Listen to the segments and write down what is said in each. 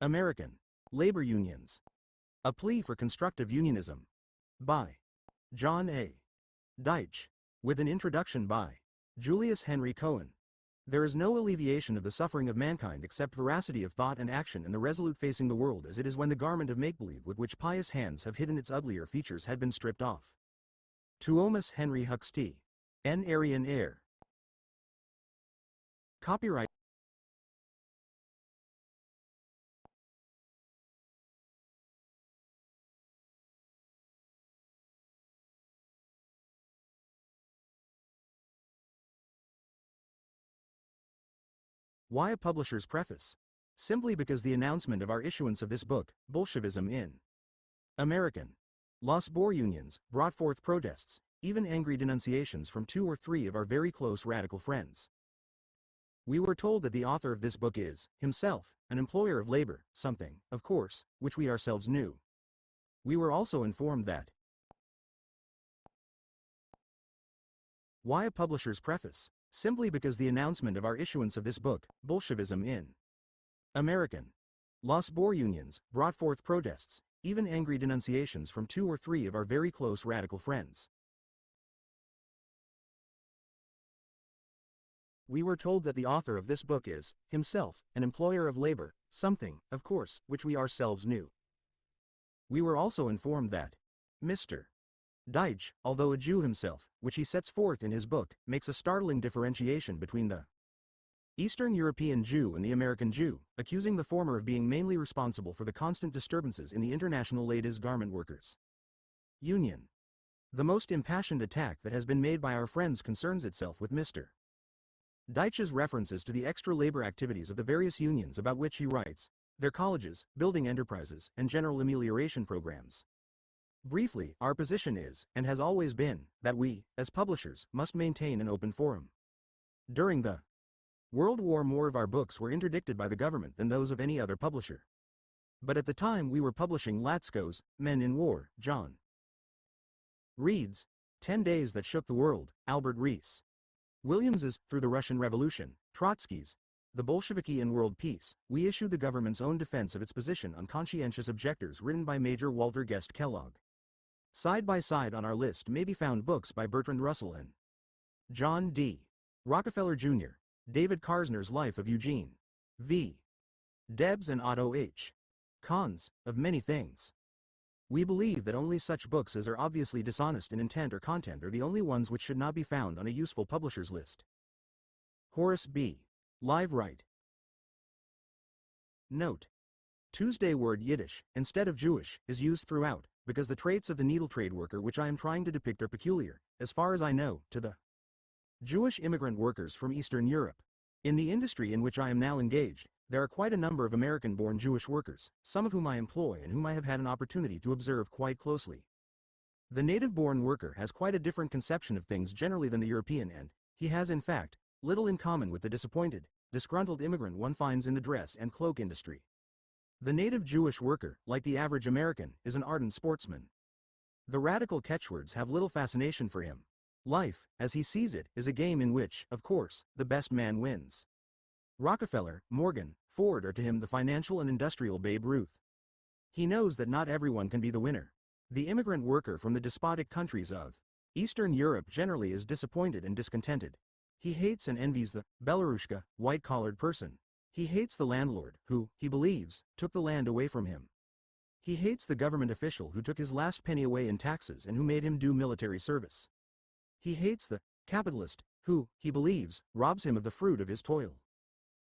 American Labor Unions. A Plea for Constructive Unionism. By John A. Dyche. With an introduction by Julius Henry Cohen. There is no alleviation of the suffering of mankind except veracity of thought and action and the resolute facing the world as it is when the garment of make-believe with which pious hands have hidden its uglier features had been stripped off. Tuomas Henry Huxley. N. Aryan Air. Copyright. Why a publisher's preface? Simply because the announcement of our issuance of this book, Bolshevism in American labor unions, brought forth protests, even angry denunciations from 2 or 3 of our very close radical friends. We were told that the author of this book is, himself, an employer of labor, something, of course, which we ourselves knew. We were also informed that. Why a publisher's preface? Simply because the announcement of our issuance of this book, Bolshevism in American labor unions, brought forth protests, even angry denunciations from 2 or 3 of our very close radical friends. We were told that the author of this book is, himself, an employer of labor, something, of course, which we ourselves knew. We were also informed that Mr. Dyche, although a Jew himself, which he sets forth in his book, makes a startling differentiation between the Eastern European Jew and the American Jew, accusing the former of being mainly responsible for the constant disturbances in the international ladies' garment workers' union. The most impassioned attack that has been made by our friends concerns itself with Mr. Dyche's references to the extra labor activities of the various unions about which he writes, their colleges, building enterprises, and general amelioration programs. Briefly, our position is, and has always been, that we, as publishers, must maintain an open forum. During the World War more of our books were interdicted by the government than those of any other publisher. But at the time we were publishing Latsko's Men in War, John Reed's 10 Days That Shook the World, Albert Rees Williams's Through the Russian Revolution, Trotsky's The Bolsheviki and World Peace, we issued the government's own defense of its position on conscientious objectors written by Major Walter Guest Kellogg. Side by side on our list may be found books by Bertrand Russell and John D. Rockefeller Jr., David Karsner's Life of Eugene V. Debs and Otto H. Kahn's, of many things. We believe that only such books as are obviously dishonest in intent or content are the only ones which should not be found on a useful publisher's list. Horace B. Live Right. Note: Tuesday word Yiddish, instead of Jewish, is used throughout, because the traits of the needle trade worker which I am trying to depict are peculiar, as far as I know, to the Jewish immigrant workers from Eastern Europe. In the industry in which I am now engaged, there are quite a number of American-born Jewish workers, some of whom I employ and whom I have had an opportunity to observe quite closely. The native-born worker has quite a different conception of things generally than the European, and he has, in fact, little in common with the disappointed, disgruntled immigrant one finds in the dress and cloak industry. The native Jewish worker, like the average American, is an ardent sportsman. The radical catchwords have little fascination for him. Life, as he sees it, is a game in which, of course, the best man wins. Rockefeller, Morgan, Ford are to him the financial and industrial Babe Ruth. He knows that not everyone can be the winner. The immigrant worker from the despotic countries of Eastern Europe generally is disappointed and discontented. He hates and envies the Belarushka, white-collared person. He hates the landlord who, he believes, took the land away from him. He hates the government official who took his last penny away in taxes and who made him do military service. He hates the capitalist who, he believes, robs him of the fruit of his toil.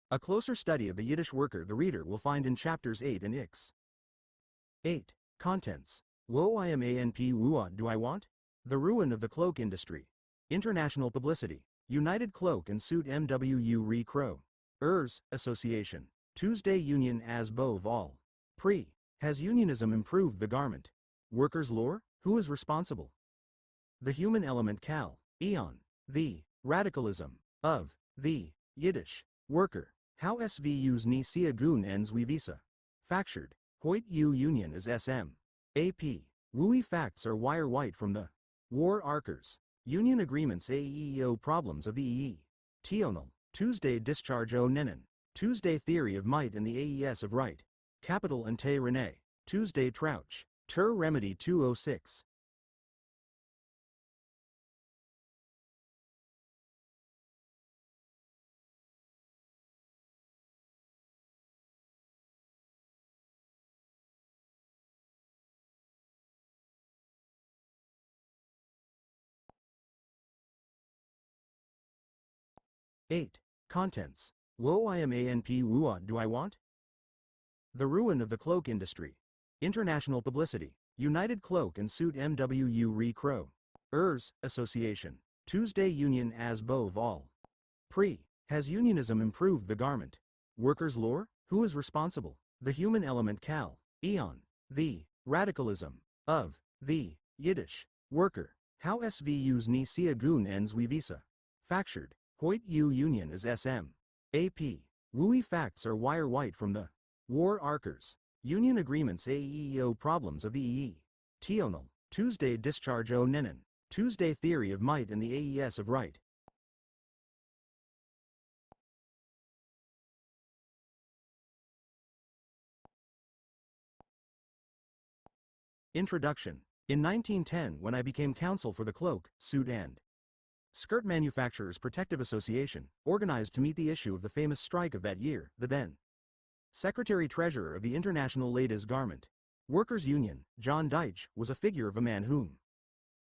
A closer study of the Yiddish worker the reader will find in chapters 8 and Ix. 8. Contents. Wo I am anp what do I want? The ruin of the cloak industry. International publicity. United Cloak and Suit MWU Re Crow. ERS, Association. Tuesday Union as Bove all. Pre. Has unionism improved the garment? Workers' lore? Who is responsible? The human element Cal. Eon. The radicalism of the Yiddish worker. How SVU's ni sia goon ends we visa. Factured. Hoyt U Union is SM. AP. Wooey facts are wire white from the war arkers. Union agreements AEO problems of the EE. Tional. Tuesday discharge O Nenin. Tuesday theory of might and the AES of right. Capital and Te Rene, Tuesday Trouch, Ter Remedy 206. Eight. Contents. Woe I am anp what do I want? The ruin of the cloak industry. International publicity. United Cloak and Suit MWU Re Crow. ERS, Association. Tuesday Union as Bove all. Pre. Has unionism improved the garment? Workers' lore? Who is responsible? The human element Cal. Eon. The. Radicalism. Of. The. Yiddish. Worker. How SVU's ni sia goon ends we visa. Factured. Hoyt U Union is SM. AP. Wui facts are wire white from the. War Arkers. Union agreements AEO problems of the EE. Tional. Tuesday discharge O Nenin. Tuesday theory of might and the AES of right. Introduction. In 1910, when I became counsel for the Cloak, Suit and Skirt Manufacturers Protective Association, organized to meet the issue of the famous strike of that year, the then Secretary-Treasurer of the International Ladies Garment Workers' Union, John Dyche, was a figure of a man whom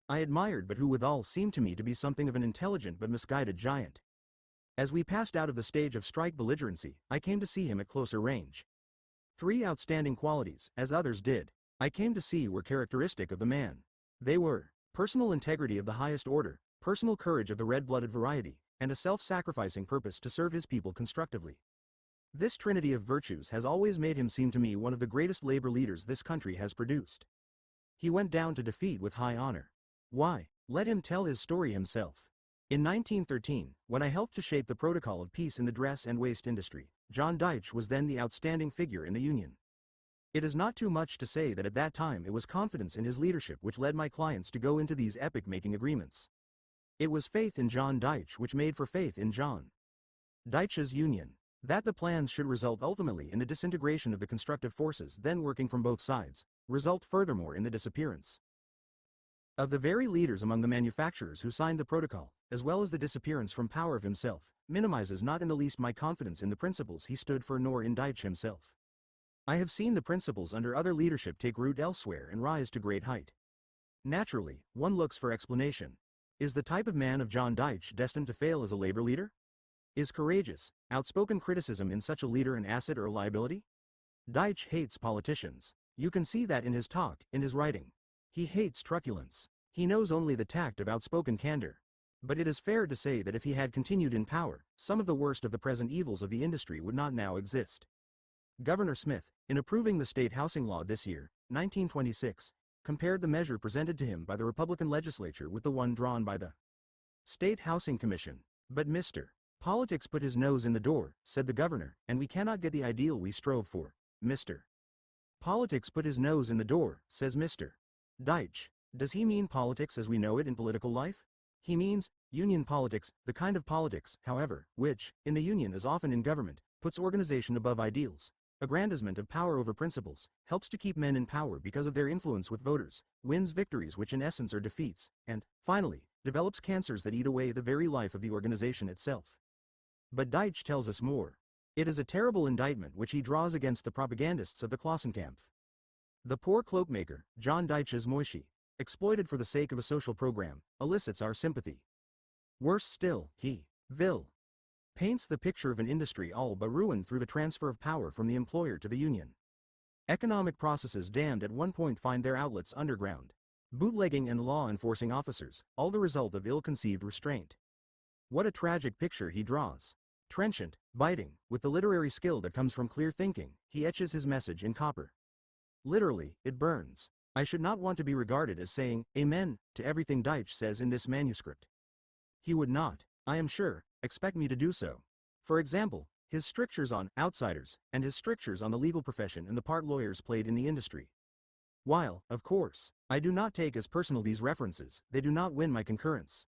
I admired but who withal seemed to me to be something of an intelligent but misguided giant. As we passed out of the stage of strike belligerency, I came to see him at closer range. Three outstanding qualities, as others did, I came to see were characteristic of the man. They were personal integrity of the highest order, personal courage of the red-blooded variety, and a self-sacrificing purpose to serve his people constructively. This trinity of virtues has always made him seem to me one of the greatest labor leaders this country has produced. He went down to defeat with high honor. Why? Let him tell his story himself. In 1913, when I helped to shape the protocol of peace in the dress and waist industry, John Dyche was then the outstanding figure in the union. It is not too much to say that at that time it was confidence in his leadership which led my clients to go into these epic-making agreements. It was faith in John Dyche which made for faith in John Dyche's union. That the plans should result ultimately in the disintegration of the constructive forces then working from both sides, result furthermore in the disappearance of the very leaders among the manufacturers who signed the protocol, as well as the disappearance from power of himself, minimizes not in the least my confidence in the principles he stood for nor in Dyche himself. I have seen the principles under other leadership take root elsewhere and rise to great height. Naturally, one looks for explanation. Is the type of man of John Dyche destined to fail as a labor leader? Is courageous, outspoken criticism in such a leader an asset or a liability? Dyche hates politicians. You can see that in his talk, in his writing. He hates truculence. He knows only the tact of outspoken candor. But it is fair to say that if he had continued in power, some of the worst of the present evils of the industry would not now exist. Governor Smith, in approving the state housing law this year, 1926, compared the measure presented to him by the Republican legislature with the one drawn by the State Housing Commission. But Mr. Politics put his nose in the door, said the governor, and we cannot get the ideal we strove for. Mr. Politics put his nose in the door, says Mr. Dyche. Does he mean politics as we know it in political life? He means union politics, the kind of politics, however, which, in the union as often in government, puts organization above ideals, aggrandizement of power over principles, helps to keep men in power because of their influence with voters, wins victories which in essence are defeats, and, finally, develops cancers that eat away the very life of the organization itself. But Dyche tells us more. It is a terrible indictment which he draws against the propagandists of the Klassenkampf. The poor cloakmaker, John Dyche's Moishi, exploited for the sake of a social program, elicits our sympathy. Worse still, he, Vil, paints the picture of an industry all but ruined through the transfer of power from the employer to the union. Economic processes damned at one point find their outlets underground. Bootlegging and law enforcing officers, all the result of ill-conceived restraint. What a tragic picture he draws. Trenchant, biting, with the literary skill that comes from clear thinking, he etches his message in copper. Literally, it burns. I should not want to be regarded as saying, Amen, to everything Dyche says in this manuscript. He would not, I am sure, expect me to do so. For example, his strictures on outsiders, and his strictures on the legal profession and the part lawyers played in the industry. While, of course, I do not take as personal these references, they do not win my concurrence.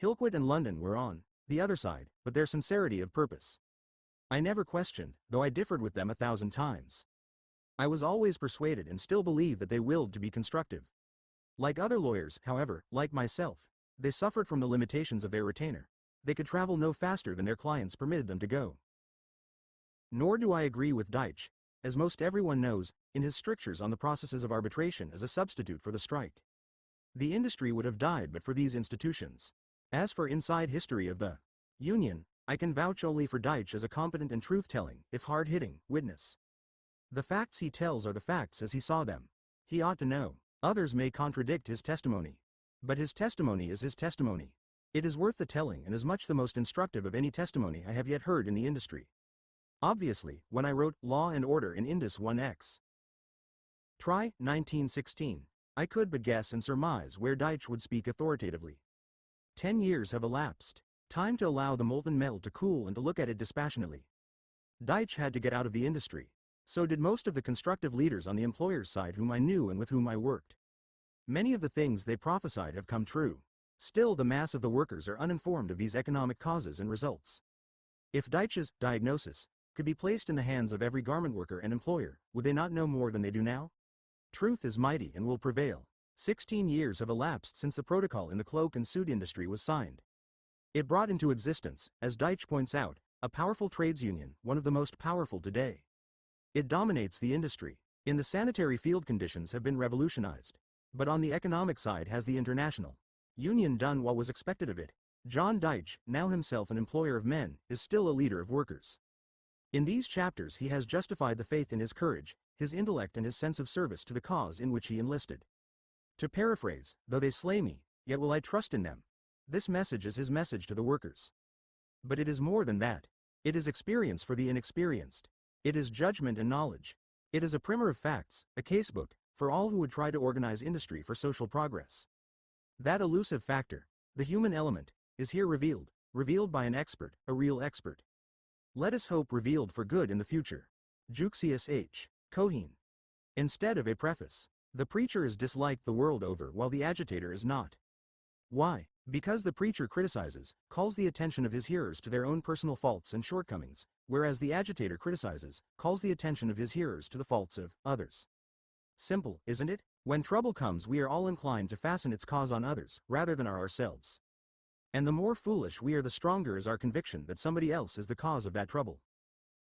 Hillquit and London were on the other side, but their sincerity of purpose I never questioned, though I differed with them 1,000 times. I was always persuaded and still believe that they willed to be constructive. Like other lawyers, however, like myself, they suffered from the limitations of their retainer. They could travel no faster than their clients permitted them to go. Nor do I agree with Dyche, as most everyone knows, in his strictures on the processes of arbitration as a substitute for the strike. The industry would have died but for these institutions. As for inside history of the union, I can vouch only for Dyche as a competent and truth-telling, if hard-hitting, witness. The facts he tells are the facts as he saw them. He ought to know. Others may contradict his testimony. But his testimony is his testimony. It is worth the telling and is much the most instructive of any testimony I have yet heard in the industry. Obviously, when I wrote Law and Order in Indus 1x. Try, 1916, I could but guess and surmise where Dyche would speak authoritatively. 10 years have elapsed. Time to allow the molten metal to cool and to look at it dispassionately. Dyche had to get out of the industry. So did most of the constructive leaders on the employer's side whom I knew and with whom I worked. Many of the things they prophesied have come true. Still, the mass of the workers are uninformed of these economic causes and results. If Dyche's diagnosis could be placed in the hands of every garment worker and employer, would they not know more than they do now? Truth is mighty and will prevail. 16 years have elapsed since the protocol in the cloak and suit industry was signed. It brought into existence, as Dyche points out, a powerful trades union, one of the most powerful today. It dominates the industry. In the sanitary field, conditions have been revolutionized. But on the economic side has the international union done what was expected of it. John Dyche, now himself an employer of men, is still a leader of workers. In these chapters he has justified the faith in his courage, his intellect and his sense of service to the cause in which he enlisted. To paraphrase, though they slay me, yet will I trust in them. This message is his message to the workers. But it is more than that. It is experience for the inexperienced. It is judgment and knowledge. It is a primer of facts, a casebook, for all who would try to organize industry for social progress. That elusive factor, the human element, is here revealed by an expert, a real expert. Let us hope revealed for good in the future. Juxius H. Cohen. Instead of a preface, the preacher is disliked the world over while the agitator is not. Why? Because the preacher criticizes, calls the attention of his hearers to their own personal faults and shortcomings, whereas the agitator criticizes, calls the attention of his hearers to the faults of others. Simple, isn't it? When trouble comes, we are all inclined to fasten its cause on others, rather than ourselves. And the more foolish we are, the stronger is our conviction that somebody else is the cause of that trouble.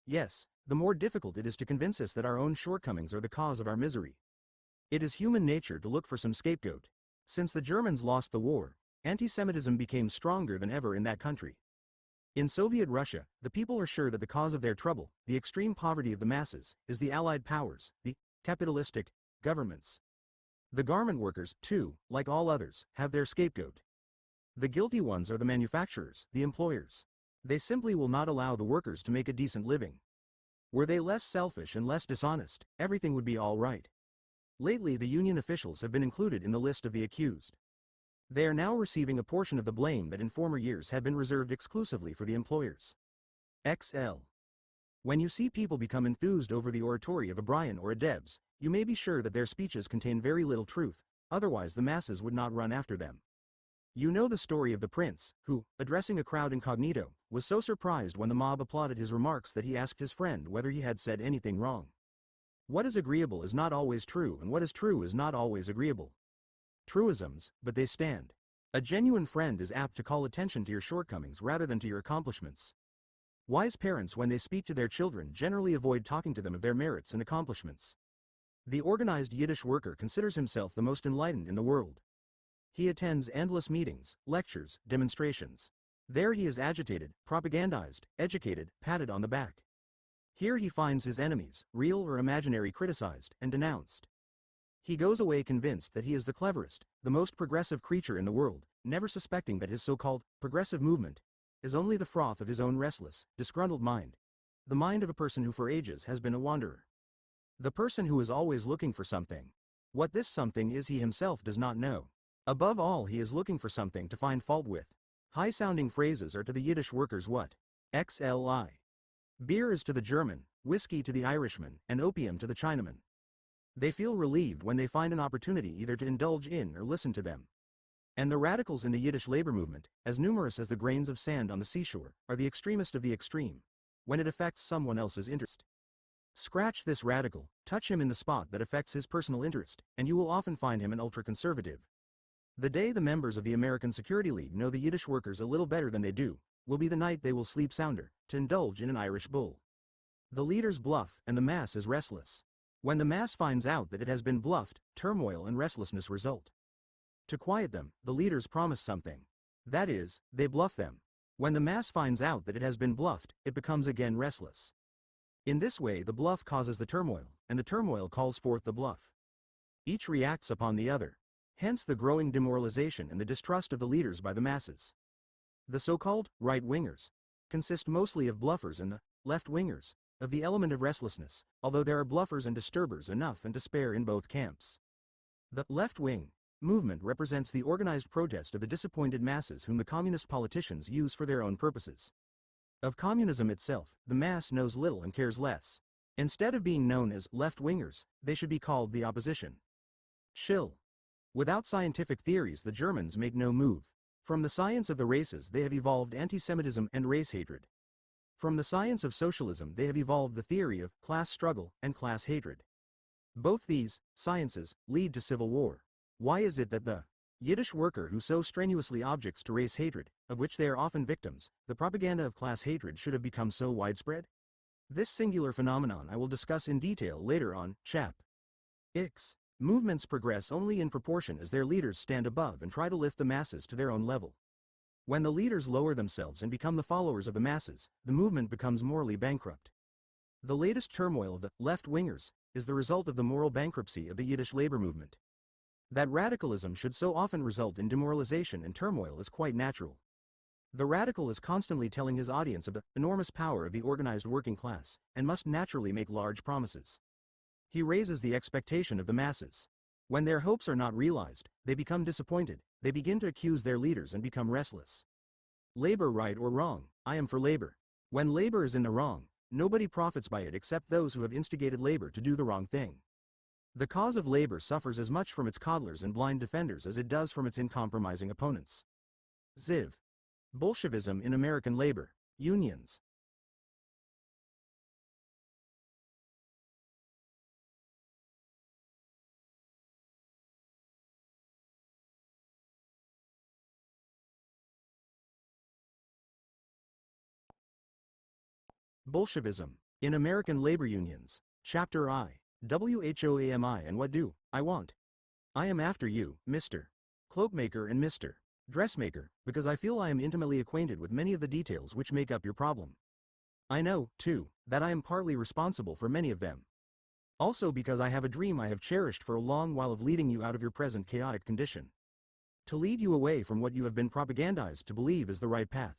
Yes, the more difficult it is to convince us that our own shortcomings are the cause of our misery. It is human nature to look for some scapegoat. Since the Germans lost the war, anti-Semitism became stronger than ever in that country. In Soviet Russia, the people are sure that the cause of their trouble, the extreme poverty of the masses, is the Allied powers, the capitalistic governments. The garment workers, too, like all others, have their scapegoat. The guilty ones are the manufacturers, the employers. They simply will not allow the workers to make a decent living. Were they less selfish and less dishonest, everything would be all right. Lately, the union officials have been included in the list of the accused. They are now receiving a portion of the blame that in former years had been reserved exclusively for the employers. XL. When you see people become enthused over the oratory of a Bryan or a Debs, you may be sure that their speeches contain very little truth, otherwise the masses would not run after them. You know the story of the prince, who, addressing a crowd incognito, was so surprised when the mob applauded his remarks that he asked his friend whether he had said anything wrong. What is agreeable is not always true, and what is true is not always agreeable. Truisms, but they stand. A genuine friend is apt to call attention to your shortcomings rather than to your accomplishments. Wise parents, when they speak to their children, generally avoid talking to them of their merits and accomplishments. The organized Yiddish worker considers himself the most enlightened in the world. He attends endless meetings, lectures, demonstrations. There he is agitated, propagandized, educated, patted on the back. Here he finds his enemies, real or imaginary, criticized and denounced. He goes away convinced that he is the cleverest, the most progressive creature in the world, never suspecting that his so-called progressive movement is only the froth of his own restless, disgruntled mind. The mind of a person who for ages has been a wanderer. The person who is always looking for something. What this something is he himself does not know. Above all, he is looking for something to find fault with. High-sounding phrases are to the Yiddish workers what? XLI. Beer is to the German, whiskey to the Irishman, and opium to the Chinaman. They feel relieved when they find an opportunity either to indulge in or listen to them. And the radicals in the Yiddish labor movement, as numerous as the grains of sand on the seashore, are the extremist of the extreme, when it affects someone else's interest. Scratch this radical, touch him in the spot that affects his personal interest, and you will often find him an ultra-conservative. The day the members of the American Security League know the Yiddish workers a little better than they do, will be the night they will sleep sounder, to indulge in an Irish bull. The leaders bluff, and the mass is restless. When the mass finds out that it has been bluffed, turmoil and restlessness result. To quiet them, the leaders promise something. That is, they bluff them. When the mass finds out that it has been bluffed, it becomes again restless. In this way the bluff causes the turmoil, and the turmoil calls forth the bluff. Each reacts upon the other. Hence the growing demoralization and the distrust of the leaders by the masses. The so-called right-wingers consist mostly of bluffers, and the left-wingers of the element of restlessness, although there are bluffers and disturbers enough and to spare in both camps. The left-wing movement represents the organized protest of the disappointed masses whom the communist politicians use for their own purposes. Of communism itself, the mass knows little and cares less. Instead of being known as left-wingers, they should be called the opposition. Chill. Without scientific theories the Germans make no move. From the science of the races they have evolved anti-Semitism and race hatred. From the science of socialism they have evolved the theory of class struggle and class hatred. Both these sciences lead to civil war. Why is it that the Yiddish worker who so strenuously objects to race hatred, of which they are often victims, the propaganda of class hatred should have become so widespread? This singular phenomenon I will discuss in detail later on, Chap. X. Movements progress only in proportion as their leaders stand above and try to lift the masses to their own level. When the leaders lower themselves and become the followers of the masses, the movement becomes morally bankrupt. The latest turmoil of the left-wingers is the result of the moral bankruptcy of the Yiddish labor movement. That radicalism should so often result in demoralization and turmoil is quite natural. The radical is constantly telling his audience of the enormous power of the organized working class, and must naturally make large promises. He raises the expectation of the masses. When their hopes are not realized, they become disappointed, they begin to accuse their leaders and become restless. Labor right or wrong, I am for labor. When labor is in the wrong, nobody profits by it except those who have instigated labor to do the wrong thing. The cause of labor suffers as much from its coddlers and blind defenders as it does from its uncompromising opponents. Ziv. Bolshevism in American labor unions. Bolshevism in American labor unions. Chapter I. WHOAMI and what do I want? I am after you, Mr. Cloakmaker and Mr. Dressmaker, because I feel I am intimately acquainted with many of the details which make up your problem. I know, too, that I am partly responsible for many of them. Also because I have a dream I have cherished for a long while of leading you out of your present chaotic condition. To lead you away from what you have been propagandized to believe is the right path.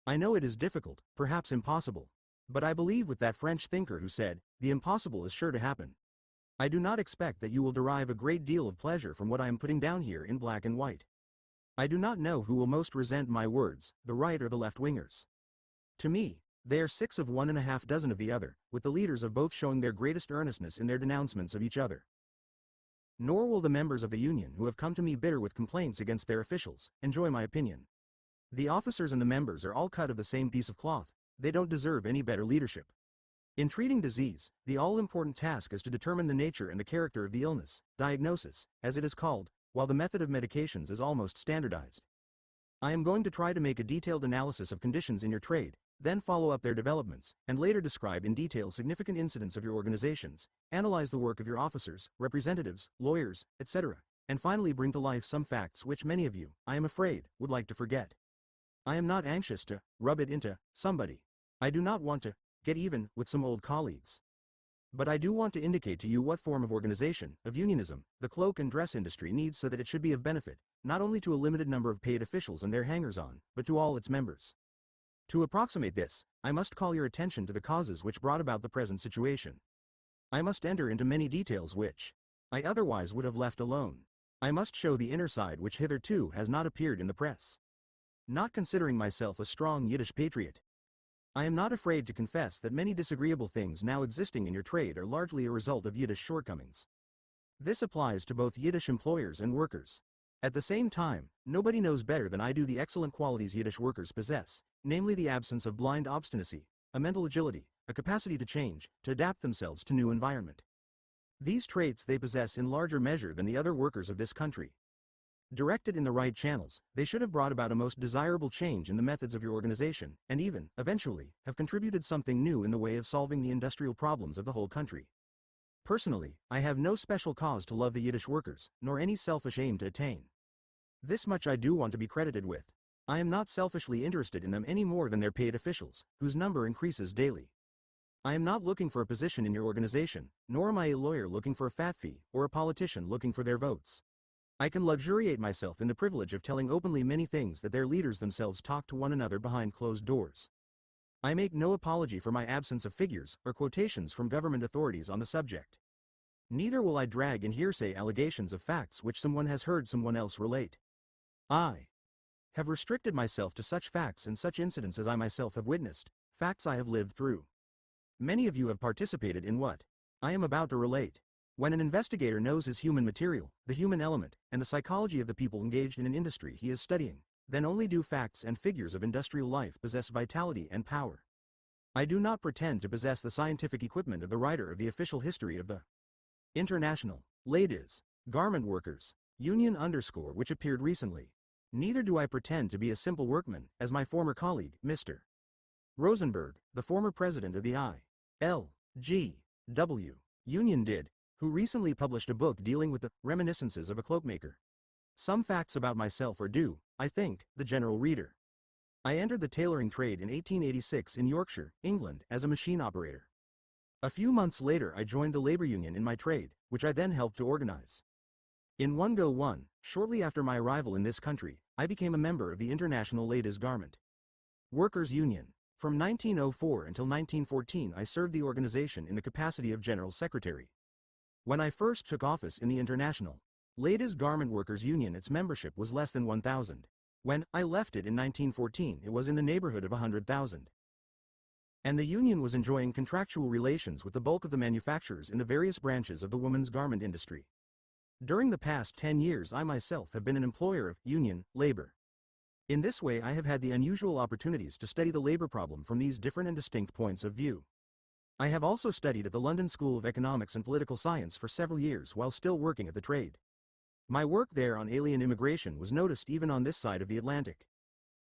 I know it is difficult, perhaps impossible. But I believe with that French thinker who said, the impossible is sure to happen. I do not expect that you will derive a great deal of pleasure from what I am putting down here in black and white. I do not know who will most resent my words, the right or the left-wingers. To me, they are 6 of one and a half dozen of the other, with the leaders of both showing their greatest earnestness in their denouncements of each other. Nor will the members of the Union who have come to me bitter with complaints against their officials enjoy my opinion. The officers and the members are all cut of the same piece of cloth. They don't deserve any better leadership. In treating disease, the all-important task is to determine the nature and the character of the illness, diagnosis, as it is called, while the method of medications is almost standardized. I am going to try to make a detailed analysis of conditions in your trade, then follow up their developments, and later describe in detail significant incidents of your organizations, analyze the work of your officers, representatives, lawyers, etc., and finally bring to life some facts which many of you, I am afraid, would like to forget. I am not anxious to rub it into somebody. I do not want to get even with some old colleagues. But I do want to indicate to you what form of organization, of unionism, the cloak and dress industry needs so that it should be of benefit, not only to a limited number of paid officials and their hangers-on, but to all its members. To approximate this, I must call your attention to the causes which brought about the present situation. I must enter into many details which I otherwise would have left alone. I must show the inner side which hitherto has not appeared in the press. Not considering myself a strong Yiddish patriot, I am not afraid to confess that many disagreeable things now existing in your trade are largely a result of Yiddish shortcomings. This applies to both Yiddish employers and workers. At the same time, nobody knows better than I do the excellent qualities Yiddish workers possess, namely the absence of blind obstinacy, a mental agility, a capacity to change, to adapt themselves to new environment. These traits they possess in larger measure than the other workers of this country. Directed in the right channels, they should have brought about a most desirable change in the methods of your organization, and even, eventually, have contributed something new in the way of solving the industrial problems of the whole country. Personally, I have no special cause to love the Yiddish workers, nor any selfish aim to attain. This much I do want to be credited with. I am not selfishly interested in them any more than their paid officials, whose number increases daily. I am not looking for a position in your organization, nor am I a lawyer looking for a fat fee, or a politician looking for their votes. I can luxuriate myself in the privilege of telling openly many things that their leaders themselves talk to one another behind closed doors. I make no apology for my absence of figures or quotations from government authorities on the subject. Neither will I drag in hearsay allegations of facts which someone has heard someone else relate. I have restricted myself to such facts and such incidents as I myself have witnessed, facts I have lived through. Many of you have participated in what I am about to relate. When an investigator knows his human material, the human element, and the psychology of the people engaged in an industry he is studying, then only do facts and figures of industrial life possess vitality and power. I do not pretend to possess the scientific equipment of the writer of the official history of the International Ladies Garment Workers Union which appeared recently. Neither do I pretend to be a simple workman, as my former colleague, Mr. Rosenberg, the former president of the I.L.G.W. Union did, who recently published a book dealing with the reminiscences of a cloakmaker. Some facts about myself are due, I think, the general reader. I entered the tailoring trade in 1886 in Yorkshire, England, as a machine operator. A few months later I joined the labor union in my trade, which I then helped to organize. In 1 shortly after my arrival in this country, I became a member of the International Ladies Garment Workers Union. From 1904 until 1914 I served the organization in the capacity of General Secretary. When I first took office in the International Ladies Garment Workers Union, its membership was less than 1,000. When I left it in 1914 it was in the neighborhood of 100,000. And the union was enjoying contractual relations with the bulk of the manufacturers in the various branches of the women's garment industry. During the past 10 years I myself have been an employer of union labor. In this way I have had the unusual opportunities to study the labor problem from these different and distinct points of view. I have also studied at the London School of Economics and Political Science for several years while still working at the trade. My work there on alien immigration was noticed even on this side of the Atlantic.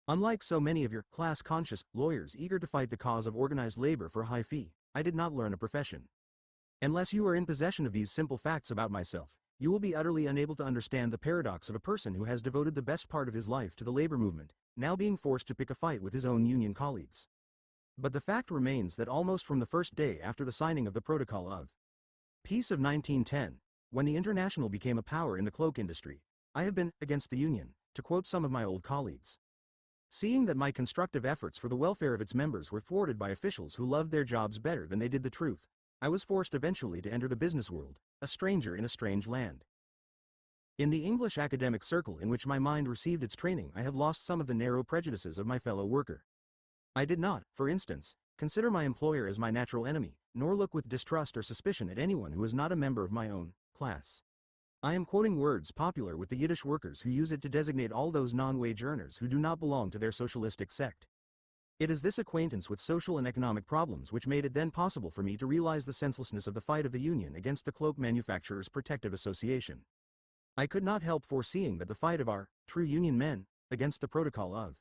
Unlike so many of your class-conscious lawyers eager to fight the cause of organized labor for a high fee, I did not learn a profession. Unless you are in possession of these simple facts about myself, you will be utterly unable to understand the paradox of a person who has devoted the best part of his life to the labor movement, now being forced to pick a fight with his own union colleagues. But the fact remains that almost from the first day after the signing of the Protocol of Peace of 1910, when the International became a power in the cloak industry, I have been against the Union, to quote some of my old colleagues. Seeing that my constructive efforts for the welfare of its members were thwarted by officials who loved their jobs better than they did the truth, I was forced eventually to enter the business world, a stranger in a strange land. In the English academic circle in which my mind received its training I have lost some of the narrow prejudices of my fellow worker. I did not, for instance, consider my employer as my natural enemy, nor look with distrust or suspicion at anyone who was not a member of my own class. I am quoting words popular with the Yiddish workers who use it to designate all those non-wage earners who do not belong to their socialistic sect. It is this acquaintance with social and economic problems which made it then possible for me to realize the senselessness of the fight of the Union against the Cloak Manufacturers Protective Association. I could not help foreseeing that the fight of our true Union men against the Protocol of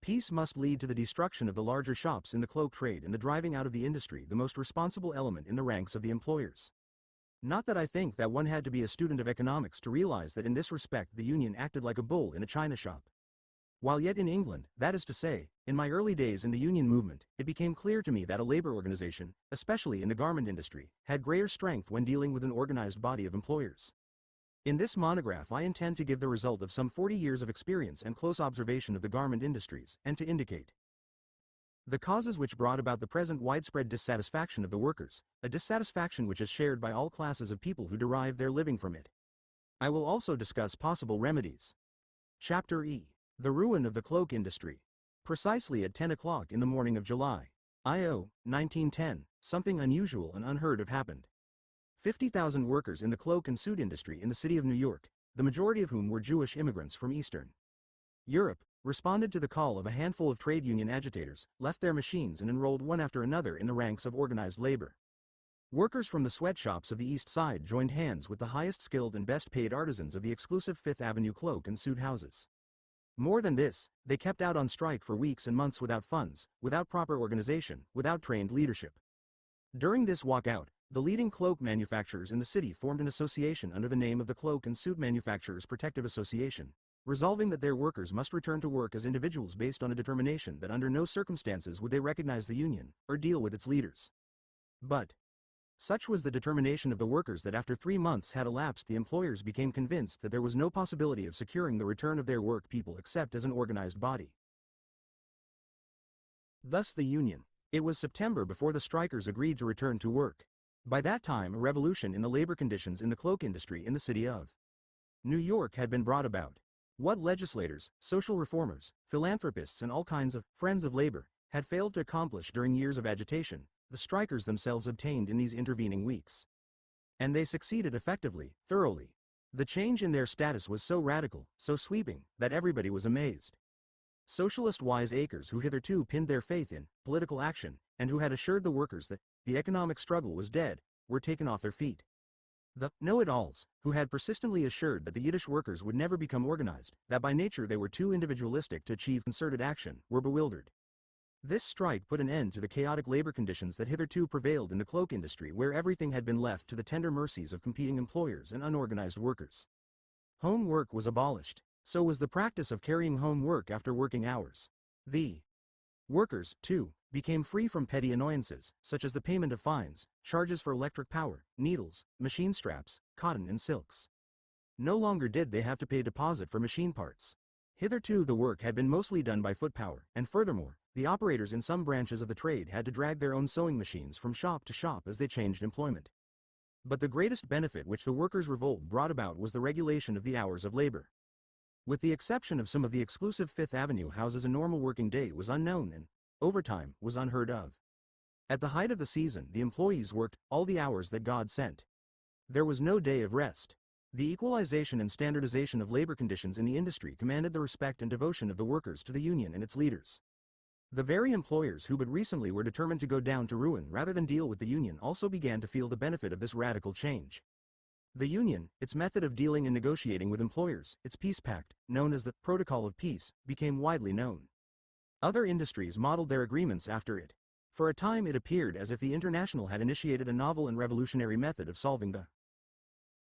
Peace must lead to the destruction of the larger shops in the cloak trade and the driving out of the industry, the most responsible element in the ranks of the employers. Not that I think that one had to be a student of economics to realize that in this respect the Union acted like a bull in a china shop. While yet in England, that is to say, in my early days in the Union movement, it became clear to me that a labor organization, especially in the garment industry, had greater strength when dealing with an organized body of employers. In this monograph I intend to give the result of some 40 years of experience and close observation of the garment industries, and to indicate the causes which brought about the present widespread dissatisfaction of the workers, a dissatisfaction which is shared by all classes of people who derive their living from it. I will also discuss possible remedies. Chapter E. The ruin of the cloak industry. Precisely at 10 o'clock in the morning of July, I.O., 1910, something unusual and unheard of happened. 50,000 workers in the cloak and suit industry in the city of New York, the majority of whom were Jewish immigrants from Eastern Europe, responded to the call of a handful of trade union agitators, left their machines and enrolled one after another in the ranks of organized labor. Workers from the sweatshops of the East Side joined hands with the highest skilled and best paid artisans of the exclusive Fifth Avenue cloak and suit houses. More than this, they kept out on strike for weeks and months without funds, without proper organization, without trained leadership. During this walkout, the leading cloak manufacturers in the city formed an association under the name of the Cloak and Suit Manufacturers Protective Association, resolving that their workers must return to work as individuals based on a determination that under no circumstances would they recognize the union, or deal with its leaders. But such was the determination of the workers that after 3 months had elapsed, the employers became convinced that there was no possibility of securing the return of their work people except as an organized body. Thus the union. It was September before the strikers agreed to return to work. By that time, a revolution in the labor conditions in the cloak industry in the city of New York had been brought about. What legislators, social reformers, philanthropists and all kinds of friends of labor had failed to accomplish during years of agitation, the strikers themselves obtained in these intervening weeks. And they succeeded effectively, thoroughly. The change in their status was so radical, so sweeping, that everybody was amazed. Socialist wiseacres who hitherto pinned their faith in political action, and who had assured the workers that the economic struggle was dead, were taken off their feet. The know-it-alls, who had persistently assured that the Yiddish workers would never become organized, that by nature they were too individualistic to achieve concerted action, were bewildered. This strike put an end to the chaotic labor conditions that hitherto prevailed in the cloak industry, where everything had been left to the tender mercies of competing employers and unorganized workers. Home work was abolished. So was the practice of carrying home work after working hours. The workers, too, became free from petty annoyances, such as the payment of fines, charges for electric power, needles, machine straps, cotton and silks. No longer did they have to pay deposit for machine parts. Hitherto the work had been mostly done by foot power, and furthermore, the operators in some branches of the trade had to drag their own sewing machines from shop to shop as they changed employment. But the greatest benefit which the workers' revolt brought about was the regulation of the hours of labor. With the exception of some of the exclusive Fifth Avenue houses, a normal working day was unknown and overtime was unheard of. At the height of the season, the employees worked all the hours that God sent. There was no day of rest. The equalization and standardization of labor conditions in the industry commanded the respect and devotion of the workers to the union and its leaders. The very employers who but recently were determined to go down to ruin rather than deal with the union also began to feel the benefit of this radical change. The union, its method of dealing and negotiating with employers, its peace pact, known as the Protocol of Peace, became widely known. Other industries modeled their agreements after it. For a time it appeared as if the International had initiated a novel and revolutionary method of solving the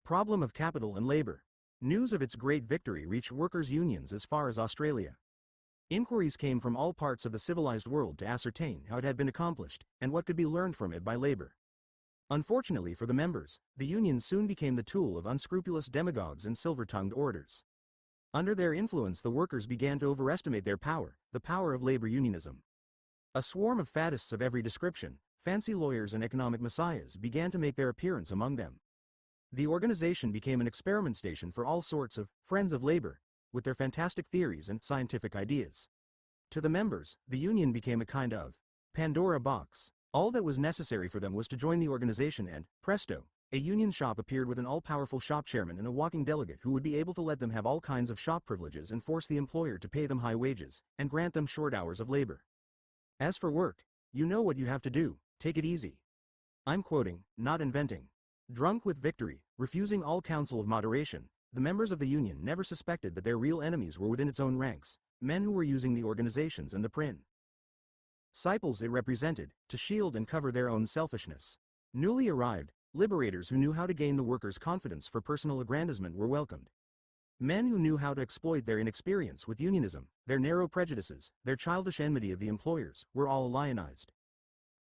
problem of capital and labor. News of its great victory reached workers' unions as far as Australia. Inquiries came from all parts of the civilized world to ascertain how it had been accomplished, and what could be learned from it by labor. Unfortunately for the members, the union soon became the tool of unscrupulous demagogues and silver-tongued orators. Under their influence the workers began to overestimate their power, the power of labor unionism. A swarm of faddists of every description, fancy lawyers and economic messiahs began to make their appearance among them. The organization became an experiment station for all sorts of friends of labor, with their fantastic theories and scientific ideas. To the members, the union became a kind of Pandora box. All that was necessary for them was to join the organization and, presto, a union shop appeared with an all-powerful shop chairman and a walking delegate who would be able to let them have all kinds of shop privileges and force the employer to pay them high wages, and grant them short hours of labor. As for work, you know what you have to do, take it easy. I'm quoting, not inventing. Drunk with victory, refusing all counsel of moderation, the members of the union never suspected that their real enemies were within its own ranks, men who were using the organizations and the principles it represented, to shield and cover their own selfishness. Newly arrived, liberators who knew how to gain the workers' confidence for personal aggrandizement were welcomed. Men who knew how to exploit their inexperience with unionism, their narrow prejudices, their childish enmity of the employers, were all lionized.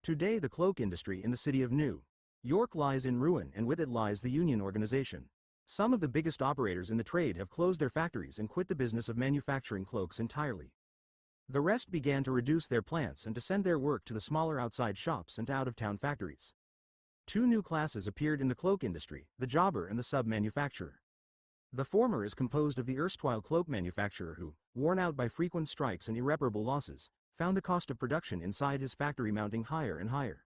Today the cloak industry in the city of New York lies in ruin, and with it lies the union organization. Some of the biggest operators in the trade have closed their factories and quit the business of manufacturing cloaks entirely. The rest began to reduce their plants and to send their work to the smaller outside shops and to out-of-town factories. Two new classes appeared in the cloak industry, the jobber and the sub-manufacturer. The former is composed of the erstwhile cloak manufacturer who, worn out by frequent strikes and irreparable losses, found the cost of production inside his factory mounting higher and higher.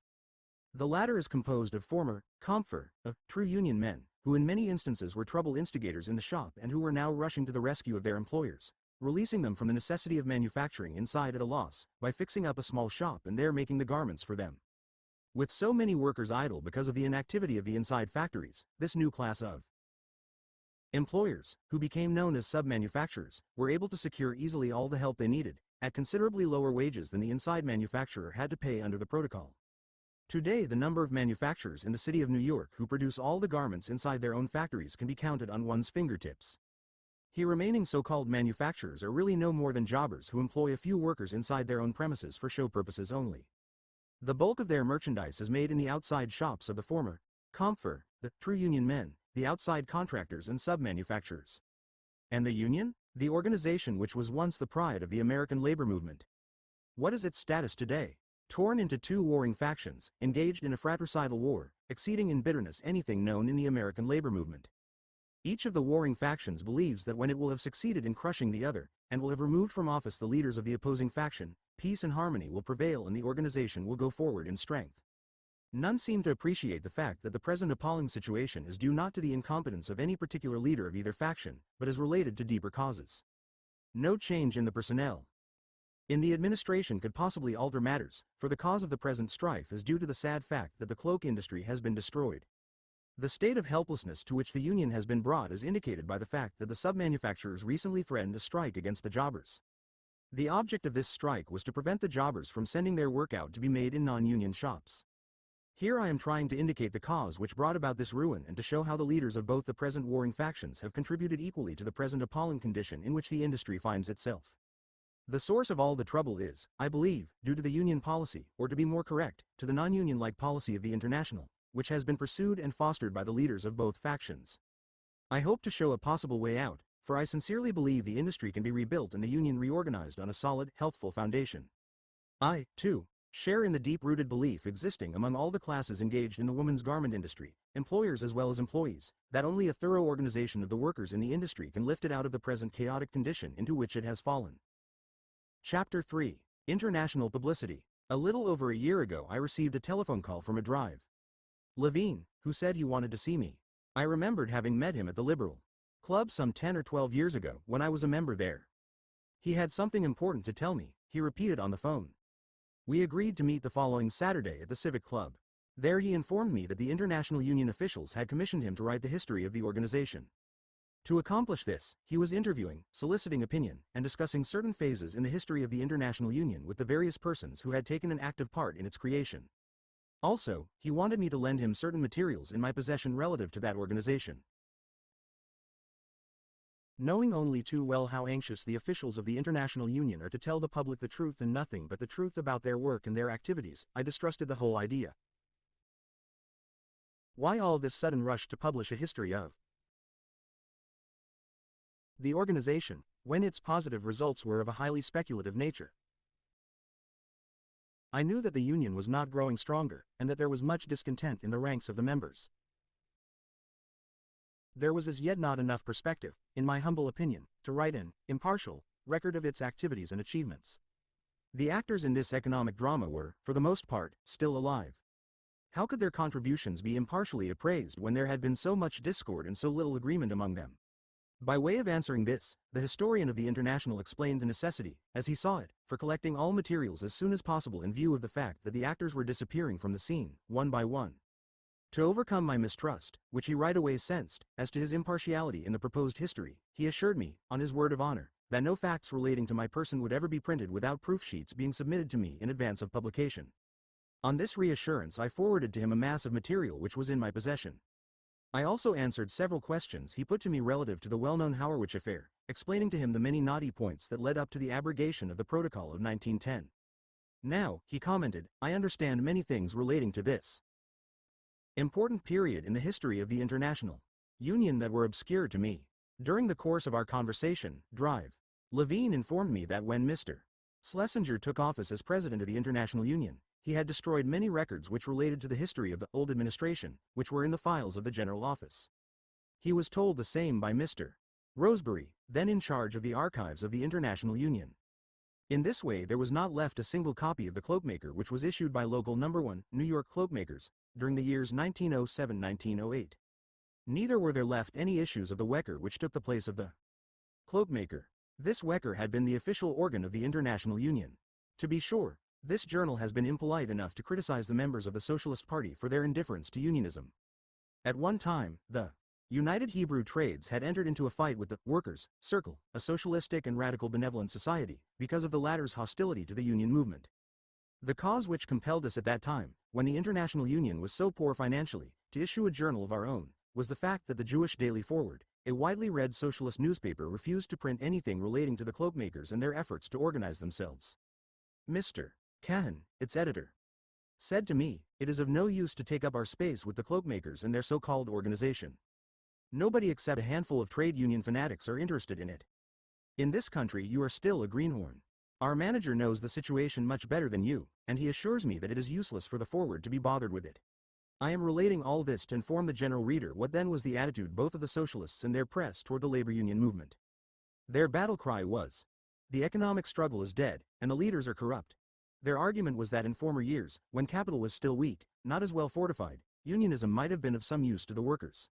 The latter is composed of former Kampfer, of true union men, who in many instances were trouble instigators in the shop and who were now rushing to the rescue of their employers, releasing them from the necessity of manufacturing inside at a loss, by fixing up a small shop and there making the garments for them. With so many workers idle because of the inactivity of the inside factories, this new class of employers, who became known as sub-manufacturers, were able to secure easily all the help they needed, at considerably lower wages than the inside manufacturer had to pay under the protocol. Today, the number of manufacturers in the city of New York who produce all the garments inside their own factories can be counted on one's fingertips. Here remaining so-called manufacturers are really no more than jobbers who employ a few workers inside their own premises for show purposes only. The bulk of their merchandise is made in the outside shops of the former Kampfer, the true union men, the outside contractors and sub-manufacturers. And the union? The organization which was once the pride of the American labor movement. What is its status today? Torn into two warring factions, engaged in a fratricidal war, exceeding in bitterness anything known in the American labor movement. Each of the warring factions believes that when it will have succeeded in crushing the other, and will have removed from office the leaders of the opposing faction, peace and harmony will prevail and the organization will go forward in strength. None seem to appreciate the fact that the present appalling situation is due not to the incompetence of any particular leader of either faction, but is related to deeper causes. No change in the personnel in the administration could possibly alter matters, for the cause of the present strife is due to the sad fact that the cloak industry has been destroyed. The state of helplessness to which the union has been brought is indicated by the fact that the sub-manufacturers recently threatened a strike against the jobbers. The object of this strike was to prevent the jobbers from sending their work out to be made in non-union shops. Here I am trying to indicate the cause which brought about this ruin and to show how the leaders of both the present warring factions have contributed equally to the present appalling condition in which the industry finds itself. The source of all the trouble is, I believe, due to the union policy, or to be more correct, to the non-union-like policy of the International, which has been pursued and fostered by the leaders of both factions. I hope to show a possible way out, for I sincerely believe the industry can be rebuilt and the union reorganized on a solid, healthful foundation. I, too, share in the deep-rooted belief existing among all the classes engaged in the women's garment industry, employers as well as employees, that only a thorough organization of the workers in the industry can lift it out of the present chaotic condition into which it has fallen. Chapter 3. International Publicity. A little over a year ago I received a telephone call from a drive Levine, who said he wanted to see me. I remembered having met him at the Liberal Club some 10 or 12 years ago when I was a member there. He had something important to tell me, he repeated on the phone. We agreed to meet the following Saturday at the Civic Club. There he informed me that the International Union officials had commissioned him to write the history of the organization. To accomplish this, he was interviewing, soliciting opinion, and discussing certain phases in the history of the International Union with the various persons who had taken an active part in its creation. Also, he wanted me to lend him certain materials in my possession relative to that organization. Knowing only too well how anxious the officials of the International Union are to tell the public the truth and nothing but the truth about their work and their activities, I distrusted the whole idea. Why all this sudden rush to publish a history of the organization, when its positive results were of a highly speculative nature? I knew that the union was not growing stronger, and that there was much discontent in the ranks of the members. There was as yet not enough perspective, in my humble opinion, to write an impartial record of its activities and achievements. The actors in this economic drama were, for the most part, still alive. How could their contributions be impartially appraised when there had been so much discord and so little agreement among them? By way of answering this, the historian of the International explained the necessity, as he saw it, for collecting all materials as soon as possible in view of the fact that the actors were disappearing from the scene, one by one. To overcome my mistrust, which he right away sensed, as to his impartiality in the proposed history, he assured me, on his word of honor, that no facts relating to my person would ever be printed without proof sheets being submitted to me in advance of publication. On this reassurance I forwarded to him a mass of material which was in my possession. I also answered several questions he put to me relative to the well-known Howard affair, explaining to him the many knotty points that led up to the abrogation of the Protocol of 1910. Now, he commented, I understand many things relating to this important period in the history of the International Union that were obscure to me. During the course of our conversation, Levine informed me that when Mr. Schlesinger took office as president of the International Union, he had destroyed many records which related to the history of the old administration, which were in the files of the General Office. He was told the same by Mr. Rosebery, then in charge of the archives of the International Union. In this way there was not left a single copy of the Cloakmaker which was issued by Local No. 1, New York Cloakmakers, during the years 1907-1908. Neither were there left any issues of the Wecker which took the place of the Cloakmaker. This Wecker had been the official organ of the International Union. To be sure, this journal has been impolite enough to criticize the members of the Socialist Party for their indifference to unionism. At one time, the United Hebrew Trades had entered into a fight with the Workers' Circle, a socialistic and radical benevolent society, because of the latter's hostility to the union movement. The cause which compelled us at that time, when the International Union was so poor financially, to issue a journal of our own, was the fact that the Jewish Daily Forward, a widely read socialist newspaper, refused to print anything relating to the cloakmakers and their efforts to organize themselves. Mr. Cahan, its editor, said to me, "It is of no use to take up our space with the cloakmakers and their so-called organization. Nobody except a handful of trade union fanatics are interested in it. In this country you are still a greenhorn. Our manager knows the situation much better than you, and he assures me that it is useless for the Forward to be bothered with it." I am relating all this to inform the general reader what then was the attitude both of the socialists and their press toward the labor union movement. Their battle cry was, "The economic struggle is dead, and the leaders are corrupt." Their argument was that in former years, when capital was still weak, not as well fortified, unionism might have been of some use to the workers.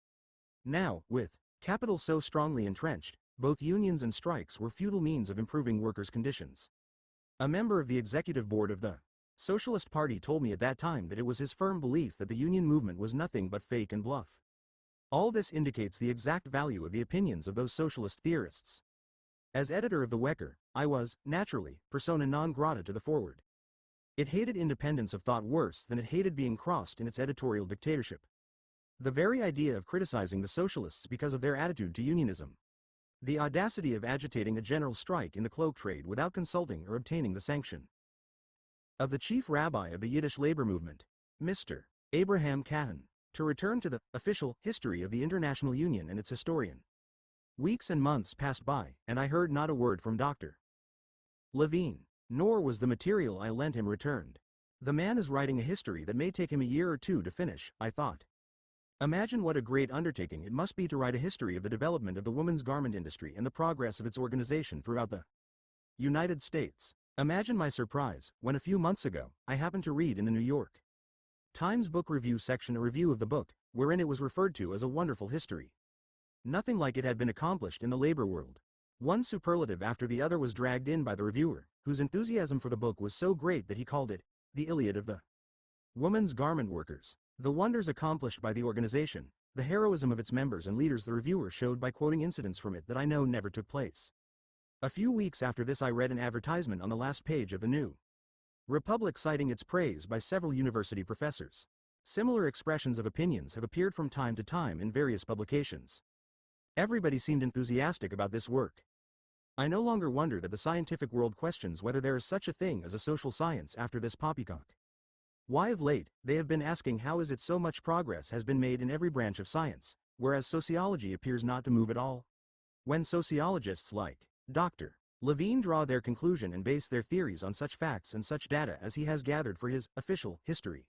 Now, with capital so strongly entrenched, both unions and strikes were futile means of improving workers' conditions. A member of the executive board of the Socialist Party told me at that time that it was his firm belief that the union movement was nothing but fake and bluff. All this indicates the exact value of the opinions of those socialist theorists. As editor of the Wecker, I was, naturally, persona non grata to the Forward. It hated independence of thought worse than it hated being crossed in its editorial dictatorship. The very idea of criticizing the socialists because of their attitude to unionism. The audacity of agitating a general strike in the cloak trade without consulting or obtaining the sanction of the chief rabbi of the Yiddish labor movement, Mr. Abraham Cahan. To return to the official history of the International Union and its historian. Weeks and months passed by, and I heard not a word from Dr. Levine, nor was the material I lent him returned. The man is writing a history that may take him a year or two to finish, I thought. Imagine what a great undertaking it must be to write a history of the development of the women's garment industry and the progress of its organization throughout the United States. Imagine my surprise, when a few months ago, I happened to read in the New York Times Book Review section a review of the book, wherein it was referred to as a wonderful history. Nothing like it had been accomplished in the labor world. One superlative after the other was dragged in by the reviewer, whose enthusiasm for the book was so great that he called it the Iliad of the women's garment workers. The wonders accomplished by the organization, the heroism of its members and leaders the reviewer showed by quoting incidents from it that I know never took place. A few weeks after this I read an advertisement on the last page of the New Republic citing its praise by several university professors. Similar expressions of opinions have appeared from time to time in various publications. Everybody seemed enthusiastic about this work. I no longer wonder that the scientific world questions whether there is such a thing as a social science after this poppycock. Why of late, they have been asking how is it so much progress has been made in every branch of science, whereas sociology appears not to move at all? When sociologists like Dr. Levine draw their conclusion and base their theories on such facts and such data as he has gathered for his official history.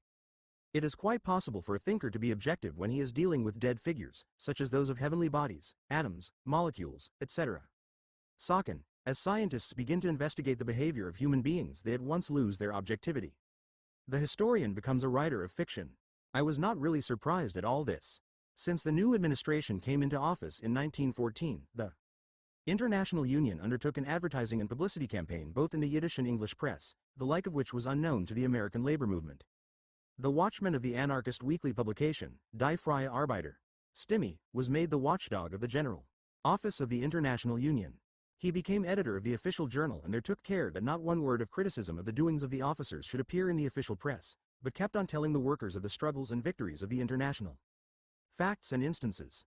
It is quite possible for a thinker to be objective when he is dealing with dead figures, such as those of heavenly bodies, atoms, molecules, etc. Second, as scientists begin to investigate the behavior of human beings, they at once lose their objectivity. The historian becomes a writer of fiction. I was not really surprised at all this. Since the new administration came into office in 1914, the International Union undertook an advertising and publicity campaign both in the Yiddish and English press, the like of which was unknown to the American labor movement. The watchman of the anarchist weekly publication, Die Freie Arbeiter, Stimme, was made the watchdog of the General Office of the International Union. He became editor of the official journal and there took care that not one word of criticism of the doings of the officers should appear in the official press, but kept on telling the workers of the struggles and victories of the International. Facts and instances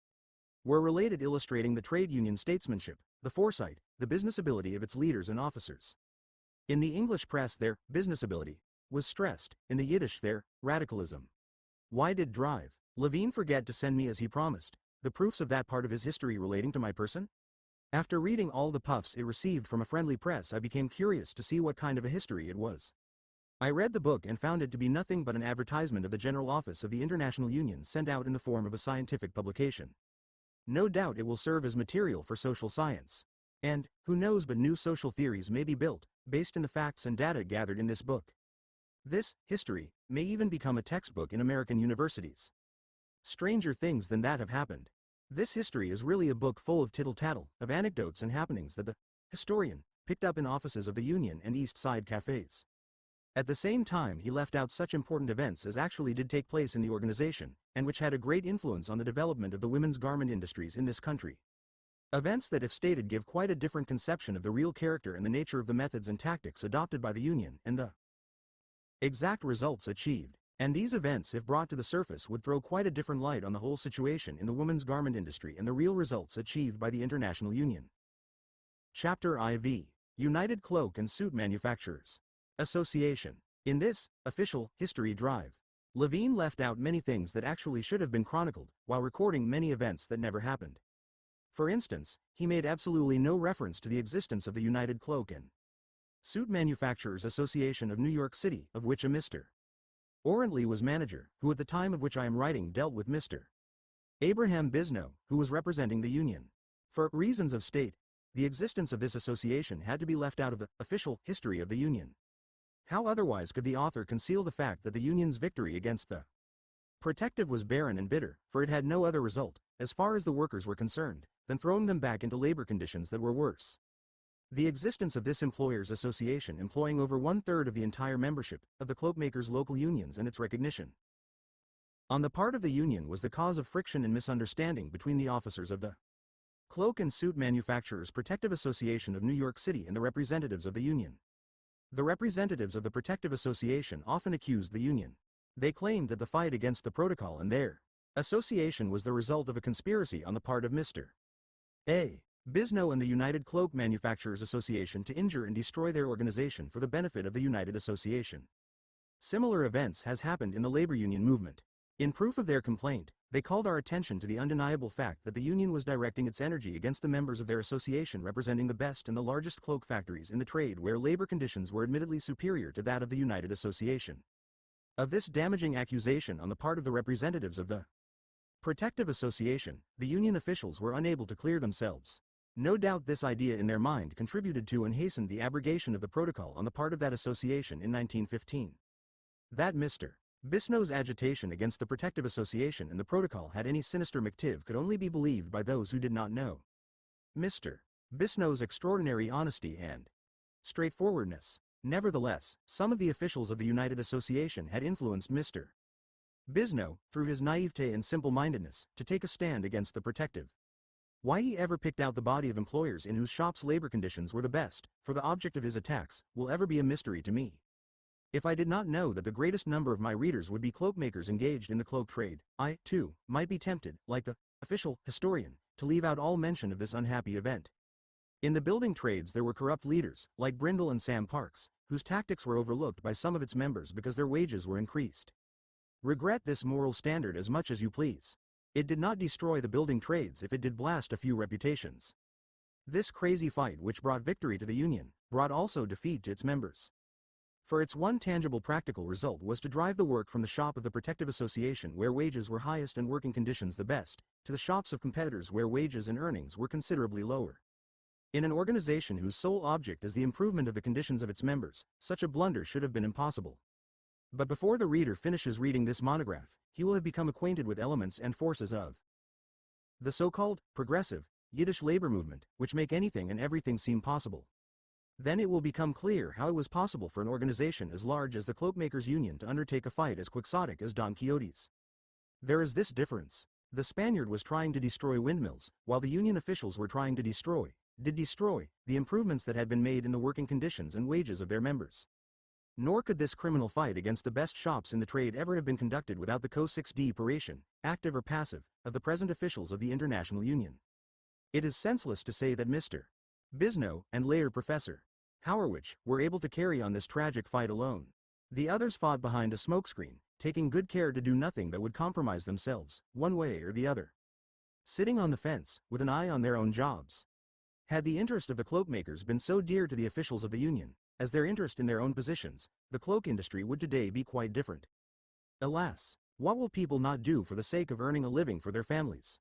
were related illustrating the trade union statesmanship, the foresight, the business ability of its leaders and officers. In the English press their business ability was stressed, in the Yiddish their radicalism. Why did Drive Levine forget to send me as he promised the proofs of that part of his history relating to my person? After reading all the puffs it received from a friendly press I became curious to see what kind of a history it was. I read the book and found it to be nothing but an advertisement of the General Office of the International Union sent out in the form of a scientific publication. No doubt it will serve as material for social science. And, who knows, but new social theories may be built, based in the facts and data gathered in this book. This history may even become a textbook in American universities. Stranger things than that have happened. This history is really a book full of tittle-tattle, of anecdotes and happenings that the historian, picked up in offices of the Union and East Side cafes. At the same time, he left out such important events as actually did take place in the organization, and which had a great influence on the development of the women's garment industries in this country. Events that, if stated, give quite a different conception of the real character and the nature of the methods and tactics adopted by the Union and the exact results achieved. And these events, if brought to the surface, would throw quite a different light on the whole situation in the women's garment industry and the real results achieved by the International Union. Chapter IV. United Cloak and Suit Manufacturers Association. In this official history drive, Levine left out many things that actually should have been chronicled, while recording many events that never happened. For instance, he made absolutely no reference to the existence of the United Cloak and Suit Manufacturers Association of New York City, of which a Mr. Orentley was manager, who at the time of which I am writing dealt with Mr. Abraham Bisnow, who was representing the Union. For reasons of state, the existence of this association had to be left out of the official history of the Union. How otherwise could the author conceal the fact that the Union's victory against the Protective was barren and bitter, for it had no other result, as far as the workers were concerned, than throwing them back into labor conditions that were worse. The existence of this employers' association employing over 1/3 of the entire membership of the cloakmakers' local unions and its recognition on the part of the Union was the cause of friction and misunderstanding between the officers of the Cloak and Suit Manufacturers Protective Association of New York City and the representatives of the Union. The representatives of the Protective Association often accused the Union. They claimed that the fight against the protocol and their association was the result of a conspiracy on the part of Mr. A. Bisnow and the United Cloak Manufacturers Association to injure and destroy their organization for the benefit of the United Association. Similar events has happened in the labor union movement. In proof of their complaint, they called our attention to the undeniable fact that the Union was directing its energy against the members of their association representing the best and the largest cloak factories in the trade where labor conditions were admittedly superior to that of the United Association. Of this damaging accusation on the part of the representatives of the Protective Association, the Union officials were unable to clear themselves. No doubt this idea in their mind contributed to and hastened the abrogation of the protocol on the part of that association in 1915. That Mr. Bisnow's agitation against the Protective Association and the protocol had any sinister motive could only be believed by those who did not know Mr. Bisnow's extraordinary honesty and straightforwardness. Nevertheless, some of the officials of the United Association had influenced Mr. Bisnow, through his naivete and simple-mindedness, to take a stand against the Protective. Why he ever picked out the body of employers in whose shops labor conditions were the best, for the object of his attacks, will ever be a mystery to me. If I did not know that the greatest number of my readers would be cloakmakers engaged in the cloak trade, I, too, might be tempted, like the official historian, to leave out all mention of this unhappy event. In the building trades there were corrupt leaders, like Brindle and Sam Parks, whose tactics were overlooked by some of its members because their wages were increased. Regret this moral standard as much as you please. It did not destroy the building trades if it did blast a few reputations. This crazy fight which brought victory to the Union, brought also defeat to its members. For its one tangible practical result was to drive the work from the shop of the Protective Association where wages were highest and working conditions the best, to the shops of competitors where wages and earnings were considerably lower. In an organization whose sole object is the improvement of the conditions of its members, such a blunder should have been impossible. But before the reader finishes reading this monograph, he will have become acquainted with elements and forces of the so-called progressive Yiddish labor movement, which make anything and everything seem possible. Then it will become clear how it was possible for an organization as large as the Cloakmakers' Union to undertake a fight as quixotic as Don Quixote's. There is this difference. The Spaniard was trying to destroy windmills, while the Union officials were trying to destroy the improvements that had been made in the working conditions and wages of their members. Nor could this criminal fight against the best shops in the trade ever have been conducted without the co-6D-peration, active or passive, of the present officials of the International Union. It is senseless to say that Mr. Bisnow and later Professor Howerwich were able to carry on this tragic fight alone. The others fought behind a smokescreen, taking good care to do nothing that would compromise themselves, one way or the other. Sitting on the fence, with an eye on their own jobs. Had the interest of the cloakmakers been so dear to the officials of the Union, as their interest in their own positions, the cloak industry would today be quite different. Alas, what will people not do for the sake of earning a living for their families?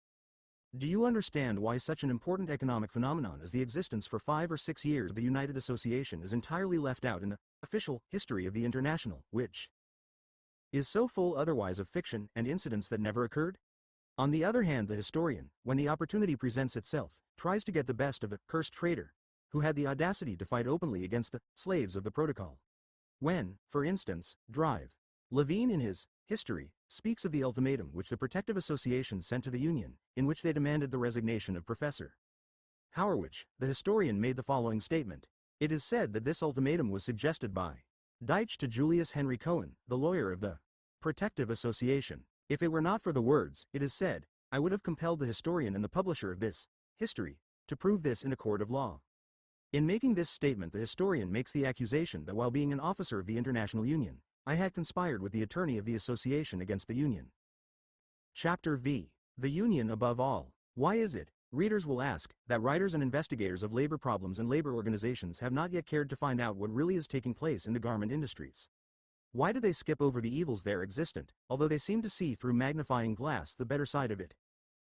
Do you understand why such an important economic phenomenon as the existence for 5 or 6 years of the United Association is entirely left out in the official history of the International, which is so full otherwise of fiction and incidents that never occurred? On the other hand, the historian, when the opportunity presents itself, tries to get the best of the cursed traitor, who had the audacity to fight openly against the slaves of the protocol. When, for instance, Drive. Levine in his History speaks of the ultimatum which the Protective Association sent to the Union, in which they demanded the resignation of Professor Howard. The historian made the following statement. It is said that this ultimatum was suggested by Dyche to Julius Henry Cohen, the lawyer of the Protective Association. If it were not for the words, it is said, I would have compelled the historian and the publisher of this history to prove this in a court of law. In making this statement, the historian makes the accusation that while being an officer of the International Union, I had conspired with the attorney of the association against the Union. Chapter V. The Union above all. Why is it, readers will ask, that writers and investigators of labor problems and labor organizations have not yet cared to find out what really is taking place in the garment industries? Why do they skip over the evils there existent, although they seem to see through magnifying glass the better side of it?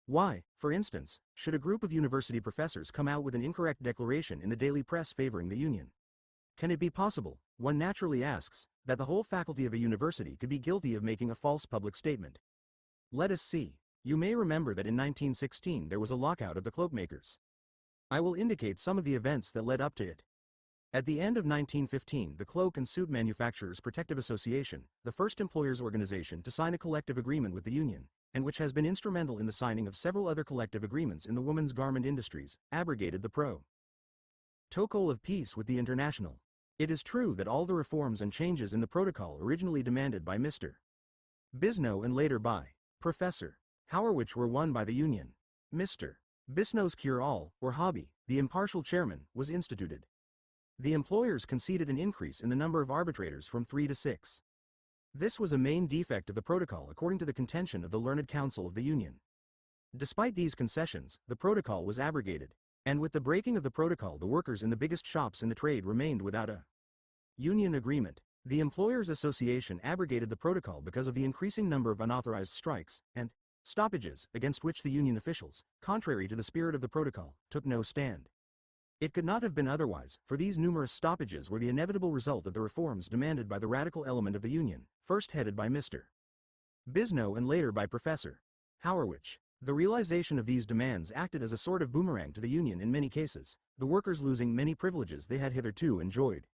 Why, for instance, should a group of university professors come out with an incorrect declaration in the daily press favoring the Union? Can it be possible, one naturally asks, that the whole faculty of a university could be guilty of making a false public statement? Let us see. You may remember that in 1916 there was a lockout of the cloakmakers. I will indicate some of the events that led up to it. At the end of 1915, the Cloak and Suit Manufacturers Protective Association, the first employers' organization to sign a collective agreement with the Union, and which has been instrumental in the signing of several other collective agreements in the women's garment industries, abrogated the protocol of peace with the International. It is true that all the reforms and changes in the protocol originally demanded by Mr. Bisnow and later by Professor Howard were won by the Union. Mr. Bisnow's cure-all, or hobby, the impartial chairman, was instituted. The employers conceded an increase in the number of arbitrators from 3 to 6. This was a main defect of the protocol according to the contention of the Learned Council of the Union. Despite these concessions, the protocol was abrogated, and with the breaking of the protocol the workers in the biggest shops in the trade remained without a union agreement. The Employers Association abrogated the protocol because of the increasing number of unauthorized strikes and stoppages against which the union officials, contrary to the spirit of the protocol, took no stand. It could not have been otherwise, for these numerous stoppages were the inevitable result of the reforms demanded by the radical element of the Union, first headed by Mr. Bisnow and later by Professor Howard. The realization of these demands acted as a sort of boomerang to the Union in many cases, the workers losing many privileges they had hitherto enjoyed.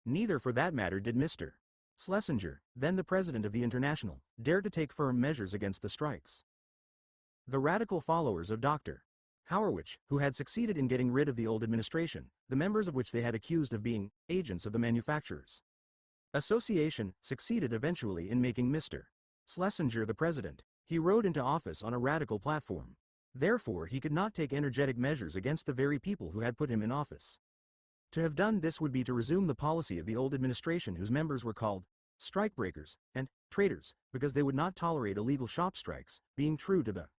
Neither for that matter did Mr. Schlesinger, then the president of the International, dare to take firm measures against the strikes. The radical followers of Dr. Howard, who had succeeded in getting rid of the old administration, the members of which they had accused of being agents of the manufacturers' association, succeeded eventually in making Mr. Schlesinger the president. He rode into office on a radical platform. Therefore he could not take energetic measures against the very people who had put him in office. To have done this would be to resume the policy of the old administration, whose members were called strikebreakers and traitors, because they would not tolerate illegal shop strikes, being true to the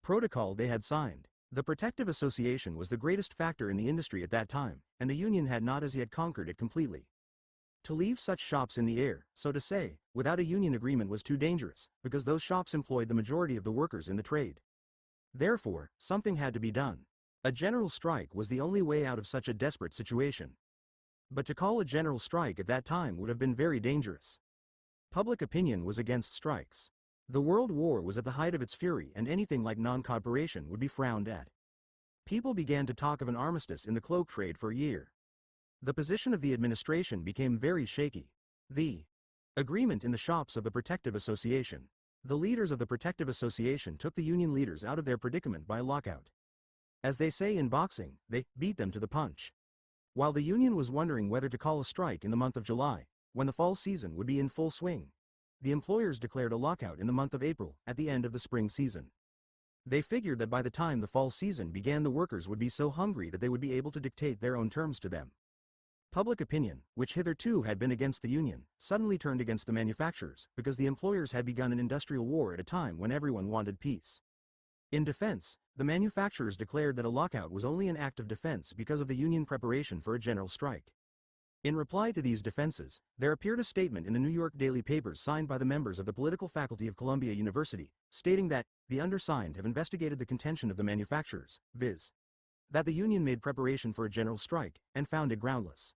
protocol they had signed. The Protective Association was the greatest factor in the industry at that time, and the Union had not as yet conquered it completely. To leave such shops in the air, so to say, without a union agreement was too dangerous, because those shops employed the majority of the workers in the trade. Therefore, something had to be done. A general strike was the only way out of such a desperate situation. But to call a general strike at that time would have been very dangerous. Public opinion was against strikes. The World War was at the height of its fury, and anything like non-cooperation would be frowned at. People began to talk of an armistice in the cloak trade for a year. The position of the administration became very shaky. The agreement in the shops of the Protective Association. The leaders of the Protective Association took the union leaders out of their predicament by lockout. As they say in boxing, they beat them to the punch. While the union was wondering whether to call a strike in the month of July, when the fall season would be in full swing, the employers declared a lockout in the month of April, at the end of the spring season. They figured that by the time the fall season began the workers would be so hungry that they would be able to dictate their own terms to them. Public opinion, which hitherto had been against the union, suddenly turned against the manufacturers, because the employers had begun an industrial war at a time when everyone wanted peace. In defense, the manufacturers declared that a lockout was only an act of defense because of the union preparation for a general strike. In reply to these defenses, there appeared a statement in the New York daily papers signed by the members of the political faculty of Columbia University, stating that the undersigned have investigated the contention of the manufacturers, viz., that the union made preparation for a general strike, and found it groundless.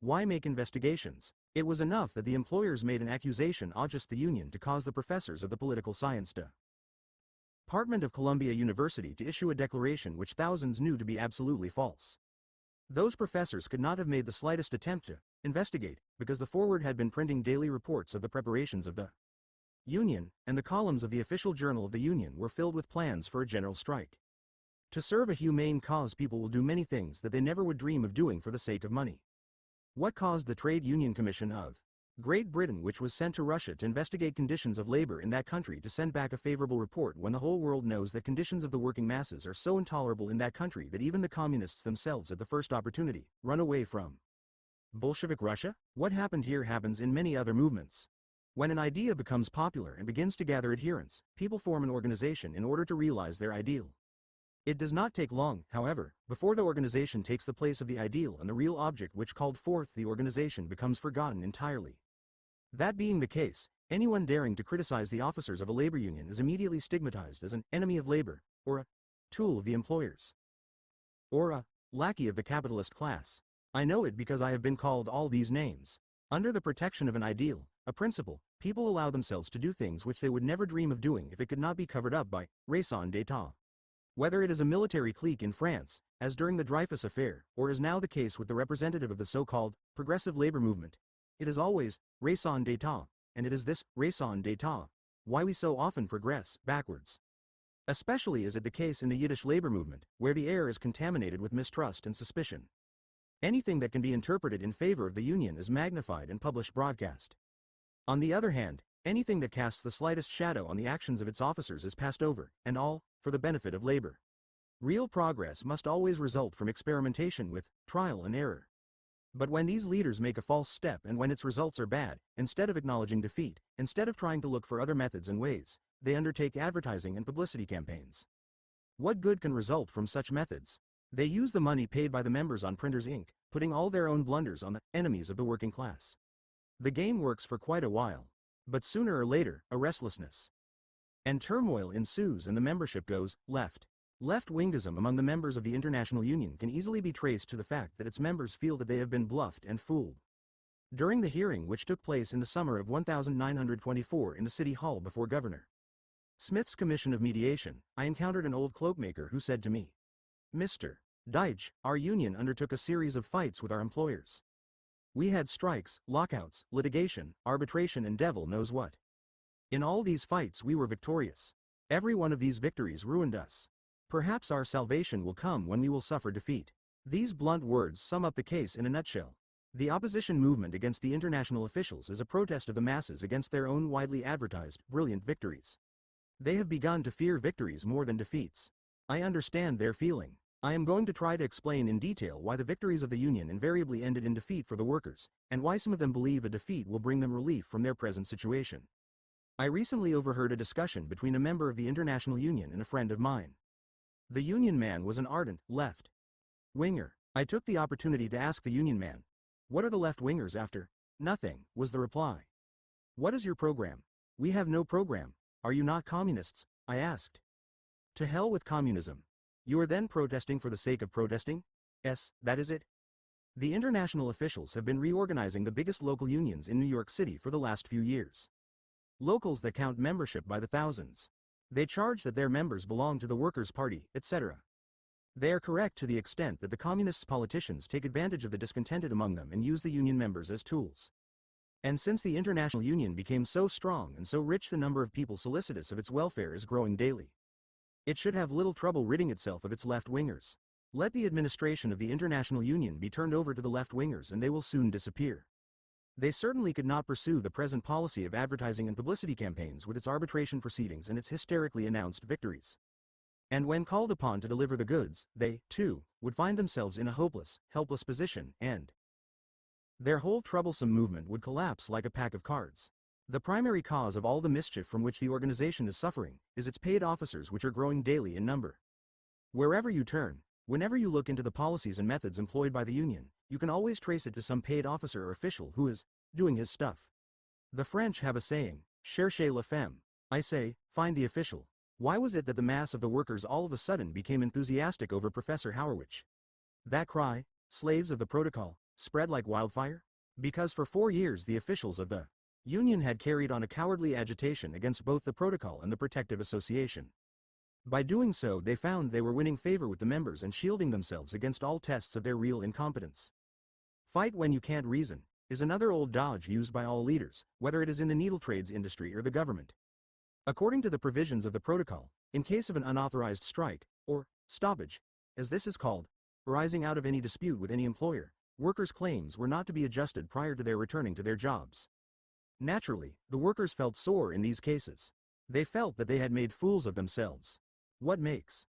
Why make investigations? It was enough that the employers made an accusation against the union to cause the professors of the political science department of Columbia University to issue a declaration which thousands knew to be absolutely false. Those professors could not have made the slightest attempt to investigate, because the Forward had been printing daily reports of the preparations of the Union, and the columns of the official journal of the Union were filled with plans for a general strike. To serve a humane cause, people will do many things that they never would dream of doing for the sake of money. What caused the Trade Union Commission of Great Britain, which was sent to Russia to investigate conditions of labor in that country, to send back a favorable report when the whole world knows that conditions of the working masses are so intolerable in that country that even the communists themselves, at the first opportunity, run away from Bolshevik Russia? What happened here happens in many other movements. When an idea becomes popular and begins to gather adherents, people form an organization in order to realize their ideal. It does not take long, however, before the organization takes the place of the ideal, and the real object which called forth the organization becomes forgotten entirely. That being the case, anyone daring to criticize the officers of a labor union is immediately stigmatized as an enemy of labor, or a tool of the employers, or a lackey of the capitalist class. I know it because I have been called all these names. Under the protection of an ideal, a principle, people allow themselves to do things which they would never dream of doing if it could not be covered up by raison d'etat. Whether it is a military clique in France, as during the Dreyfus affair, or is now the case with the representative of the so-called progressive labor movement, it is always raison d'etat, and it is this raison d'etat why we so often progress backwards. Especially is it the case in the Yiddish labor movement, where the air is contaminated with mistrust and suspicion. Anything that can be interpreted in favor of the union is magnified and published broadcast. On the other hand, anything that casts the slightest shadow on the actions of its officers is passed over, and all for the benefit of labor. Real progress must always result from experimentation with trial and error. But when these leaders make a false step, and when its results are bad, instead of acknowledging defeat, instead of trying to look for other methods and ways, they undertake advertising and publicity campaigns. What good can result from such methods? They use the money paid by the members on printers' ink, putting all their own blunders on the enemies of the working class. The game works for quite a while, but sooner or later, a restlessness and turmoil ensues, and the membership goes left. Left-wingism among the members of the International Union can easily be traced to the fact that its members feel that they have been bluffed and fooled. During the hearing which took place in the summer of 1924 in the City Hall before Governor Smith's Commission of Mediation, I encountered an old cloakmaker who said to me, "Mr. Dyche, our union undertook a series of fights with our employers. We had strikes, lockouts, litigation, arbitration, and devil knows what. In all these fights we were victorious. Every one of these victories ruined us. Perhaps our salvation will come when we will suffer defeat." These blunt words sum up the case in a nutshell. The opposition movement against the international officials is a protest of the masses against their own widely advertised, brilliant victories. They have begun to fear victories more than defeats. I understand their feeling. I am going to try to explain in detail why the victories of the Union invariably ended in defeat for the workers, and why some of them believe a defeat will bring them relief from their present situation. I recently overheard a discussion between a member of the International Union and a friend of mine. The Union man was an ardent left-winger. I took the opportunity to ask the Union man, "What are the left-wingers after?" "Nothing," was the reply. "What is your program?" "We have no program." "Are you not communists?" I asked. "To hell with communism." "You are then protesting for the sake of protesting?" "Yes, that is it." The international officials have been reorganizing the biggest local unions in New York City for the last few years. Locals that count membership by the thousands. They charge that their members belong to the Workers' Party, etc. They are correct to the extent that the communist politicians take advantage of the discontented among them and use the union members as tools. And since the International Union became so strong and so rich, the number of people solicitous of its welfare is growing daily. It should have little trouble ridding itself of its left-wingers. Let the administration of the International Union be turned over to the left-wingers and they will soon disappear. They certainly could not pursue the present policy of advertising and publicity campaigns with its arbitration proceedings and its hysterically announced victories. And when called upon to deliver the goods, they, too, would find themselves in a hopeless, helpless position, and their whole troublesome movement would collapse like a pack of cards. The primary cause of all the mischief from which the organization is suffering is its paid officers, which are growing daily in number. Wherever you turn, whenever you look into the policies and methods employed by the union, you can always trace it to some paid officer or official who is doing his stuff. The French have a saying, "Cherchez la femme." I say, find the official. Why was it that the mass of the workers all of a sudden became enthusiastic over Professor Howard? That cry, "Slaves of the Protocol," spread like wildfire? Because for 4 years the officials of the union had carried on a cowardly agitation against both the Protocol and the Protective Association. By doing so, they found they were winning favor with the members and shielding themselves against all tests of their real incompetence. Fight when you can't reason is another old dodge used by all leaders, whether it is in the needle trades industry or the government. According to the provisions of the protocol, in case of an unauthorized strike, or stoppage, as this is called, arising out of any dispute with any employer, workers' claims were not to be adjusted prior to their returning to their jobs. Naturally, the workers felt sore in these cases. They felt that they had made fools of themselves. What makes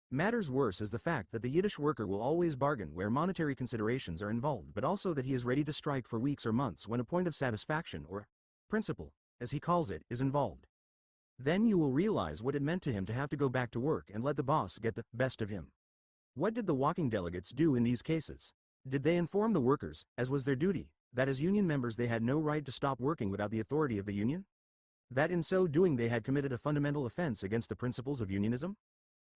matters worse is the fact that the Yiddish worker will always bargain where monetary considerations are involved, but also that he is ready to strike for weeks or months when a point of satisfaction or principle, as he calls it, is involved. Then you will realize what it meant to him to have to go back to work and let the boss get the best of him. What did the walking delegates do in these cases? Did they inform the workers, as was their duty, that as union members they had no right to stop working without the authority of the union? That in so doing they had committed a fundamental offense against the principles of unionism?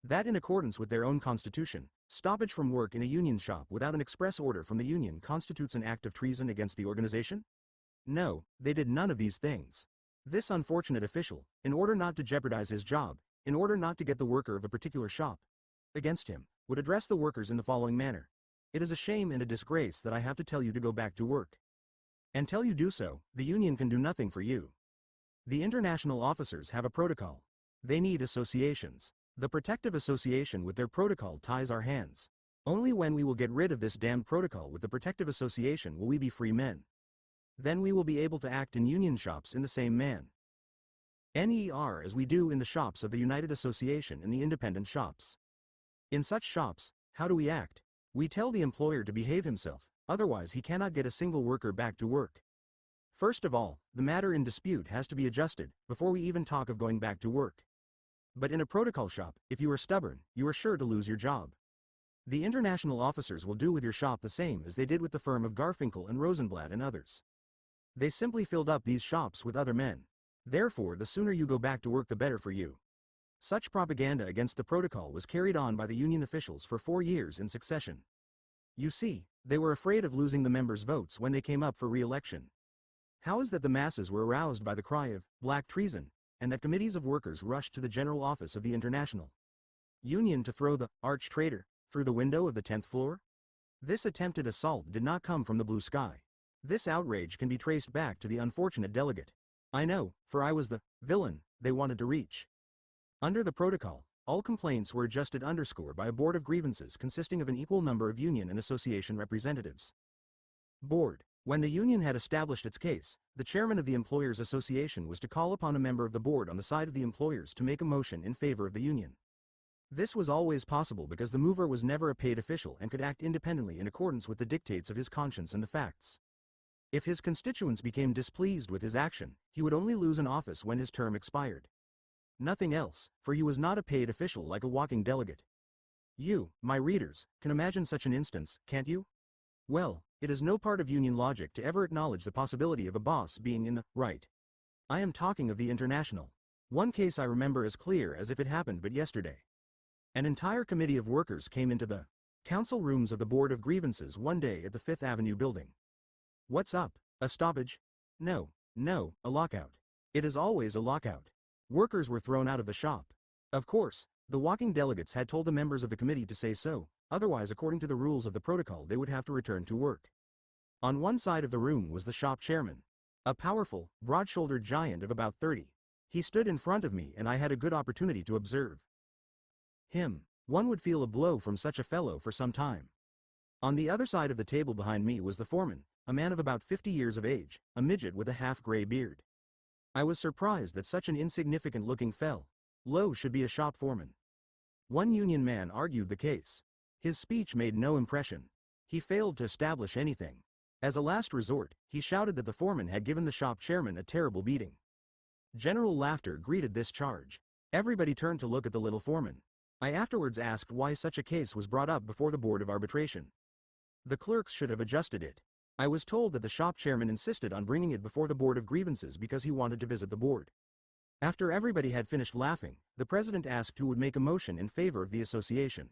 That in accordance with their own constitution, stoppage from work in a union shop without an express order from the union constitutes an act of treason against the organization? No, they did none of these things. This unfortunate official, in order not to jeopardize his job, in order not to get the worker of a particular shop against him, would address the workers in the following manner. It is a shame and a disgrace that I have to tell you to go back to work. Until you do so, the union can do nothing for you. The international officers have a protocol. They need associations. The protective association with their protocol ties our hands. Only when we will get rid of this damned protocol with the protective association will we be free men. Then we will be able to act in union shops in the same manner as we do in the shops of the United Association and the independent shops. In such shops, how do we act? We tell the employer to behave himself, otherwise he cannot get a single worker back to work. First of all, the matter in dispute has to be adjusted, before we even talk of going back to work. But in a protocol shop, if you are stubborn, you are sure to lose your job. The international officers will do with your shop the same as they did with the firm of Garfinkel and Rosenblatt and others. They simply filled up these shops with other men. Therefore, the sooner you go back to work the better for you. Such propaganda against the protocol was carried on by the union officials for 4 years in succession. You see, they were afraid of losing the members' votes when they came up for re-election. How is that the masses were aroused by the cry of black treason, and that committees of workers rushed to the general office of the International Union to throw the arch traitor through the window of the 10th floor? This attempted assault did not come from the blue sky. This outrage can be traced back to the unfortunate delegate. I know, for I was the villain they wanted to reach. Under the protocol, all complaints were adjusted by a board of grievances consisting of an equal number of union and association representatives. Board. When the union had established its case, the chairman of the employers' association was to call upon a member of the board on the side of the employers to make a motion in favor of the union. This was always possible because the mover was never a paid official and could act independently in accordance with the dictates of his conscience and the facts. If his constituents became displeased with his action, he would only lose an office when his term expired. Nothing else, for he was not a paid official like a walking delegate. You, my readers, can imagine such an instance, can't you? Well, it is no part of union logic to ever acknowledge the possibility of a boss being in the right. I am talking of the International. One case I remember as clear as if it happened but yesterday. An entire committee of workers came into the council rooms of the Board of Grievances one day at the Fifth Avenue building. What's up? A stoppage? No, a lockout. It is always a lockout. Workers were thrown out of the shop. Of course, the walking delegates had told the members of the committee to say so, otherwise according to the rules of the protocol they would have to return to work. On one side of the room was the shop chairman. A powerful, broad-shouldered giant of about 30. He stood in front of me and I had a good opportunity to observe him. One would feel a blow from such a fellow for some time. On the other side of the table behind me was the foreman, a man of about 50 years of age, a midget with a half-gray beard. I was surprised that such an insignificant-looking fellow should be a shop foreman. One union man argued the case. His speech made no impression. He failed to establish anything. As a last resort, he shouted that the foreman had given the shop chairman a terrible beating. General laughter greeted this charge. Everybody turned to look at the little foreman. I afterwards asked why such a case was brought up before the Board of Arbitration. The clerks should have adjusted it. I was told that the shop chairman insisted on bringing it before the Board of Grievances because he wanted to visit the board. After everybody had finished laughing, the president asked who would make a motion in favor of the association.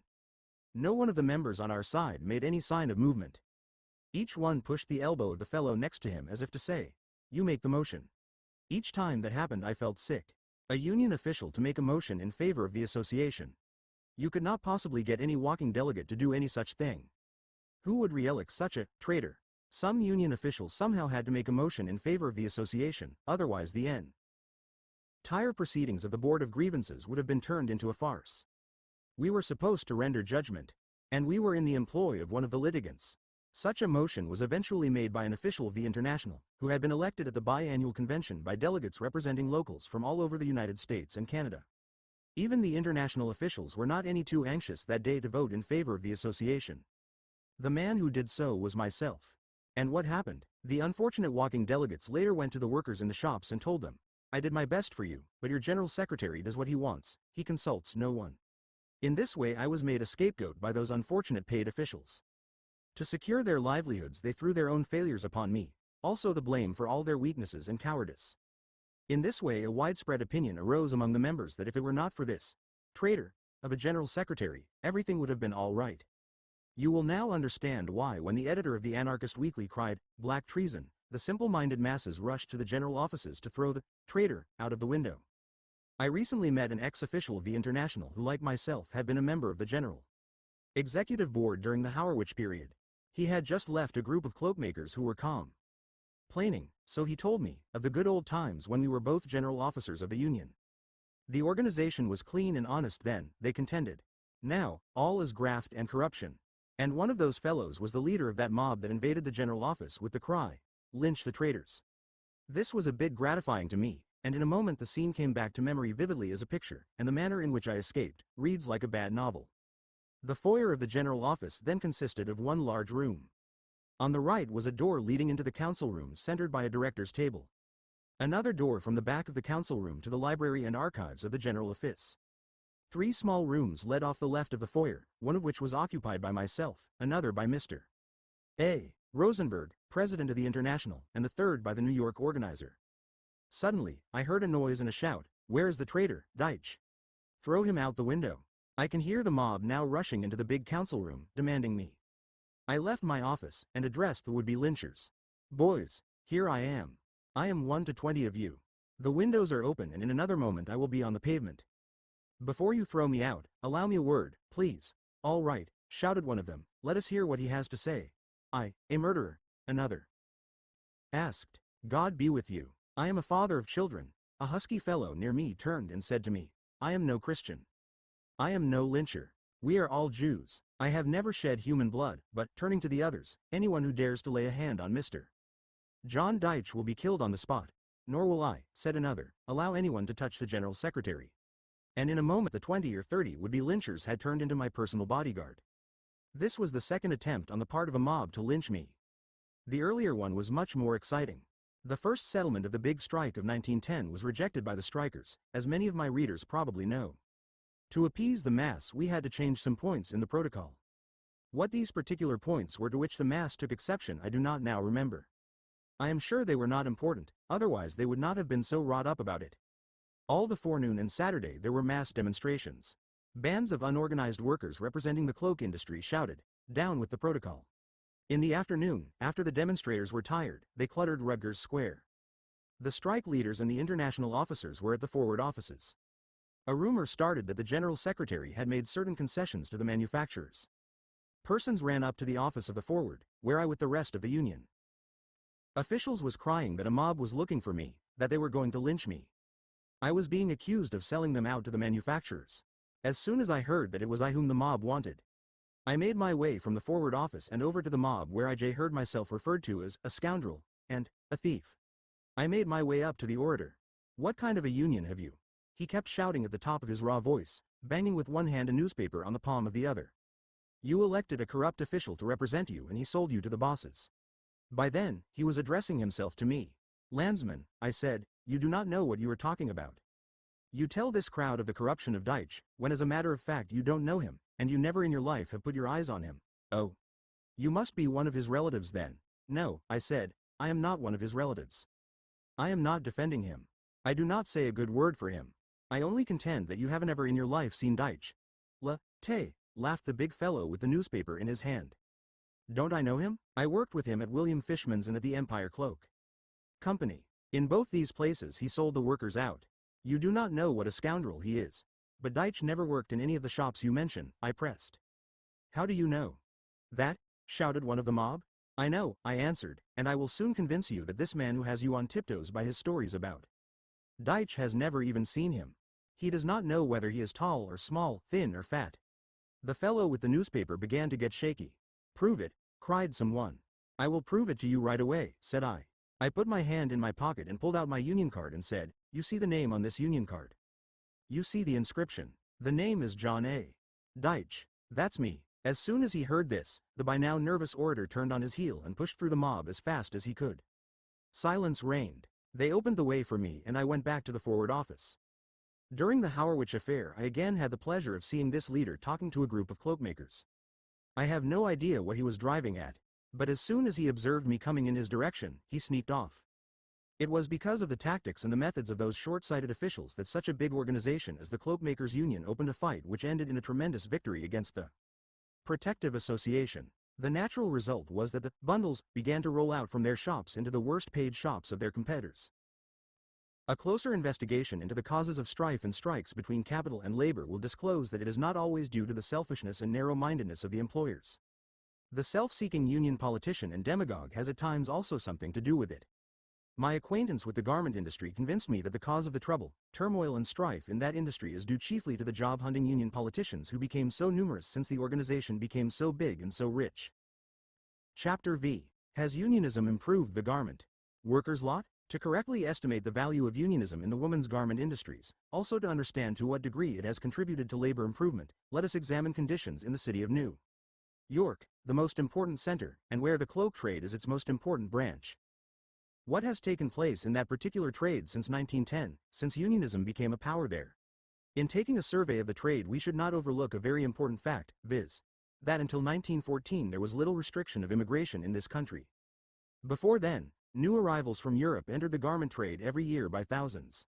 No one of the members on our side made any sign of movement. Each one pushed the elbow of the fellow next to him as if to say, "You make the motion." Each time that happened I felt sick. a union official to make a motion in favor of the association. You could not possibly get any walking delegate to do any such thing. Who would re-elect such a traitor? Some union official somehow had to make a motion in favor of the association, otherwise the entire proceedings of the Board of Grievances would have been turned into a farce. We were supposed to render judgment, and we were in the employ of one of the litigants. Such a motion was eventually made by an official of the International, who had been elected at the biannual convention by delegates representing locals from all over the United States and Canada. Even the international officials were not any too anxious that day to vote in favor of the association. The man who did so was myself. And what happened? The unfortunate walking delegates later went to the workers in the shops and told them, "I did my best for you, but your general secretary does what he wants, he consults no one." In this way I was made a scapegoat by those unfortunate paid officials. To secure their livelihoods they threw their own failures upon me, also the blame for all their weaknesses and cowardice. In this way a widespread opinion arose among the members that if it were not for this traitor of a general secretary, everything would have been all right. You will now understand why when the editor of the Anarchist Weekly cried, "Black treason," the simple-minded masses rushed to the general offices to throw the traitor out of the window. I recently met an ex-official of the International who, like myself, had been a member of the General Executive Board during the Harwich period. He had just left a group of cloakmakers who were complaining, so he told me, of the good old times when we were both general officers of the Union. The organization was clean and honest then, they contended. Now, all is graft and corruption. And one of those fellows was the leader of that mob that invaded the general office with the cry, "Lynch the traitors." This was a bit gratifying to me, and in a moment the scene came back to memory vividly as a picture, and the manner in which I escaped reads like a bad novel. The foyer of the general office then consisted of one large room. On the right was a door leading into the council room centered by a director's table. Another door from the back of the council room to the library and archives of the general office. 3 small rooms led off the left of the foyer, one of which was occupied by myself, another by Mr. A. Rosenberg, president of the International, and the third by the New York organizer. Suddenly, I heard a noise and a shout, "Where is the traitor, Dyche? Throw him out the window." I can hear the mob now rushing into the big council room, demanding me. I left my office and addressed the would-be lynchers. "Boys, here I am. I am 1 to 20 of you. The windows are open and in another moment I will be on the pavement. Before you throw me out, allow me a word, please." "All right," shouted one of them, "let us hear what he has to say." "I, a murderer," another asked. "God be with you. I am a father of children." A husky fellow near me turned and said to me, "I am no Christian. I am no lyncher. We are all Jews. I have never shed human blood, but," turning to the others, "anyone who dares to lay a hand on Mr. John Dyche will be killed on the spot." "Nor will I," said another, "allow anyone to touch the general secretary." And in a moment the 20 or 30 would-be lynchers had turned into my personal bodyguard. This was the second attempt on the part of a mob to lynch me. The earlier one was much more exciting. The first settlement of the big strike of 1910 was rejected by the strikers, as many of my readers probably know. To appease the mass we had to change some points in the protocol. What these particular points were to which the mass took exception I do not now remember. I am sure they were not important, otherwise they would not have been so wrought up about it. All the forenoon and Saturday there were mass demonstrations. Bands of unorganized workers representing the cloak industry shouted, "Down with the protocol." In the afternoon, after the demonstrators were tired, they cluttered Rutgers Square. The strike leaders and the international officers were at the forward offices. A rumor started that the general secretary had made certain concessions to the manufacturers. Persons ran up to the office of the forward, where I with the rest of the union officials was crying that a mob was looking for me, that they were going to lynch me. I was being accused of selling them out to the manufacturers. As soon as I heard that it was I whom the mob wanted, I made my way from the forward office and over to the mob, where I heard myself referred to as a scoundrel and a thief. I made my way up to the orator. "What kind of a union have you?" He kept shouting at the top of his raw voice, banging with one hand a newspaper on the palm of the other. "You elected a corrupt official to represent you and he sold you to the bosses." By then, he was addressing himself to me. "Landsman," I said, "you do not know what you are talking about. You tell this crowd of the corruption of Dyche, when as a matter of fact you don't know him, and you never in your life have put your eyes on him. Oh. You must be one of his relatives then." "No," I said, "I am not one of his relatives. I am not defending him. I do not say a good word for him. I only contend that you haven't ever in your life seen Dyche." "Te," laughed the big fellow with the newspaper in his hand. "Don't I know him? I worked with him at William Fishman's and at the Empire Cloak Company. In both these places he sold the workers out. You do not know what a scoundrel he is. But Dyche never worked in any of the shops you mention, I pressed. How do you know? That? Shouted one of the mob. I know, I answered, and I will soon convince you that this man who has you on tiptoes by his stories about Dyche has never even seen him. He does not know whether he is tall or small, thin or fat. The fellow with the newspaper began to get shaky. Prove it, cried someone. I will prove it to you right away, said I. I put my hand in my pocket and pulled out my union card and said, you see the name on this union card. You see the inscription. The name is John A. Dyche. That's me. As soon as he heard this, the by now nervous orator turned on his heel and pushed through the mob as fast as he could. Silence reigned. They opened the way for me and I went back to the forward office. During the Howarwich affair I again had the pleasure of seeing this leader talking to a group of cloakmakers. I have no idea what he was driving at, but as soon as he observed me coming in his direction, he sneaked off. It was because of the tactics and the methods of those short-sighted officials that such a big organization as the Cloakmakers Union opened a fight which ended in a tremendous victory against the Protective Association. The natural result was that the bundles began to roll out from their shops into the worst-paid shops of their competitors. A closer investigation into the causes of strife and strikes between capital and labor will disclose that it is not always due to the selfishness and narrow-mindedness of the employers. The self-seeking union politician and demagogue has at times also something to do with it. My acquaintance with the garment industry convinced me that the cause of the trouble, turmoil and strife in that industry is due chiefly to the job-hunting union politicians who became so numerous since the organization became so big and so rich. Chapter V. Has Unionism improved the garment workers' lot? To correctly estimate the value of unionism in the women's garment industries, also to understand to what degree it has contributed to labor improvement, let us examine conditions in the city of New York, the most important center, and where the cloak trade is its most important branch. What has taken place in that particular trade since 1910, since unionism became a power there? In taking a survey of the trade we should not overlook a very important fact, viz. that until 1914 there was little restriction of immigration in this country. Before then, new arrivals from Europe entered the garment trade every year by thousands.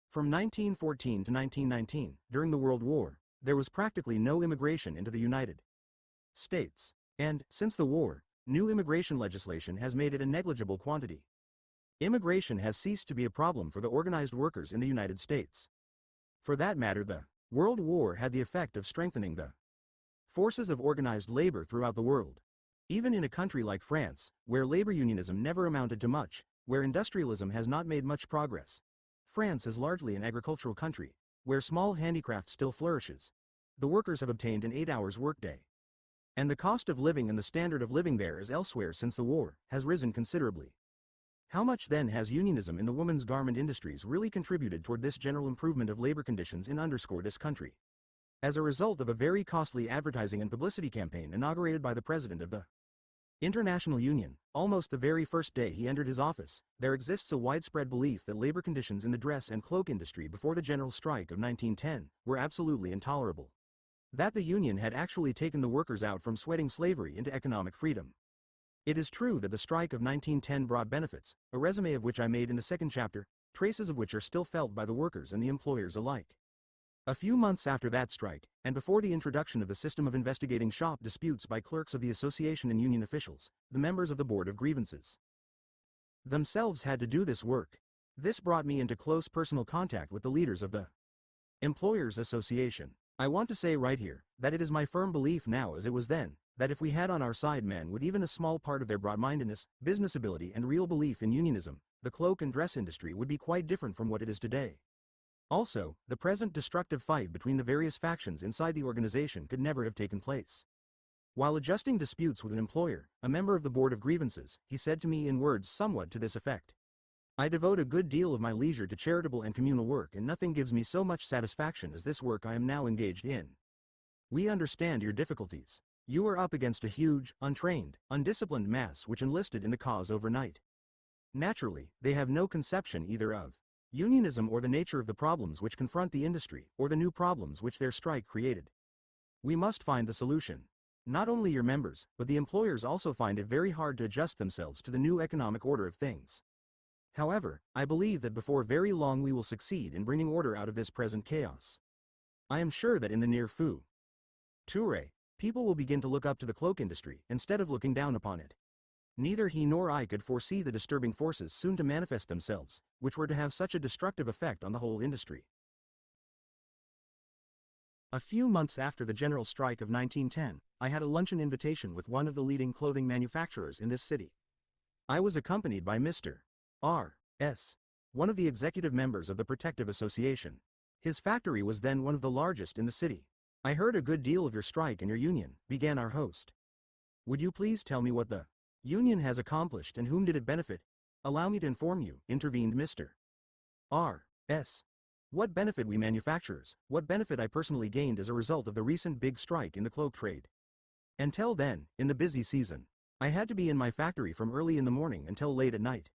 From 1914 to 1919, during the World War, there was practically no immigration into the United States, and, since the war, new immigration legislation has made it a negligible quantity. Immigration has ceased to be a problem for the organized workers in the United States. For that matter, the World War had the effect of strengthening the forces of organized labor throughout the world. Even in a country like France, where labor unionism never amounted to much, where industrialism has not made much progress. France is largely an agricultural country, where small handicraft still flourishes. The workers have obtained an 8 hours workday. And the cost of living and the standard of living there as elsewhere since the war has risen considerably. How much then has unionism in the women's garment industries really contributed toward this general improvement of labor conditions in this country? As a result of a very costly advertising and publicity campaign inaugurated by the president of the International Union, almost the very first day he entered his office, there exists a widespread belief that labor conditions in the dress and cloak industry before the general strike of 1910 were absolutely intolerable. That the Union had actually taken the workers out from sweating slavery into economic freedom. It is true that the strike of 1910 brought benefits, a resume of which I made in the second chapter, traces of which are still felt by the workers and the employers alike. A few months after that strike, and before the introduction of the system of investigating shop disputes by clerks of the association and union officials, the members of the Board of Grievances themselves had to do this work. This brought me into close personal contact with the leaders of the Employers Association. I want to say right here, that it is my firm belief now as it was then, that if we had on our side men with even a small part of their broad-mindedness, business ability and real belief in unionism, the cloak and dress industry would be quite different from what it is today. Also, the present destructive fight between the various factions inside the organization could never have taken place. While adjusting disputes with an employer, a member of the Board of Grievances, he said to me in words somewhat to this effect. I devote a good deal of my leisure to charitable and communal work, and nothing gives me so much satisfaction as this work I am now engaged in. We understand your difficulties. You are up against a huge, untrained, undisciplined mass which enlisted in the cause overnight. Naturally, they have no conception either of unionism or the nature of the problems which confront the industry, or the new problems which their strike created. We must find the solution. Not only your members, but the employers also find it very hard to adjust themselves to the new economic order of things. However, I believe that before very long we will succeed in bringing order out of this present chaos. I am sure that in the near future, people will begin to look up to the cloak industry instead of looking down upon it. Neither he nor I could foresee the disturbing forces soon to manifest themselves, which were to have such a destructive effect on the whole industry. A few months after the general strike of 1910, I had a luncheon invitation with one of the leading clothing manufacturers in this city. I was accompanied by Mr. R.S., one of the executive members of the Protective Association. His factory was then one of the largest in the city. I heard a good deal of your strike and your union, began our host. Would you please tell me what the union has accomplished and whom did it benefit? Allow me to inform you, intervened Mr. R.S. What benefit we manufacturers, what benefit I personally gained as a result of the recent big strike in the cloak trade. Until then, in the busy season, I had to be in my factory from early in the morning until late at night.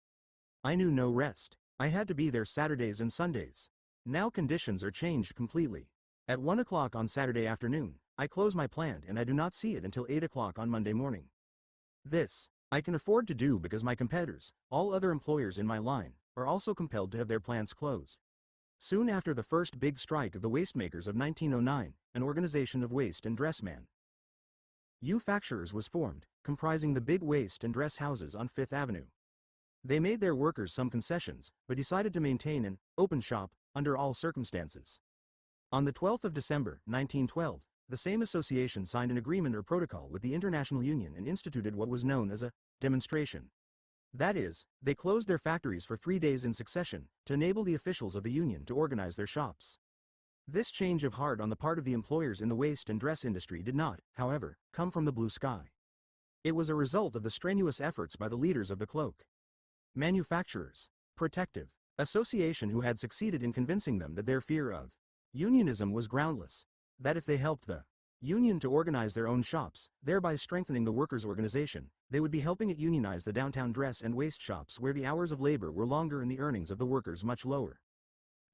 I knew no rest. I had to be there Saturdays and Sundays. Now conditions are changed completely. At 1 o'clock on Saturday afternoon, I close my plant and I do not see it until 8 o'clock on Monday morning. This, I can afford to do because my competitors, all other employers in my line, are also compelled to have their plants closed. Soon after the first big strike of the wastemakers of 1909, an organization of waste and dress manufacturers was formed, comprising the big waste and dress houses on Fifth Avenue. They made their workers some concessions, but decided to maintain an open shop under all circumstances. On the 12th of December, 1912, the same association signed an agreement or protocol with the International Union and instituted what was known as a demonstration. That is, they closed their factories for 3 days in succession, to enable the officials of the union to organize their shops. This change of heart on the part of the employers in the waste and dress industry did not, however, come from the blue sky. It was a result of the strenuous efforts by the leaders of the cloak manufacturers' Protective Association, who had succeeded in convincing them that their fear of unionism was groundless, that if they helped the union to organize their own shops, thereby strengthening the workers' organization, they would be helping it unionize the downtown dress and waste shops where the hours of labor were longer and the earnings of the workers much lower.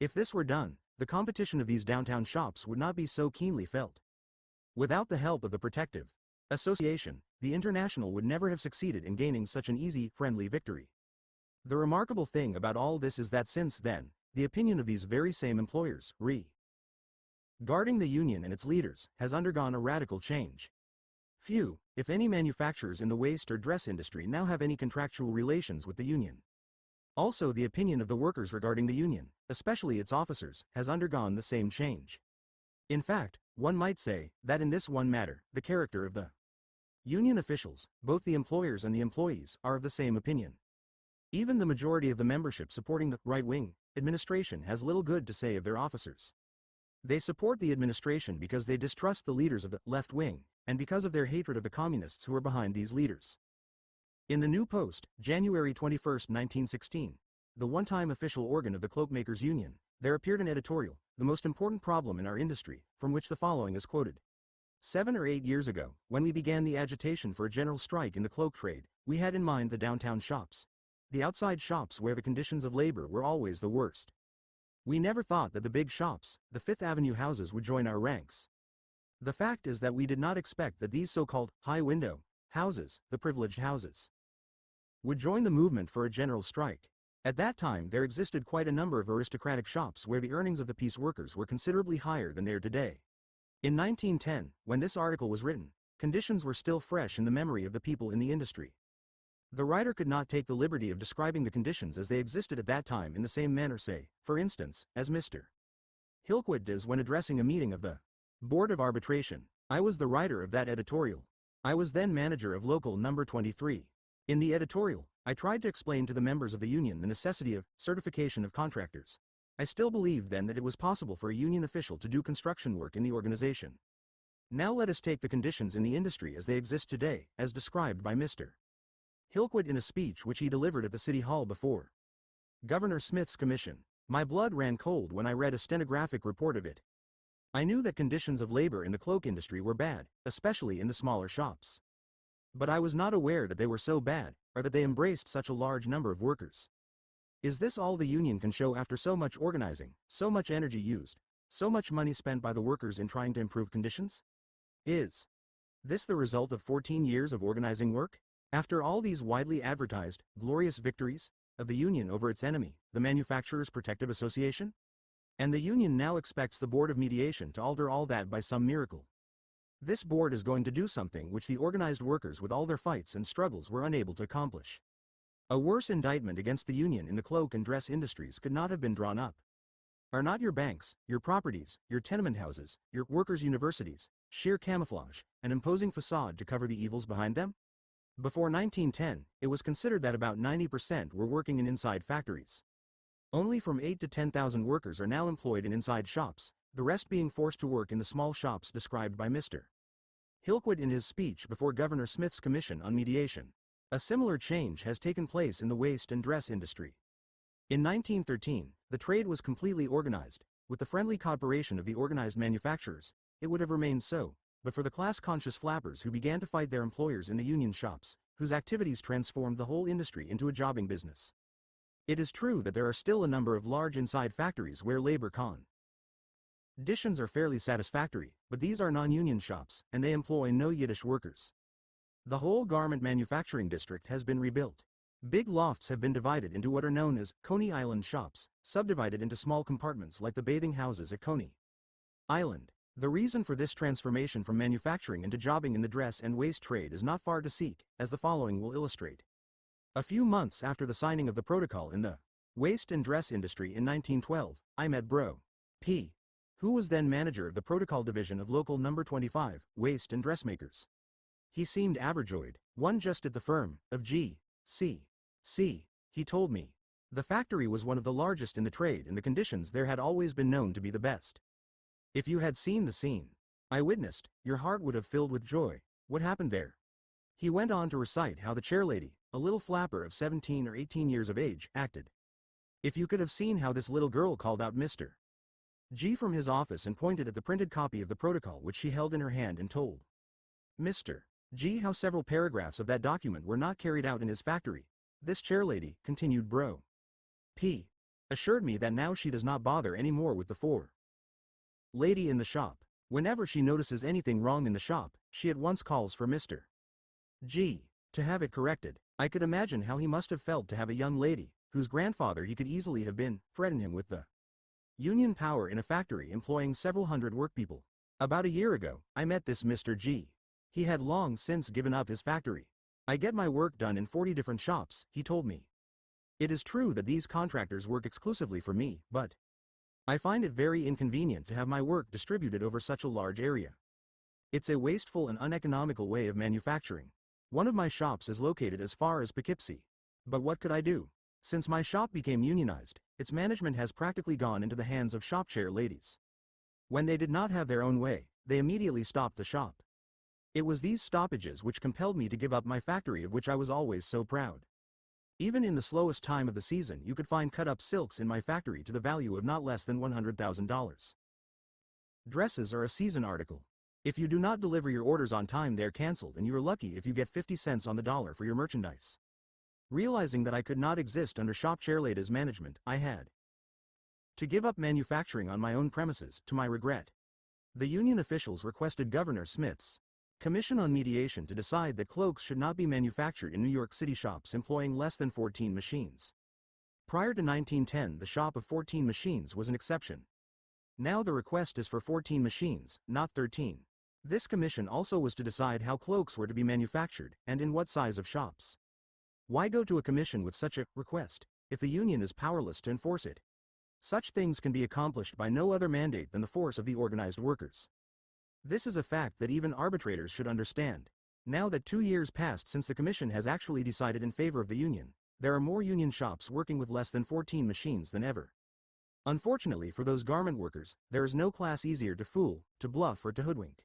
If this were done, the competition of these downtown shops would not be so keenly felt. Without the help of the Protective Association, the International would never have succeeded in gaining such an easy, friendly victory. The remarkable thing about all this is that since then, the opinion of these very same employers, regarding the union and its leaders, has undergone a radical change. Few, if any, manufacturers in the waste or dress industry now have any contractual relations with the union. Also, the opinion of the workers regarding the union, especially its officers, has undergone the same change. In fact, one might say that in this one matter, the character of the union officials, both the employers and the employees, are of the same opinion. Even the majority of the membership supporting the right-wing administration has little good to say of their officers. They support the administration because they distrust the leaders of the left wing, and because of their hatred of the communists who are behind these leaders. In the New Post, January 21, 1916, the one-time official organ of the Cloakmakers' Union, there appeared an editorial, "The Most Important Problem in Our Industry," from which the following is quoted. 7 or 8 years ago, when we began the agitation for a general strike in the cloak trade, we had in mind the downtown shops. The outside shops where the conditions of labor were always the worst. We never thought that the big shops, the Fifth Avenue houses, would join our ranks. The fact is that we did not expect that these so-called high-window houses, the privileged houses, would join the movement for a general strike. At that time there existed quite a number of aristocratic shops where the earnings of the piece workers were considerably higher than they are today. In 1910, when this article was written, conditions were still fresh in the memory of the people in the industry. The writer could not take the liberty of describing the conditions as they existed at that time in the same manner, say, for instance, as Mr. Hillquit does when addressing a meeting of the Board of Arbitration. I was the writer of that editorial. I was then manager of Local Number 23. In the editorial, I tried to explain to the members of the union the necessity of certification of contractors. I still believed then that it was possible for a union official to do construction work in the organization. Now let us take the conditions in the industry as they exist today, as described by Mr. Hillquit in a speech which he delivered at the City Hall before Governor Smith's commission. My blood ran cold when I read a stenographic report of it. I knew that conditions of labor in the cloak industry were bad, especially in the smaller shops. But I was not aware that they were so bad, or that they embraced such a large number of workers. Is this all the union can show after so much organizing, so much energy used, so much money spent by the workers in trying to improve conditions? Is this the result of 14 years of organizing work? After all these widely advertised, glorious victories of the union over its enemy, the Manufacturers' Protective Association? And the union now expects the Board of Mediation to alter all that by some miracle. This board is going to do something which the organized workers with all their fights and struggles were unable to accomplish. A worse indictment against the union in the cloak and dress industries could not have been drawn up. Are not your banks, your properties, your tenement houses, your workers' universities, sheer camouflage, an imposing facade to cover the evils behind them? Before 1910, it was considered that about 90% were working in inside factories. Only from 8 to 10,000 workers are now employed in inside shops, the rest being forced to work in the small shops described by Mr. Hillquit in his speech before Governor Smith's Commission on Mediation. A similar change has taken place in the waist and dress industry. In 1913, the trade was completely organized. With the friendly cooperation of the organized manufacturers, it would have remained so, but for the class-conscious flappers who began to fight their employers in the union shops, whose activities transformed the whole industry into a jobbing business. It is true that there are still a number of large inside factories where labor conditions are fairly satisfactory, but these are non-union shops, and they employ no Yiddish workers. The whole garment manufacturing district has been rebuilt. Big lofts have been divided into what are known as Coney Island shops, subdivided into small compartments like the bathing houses at Coney Island. The reason for this transformation from manufacturing into jobbing in the dress and waist trade is not far to seek, as the following will illustrate. A few months after the signing of the protocol in the waist and dress industry in 1912, I met Bro. P., who was then manager of the protocol division of local number 25, waist and dressmakers. He seemed overjoyed, one just at the firm of G.C. He told me. The factory was one of the largest in the trade and the conditions there had always been known to be the best. If you had seen the scene I witnessed, your heart would have filled with joy. What happened there? He went on to recite how the chairlady, a little flapper of 17 or 18 years of age, acted. If you could have seen how this little girl called out Mr. G from his office and pointed at the printed copy of the protocol which she held in her hand and told Mr. G how several paragraphs of that document were not carried out in his factory. This chairlady, continued Bro. P. assured me that now she does not bother any more with the lady in the shop. Whenever she notices anything wrong in the shop, she at once calls for Mr. G. to have it corrected. I could imagine how he must have felt to have a young lady, whose grandfather he could easily have been, threaten him with the union power in a factory employing several hundred workpeople. About a year ago, I met this Mr. G. He had long since given up his factory. I get my work done in 40 different shops, he told me. It is true that these contractors work exclusively for me, but I find it very inconvenient to have my work distributed over such a large area. It's a wasteful and uneconomical way of manufacturing. One of my shops is located as far as Poughkeepsie. But what could I do? Since my shop became unionized, its management has practically gone into the hands of shop chair ladies. When they did not have their own way, they immediately stopped the shop. It was these stoppages which compelled me to give up my factory of which I was always so proud. Even in the slowest time of the season you could find cut-up silks in my factory to the value of not less than $100,000. Dresses are a season article. If you do not deliver your orders on time they are cancelled and you are lucky if you get 50 cents on the dollar for your merchandise. Realizing that I could not exist under shop chairlady's management, I had to give up manufacturing on my own premises, to my regret. The union officials requested Governor Smith's Commission on Mediation to decide that cloaks should not be manufactured in New York City shops employing less than 14 machines. Prior to 1910, the shop of 14 machines was an exception. Now the request is for 14 machines, not 13. This commission also was to decide how cloaks were to be manufactured, and in what size of shops. Why go to a commission with such a request, if the union is powerless to enforce it? Such things can be accomplished by no other mandate than the force of the organized workers. This is a fact that even arbitrators should understand. Now that 2 years passed since the commission has actually decided in favor of the union, there are more union shops working with less than 14 machines than ever. Unfortunately for those garment workers, there is no class easier to fool, to bluff or to hoodwink.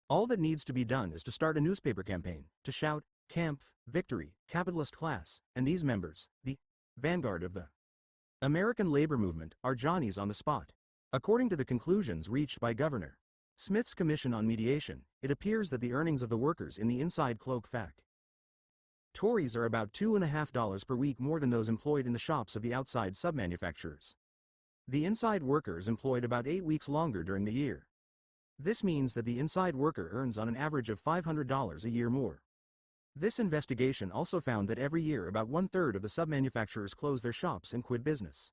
All that needs to be done is to start a newspaper campaign, to shout, Kampf, victory, capitalist class, and these members, the vanguard of the American labor movement, are Johnnies on the spot. According to the conclusions reached by Governor Smith's Commission on Mediation, it appears that the earnings of the workers in the inside cloak factories are about $2.50 per week more than those employed in the shops of the outside submanufacturers. The inside worker is employed about 8 weeks longer during the year. This means that the inside worker earns on an average of $500 a year more. This investigation also found that every year about 1/3 of the submanufacturers close their shops and quit business.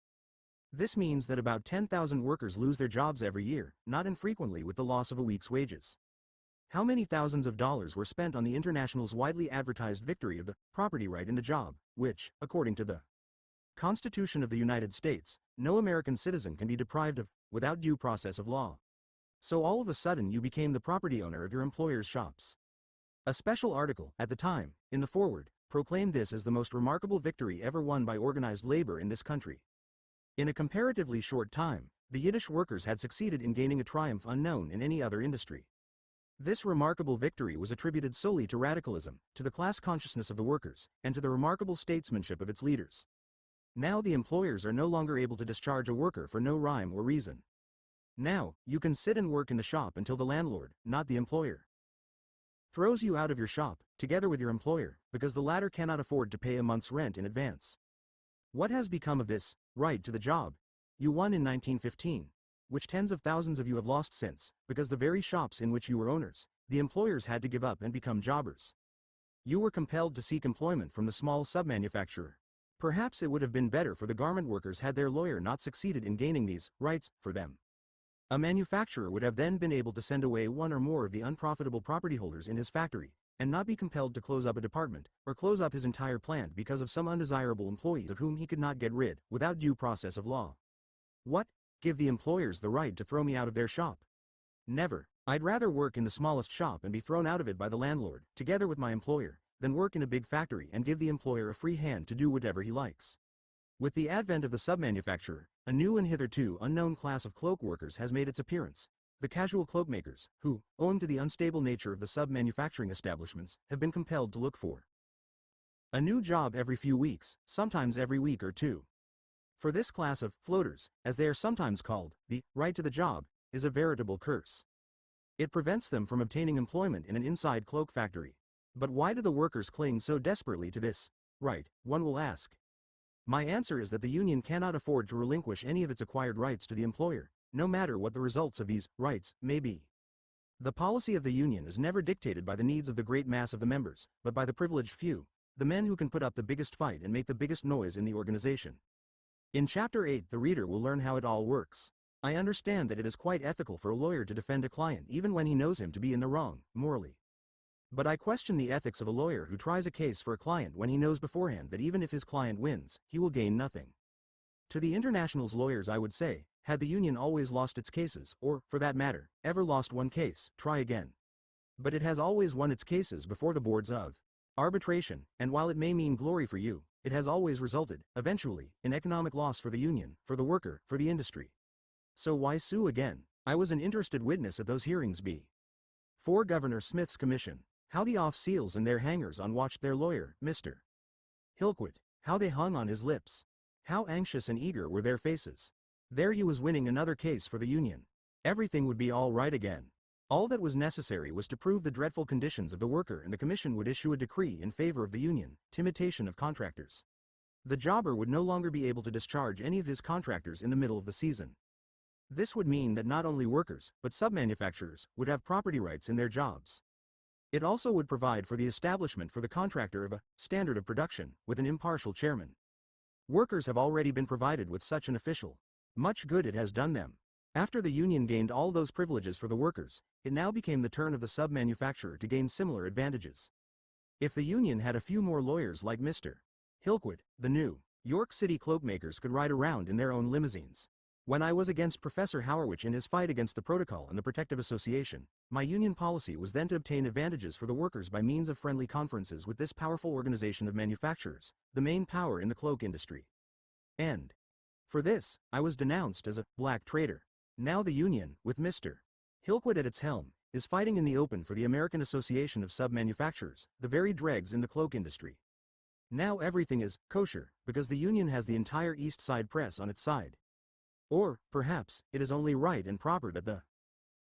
This means that about 10,000 workers lose their jobs every year, not infrequently with the loss of a week's wages. How many thousands of dollars were spent on the International's widely advertised victory of the property right in the job, which, according to the Constitution of the United States, no American citizen can be deprived of without due process of law. So all of a sudden you became the property owner of your employer's shops. A special article, at the time, in the foreword, proclaimed this as the most remarkable victory ever won by organized labor in this country. In a comparatively short time, the Yiddish workers had succeeded in gaining a triumph unknown in any other industry. This remarkable victory was attributed solely to radicalism, to the class consciousness of the workers, and to the remarkable statesmanship of its leaders. Now the employers are no longer able to discharge a worker for no rhyme or reason. Now, you can sit and work in the shop until the landlord, not the employer, throws you out of your shop, together with your employer, because the latter cannot afford to pay a month's rent in advance. What has become of this right to the job you won in 1915, which tens of thousands of you have lost since, because the very shops in which you were owners, the employers had to give up and become jobbers? You were compelled to seek employment from the small submanufacturer. Perhaps it would have been better for the garment workers had their lawyer not succeeded in gaining these rights for them. A manufacturer would have then been able to send away one or more of the unprofitable property holders in his factory, and not be compelled to close up a department, or close up his entire plant because of some undesirable employees of whom he could not get rid, without due process of law. What? Give the employers the right to throw me out of their shop? Never. I'd rather work in the smallest shop and be thrown out of it by the landlord, together with my employer, than work in a big factory and give the employer a free hand to do whatever he likes. With the advent of the submanufacturer, a new and hitherto unknown class of cloak workers has made its appearance, the casual cloakmakers, who, owing to the unstable nature of the sub-manufacturing establishments, have been compelled to look for a new job every few weeks, sometimes every week or two. For this class of floaters, as they are sometimes called, the right to the job is a veritable curse. It prevents them from obtaining employment in an inside cloak factory. But why do the workers cling so desperately to this right, one will ask? My answer is that the union cannot afford to relinquish any of its acquired rights to the employer, no matter what the results of these rights may be. The policy of the union is never dictated by the needs of the great mass of the members, but by the privileged few, the men who can put up the biggest fight and make the biggest noise in the organization. In Chapter 8 the reader will learn how it all works. I understand that it is quite ethical for a lawyer to defend a client even when he knows him to be in the wrong, morally. But I question the ethics of a lawyer who tries a case for a client when he knows beforehand that even if his client wins, he will gain nothing. To the International's lawyers I would say, had the union always lost its cases, or, for that matter, ever lost one case, try again. But it has always won its cases before the boards of arbitration, and while it may mean glory for you, it has always resulted, eventually, in economic loss for the union, for the worker, for the industry. So why sue again? I was an interested witness at those hearings for Governor Smith's commission. How the off-seals and their hangers-on watched their lawyer, Mr. Hillquit, how they hung on his lips. How anxious and eager were their faces. There he was winning another case for the union. Everything would be all right again. All that was necessary was to prove the dreadful conditions of the worker and the commission would issue a decree in favor of the union, imitation of contractors. The jobber would no longer be able to discharge any of his contractors in the middle of the season. This would mean that not only workers, but submanufacturers, would have property rights in their jobs. It also would provide for the establishment for the contractor of a standard of production, with an impartial chairman. Workers have already been provided with such an official. Much good it has done them. After the union gained all those privileges for the workers, it now became the turn of the sub-manufacturer to gain similar advantages. If the union had a few more lawyers like Mr. Hillquit, the New York City cloakmakers could ride around in their own limousines. When I was against Professor Howerwich in his fight against the Protocol and the Protective Association, my union policy was then to obtain advantages for the workers by means of friendly conferences with this powerful organization of manufacturers, the main power in the cloak industry. And for this, I was denounced as a black traitor. Now the union, with Mr. Hillquit at its helm, is fighting in the open for the American Association of Sub-Manufacturers, the very dregs in the cloak industry. Now everything is kosher, because the union has the entire East Side press on its side. Or, perhaps, it is only right and proper that the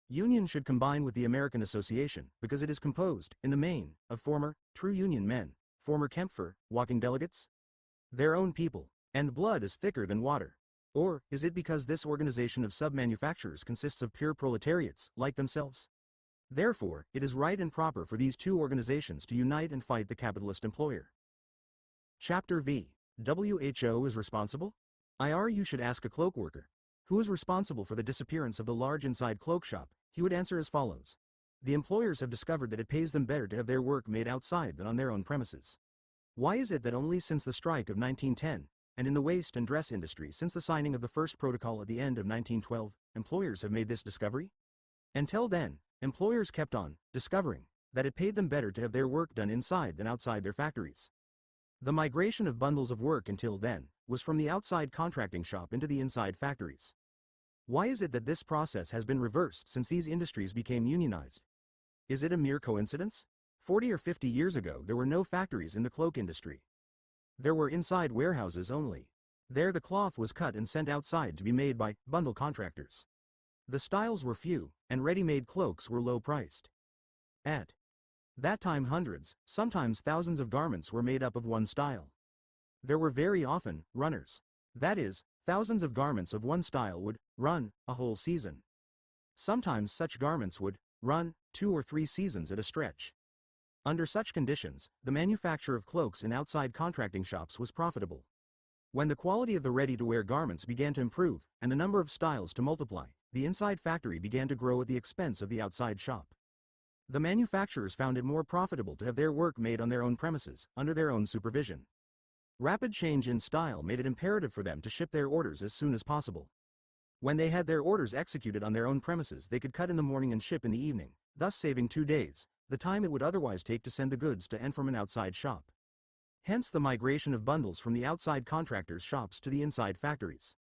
union should combine with the American Association, because it is composed, in the main, of former, true union men, former Kempfer, walking delegates, their own people, and blood is thicker than water. Or, is it because this organization of sub-manufacturers consists of pure proletariats, like themselves? Therefore, it is right and proper for these two organizations to unite and fight the capitalist employer. Chapter V. WHO is responsible? You should ask a cloak worker, who is responsible for the disappearance of the large inside cloak shop, he would answer as follows. the employers have discovered that it pays them better to have their work made outside than on their own premises. Why is it that only since the strike of 1910, and in the waste and dress industry since the signing of the first protocol at the end of 1912, employers have made this discovery? Until then, employers kept on discovering that it paid them better to have their work done inside than outside their factories. The migration of bundles of work until then was from the outside contracting shop into the inside factories. Why is it that this process has been reversed since these industries became unionized? Is it a mere coincidence? 40 or 50 years ago there were no factories in the cloak industry. There were inside warehouses only. There the cloth was cut and sent outside to be made by bundle contractors. The styles were few, and ready-made cloaks were low-priced. At that time hundreds, sometimes thousands of garments were made up of one style. There were very often runners. That is, thousands of garments of one style would run a whole season. Sometimes such garments would run 2 or 3 seasons at a stretch. Under such conditions, the manufacture of cloaks in outside contracting shops was profitable. When the quality of the ready-to-wear garments began to improve, and the number of styles to multiply, the inside factory began to grow at the expense of the outside shop. The manufacturers found it more profitable to have their work made on their own premises, under their own supervision. Rapid change in style made it imperative for them to ship their orders as soon as possible. When they had their orders executed on their own premises, they could cut in the morning and ship in the evening, thus saving 2 days, the time it would otherwise take to send the goods to and from an outside shop. Hence the migration of bundles from the outside contractors' shops to the inside factories.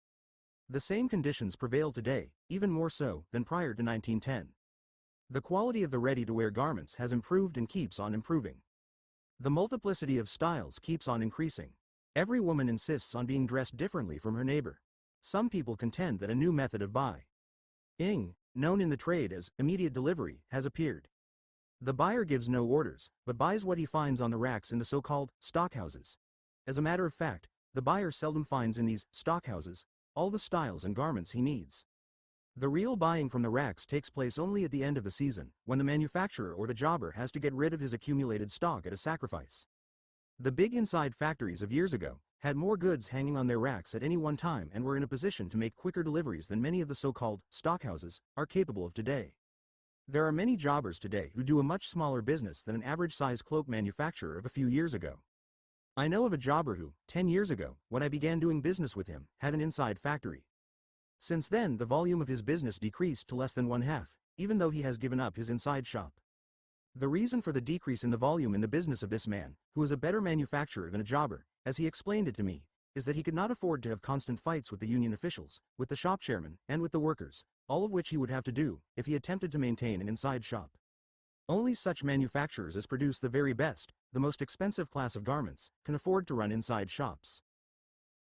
The same conditions prevail today, even more so than prior to 1910. The quality of the ready-to-wear garments has improved and keeps on improving. The multiplicity of styles keeps on increasing. Every woman insists on being dressed differently from her neighbor. Some people contend that a new method of buying, known in the trade as immediate delivery, has appeared. The buyer gives no orders, but buys what he finds on the racks in the so-called stockhouses. As a matter of fact, the buyer seldom finds in these stockhouses all the styles and garments he needs. The real buying from the racks takes place only at the end of the season, when the manufacturer or the jobber has to get rid of his accumulated stock at a sacrifice. The big inside factories of years ago had more goods hanging on their racks at any one time and were in a position to make quicker deliveries than many of the so-called stockhouses are capable of today. There are many jobbers today who do a much smaller business than an average-size cloak manufacturer of a few years ago. I know of a jobber who, 10 years ago, when I began doing business with him, had an inside factory. Since then the volume of his business decreased to less than 1/2, even though he has given up his inside shop. The reason for the decrease in the volume in the business of this man, who is a better manufacturer than a jobber, as he explained it to me, is that he could not afford to have constant fights with the union officials, with the shop chairman, and with the workers, all of which he would have to do if he attempted to maintain an inside shop. Only such manufacturers as produce the very best, the most expensive class of garments, can afford to run inside shops.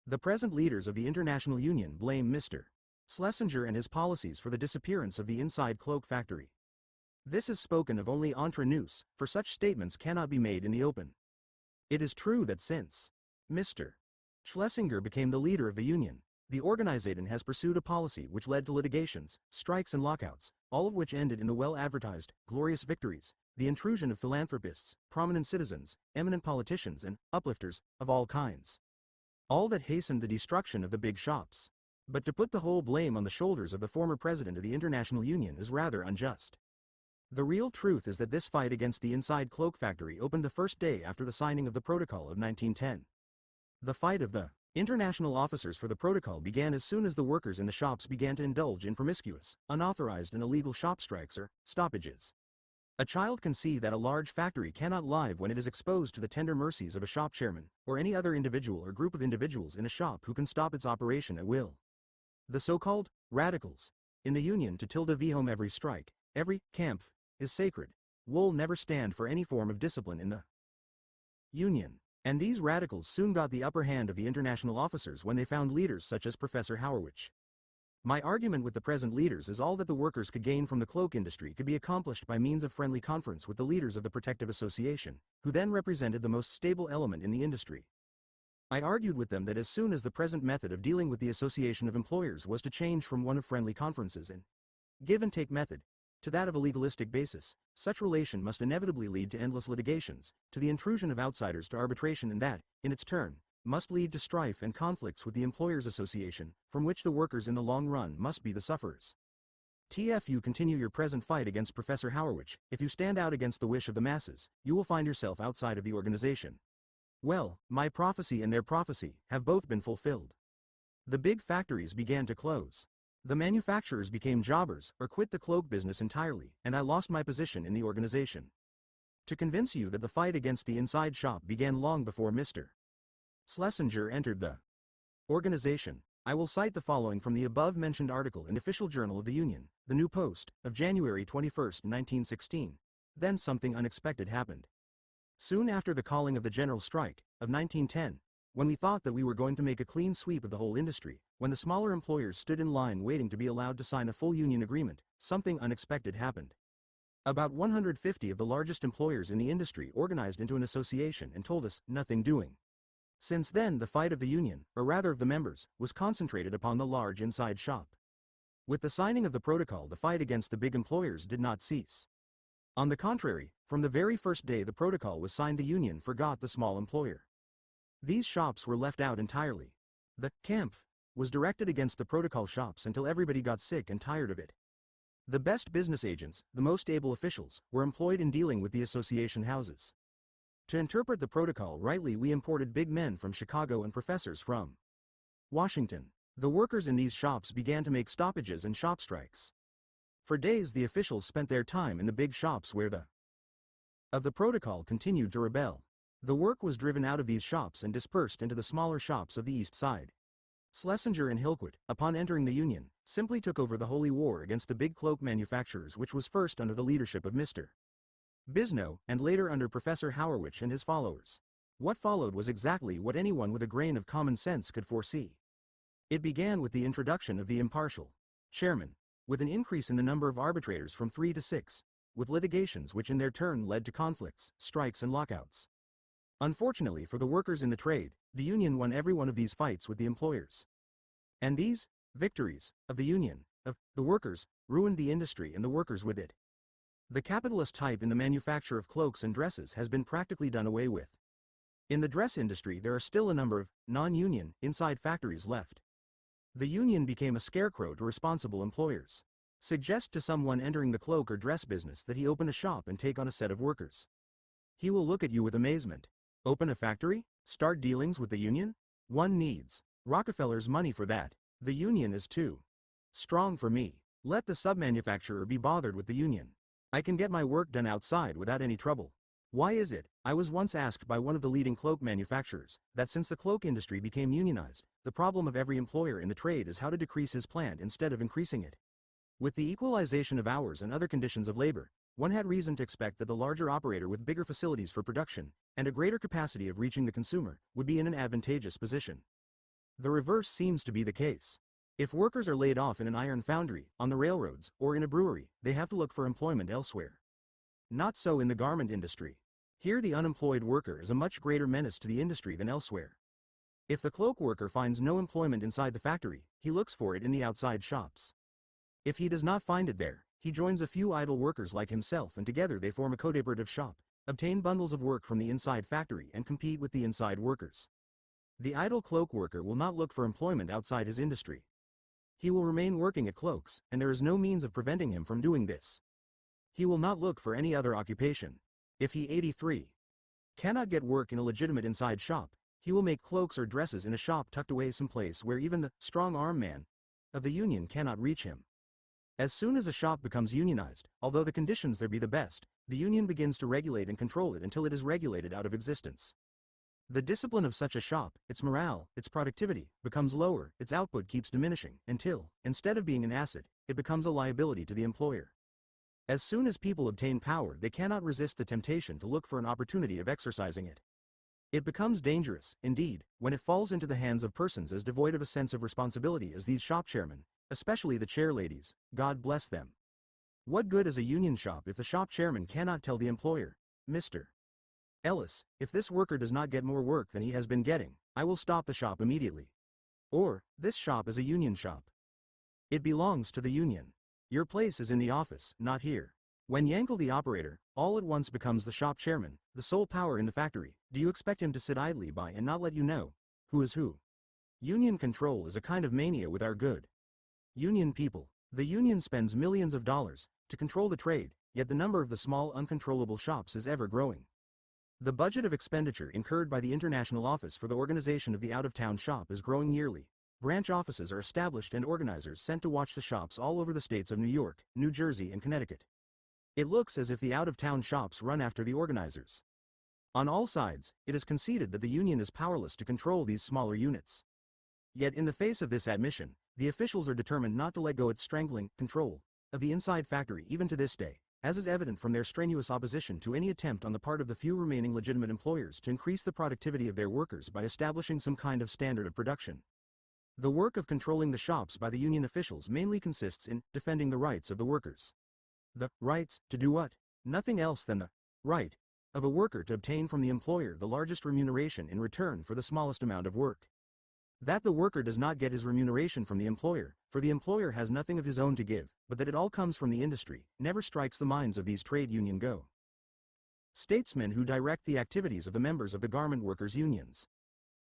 The present leaders of the International Union blame Mr. Schlesinger and his policies for the disappearance of the inside cloak factory. This is spoken of only entre nous, for such statements cannot be made in the open. It is true that since Mr. Schlesinger became the leader of the union, the organization has pursued a policy which led to litigations, strikes and lockouts, all of which ended in the well-advertised, glorious victories, the intrusion of philanthropists, prominent citizens, eminent politicians and uplifters of all kinds. All that hastened the destruction of the big shops. But to put the whole blame on the shoulders of the former president of the International Union is rather unjust. The real truth is that this fight against the inside cloak factory opened the first day after the signing of the Protocol of 1910. The fight of the international officers for the Protocol began as soon as the workers in the shops began to indulge in promiscuous, unauthorized and illegal shop strikes or stoppages. A child can see that a large factory cannot live when it is exposed to the tender mercies of a shop chairman, or any other individual or group of individuals in a shop who can stop its operation at will. The so-called radicals in the Union to tilde vehome every strike, every Kampf, is sacred, will never stand for any form of discipline in the Union. And these radicals soon got the upper hand of the international officers when they found leaders such as Professor Hauerwich. My argument with the present leaders is all that the workers could gain from the cloak industry could be accomplished by means of friendly conference with the leaders of the Protective Association, who then represented the most stable element in the industry. I argued with them that as soon as the present method of dealing with the Association of Employers was to change from one of friendly conferences and give-and-take method to that of a legalistic basis, such relation must inevitably lead to endless litigations, to the intrusion of outsiders to arbitration, and that, in its turn, must lead to strife and conflicts with the Employers' Association, from which the workers in the long run must be the sufferers. TF, you continue your present fight against Professor Howard. If you stand out against the wish of the masses, you will find yourself outside of the organization. Well, my prophecy and their prophecy have both been fulfilled. The big factories began to close. The manufacturers became jobbers or quit the cloak business entirely, and I lost my position in the organization. To convince you that the fight against the inside shop began long before Mr. Schlesinger entered the organization, I will cite the following from the above-mentioned article in the official journal of the Union, the New Post, of January 21, 1916. Then something unexpected happened. Soon after the calling of the general strike of 1910, when we thought that we were going to make a clean sweep of the whole industry, when the smaller employers stood in line waiting to be allowed to sign a full union agreement, something unexpected happened. About 150 of the largest employers in the industry organized into an association and told us, nothing doing. Since then the fight of the union, or rather of the members, was concentrated upon the large inside shop. With the signing of the protocol, the fight against the big employers did not cease. On the contrary, from the very first day the protocol was signed, the union forgot the small employer. These shops were left out entirely. The Kampf was directed against the protocol shops until everybody got sick and tired of it. The best business agents, the most able officials, were employed in dealing with the association houses. To interpret the protocol rightly, we imported big men from Chicago and professors from Washington. The workers in these shops began to make stoppages and shop strikes. For days the officials spent their time in the big shops where the protocol continued to rebel. The work was driven out of these shops and dispersed into the smaller shops of the East Side. Schlesinger and Hillquit, upon entering the Union, simply took over the holy war against the big cloak manufacturers, which was first under the leadership of Mr. Bisno, and later under Professor Howard and his followers. What followed was exactly what anyone with a grain of common sense could foresee. It began with the introduction of the impartial chairman, with an increase in the number of arbitrators from 3 to 6, with litigations which in their turn led to conflicts, strikes and lockouts. Unfortunately for the workers in the trade, the union won every one of these fights with the employers. And these victories of the union, of the workers, ruined the industry and the workers with it. The capitalist type in the manufacture of cloaks and dresses has been practically done away with. In the dress industry there are still a number of non-union inside factories left. The union became a scarecrow to responsible employers. Suggest to someone entering the cloak or dress business that he open a shop and take on a set of workers. He will look at you with amazement. Open a factory? Start dealings with the union? One needs Rockefeller's money for that. The union is too strong for me. Let the submanufacturer be bothered with the union. I can get my work done outside without any trouble. Why is it, I was once asked by one of the leading cloak manufacturers, that since the cloak industry became unionized, the problem of every employer in the trade is how to decrease his plant instead of increasing it. With the equalization of hours and other conditions of labor, one had reason to expect that the larger operator with bigger facilities for production, and a greater capacity of reaching the consumer, would be in an advantageous position. The reverse seems to be the case. If workers are laid off in an iron foundry, on the railroads, or in a brewery, they have to look for employment elsewhere. Not so in the garment industry. Here the unemployed worker is a much greater menace to the industry than elsewhere. If the cloak worker finds no employment inside the factory, he looks for it in the outside shops. If he does not find it there, he joins a few idle workers like himself and together they form a cooperative shop, obtain bundles of work from the inside factory and compete with the inside workers. The idle cloak worker will not look for employment outside his industry. He will remain working at cloaks, and there is no means of preventing him from doing this. He will not look for any other occupation. If he 83 cannot get work in a legitimate inside shop, he will make cloaks or dresses in a shop tucked away someplace where even the strong-arm man of the union cannot reach him. As soon as a shop becomes unionized, although the conditions there be the best, the union begins to regulate and control it until it is regulated out of existence. The discipline of such a shop, its morale, its productivity, becomes lower, its output keeps diminishing, until, instead of being an asset, it becomes a liability to the employer. As soon as people obtain power, they cannot resist the temptation to look for an opportunity of exercising it. It becomes dangerous, indeed, when it falls into the hands of persons as devoid of a sense of responsibility as these shop chairmen, especially the chair ladies, God bless them. What good is a union shop if the shop chairman cannot tell the employer, Mr. Ellis, if this worker does not get more work than he has been getting, I will stop the shop immediately. Or, this shop is a union shop. It belongs to the union. Your place is in the office, not here. When Yankel the operator, all at once becomes the shop chairman, the sole power in the factory, do you expect him to sit idly by and not let you know who is who? Union control is a kind of mania with our good union people. The union spends millions of dollars to control the trade, yet the number of the small uncontrollable shops is ever growing. The budget of expenditure incurred by the International Office for the Organization of the Out-of-Town Shop is growing yearly. Branch offices are established and organizers sent to watch the shops all over the states of New York, New Jersey and Connecticut. It looks as if the out-of-town shops run after the organizers. On all sides, it is conceded that the union is powerless to control these smaller units. Yet in the face of this admission, the officials are determined not to let go its strangling control of the inside factory even to this day, as is evident from their strenuous opposition to any attempt on the part of the few remaining legitimate employers to increase the productivity of their workers by establishing some kind of standard of production. The work of controlling the shops by the union officials mainly consists in defending the rights of the workers. The rights to do what? Nothing else than the right of a worker to obtain from the employer the largest remuneration in return for the smallest amount of work. That the worker does not get his remuneration from the employer, for the employer has nothing of his own to give, but that it all comes from the industry, never strikes the minds of these trade union statesmen who direct the activities of the members of the garment workers' unions.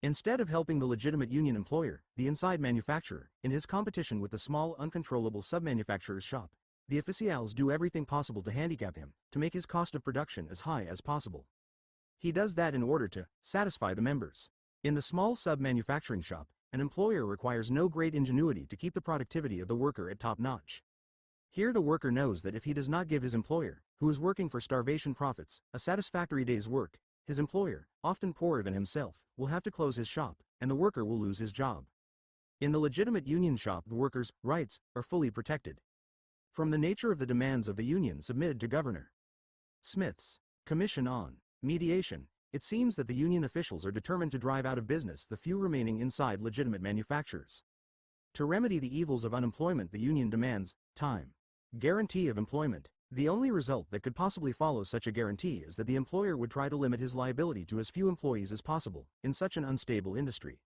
Instead of helping the legitimate union employer, the inside manufacturer, in his competition with the small uncontrollable submanufacturer's shop, the officials do everything possible to handicap him, to make his cost of production as high as possible. He does that in order to satisfy the members. In the small sub-manufacturing shop, an employer requires no great ingenuity to keep the productivity of the worker at top notch. Here the worker knows that if he does not give his employer, who is working for starvation profits, a satisfactory day's work, his employer, often poorer than himself, will have to close his shop, and the worker will lose his job. In the legitimate union shop, the workers' rights are fully protected. From the nature of the demands of the union submitted to Governor Smith's Commission on Mediation, it seems that the union officials are determined to drive out of business the few remaining inside legitimate manufacturers. To remedy the evils of unemployment, the union demands time. Guarantee of employment. The only result that could possibly follow such a guarantee is that the employer would try to limit his liability to as few employees as possible in such an unstable industry.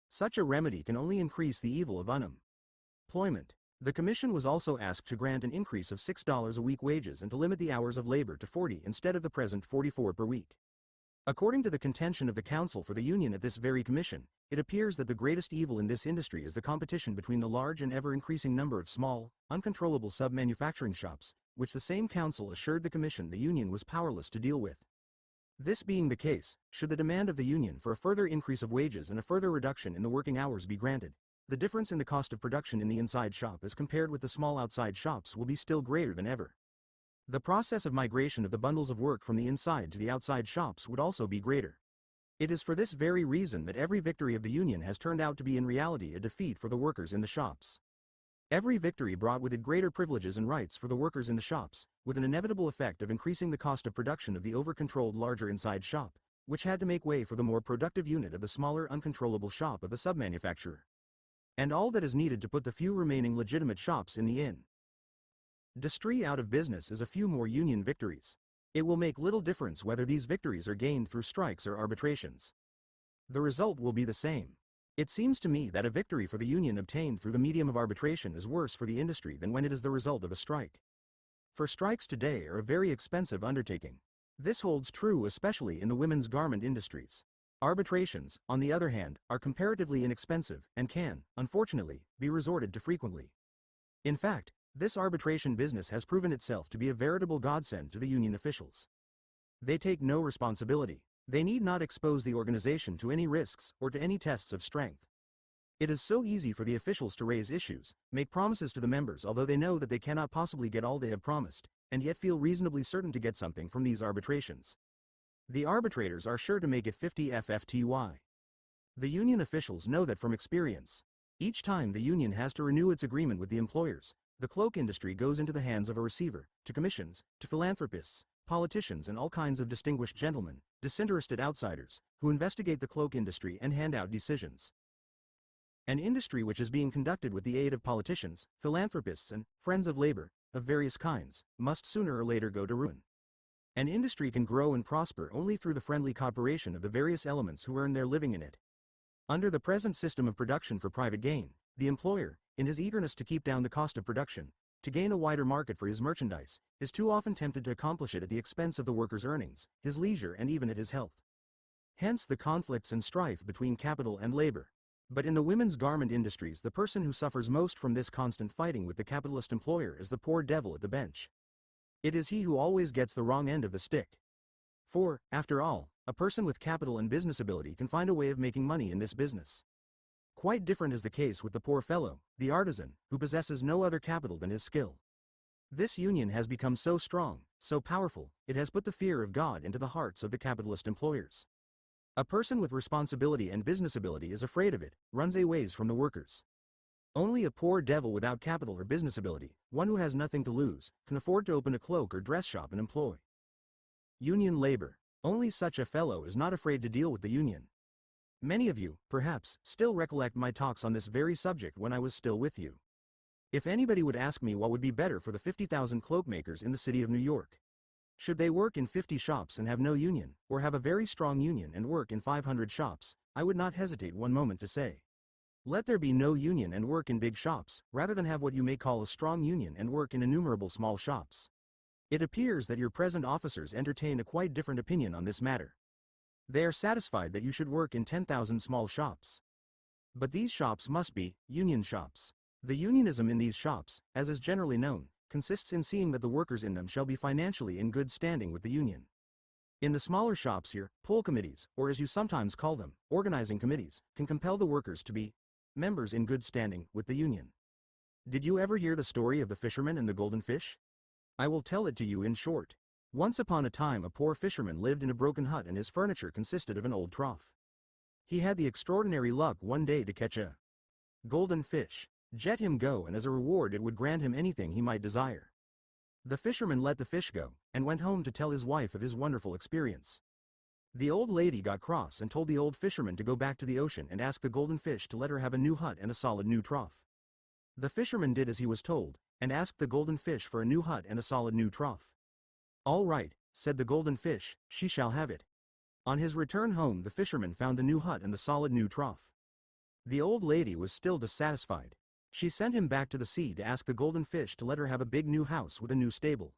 Such a remedy can only increase the evil of unemployment. The Commission was also asked to grant an increase of $6 a week wages and to limit the hours of labor to 40 instead of the present 44 per week. According to the contention of the counsel for the union at this very commission, it appears that the greatest evil in this industry is the competition between the large and ever-increasing number of small, uncontrollable sub-manufacturing shops, which the same counsel assured the commission the union was powerless to deal with. This being the case, should the demand of the union for a further increase of wages and a further reduction in the working hours be granted, the difference in the cost of production in the inside shop as compared with the small outside shops will be still greater than ever. The process of migration of the bundles of work from the inside to the outside shops would also be greater. It is for this very reason that every victory of the union has turned out to be in reality a defeat for the workers in the shops. Every victory brought with it greater privileges and rights for the workers in the shops, with an inevitable effect of increasing the cost of production of the over-controlled larger inside shop, which had to make way for the more productive unit of the smaller uncontrollable shop of the submanufacturer. And all that is needed to put the few remaining legitimate shops in the industry out of business is a few more union victories. It will make little difference whether these victories are gained through strikes or arbitrations. The result will be the same. It seems to me that a victory for the union obtained through the medium of arbitration is worse for the industry than when it is the result of a strike. For strikes today are a very expensive undertaking. This holds true especially in the women's garment industries. Arbitrations, on the other hand, are comparatively inexpensive and can, unfortunately, be resorted to frequently. In fact, this arbitration business has proven itself to be a veritable godsend to the union officials. They take no responsibility. They need not expose the organization to any risks or to any tests of strength. It is so easy for the officials to raise issues, make promises to the members although they know that they cannot possibly get all they have promised, and yet feel reasonably certain to get something from these arbitrations. The arbitrators are sure to make it 50 FFTY. The union officials know that from experience. Each time the union has to renew its agreement with the employers, the cloak industry goes into the hands of a receiver, to commissions, to philanthropists, politicians and all kinds of distinguished gentlemen, disinterested outsiders, who investigate the cloak industry and hand out decisions. An industry which is being conducted with the aid of politicians, philanthropists and friends of labor, of various kinds, must sooner or later go to ruin. An industry can grow and prosper only through the friendly cooperation of the various elements who earn their living in it. Under the present system of production for private gain, the employer, in his eagerness to keep down the cost of production, to gain a wider market for his merchandise, is too often tempted to accomplish it at the expense of the worker's earnings, his leisure and even at his health. Hence the conflicts and strife between capital and labor. But in the women's garment industries, the person who suffers most from this constant fighting with the capitalist employer is the poor devil at the bench. It is he who always gets the wrong end of the stick. For, after all, a person with capital and business ability can find a way of making money in this business. Quite different is the case with the poor fellow, the artisan, who possesses no other capital than his skill. This union has become so strong, so powerful, it has put the fear of God into the hearts of the capitalist employers. A person with responsibility and business ability is afraid of it, runs away from the workers. Only a poor devil without capital or business ability, one who has nothing to lose, can afford to open a cloak or dress shop and employ. Union labor. Only such a fellow is not afraid to deal with the union. Many of you, perhaps, still recollect my talks on this very subject when I was still with you. If anybody would ask me what would be better for the 50,000 cloak makers in the city of New York, should they work in 50 shops and have no union, or have a very strong union and work in 500 shops, I would not hesitate one moment to say, let there be no union and work in big shops, rather than have what you may call a strong union and work in innumerable small shops. It appears that your present officers entertain a quite different opinion on this matter. They are satisfied that you should work in 10,000 small shops. But these shops must be union shops. The unionism in these shops, as is generally known, consists in seeing that the workers in them shall be financially in good standing with the union. In the smaller shops here, pull committees, or as you sometimes call them, organizing committees, can compel the workers to be members in good standing with the union. Did you ever hear the story of the fisherman and the golden fish? I will tell it to you in short. Once upon a time a poor fisherman lived in a broken hut and his furniture consisted of an old trough. He had the extraordinary luck one day to catch a golden fish. Let him go, and as a reward it would grant him anything he might desire. The fisherman let the fish go, and went home to tell his wife of his wonderful experience. The old lady got cross and told the old fisherman to go back to the ocean and ask the golden fish to let her have a new hut and a solid new trough. The fisherman did as he was told, and asked the golden fish for a new hut and a solid new trough. All right, said the golden fish, she shall have it. On his return home the fisherman found the new hut and the solid new trough. The old lady was still dissatisfied. She sent him back to the sea to ask the golden fish to let her have a big new house with a new stable.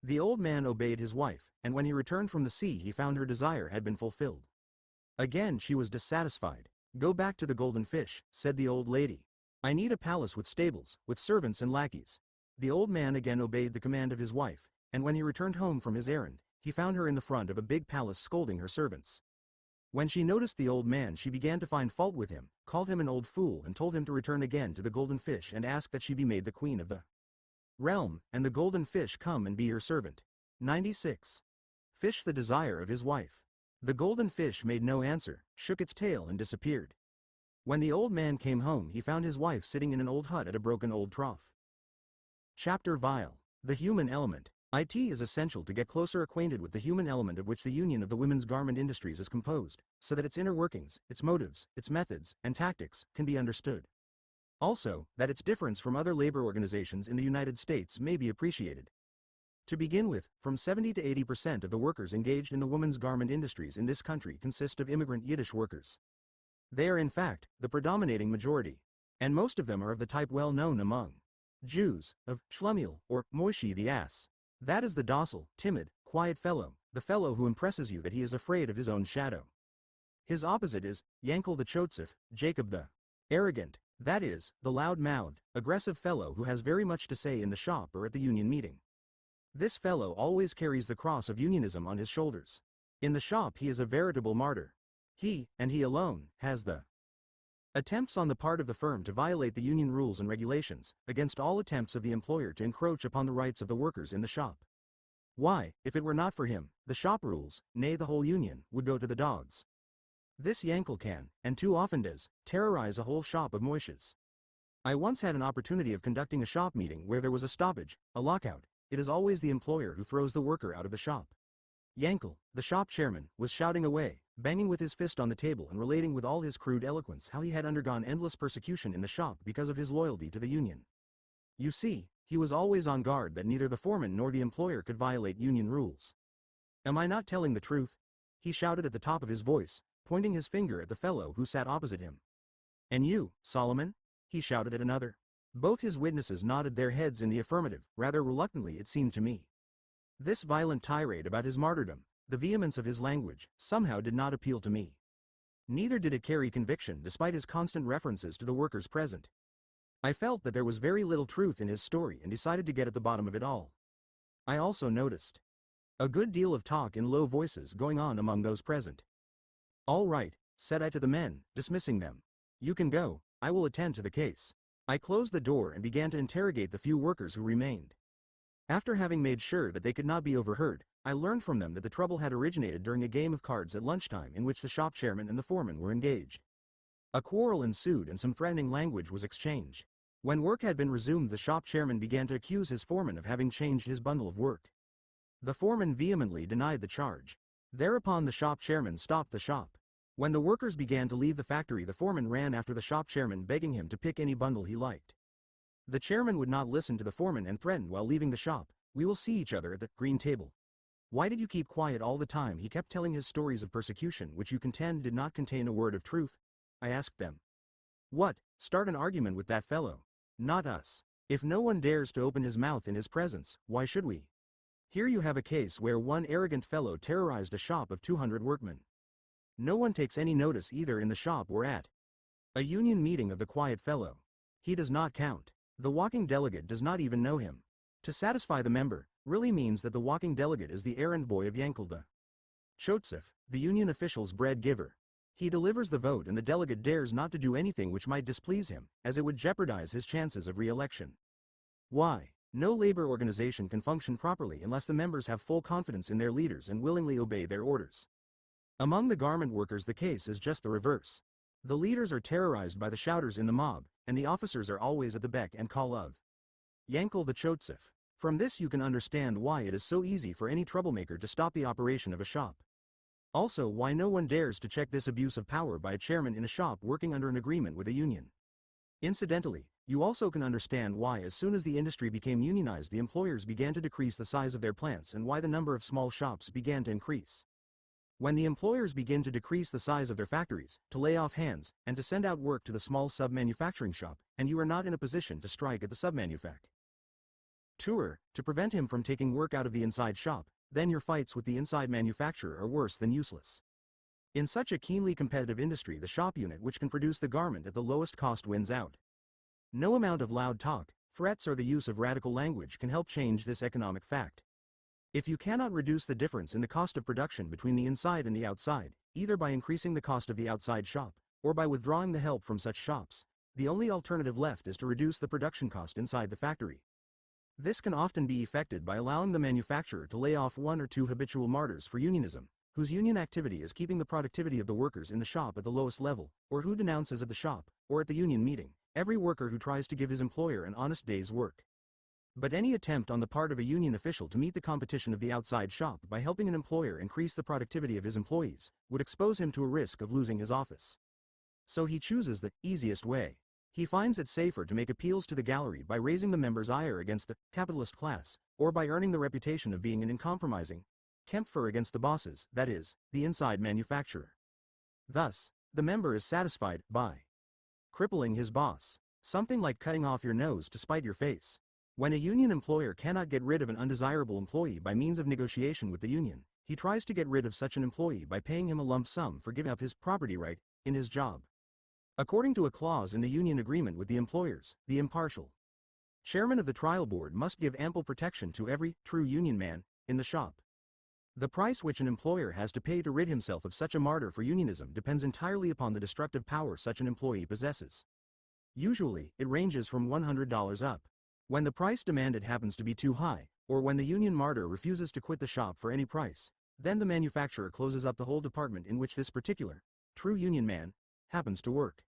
The old man obeyed his wife, and when he returned from the sea he found her desire had been fulfilled. Again she was dissatisfied. Go back to the golden fish, said the old lady. I need a palace with stables, with servants and lackeys. The old man again obeyed the command of his wife, and when he returned home from his errand, he found her in the front of a big palace scolding her servants. When she noticed the old man she began to find fault with him, called him an old fool and told him to return again to the golden fish and ask that she be made the queen of the realm, and the golden fish come and be her servant. 96. Fish the desire of his wife. The golden fish made no answer, shook its tail and disappeared. When the old man came home he found his wife sitting in an old hut at a broken old trough. Chapter Vile. The human element. It is essential to get closer acquainted with the human element of which the union of the women's garment industries is composed, so that its inner workings, its motives, its methods, and tactics can be understood. Also, that its difference from other labor organizations in the United States may be appreciated. To begin with, from 70 to 80% of the workers engaged in the women's garment industries in this country consist of immigrant Yiddish workers. They are in fact the predominating majority, and most of them are of the type well known among Jews, of Shlomiel, or Moishi the ass. That is the docile, timid, quiet fellow, the fellow who impresses you that he is afraid of his own shadow. His opposite is Yankel the Chotzef, Jacob the arrogant, that is, the loud-mouthed, aggressive fellow who has very much to say in the shop or at the union meeting. This fellow always carries the cross of unionism on his shoulders. In the shop he is a veritable martyr. He, and he alone, has the attempts on the part of the firm to violate the union rules and regulations, against all attempts of the employer to encroach upon the rights of the workers in the shop. Why, if it were not for him, the shop rules, nay the whole union, would go to the dogs. This Yankel can, and too often does, terrorize a whole shop of moishes. I once had an opportunity of conducting a shop meeting where there was a stoppage, a lockout. It is always the employer who throws the worker out of the shop. Yankel, the shop chairman, was shouting away, banging with his fist on the table and relating with all his crude eloquence how he had undergone endless persecution in the shop because of his loyalty to the union. You see, he was always on guard that neither the foreman nor the employer could violate union rules. Am I not telling the truth? He shouted at the top of his voice, pointing his finger at the fellow who sat opposite him. And you, Solomon? He shouted at another. Both his witnesses nodded their heads in the affirmative, rather reluctantly it seemed to me. This violent tirade about his martyrdom, the vehemence of his language, somehow did not appeal to me. Neither did it carry conviction despite his constant references to the workers present. I felt that there was very little truth in his story and decided to get at the bottom of it all. I also noticed a good deal of talk in low voices going on among those present. "All right," said I to the men, dismissing them. "You can go, I will attend to the case." I closed the door and began to interrogate the few workers who remained. After having made sure that they could not be overheard, I learned from them that the trouble had originated during a game of cards at lunchtime in which the shop chairman and the foreman were engaged. A quarrel ensued and some threatening language was exchanged. When work had been resumed, the shop chairman began to accuse his foreman of having changed his bundle of work. The foreman vehemently denied the charge. Thereupon the shop chairman stopped the shop. When the workers began to leave the factory, the foreman ran after the shop chairman begging him to pick any bundle he liked. The chairman would not listen to the foreman and threatened while leaving the shop, "We will see each other at the green table." "Why did you keep quiet all the time?" He kept telling his stories of persecution which you contend did not contain a word of truth. I asked them. "What, start an argument with that fellow?" "Not us. If no one dares to open his mouth in his presence, why should we? Here you have a case where one arrogant fellow terrorized a shop of 200 workmen. No one takes any notice either in the shop or at a union meeting of the quiet fellow. He does not count. The walking delegate does not even know him. To satisfy the member really means that the walking delegate is the errand boy of Yankel the Chotsev, the union official's bread giver. He delivers the vote and the delegate dares not to do anything which might displease him, as it would jeopardize his chances of re-election. Why? No labor organization can function properly unless the members have full confidence in their leaders and willingly obey their orders. Among the garment workers the case is just the reverse. The leaders are terrorized by the shouters in the mob, and the officers are always at the beck and call of Yankel the Chotsev. From this you can understand why it is so easy for any troublemaker to stop the operation of a shop. Also why no one dares to check this abuse of power by a chairman in a shop working under an agreement with a union. Incidentally, you also can understand why as soon as the industry became unionized the employers began to decrease the size of their plants and why the number of small shops began to increase. When the employers begin to decrease the size of their factories, to lay off hands, and to send out work to the small sub-manufacturing shop, and you are not in a position to strike at the sub-manufacturer to prevent him from taking work out of the inside shop, then your fights with the inside manufacturer are worse than useless. In such a keenly competitive industry the shop unit which can produce the garment at the lowest cost wins out. No amount of loud talk, threats or the use of radical language can help change this economic fact. If you cannot reduce the difference in the cost of production between the inside and the outside, either by increasing the cost of the outside shop, or by withdrawing the help from such shops, the only alternative left is to reduce the production cost inside the factory. This can often be effected by allowing the manufacturer to lay off one or two habitual martyrs for unionism, whose union activity is keeping the productivity of the workers in the shop at the lowest level, or who denounces at the shop, or at the union meeting, every worker who tries to give his employer an honest day's work. But any attempt on the part of a union official to meet the competition of the outside shop by helping an employer increase the productivity of his employees would expose him to a risk of losing his office. So he chooses the easiest way. He finds it safer to make appeals to the gallery by raising the members' ire against the capitalist class, or by earning the reputation of being an uncompromising Kämpfer against the bosses, that is, the inside manufacturer. Thus, the member is satisfied by crippling his boss, something like cutting off your nose to spite your face. When a union employer cannot get rid of an undesirable employee by means of negotiation with the union, he tries to get rid of such an employee by paying him a lump sum for giving up his property right in his job. According to a clause in the union agreement with the employers, the impartial chairman of the trial board must give ample protection to every true union man in the shop. The price which an employer has to pay to rid himself of such a martyr for unionism depends entirely upon the destructive power such an employee possesses. Usually, it ranges from $100 up. When the price demanded happens to be too high, or when the union martyr refuses to quit the shop for any price, then the manufacturer closes up the whole department in which this particular true union man happens to work.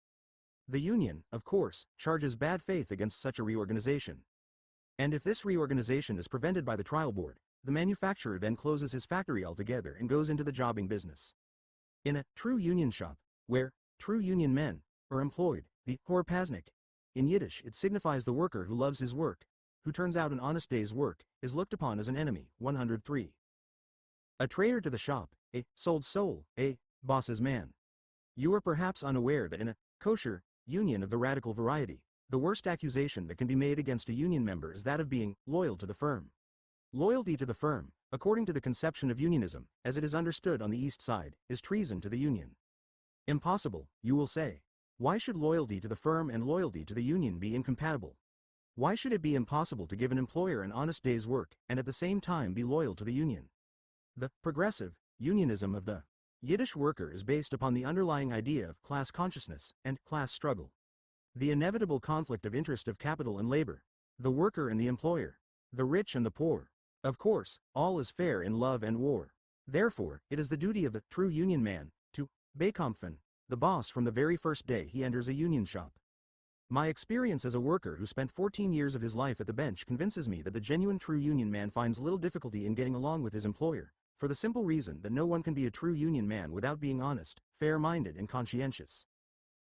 The union, of course, charges bad faith against such a reorganization. And if this reorganization is prevented by the trial board, the manufacturer then closes his factory altogether and goes into the jobbing business. In a true union shop, where true union men are employed, the Horpaznik, in Yiddish it signifies the worker who loves his work, who turns out an honest day's work, is looked upon as an enemy. 103. A traitor to the shop, a sold soul, a boss's man. You are perhaps unaware that in a kosher union of the radical variety, the worst accusation that can be made against a union member is that of being loyal to the firm. Loyalty to the firm, according to the conception of unionism, as it is understood on the East Side, is treason to the union. Impossible, you will say. Why should loyalty to the firm and loyalty to the union be incompatible? Why should it be impossible to give an employer an honest day's work and at the same time be loyal to the union? The progressive unionism of the Yiddish worker is based upon the underlying idea of class consciousness and class struggle. The inevitable conflict of interest of capital and labor, the worker and the employer, the rich and the poor. Of course, all is fair in love and war. Therefore, it is the duty of the true union man to bekämpfen the boss from the very first day he enters a union shop. My experience as a worker who spent 14 years of his life at the bench convinces me that the genuine true union man finds little difficulty in getting along with his employer, for the simple reason that no one can be a true union man without being honest, fair-minded and conscientious.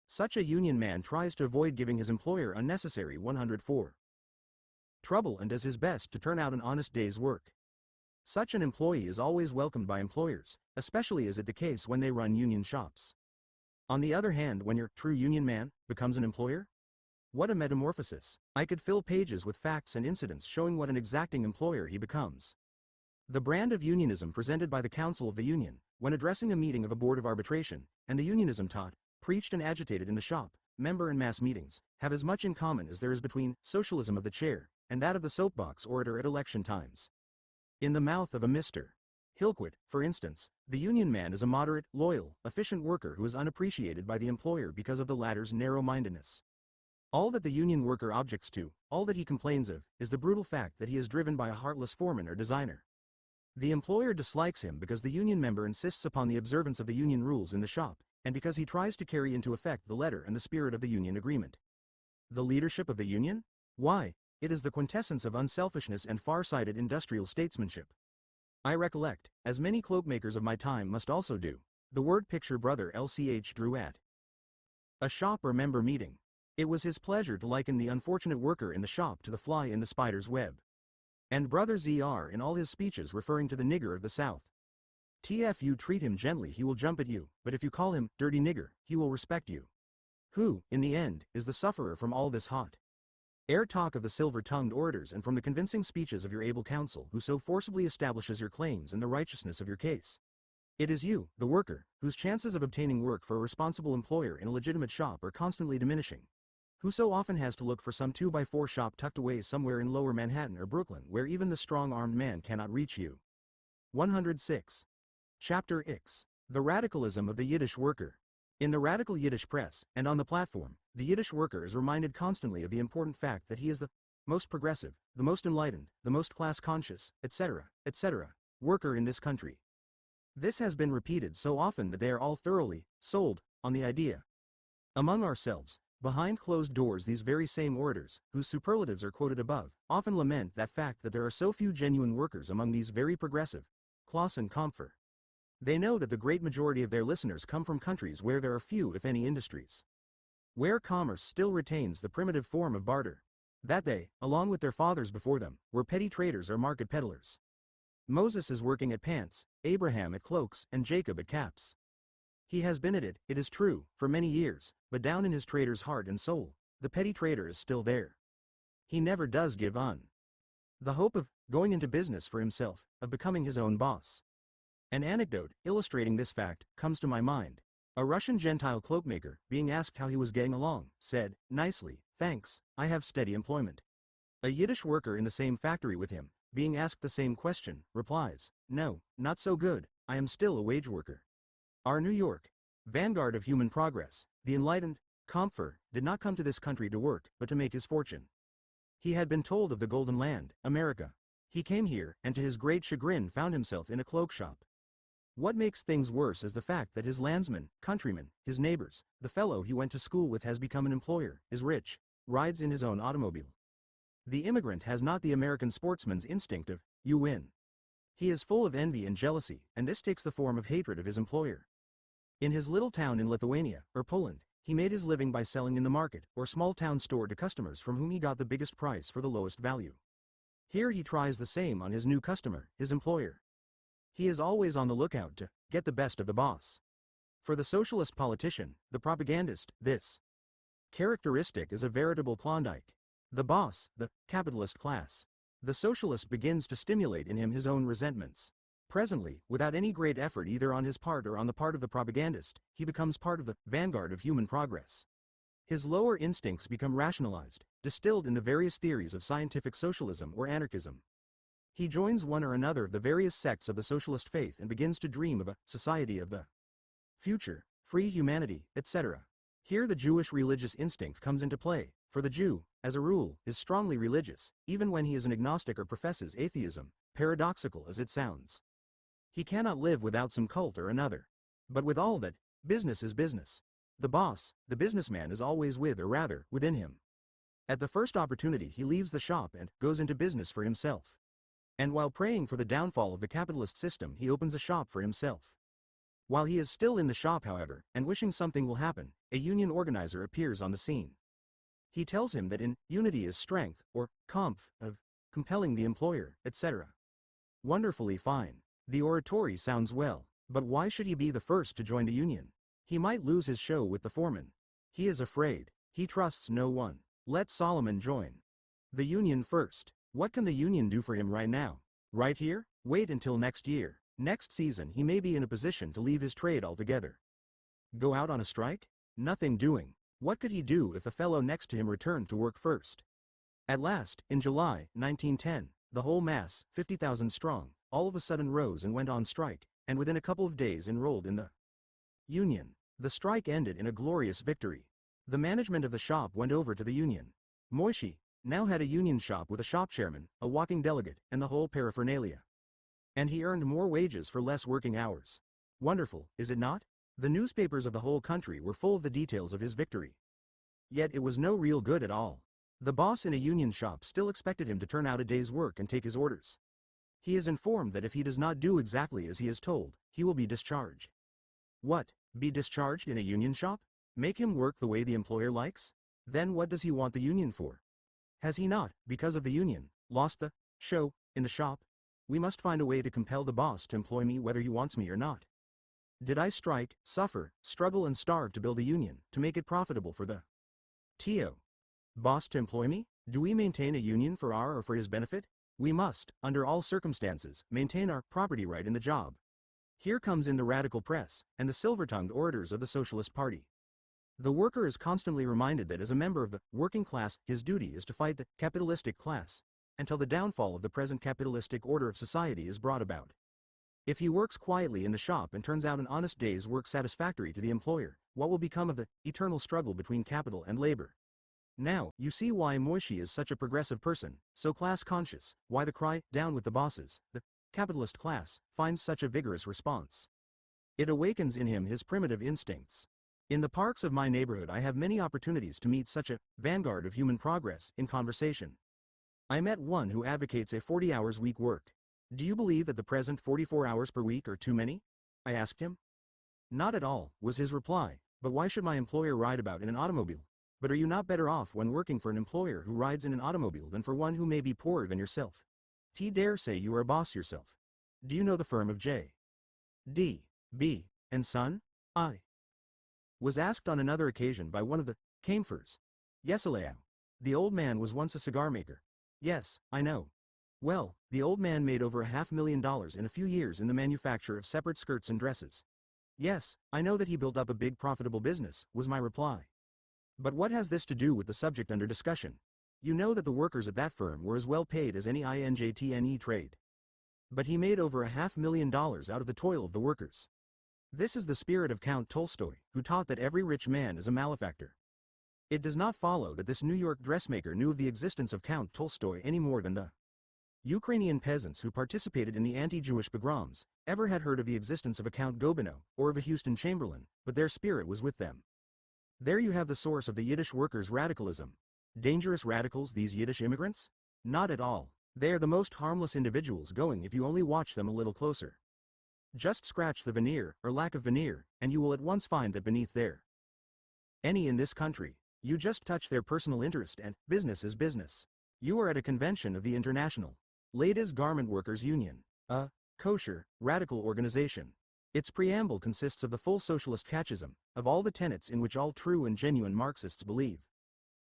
Such a union man tries to avoid giving his employer unnecessary 104 trouble and does his best to turn out an honest day's work. Such an employee is always welcomed by employers, especially is it the case when they run union shops. On the other hand, when your true union man becomes an employer? What a metamorphosis! I could fill pages with facts and incidents showing what an exacting employer he becomes. The brand of unionism presented by the Council of the Union, when addressing a meeting of a board of arbitration, and the unionism taught, preached and agitated in the shop, member and mass meetings, have as much in common as there is between socialism of the chair and that of the soapbox orator at election times. In the mouth of a Mr. Hillquit, for instance, the union man is a moderate, loyal, efficient worker who is unappreciated by the employer because of the latter's narrow-mindedness. All that the union worker objects to, all that he complains of, is the brutal fact that he is driven by a heartless foreman or designer. The employer dislikes him because the union member insists upon the observance of the union rules in the shop, and because he tries to carry into effect the letter and the spirit of the union agreement. The leadership of the union? Why, it is the quintessence of unselfishness and far-sighted industrial statesmanship. I recollect, as many cloakmakers of my time must also do, the word picture brother LCH drew at a shop or member meeting. It was his pleasure to liken the unfortunate worker in the shop to the fly in the spider's web. And brother ZR in all his speeches referring to the nigger of the South. If you treat him gently he will jump at you, but if you call him dirty nigger, he will respect you. Who, in the end, is the sufferer from all this hot air talk of the silver-tongued orators and from the convincing speeches of your able counsel who so forcibly establishes your claims and the righteousness of your case? It is you, the worker, whose chances of obtaining work for a responsible employer in a legitimate shop are constantly diminishing. Who so often has to look for some 2x4 shop tucked away somewhere in lower Manhattan or Brooklyn where even the strong-armed man cannot reach you. 106. Chapter X. The Radicalism of the Yiddish Worker. In the radical Yiddish press, and on the platform, the Yiddish worker is reminded constantly of the important fact that he is the most progressive, the most enlightened, the most class-conscious, etc., worker in this country. This has been repeated so often that they are all thoroughly sold on the idea. Among ourselves, behind closed doors, these very same orators, whose superlatives are quoted above, often lament that fact that there are so few genuine workers among these very progressive Klassenkämpfer. They know that the great majority of their listeners come from countries where there are few if any industries, where commerce still retains the primitive form of barter, that they, along with their fathers before them, were petty traders or market peddlers. Moses is working at pants, Abraham at cloaks, and Jacob at caps. He has been at it, it is true, for many years, but down in his trader's heart and soul, the petty trader is still there. He never does give on the hope of going into business for himself, of becoming his own boss. An anecdote illustrating this fact comes to my mind. A Russian Gentile cloakmaker, being asked how he was getting along, said, "Nicely, thanks, I have steady employment." A Yiddish worker in the same factory with him, being asked the same question, replies, "No, not so good, I am still a wage worker." Our New York vanguard of human progress, the enlightened Kampfer, did not come to this country to work, but to make his fortune. He had been told of the Golden Land, America. He came here, and to his great chagrin found himself in a cloak shop. What makes things worse is the fact that his landsmen, countrymen, his neighbors, the fellow he went to school with has become an employer, is rich, rides in his own automobile. The immigrant has not the American sportsman's instinct of, you win. He is full of envy and jealousy, and this takes the form of hatred of his employer. In his little town in Lithuania, or Poland, he made his living by selling in the market, or small town store to customers from whom he got the biggest price for the lowest value. Here he tries the same on his new customer, his employer. He is always on the lookout to get the best of the boss. For the socialist politician, the propagandist, this characteristic is a veritable Klondike. The boss, the capitalist class. The socialist begins to stimulate in him his own resentments. Presently, without any great effort either on his part or on the part of the propagandist, he becomes part of the vanguard of human progress. His lower instincts become rationalized, distilled in the various theories of scientific socialism or anarchism. He joins one or another of the various sects of the socialist faith and begins to dream of a society of the future, free humanity, etc. Here the Jewish religious instinct comes into play, for the Jew, as a rule, is strongly religious, even when he is an agnostic or professes atheism, paradoxical as it sounds. He cannot live without some cult or another. But with all that, business is business. The boss, the businessman, is always with or rather, within him. At the first opportunity he leaves the shop and goes into business for himself. And while praying for the downfall of the capitalist system he opens a shop for himself. While he is still in the shop, however, and wishing something will happen, a union organizer appears on the scene. He tells him that in unity is strength, or Kampf, of compelling the employer, etc. Wonderfully fine. The oratory sounds well, but why should he be the first to join the union? He might lose his show with the foreman. He is afraid. He trusts no one. Let Solomon join the union first. What can the union do for him right now? Right here? Wait until next year. Next season he may be in a position to leave his trade altogether. Go out on a strike? Nothing doing. What could he do if the fellow next to him returned to work first? At last, in July, 1910, the whole mass, 50,000 strong, all of a sudden rose and went on strike, and within a couple of days enrolled in the union. The strike ended in a glorious victory. The management of the shop went over to the union. Moishe now had a union shop with a shop chairman, a walking delegate, and the whole paraphernalia. And he earned more wages for less working hours. Wonderful, is it not? The newspapers of the whole country were full of the details of his victory. Yet it was no real good at all. The boss in a union shop still expected him to turn out a day's work and take his orders. He is informed that if he does not do exactly as he is told, he will be discharged. What? Be discharged in a union shop? Make him work the way the employer likes? Then what does he want the union for? Has he not, because of the union, lost the show in the shop? We must find a way to compel the boss to employ me whether he wants me or not. Did I strike, suffer, struggle and starve to build a union, to make it profitable for the TO boss to employ me? Do we maintain a union for our or for his benefit? We must, under all circumstances, maintain our property right in the job. Here comes in the radical press, and the silver-tongued orators of the Socialist Party. The worker is constantly reminded that as a member of the working class, his duty is to fight the capitalistic class, until the downfall of the present capitalistic order of society is brought about. If he works quietly in the shop and turns out an honest day's work satisfactory to the employer, what will become of the eternal struggle between capital and labor? Now, you see why Moishe is such a progressive person, so class-conscious, why the cry, down with the bosses, the capitalist class, finds such a vigorous response. It awakens in him his primitive instincts. In the parks of my neighborhood I have many opportunities to meet such a vanguard of human progress in conversation. I met one who advocates a 40 hours week work. Do you believe that the present 44 hours per week are too many? I asked him. Not at all, was his reply, but why should my employer ride about in an automobile? But are you not better off when working for an employer who rides in an automobile than for one who may be poorer than yourself? Dare say you are a boss yourself. Do you know the firm of J. D. B. and Son? I was asked on another occasion by one of the Kamfers. Yes, Aleo. The old man was once a cigar maker. Yes, I know. Well, the old man made over $500,000 in a few years in the manufacture of separate skirts and dresses. Yes, I know that he built up a big profitable business, was my reply. But what has this to do with the subject under discussion? You know that the workers at that firm were as well paid as any INJTNE trade. But he made over $500,000 out of the toil of the workers. This is the spirit of Count Tolstoy, who taught that every rich man is a malefactor. It does not follow that this New York dressmaker knew of the existence of Count Tolstoy any more than the Ukrainian peasants who participated in the anti-Jewish pogroms ever had heard of the existence of a Count Gobineau or of a Houston Chamberlain, but their spirit was with them. There you have the source of the Yiddish workers' radicalism. Dangerous radicals, these Yiddish immigrants? Not at all. They are the most harmless individuals going if you only watch them a little closer. Just scratch the veneer, or lack of veneer, and you will at once find that beneath there any in this country, you just touch their personal interest and business is business. You are at a convention of the International Ladies Garment Workers Union, a kosher, radical organization. Its preamble consists of the full socialist catechism, of all the tenets in which all true and genuine Marxists believe.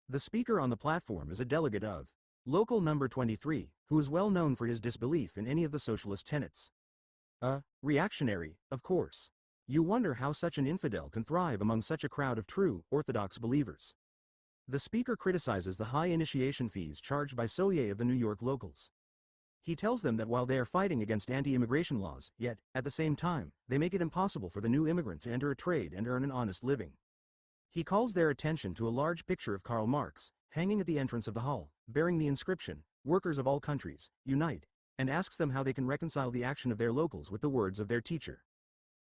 The speaker on the platform is a delegate of Local Number 23, who is well known for his disbelief in any of the socialist tenets. Reactionary, of course. You wonder how such an infidel can thrive among such a crowd of true, orthodox believers. The speaker criticizes the high initiation fees charged by Soye of the New York locals. He tells them that while they are fighting against anti-immigration laws, yet, at the same time, they make it impossible for the new immigrant to enter a trade and earn an honest living. He calls their attention to a large picture of Karl Marx, hanging at the entrance of the hall, bearing the inscription, "Workers of all countries, unite," and asks them how they can reconcile the action of their locals with the words of their teacher.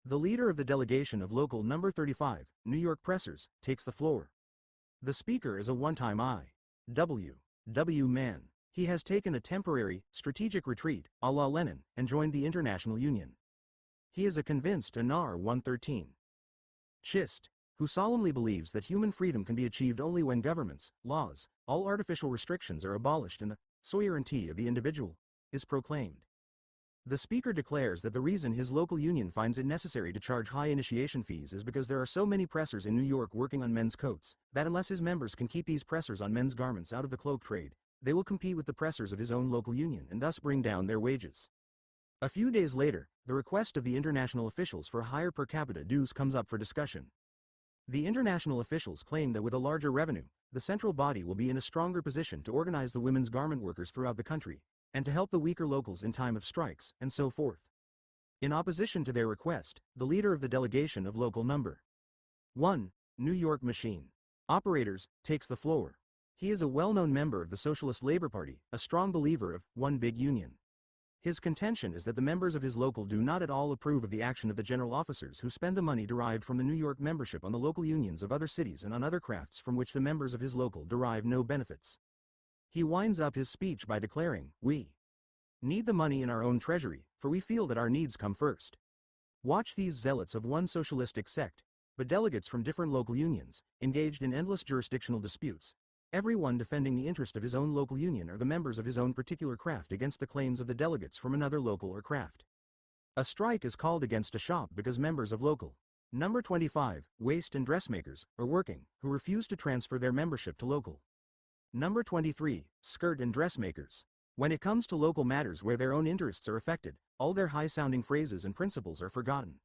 The leader of the delegation of local number 35, New York pressers, takes the floor. The speaker is a one-time I.W. man. He has taken a temporary, strategic retreat, a la Lenin, and joined the International Union. He is a convinced Anar 113. Chist, who solemnly believes that human freedom can be achieved only when governments, laws, all artificial restrictions are abolished and the sovereignty of the individual is proclaimed. The speaker declares that the reason his local union finds it necessary to charge high initiation fees is because there are so many pressers in New York working on men's coats, that unless his members can keep these pressers on men's garments out of the cloak trade, they will compete with the pressers of his own local union and thus bring down their wages. A few days later, the request of the international officials for higher per capita dues comes up for discussion. The international officials claim that with a larger revenue, the central body will be in a stronger position to organize the women's garment workers throughout the country, and to help the weaker locals in time of strikes, and so forth. In opposition to their request, the leader of the delegation of local number 1, New York Machine Operators, takes the floor. He is a well-known member of the Socialist Labor Party, a strong believer of one big union. His contention is that the members of his local do not at all approve of the action of the general officers who spend the money derived from the New York membership on the local unions of other cities and on other crafts from which the members of his local derive no benefits. He winds up his speech by declaring, "We need the money in our own treasury, for we feel that our needs come first." Watch these zealots of one socialistic sect, but delegates from different local unions, engaged in endless jurisdictional disputes, everyone defending the interest of his own local union or the members of his own particular craft against the claims of the delegates from another local or craft. A strike is called against a shop because members of local number 25, waist and dressmakers, are working, who refuse to transfer their membership to local number 23, skirt and dressmakers. When it comes to local matters where their own interests are affected, all their high-sounding phrases and principles are forgotten.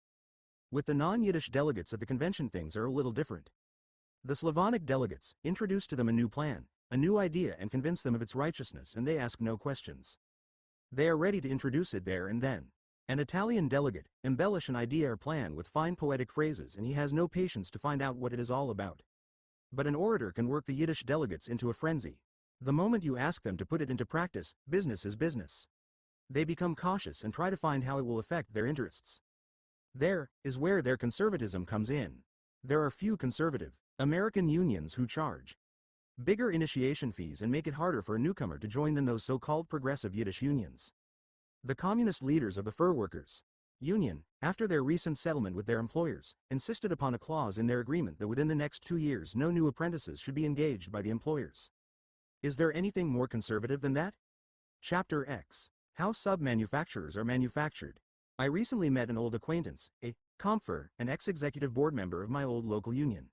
With the non-Yiddish delegates at the convention, things are a little different. The Slavonic delegates introduce to them a new plan, a new idea, and convince them of its righteousness, and they ask no questions. They are ready to introduce it there and then. An Italian delegate embellish an idea or plan with fine poetic phrases, and he has no patience to find out what it is all about. But an orator can work the Yiddish delegates into a frenzy. The moment you ask them to put it into practice, business is business. They become cautious and try to find how it will affect their interests. There is where their conservatism comes in. There are few conservative American unions who charge bigger initiation fees and make it harder for a newcomer to join than those so-called progressive Yiddish unions. The communist leaders of the Fur Workers Union, after their recent settlement with their employers, insisted upon a clause in their agreement that within the next 2 years no new apprentices should be engaged by the employers. Is there anything more conservative than that? Chapter X. How Sub-Manufacturers are Manufactured. I recently met an old acquaintance, a Compfer, an ex-executive board member of my old local union.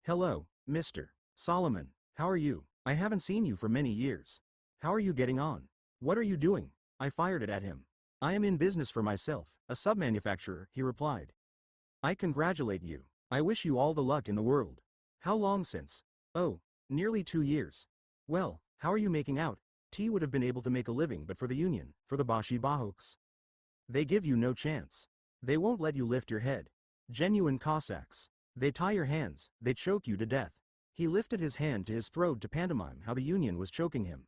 "Hello, Mr. Solomon, how are you? I haven't seen you for many years. How are you getting on? What are you doing?" I fired it at him. "I am in business for myself, a sub-manufacturer," he replied. "I congratulate you. I wish you all the luck in the world. How long since?" "Oh, nearly 2 years. Well, how are you making out?" T would have been able to make a living but for the union, for the Bashi Bahoks. They give you no chance. They won't let you lift your head. Genuine Cossacks. They tie your hands, they choke you to death. He lifted his hand to his throat to pantomime how the union was choking him.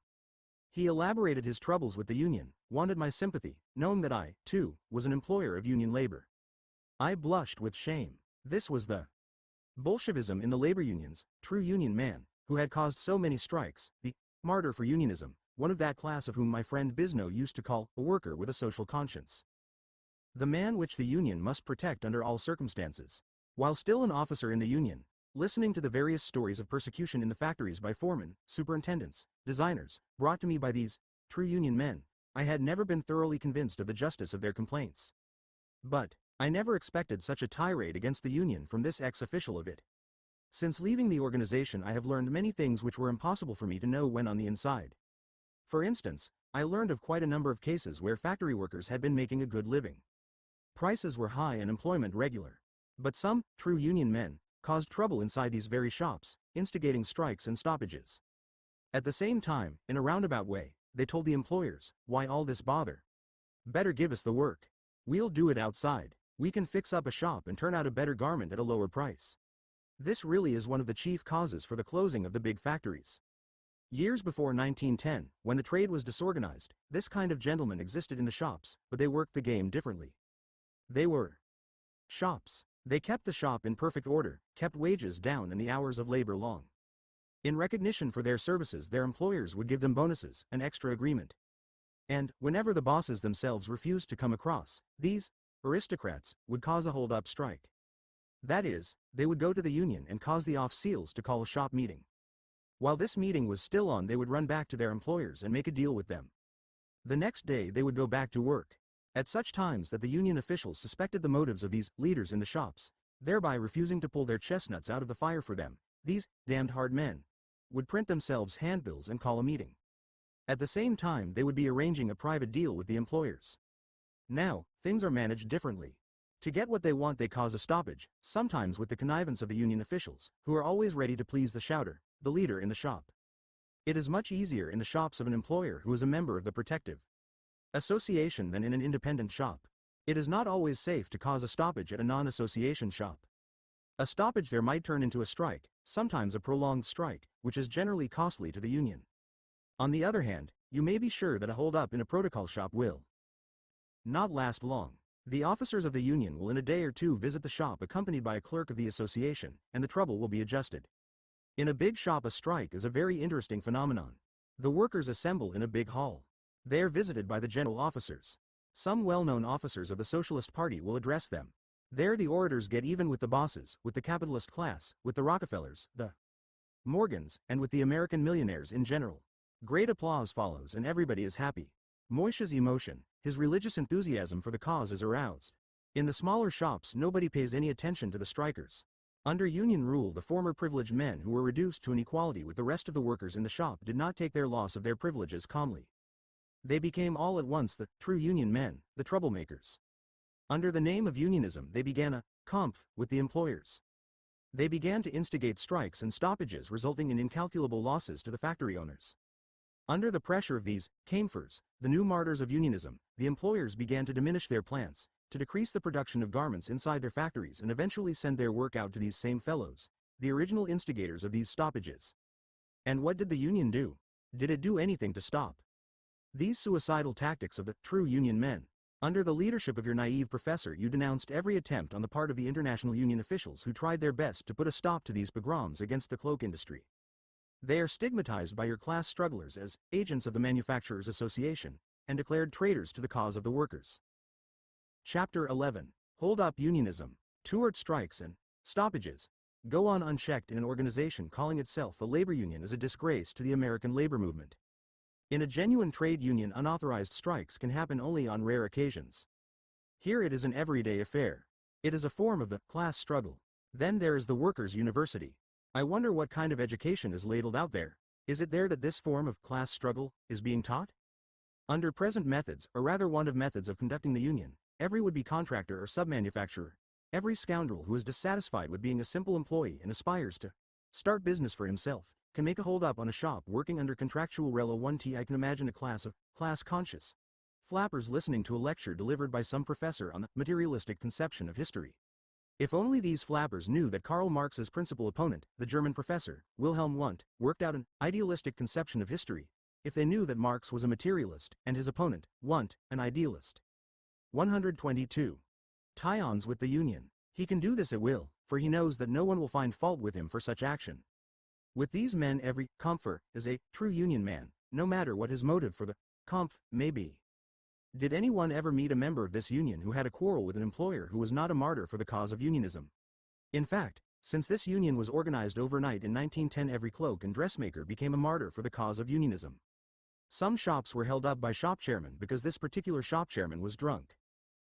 He elaborated his troubles with the union, wanted my sympathy, knowing that I, too, was an employer of union labor. I blushed with shame. This was the Bolshevism in the labor unions, true union man, who had caused so many strikes, the martyr for unionism, one of that class of whom my friend Bisno used to call a worker with a social conscience. The man which the union must protect under all circumstances. While still an officer in the union, listening to the various stories of persecution in the factories by foremen, superintendents, designers, brought to me by these true union men, I had never been thoroughly convinced of the justice of their complaints. But I never expected such a tirade against the union from this ex-official of it. Since leaving the organization, I have learned many things which were impossible for me to know when on the inside. For instance, I learned of quite a number of cases where factory workers had been making a good living. Prices were high and employment regular. But some true union men caused trouble inside these very shops, instigating strikes and stoppages. At the same time, in a roundabout way, they told the employers, "Why all this bother? Better give us the work. We'll do it outside. We can fix up a shop and turn out a better garment at a lower price." This really is one of the chief causes for the closing of the big factories. Years before 1910, when the trade was disorganized, this kind of gentleman existed in the shops, but they worked the game differently. They were shops. They kept the shop in perfect order, kept wages down and the hours of labor long. In recognition for their services, their employers would give them bonuses, an extra agreement. And, whenever the bosses themselves refused to come across, these aristocrats would cause a hold-up strike. That is, they would go to the union and cause the off-seals to call a shop meeting. While this meeting was still on, they would run back to their employers and make a deal with them. The next day they would go back to work. At such times that the union officials suspected the motives of these leaders in the shops, thereby refusing to pull their chestnuts out of the fire for them, these damned hard men would print themselves handbills and call a meeting. At the same time they would be arranging a private deal with the employers. Now, things are managed differently. To get what they want they cause a stoppage, sometimes with the connivance of the union officials, who are always ready to please the shouter, the leader in the shop. It is much easier in the shops of an employer who is a member of the protective association than in an independent shop. It is not always safe to cause a stoppage at a non-association shop. A stoppage there might turn into a strike, sometimes a prolonged strike, which is generally costly to the union. On the other hand, you may be sure that a hold-up in a protocol shop will not last long. The officers of the union will in a day or two visit the shop accompanied by a clerk of the association, and the trouble will be adjusted. In a big shop a strike is a very interesting phenomenon. The workers assemble in a big hall. They are visited by the general officers. Some well-known officers of the Socialist Party will address them. There the orators get even with the bosses, with the capitalist class, with the Rockefellers, the Morgans, and with the American millionaires in general. Great applause follows and everybody is happy. Moishe's emotion, his religious enthusiasm for the cause is aroused. In the smaller shops nobody pays any attention to the strikers. Under union rule the former privileged men who were reduced to an equality with the rest of the workers in the shop did not take their loss of their privileges calmly. They became all at once the true union men, the troublemakers. Under the name of unionism they began a kampf with the employers. They began to instigate strikes and stoppages resulting in incalculable losses to the factory owners. Under the pressure of these kampfers, the new martyrs of unionism, the employers began to diminish their plants, to decrease the production of garments inside their factories and eventually send their work out to these same fellows, the original instigators of these stoppages. And what did the union do? Did it do anything to stop these suicidal tactics of the true union men? Under the leadership of your naive professor you denounced every attempt on the part of the international union officials who tried their best to put a stop to these pogroms against the cloak industry. They are stigmatized by your class strugglers as agents of the Manufacturers Association, and declared traitors to the cause of the workers. Chapter 11. Hold up unionism. Tourist strikes and stoppages go on unchecked in an organization calling itself a labor union is a disgrace to the American labor movement. In a genuine trade union unauthorized strikes can happen only on rare occasions. Here it is an everyday affair. It is a form of the class struggle. Then there is the workers' university. I wonder what kind of education is ladled out there. Is it there that this form of class struggle is being taught? Under present methods, or rather want of methods of conducting the union, every would-be contractor or submanufacturer, every scoundrel who is dissatisfied with being a simple employee and aspires to start business for himself, can make a hold-up on a shop working under contractual Rel 1T. I can imagine a class of class-conscious flappers listening to a lecture delivered by some professor on the materialistic conception of history. If only these flappers knew that Karl Marx's principal opponent, the German professor, Wilhelm Wundt, worked out an idealistic conception of history, if they knew that Marx was a materialist, and his opponent, Wundt, an idealist. 122. Tie-ons with the union. He can do this at will, for he knows that no one will find fault with him for such action. With these men every Kampfer is a true union man, no matter what his motive for the Kampf may be. Did anyone ever meet a member of this union who had a quarrel with an employer who was not a martyr for the cause of unionism? In fact, since this union was organized overnight in 1910 every cloak and dressmaker became a martyr for the cause of unionism. Some shops were held up by shop chairmen because this particular shop chairman was drunk.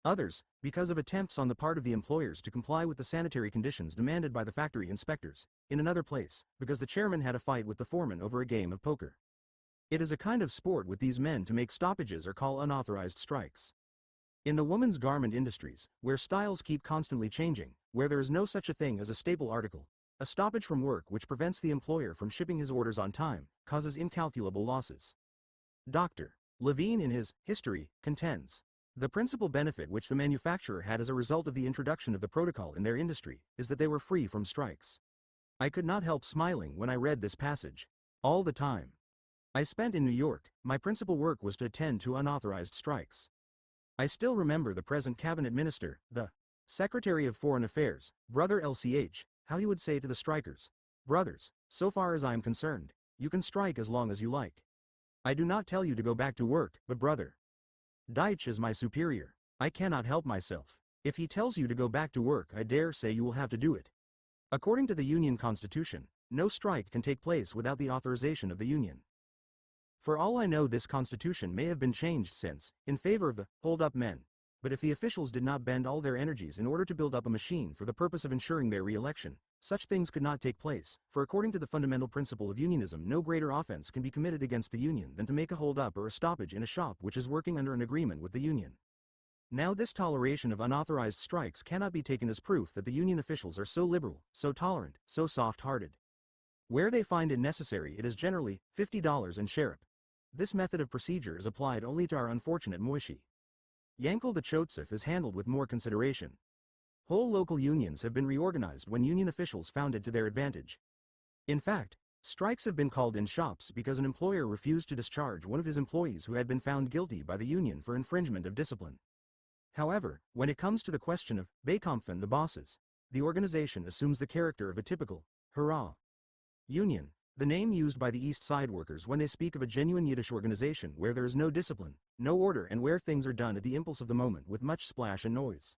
Others, because of attempts on the part of the employers to comply with the sanitary conditions demanded by the factory inspectors. In another place, because the chairman had a fight with the foreman over a game of poker. It is a kind of sport with these men to make stoppages or call unauthorized strikes. In the woman's garment industries, where styles keep constantly changing, where there is no such a thing as a staple article, a stoppage from work which prevents the employer from shipping his orders on time causes incalculable losses. Dr. Levine in his History contends, the principal benefit which the manufacturer had as a result of the introduction of the protocol in their industry is that they were free from strikes. I could not help smiling when I read this passage. All the time I spent in New York, my principal work was to attend to unauthorized strikes. I still remember the present cabinet minister, the Secretary of Foreign Affairs, Brother LCH, how he would say to the strikers, brothers, so far as I am concerned, you can strike as long as you like. I do not tell you to go back to work, but brother Dyche is my superior. I cannot help myself. If he tells you to go back to work, I dare say you will have to do it. According to the Union Constitution, no strike can take place without the authorization of the Union. For all I know, this Constitution may have been changed since, in favor of the hold-up men, but if the officials did not bend all their energies in order to build up a machine for the purpose of ensuring their re-election, such things could not take place, for according to the fundamental principle of Unionism, no greater offense can be committed against the Union than to make a hold-up or a stoppage in a shop which is working under an agreement with the Union. Now this toleration of unauthorized strikes cannot be taken as proof that the Union officials are so liberal, so tolerant, so soft-hearted. Where they find it necessary, it is generally $50 and sheriff. This method of procedure is applied only to our unfortunate Moishi. Yankel the Chotsef is handled with more consideration. Whole local unions have been reorganized when union officials found it to their advantage. In fact, strikes have been called in shops because an employer refused to discharge one of his employees who had been found guilty by the union for infringement of discipline. However, when it comes to the question of Bekampfen, the bosses, the organization assumes the character of a typical hurrah union, the name used by the East Side workers when they speak of a genuine Yiddish organization where there is no discipline, no order, and where things are done at the impulse of the moment with much splash and noise.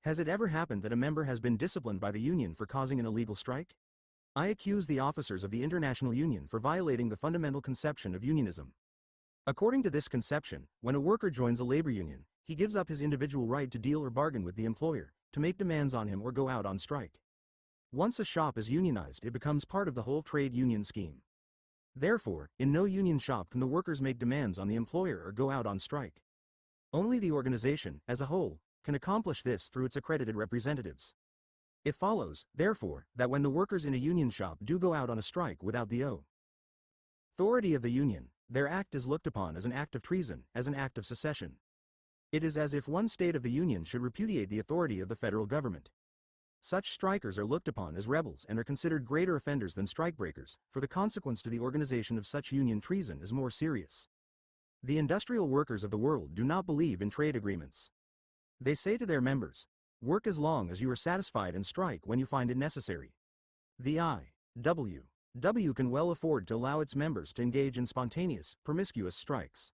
Has it ever happened that a member has been disciplined by the union for causing an illegal strike? I accuse the officers of the International Union for violating the fundamental conception of unionism. According to this conception, when a worker joins a labor union, he gives up his individual right to deal or bargain with the employer, to make demands on him or go out on strike. Once a shop is unionized, it becomes part of the whole trade union scheme. Therefore, in no union shop can the workers make demands on the employer or go out on strike. Only the organization, as a whole, can accomplish this through its accredited representatives. It follows, therefore, that when the workers in a union shop do go out on a strike without the authority of the union, their act is looked upon as an act of treason, as an act of secession. It is as if one state of the union should repudiate the authority of the federal government. Such strikers are looked upon as rebels and are considered greater offenders than strikebreakers, for the consequence to the organization of such union treason is more serious. The industrial workers of the world do not believe in trade agreements. They say to their members, work as long as you are satisfied and strike when you find it necessary. The I.W.W. can well afford to allow its members to engage in spontaneous, promiscuous strikes.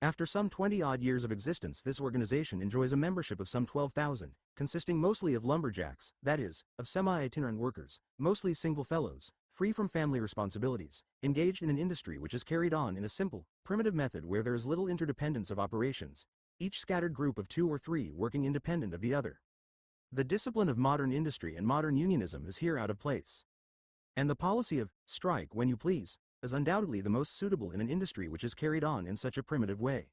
After some 20-odd years of existence, this organization enjoys a membership of some 12,000, consisting mostly of lumberjacks, that is, of semi-itinerant workers, mostly single fellows, free from family responsibilities, engaged in an industry which is carried on in a simple, primitive method where there is little interdependence of operations, each scattered group of 2 or 3 working independent of the other. The discipline of modern industry and modern unionism is here out of place. And the policy of strike when you please is undoubtedly the most suitable in an industry which is carried on in such a primitive way.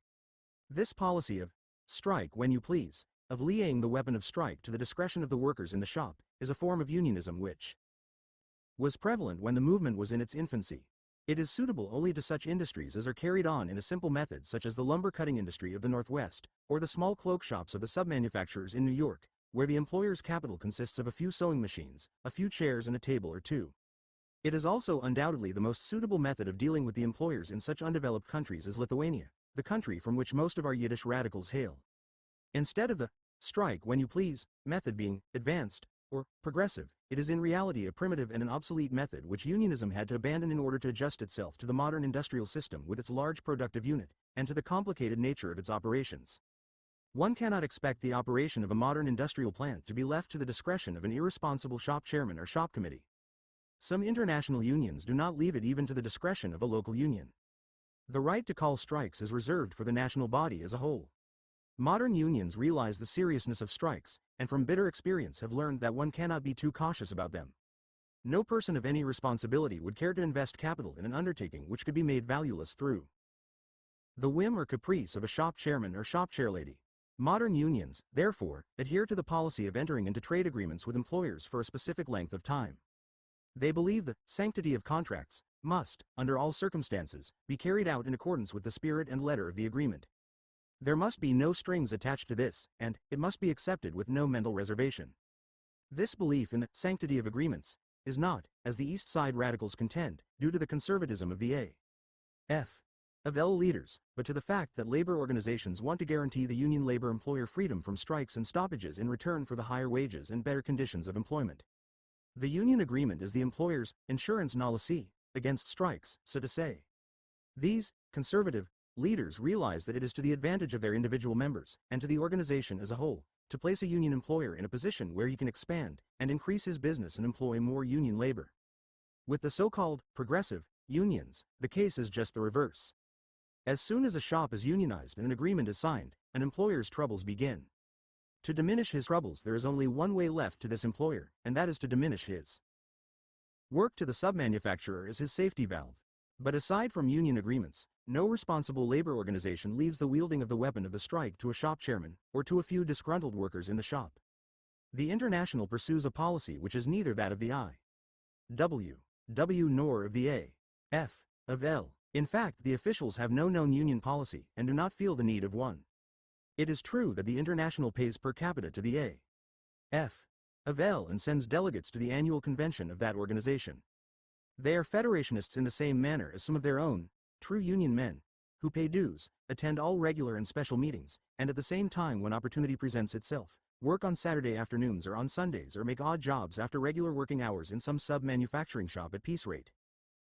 This policy of strike when you please, of laying the weapon of strike to the discretion of the workers in the shop, is a form of unionism which was prevalent when the movement was in its infancy. It is suitable only to such industries as are carried on in a simple method, such as the lumber cutting industry of the Northwest, or the small cloak shops of the submanufacturers in New York, where the employer's capital consists of a few sewing machines, a few chairs and a table or 2. It is also undoubtedly the most suitable method of dealing with the employers in such undeveloped countries as Lithuania, the country from which most of our Yiddish radicals hail. Instead of the strike when you please method being advanced or progressive, it is in reality a primitive and an obsolete method which unionism had to abandon in order to adjust itself to the modern industrial system with its large productive unit, and to the complicated nature of its operations. One cannot expect the operation of a modern industrial plant to be left to the discretion of an irresponsible shop chairman or shop committee. Some international unions do not leave it even to the discretion of a local union. The right to call strikes is reserved for the national body as a whole. Modern unions realize the seriousness of strikes, and from bitter experience have learned that one cannot be too cautious about them. No person of any responsibility would care to invest capital in an undertaking which could be made valueless through the whim or caprice of a shop chairman or shop chairlady. Modern unions, therefore, adhere to the policy of entering into trade agreements with employers for a specific length of time. They believe the sanctity of contracts must, under all circumstances, be carried out in accordance with the spirit and letter of the agreement. There must be no strings attached to this, and it must be accepted with no mental reservation. This belief in the sanctity of agreements is not, as the East Side radicals contend, due to the conservatism of the A.F. of L leaders, but to the fact that labor organizations want to guarantee the union labor-employer freedom from strikes and stoppages in return for the higher wages and better conditions of employment. The union agreement is the employer's insurance nollici against strikes, so to say. These conservative leaders realize that it is to the advantage of their individual members, and to the organization as a whole, to place a union employer in a position where he can expand and increase his business and employ more union labor. With the so-called progressive unions, the case is just the reverse. As soon as a shop is unionized and an agreement is signed, an employer's troubles begin. To diminish his troubles, there is only one way left to this employer, and that is to diminish his work to the submanufacturer as his safety valve. But aside from union agreements, no responsible labor organization leaves the wielding of the weapon of the strike to a shop chairman, or to a few disgruntled workers in the shop. The International pursues a policy which is neither that of the I.W. nor of the A.F. of L. In fact, the officials have no known union policy, and do not feel the need of one. It is true that the International pays per capita to the A.F. of L and sends delegates to the annual convention of that organization. They are federationists in the same manner as some of their own true union men, who pay dues, attend all regular and special meetings, and at the same time, when opportunity presents itself, work on Saturday afternoons or on Sundays, or make odd jobs after regular working hours in some sub-manufacturing shop at piece rate.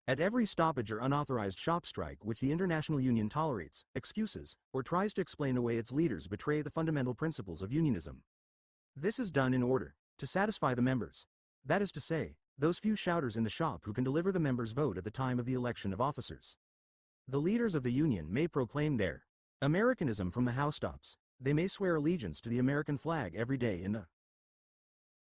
At every stoppage or unauthorized shop strike which the International Union tolerates, excuses, or tries to explain away, its leaders betray the fundamental principles of unionism. This is done in order to satisfy the members. That is to say, those few shouters in the shop who can deliver the members' vote at the time of the election of officers. The leaders of the union may proclaim their Americanism from the housetops. They may swear allegiance to the American flag every day in the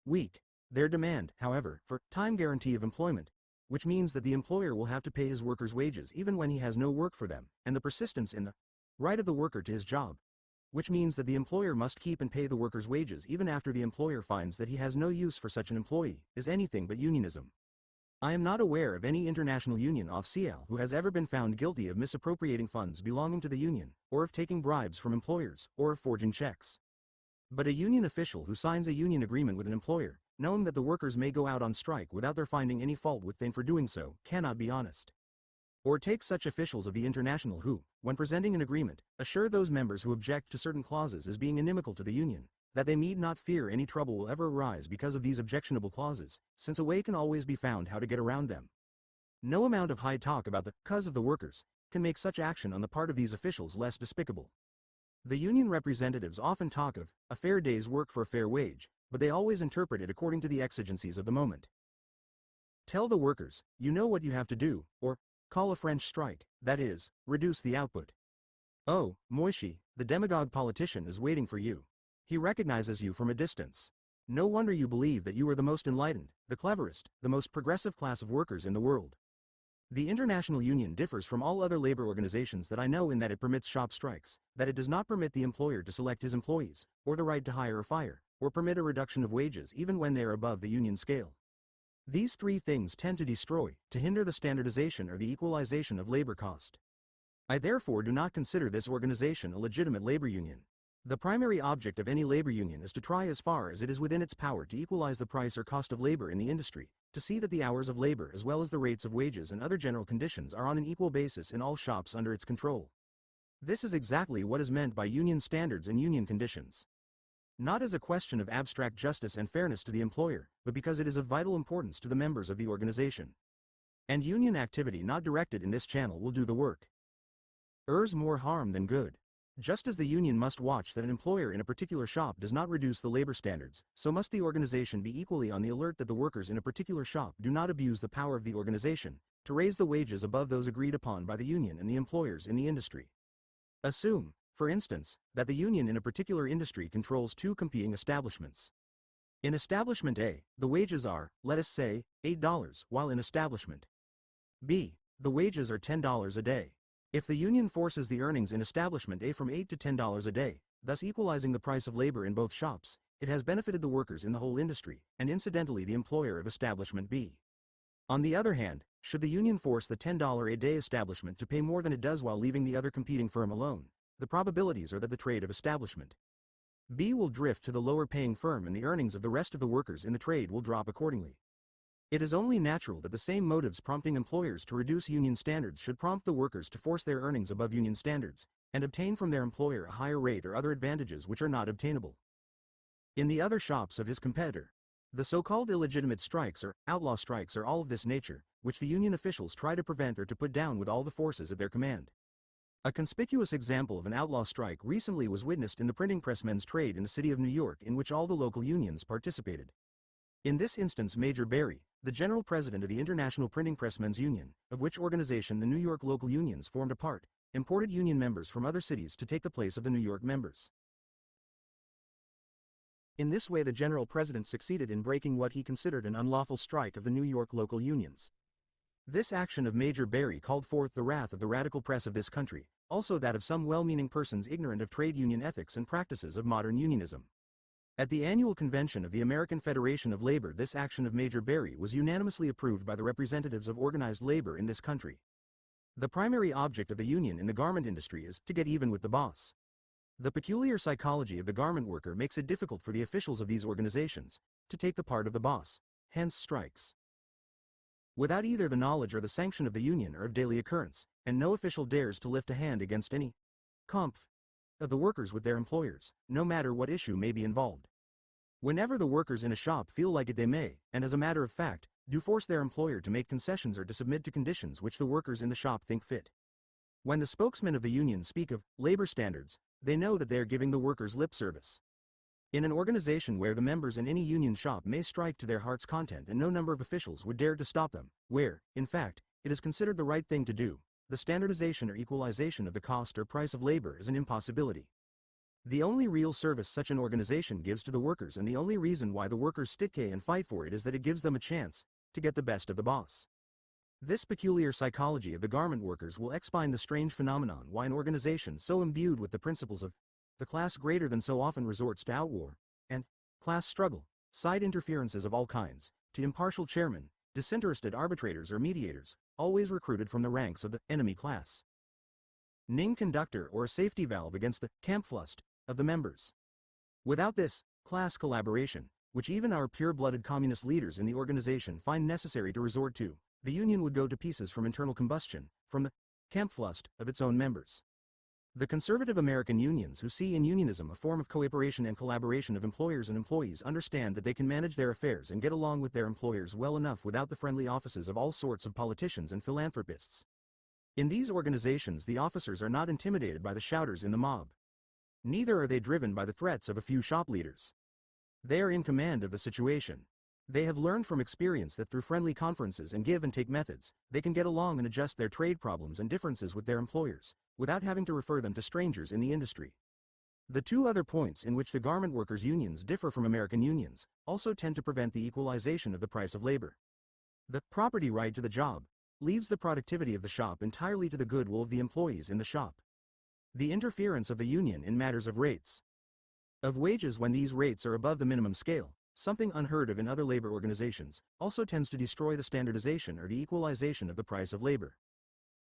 week. Their demand, however, for time guarantee of employment, which means that the employer will have to pay his workers wages even when he has no work for them, and the persistence in the right of the worker to his job, which means that the employer must keep and pay the worker's wages even after the employer finds that he has no use for such an employee, is anything but unionism. I am not aware of any international union official who has ever been found guilty of misappropriating funds belonging to the union, or of taking bribes from employers, or of forging checks. But a union official who signs a union agreement with an employer, knowing that the workers may go out on strike without their finding any fault with them for doing so, cannot be honest. Or take such officials of the International who, when presenting an agreement, assure those members who object to certain clauses as being inimical to the union, that they need not fear any trouble will ever arise because of these objectionable clauses, since a way can always be found how to get around them. No amount of high talk about the cause of the workers can make such action on the part of these officials less despicable. The union representatives often talk of a fair day's work for a fair wage, but they always interpret it according to the exigencies of the moment. Tell the workers, you know what you have to do, or call a French strike, that is, reduce the output. Oh, Moishi, the demagogue politician is waiting for you. He recognizes you from a distance. No wonder you believe that you are the most enlightened, the cleverest, the most progressive class of workers in the world. The International Union differs from all other labor organizations that I know in that it permits shop strikes, that it does not permit the employer to select his employees, or the right to hire or fire, or permit a reduction of wages even when they are above the union scale. These three things tend to destroy, to hinder the standardization or the equalization of labor cost. I therefore do not consider this organization a legitimate labor union. The primary object of any labor union is to try as far as it is within its power to equalize the price or cost of labor in the industry, to see that the hours of labor as well as the rates of wages and other general conditions are on an equal basis in all shops under its control. This is exactly what is meant by union standards and union conditions. Not as a question of abstract justice and fairness to the employer, but because it is of vital importance to the members of the organization. And union activity not directed in this channel will do the work. More harm than good. Just as the union must watch that an employer in a particular shop does not reduce the labor standards, so must the organization be equally on the alert that the workers in a particular shop do not abuse the power of the organization to raise the wages above those agreed upon by the union and the employers in the industry. Assume, for instance, that the union in a particular industry controls two competing establishments. In establishment A, the wages are, let us say, $8, while in establishment B, the wages are $10 a day. If the union forces the earnings in establishment A from $8 to $10 a day, thus equalizing the price of labor in both shops. It has benefited the workers in the whole industry, and incidentally the employer of establishment B. On the other hand, should the union force the $10 a day establishment to pay more than it does while leaving the other competing firm alone, the probabilities are that the trade of establishment B will drift to the lower paying firm and the earnings of the rest of the workers in the trade will drop accordingly. It is only natural that the same motives prompting employers to reduce union standards should prompt the workers to force their earnings above union standards, and obtain from their employer a higher rate or other advantages which are not obtainable in the other shops of his competitor. The so-called illegitimate strikes or outlaw strikes are all of this nature, which the union officials try to prevent or to put down with all the forces at their command. A conspicuous example of an outlaw strike recently was witnessed in the printing press men's trade in the city of New York, in which all the local unions participated. In this instance, Major Berry, the general president of the International Printing Press Men's Union, of which organization the New York local unions formed a part, imported union members from other cities to take the place of the New York members. In this way the general president succeeded in breaking what he considered an unlawful strike of the New York local unions. This action of Major Berry called forth the wrath of the radical press of this country, also that of some well-meaning persons ignorant of trade union ethics and practices of modern unionism. At the annual convention of the American Federation of Labor, this action of Major Berry was unanimously approved by the representatives of organized labor in this country. The primary object of the union in the garment industry is to get even with the boss. The peculiar psychology of the garment worker makes it difficult for the officials of these organizations to take the part of the boss, hence strikes. Without either the knowledge or the sanction of the union are of daily occurrence, and no official dares to lift a hand against any conf of the workers with their employers, no matter what issue may be involved. Whenever the workers in a shop feel like it, they may, and as a matter of fact, do force their employer to make concessions or to submit to conditions which the workers in the shop think fit. When the spokesmen of the union speak of labor standards, they know that they are giving the workers lip service. In an organization where the members in any union shop may strike to their heart's content and no number of officials would dare to stop them, where, in fact, it is considered the right thing to do, the standardization or equalization of the cost or price of labor is an impossibility. The only real service such an organization gives to the workers, and the only reason why the workers stick and fight for it, is that it gives them a chance to get the best of the boss. This peculiar psychology of the garment workers will explain the strange phenomenon why an organization so imbued with the principles of the class greater than so often resorts to outwar and class struggle, side interferences of all kinds, to impartial chairmen, disinterested arbitrators or mediators, always recruited from the ranks of the enemy class. Ning conductor or a safety valve against the kampflust of the members. Without this class collaboration, which even our pure-blooded communist leaders in the organization find necessary to resort to, the union would go to pieces from internal combustion, from the kampflust of its own members. The conservative American unions, who see in unionism a form of cooperation and collaboration of employers and employees, understand that they can manage their affairs and get along with their employers well enough without the friendly offices of all sorts of politicians and philanthropists. In these organizations the officers are not intimidated by the shouters in the mob. Neither are they driven by the threats of a few shop leaders. They are in command of the situation. They have learned from experience that through friendly conferences and give and take methods, they can get along and adjust their trade problems and differences with their employers, without having to refer them to strangers in the industry. The two other points in which the garment workers' unions differ from American unions also tend to prevent the equalization of the price of labor. The property right to the job leaves the productivity of the shop entirely to the goodwill of the employees in the shop. The interference of the union in matters of rates of wages, when these rates are above the minimum scale, something unheard of in other labor organizations, also tends to destroy the standardization or the equalization of the price of labor.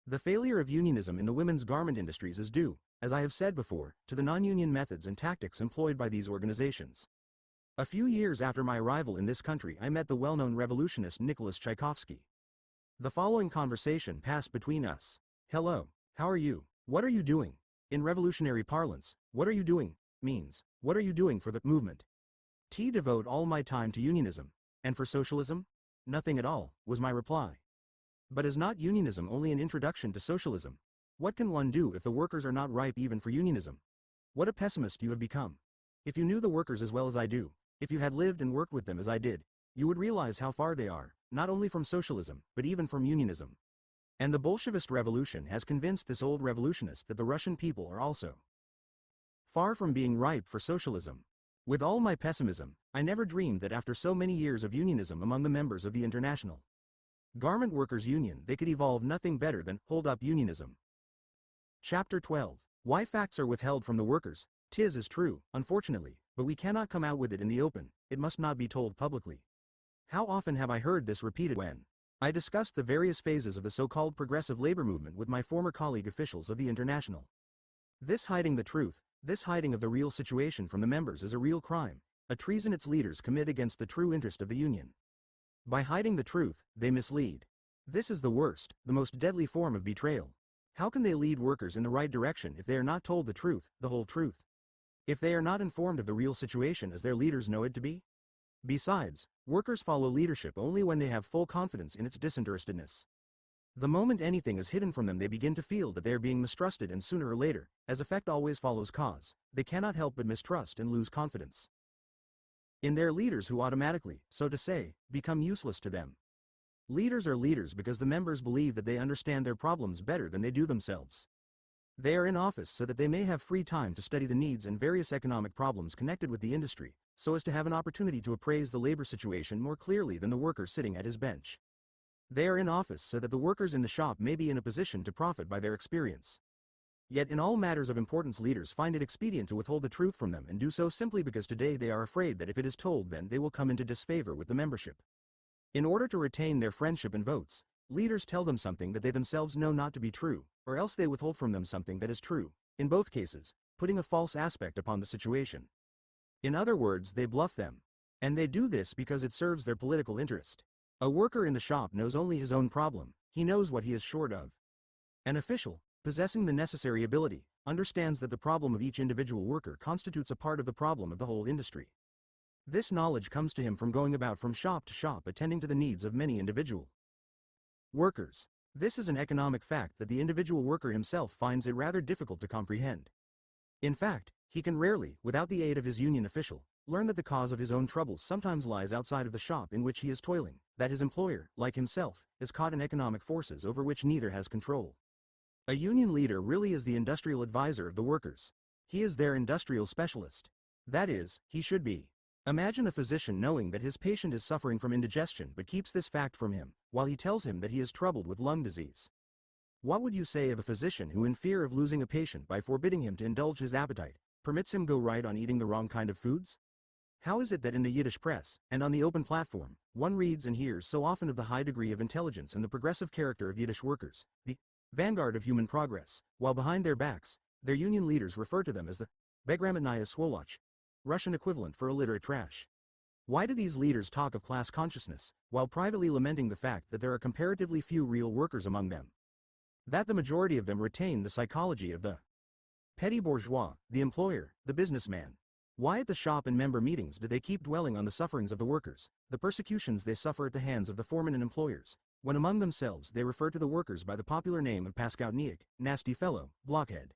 The failure of unionism in the women's garment industries is due, as I have said before, to the non-union methods and tactics employed by these organizations. A few years after my arrival in this country, I met the well-known revolutionist Nicholas Tchaikovsky. The following conversation passed between us. "Hello, how are you? What are you doing?" In revolutionary parlance, "what are you doing?" means, "what are you doing for the movement?" Devote all my time to unionism. And for socialism? Nothing at all, was my reply. But is not unionism only an introduction to socialism? What can one do if the workers are not ripe even for unionism? What a pessimist you have become. If you knew the workers as well as I do, if you had lived and worked with them as I did, you would realize how far they are, not only from socialism, but even from unionism. And the Bolshevist revolution has convinced this old revolutionist that the Russian people are also far from being ripe for socialism. With all my pessimism, I never dreamed that after so many years of unionism among the members of the International Garment Workers Union, they could evolve nothing better than hold-up unionism. Chapter 12. Why facts are withheld from the workers. 'Tis is true, unfortunately, but we cannot come out with it in the open, it must not be told publicly. How often have I heard this repeated when I discussed the various phases of the so-called progressive labor movement with my former colleague officials of the International. This hiding the truth, this hiding of the real situation from the members is a real crime, a treason its leaders commit against the true interest of the Union. By hiding the truth, they mislead. This is the worst, the most deadly form of betrayal. How can they lead workers in the right direction if they are not told the truth, the whole truth? If they are not informed of the real situation as their leaders know it to be? Besides, workers follow leadership only when they have full confidence in its disinterestedness. The moment anything is hidden from them, they begin to feel that they are being mistrusted, and sooner or later, as effect always follows cause, they cannot help but mistrust and lose confidence in their leaders, who automatically, so to say, become useless to them. Leaders are leaders because the members believe that they understand their problems better than they do themselves. They are in office so that they may have free time to study the needs and various economic problems connected with the industry, so as to have an opportunity to appraise the labor situation more clearly than the worker sitting at his bench. They are in office so that the workers in the shop may be in a position to profit by their experience. Yet in all matters of importance, leaders find it expedient to withhold the truth from them, and do so simply because today they are afraid that if it is told, then they will come into disfavor with the membership. In order to retain their friendship and votes, leaders tell them something that they themselves know not to be true, or else they withhold from them something that is true, in both cases, putting a false aspect upon the situation. In other words, they bluff them. And they do this because it serves their political interest. A worker in the shop knows only his own problem, he knows what he is short of. An official, possessing the necessary ability, understands that the problem of each individual worker constitutes a part of the problem of the whole industry. This knowledge comes to him from going about from shop to shop, attending to the needs of many individual workers. This is an economic fact that the individual worker himself finds it rather difficult to comprehend. In fact, he can rarely, without the aid of his union official, learn that the cause of his own troubles sometimes lies outside of the shop in which he is toiling, that his employer, like himself, is caught in economic forces over which neither has control. A union leader really is the industrial advisor of the workers. He is their industrial specialist. That is, he should be. Imagine a physician knowing that his patient is suffering from indigestion but keeps this fact from him, while he tells him that he is troubled with lung disease. What would you say of a physician who, in fear of losing a patient by forbidding him to indulge his appetite, permits him go right on eating the wrong kind of foods? How is it that in the Yiddish press, and on the open platform, one reads and hears so often of the high degree of intelligence and the progressive character of Yiddish workers, the vanguard of human progress, while behind their backs, their union leaders refer to them as the Begramatnaya Swoloch, Russian equivalent for illiterate trash? Why do these leaders talk of class consciousness, while privately lamenting the fact that there are comparatively few real workers among them? That the majority of them retain the psychology of the petty bourgeois, the employer, the businessman. Why at the shop and member meetings do they keep dwelling on the sufferings of the workers, the persecutions they suffer at the hands of the foremen and employers, when among themselves they refer to the workers by the popular name of Paskoutniak, nasty fellow, blockhead?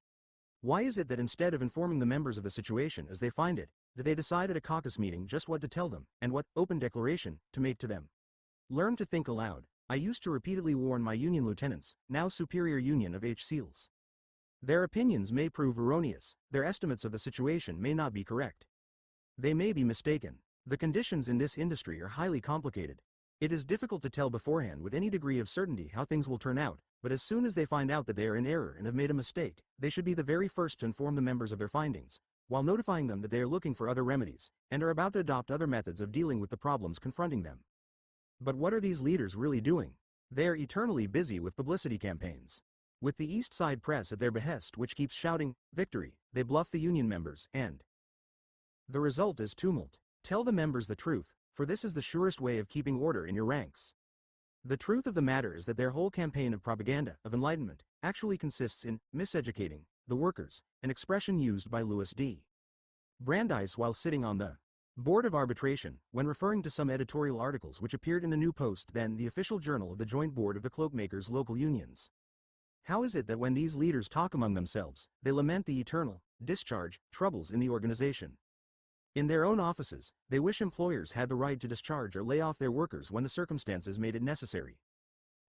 Why is it that instead of informing the members of the situation as they find it, do they decide at a caucus meeting just what to tell them, and what open declaration to make to them? Learn to think aloud. I used to repeatedly warn my union lieutenants, now superior union of H. SEALs. Their opinions may prove erroneous, their estimates of the situation may not be correct. They may be mistaken. The conditions in this industry are highly complicated. It is difficult to tell beforehand with any degree of certainty how things will turn out, but as soon as they find out that they are in error and have made a mistake, they should be the very first to inform the members of their findings, while notifying them that they are looking for other remedies, and are about to adopt other methods of dealing with the problems confronting them. But what are these leaders really doing? They are eternally busy with publicity campaigns. With the East Side press at their behest, which keeps shouting, "Victory," they bluff the union members, and the result is tumult. Tell the members the truth, for this is the surest way of keeping order in your ranks. The truth of the matter is that their whole campaign of propaganda, of enlightenment, actually consists in miseducating the workers, an expression used by Louis D. Brandeis while sitting on the Board of Arbitration, when referring to some editorial articles which appeared in the New Post, then the official journal of the Joint Board of the Cloakmakers' local unions. How is it that when these leaders talk among themselves, they lament the eternal discharge troubles in the organization? In their own offices, they wish employers had the right to discharge or lay off their workers when the circumstances made it necessary.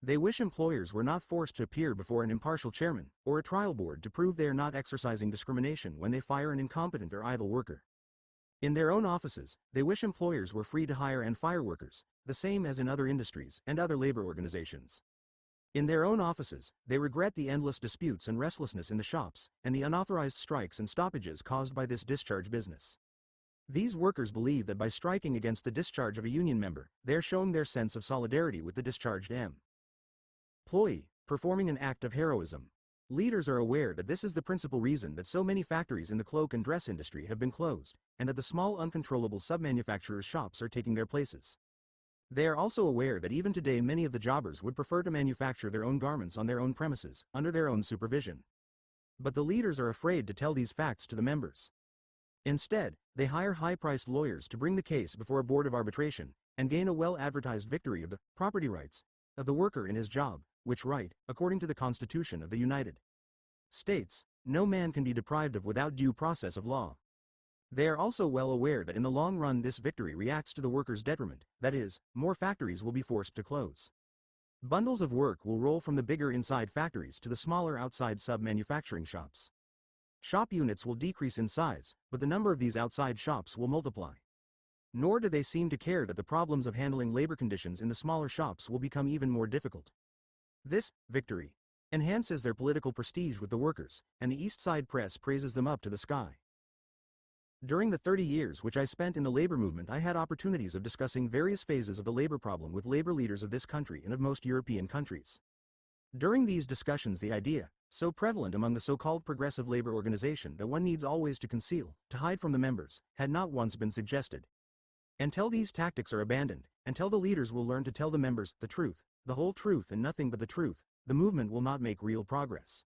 They wish employers were not forced to appear before an impartial chairman or a trial board to prove they are not exercising discrimination when they fire an incompetent or idle worker. In their own offices, they wish employers were free to hire and fire workers, the same as in other industries and other labor organizations. In their own offices, they regret the endless disputes and restlessness in the shops, and the unauthorized strikes and stoppages caused by this discharge business. These workers believe that by striking against the discharge of a union member, they are showing their sense of solidarity with the discharged employee, performing an act of heroism. Leaders are aware that this is the principal reason that so many factories in the cloak and dress industry have been closed, and that the small uncontrollable submanufacturers' shops are taking their places. They are also aware that even today many of the jobbers would prefer to manufacture their own garments on their own premises, under their own supervision. But the leaders are afraid to tell these facts to the members. Instead, they hire high-priced lawyers to bring the case before a board of arbitration, and gain a well-advertised victory of the property rights of the worker in his job, which right, according to the Constitution of the United States, no man can be deprived of without due process of law. They are also well aware that in the long run this victory reacts to the workers' detriment, that is, more factories will be forced to close. Bundles of work will roll from the bigger inside factories to the smaller outside sub-manufacturing shops. Shop units will decrease in size, but the number of these outside shops will multiply. Nor do they seem to care that the problems of handling labor conditions in the smaller shops will become even more difficult. This victory enhances their political prestige with the workers, and the East Side press praises them up to the sky. During the 30 years which I spent in the labor movement, I had opportunities of discussing various phases of the labor problem with labor leaders of this country and of most European countries. During these discussions, the idea, so prevalent among the so-called progressive labor organization that one needs always to conceal, to hide from the members, had not once been suggested. Until these tactics are abandoned, until the leaders will learn to tell the members the truth, the whole truth and nothing but the truth, the movement will not make real progress.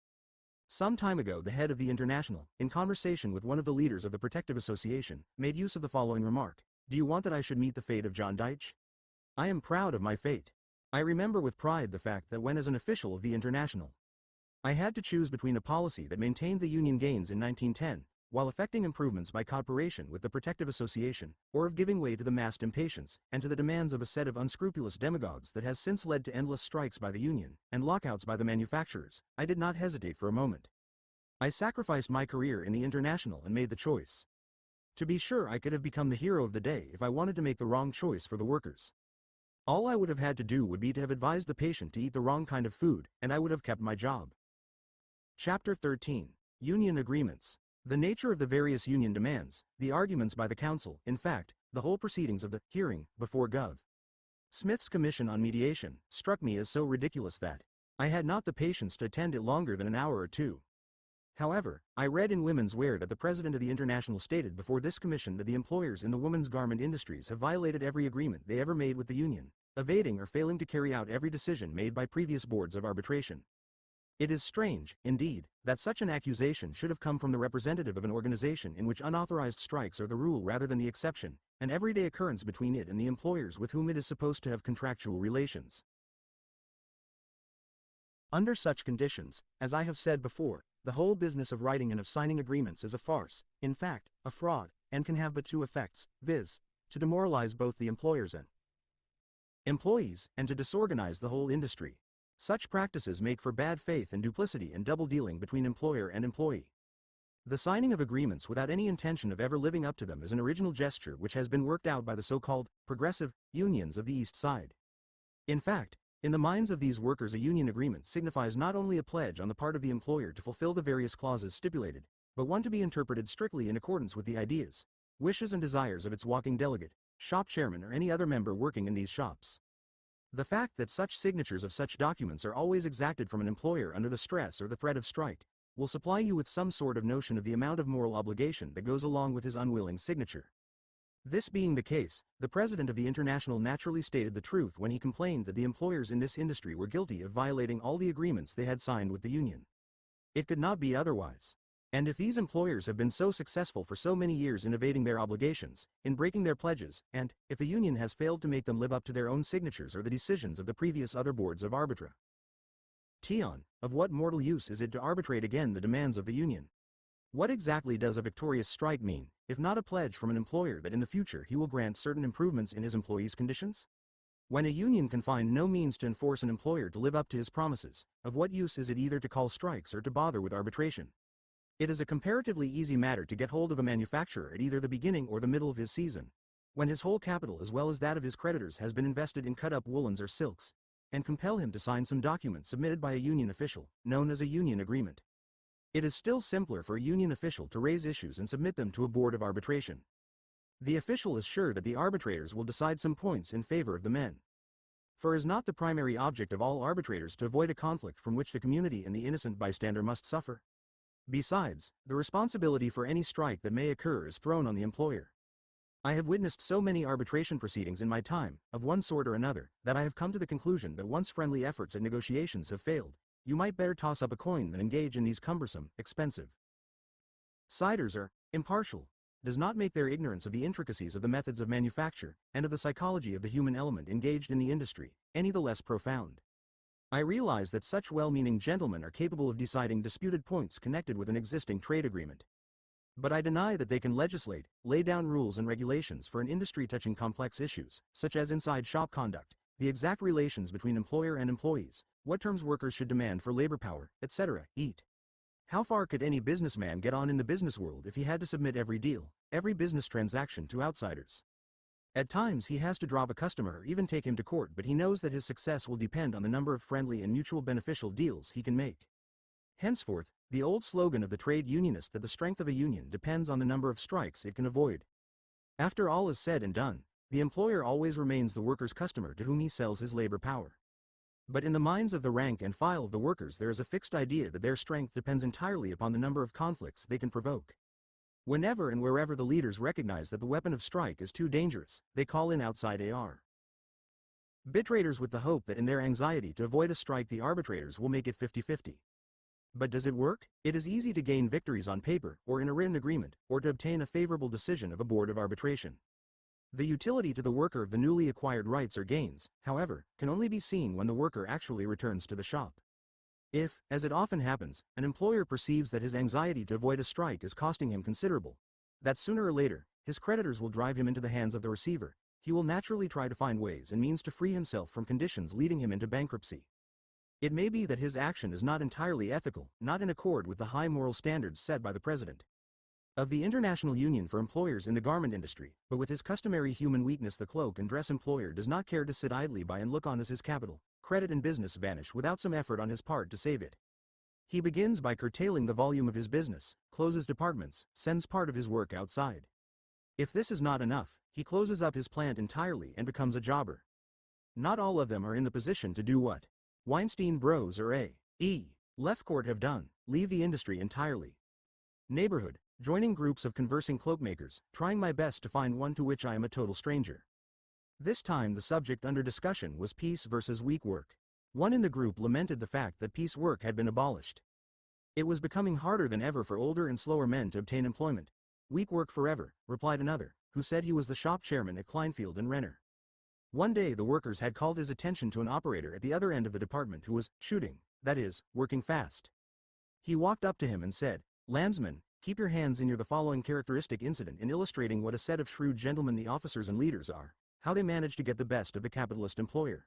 Some time ago, the head of the International, in conversation with one of the leaders of the Protective Association, made use of the following remark: "Do you want that I should meet the fate of John Dyche? I am proud of my fate. I remember with pride the fact that when as an official of the International, I had to choose between a policy that maintained the Union gains in 1910, while effecting improvements by cooperation with the Protective Association, or of giving way to the massed impatience, and to the demands of a set of unscrupulous demagogues that has since led to endless strikes by the Union, and lockouts by the manufacturers, I did not hesitate for a moment. I sacrificed my career in the International and made the choice. To be sure, I could have become the hero of the day if I wanted to make the wrong choice for the workers. All I would have had to do would be to have advised the patient to eat the wrong kind of food, and I would have kept my job." Chapter 13. Union Agreements. The nature of the various union demands, the arguments by the council, in fact, the whole proceedings of the hearing before Gov. Smith's Commission on Mediation, struck me as so ridiculous that I had not the patience to attend it longer than an hour or two. However, I read in Women's Wear that the president of the International stated before this commission that the employers in the women's garment industries have violated every agreement they ever made with the union, evading or failing to carry out every decision made by previous boards of arbitration. It is strange, indeed, that such an accusation should have come from the representative of an organization in which unauthorized strikes are the rule rather than the exception, an everyday occurrence between it and the employers with whom it is supposed to have contractual relations. Under such conditions, as I have said before, the whole business of writing and of signing agreements is a farce, in fact, a fraud, and can have but two effects, viz., to demoralize both the employers and employees, and to disorganize the whole industry. Such practices make for bad faith and duplicity and double dealing between employer and employee. The signing of agreements without any intention of ever living up to them is an original gesture which has been worked out by the so-called progressive unions of the East Side. In fact, in the minds of these workers, a union agreement signifies not only a pledge on the part of the employer to fulfill the various clauses stipulated, but one to be interpreted strictly in accordance with the ideas, wishes and desires of its walking delegate, shop chairman or any other member working in these shops. The fact that such signatures of such documents are always exacted from an employer under the stress or the threat of strike, will supply you with some sort of notion of the amount of moral obligation that goes along with his unwilling signature. This being the case, the president of the International naturally stated the truth when he complained that the employers in this industry were guilty of violating all the agreements they had signed with the union. It could not be otherwise. And if these employers have been so successful for so many years in evading their obligations, in breaking their pledges, and if the union has failed to make them live up to their own signatures or the decisions of the previous other boards of arbitration, of what mortal use is it to arbitrate again the demands of the union? What exactly does a victorious strike mean, if not a pledge from an employer that in the future he will grant certain improvements in his employees' conditions? When a union can find no means to enforce an employer to live up to his promises, of what use is it either to call strikes or to bother with arbitration? It is a comparatively easy matter to get hold of a manufacturer at either the beginning or the middle of his season, when his whole capital as well as that of his creditors has been invested in cut-up woolens or silks, and compel him to sign some document submitted by a union official, known as a union agreement. It is still simpler for a union official to raise issues and submit them to a board of arbitration. The official is sure that the arbitrators will decide some points in favor of the men. For it is not the primary object of all arbitrators to avoid a conflict from which the community and the innocent bystander must suffer. Besides, the responsibility for any strike that may occur is thrown on the employer. I have witnessed so many arbitration proceedings in my time, of one sort or another, that I have come to the conclusion that once friendly efforts at negotiations have failed, you might better toss up a coin than engage in these cumbersome, expensive siders are impartial, does not make their ignorance of the intricacies of the methods of manufacture, and of the psychology of the human element engaged in the industry, any the less profound. I realize that such well-meaning gentlemen are capable of deciding disputed points connected with an existing trade agreement. But I deny that they can legislate, lay down rules and regulations for an industry touching complex issues, such as inside shop conduct, the exact relations between employer and employees, what terms workers should demand for labor power, etc. How far could any businessman get on in the business world if he had to submit every deal, every business transaction to outsiders? At times he has to drop a customer or even take him to court, but he knows that his success will depend on the number of friendly and mutual beneficial deals he can make. Henceforth, the old slogan of the trade unionist that the strength of a union depends on the number of strikes it can avoid. After all is said and done, the employer always remains the worker's customer to whom he sells his labor power. But in the minds of the rank and file of the workers there is a fixed idea that their strength depends entirely upon the number of conflicts they can provoke. Whenever and wherever the leaders recognize that the weapon of strike is too dangerous, they call in outside arbitrators with the hope that in their anxiety to avoid a strike the arbitrators will make it 50-50. But does it work? It is easy to gain victories on paper, or in a written agreement, or to obtain a favorable decision of a board of arbitration. The utility to the worker of the newly acquired rights or gains, however, can only be seen when the worker actually returns to the shop. If, as it often happens, an employer perceives that his anxiety to avoid a strike is costing him considerable, that sooner or later, his creditors will drive him into the hands of the receiver, he will naturally try to find ways and means to free himself from conditions leading him into bankruptcy. It may be that his action is not entirely ethical, not in accord with the high moral standards set by the President of the International Union for Employers in the garment industry, but with his customary human weakness the cloak and dress employer does not care to sit idly by and look on as his capital, credit and business vanish without some effort on his part to save it. He begins by curtailing the volume of his business, closes departments, sends part of his work outside. If this is not enough, he closes up his plant entirely and becomes a jobber. Not all of them are in the position to do what Weinstein Bros or A.E. Lefcourt have done, leave the industry entirely. Neighborhood, joining groups of conversing cloakmakers, trying my best to find one to which I am a total stranger. This time the subject under discussion was piece versus week work. One in the group lamented the fact that piece work had been abolished. It was becoming harder than ever for older and slower men to obtain employment. Week work forever, replied another, who said he was the shop chairman at Kleinfield and Renner. One day the workers had called his attention to an operator at the other end of the department who was shooting, that is, working fast. He walked up to him and said, "Landsman, keep your hands in the following characteristic incident in illustrating what a set of shrewd gentlemen the officers and leaders are, how they manage to get the best of the capitalist employer.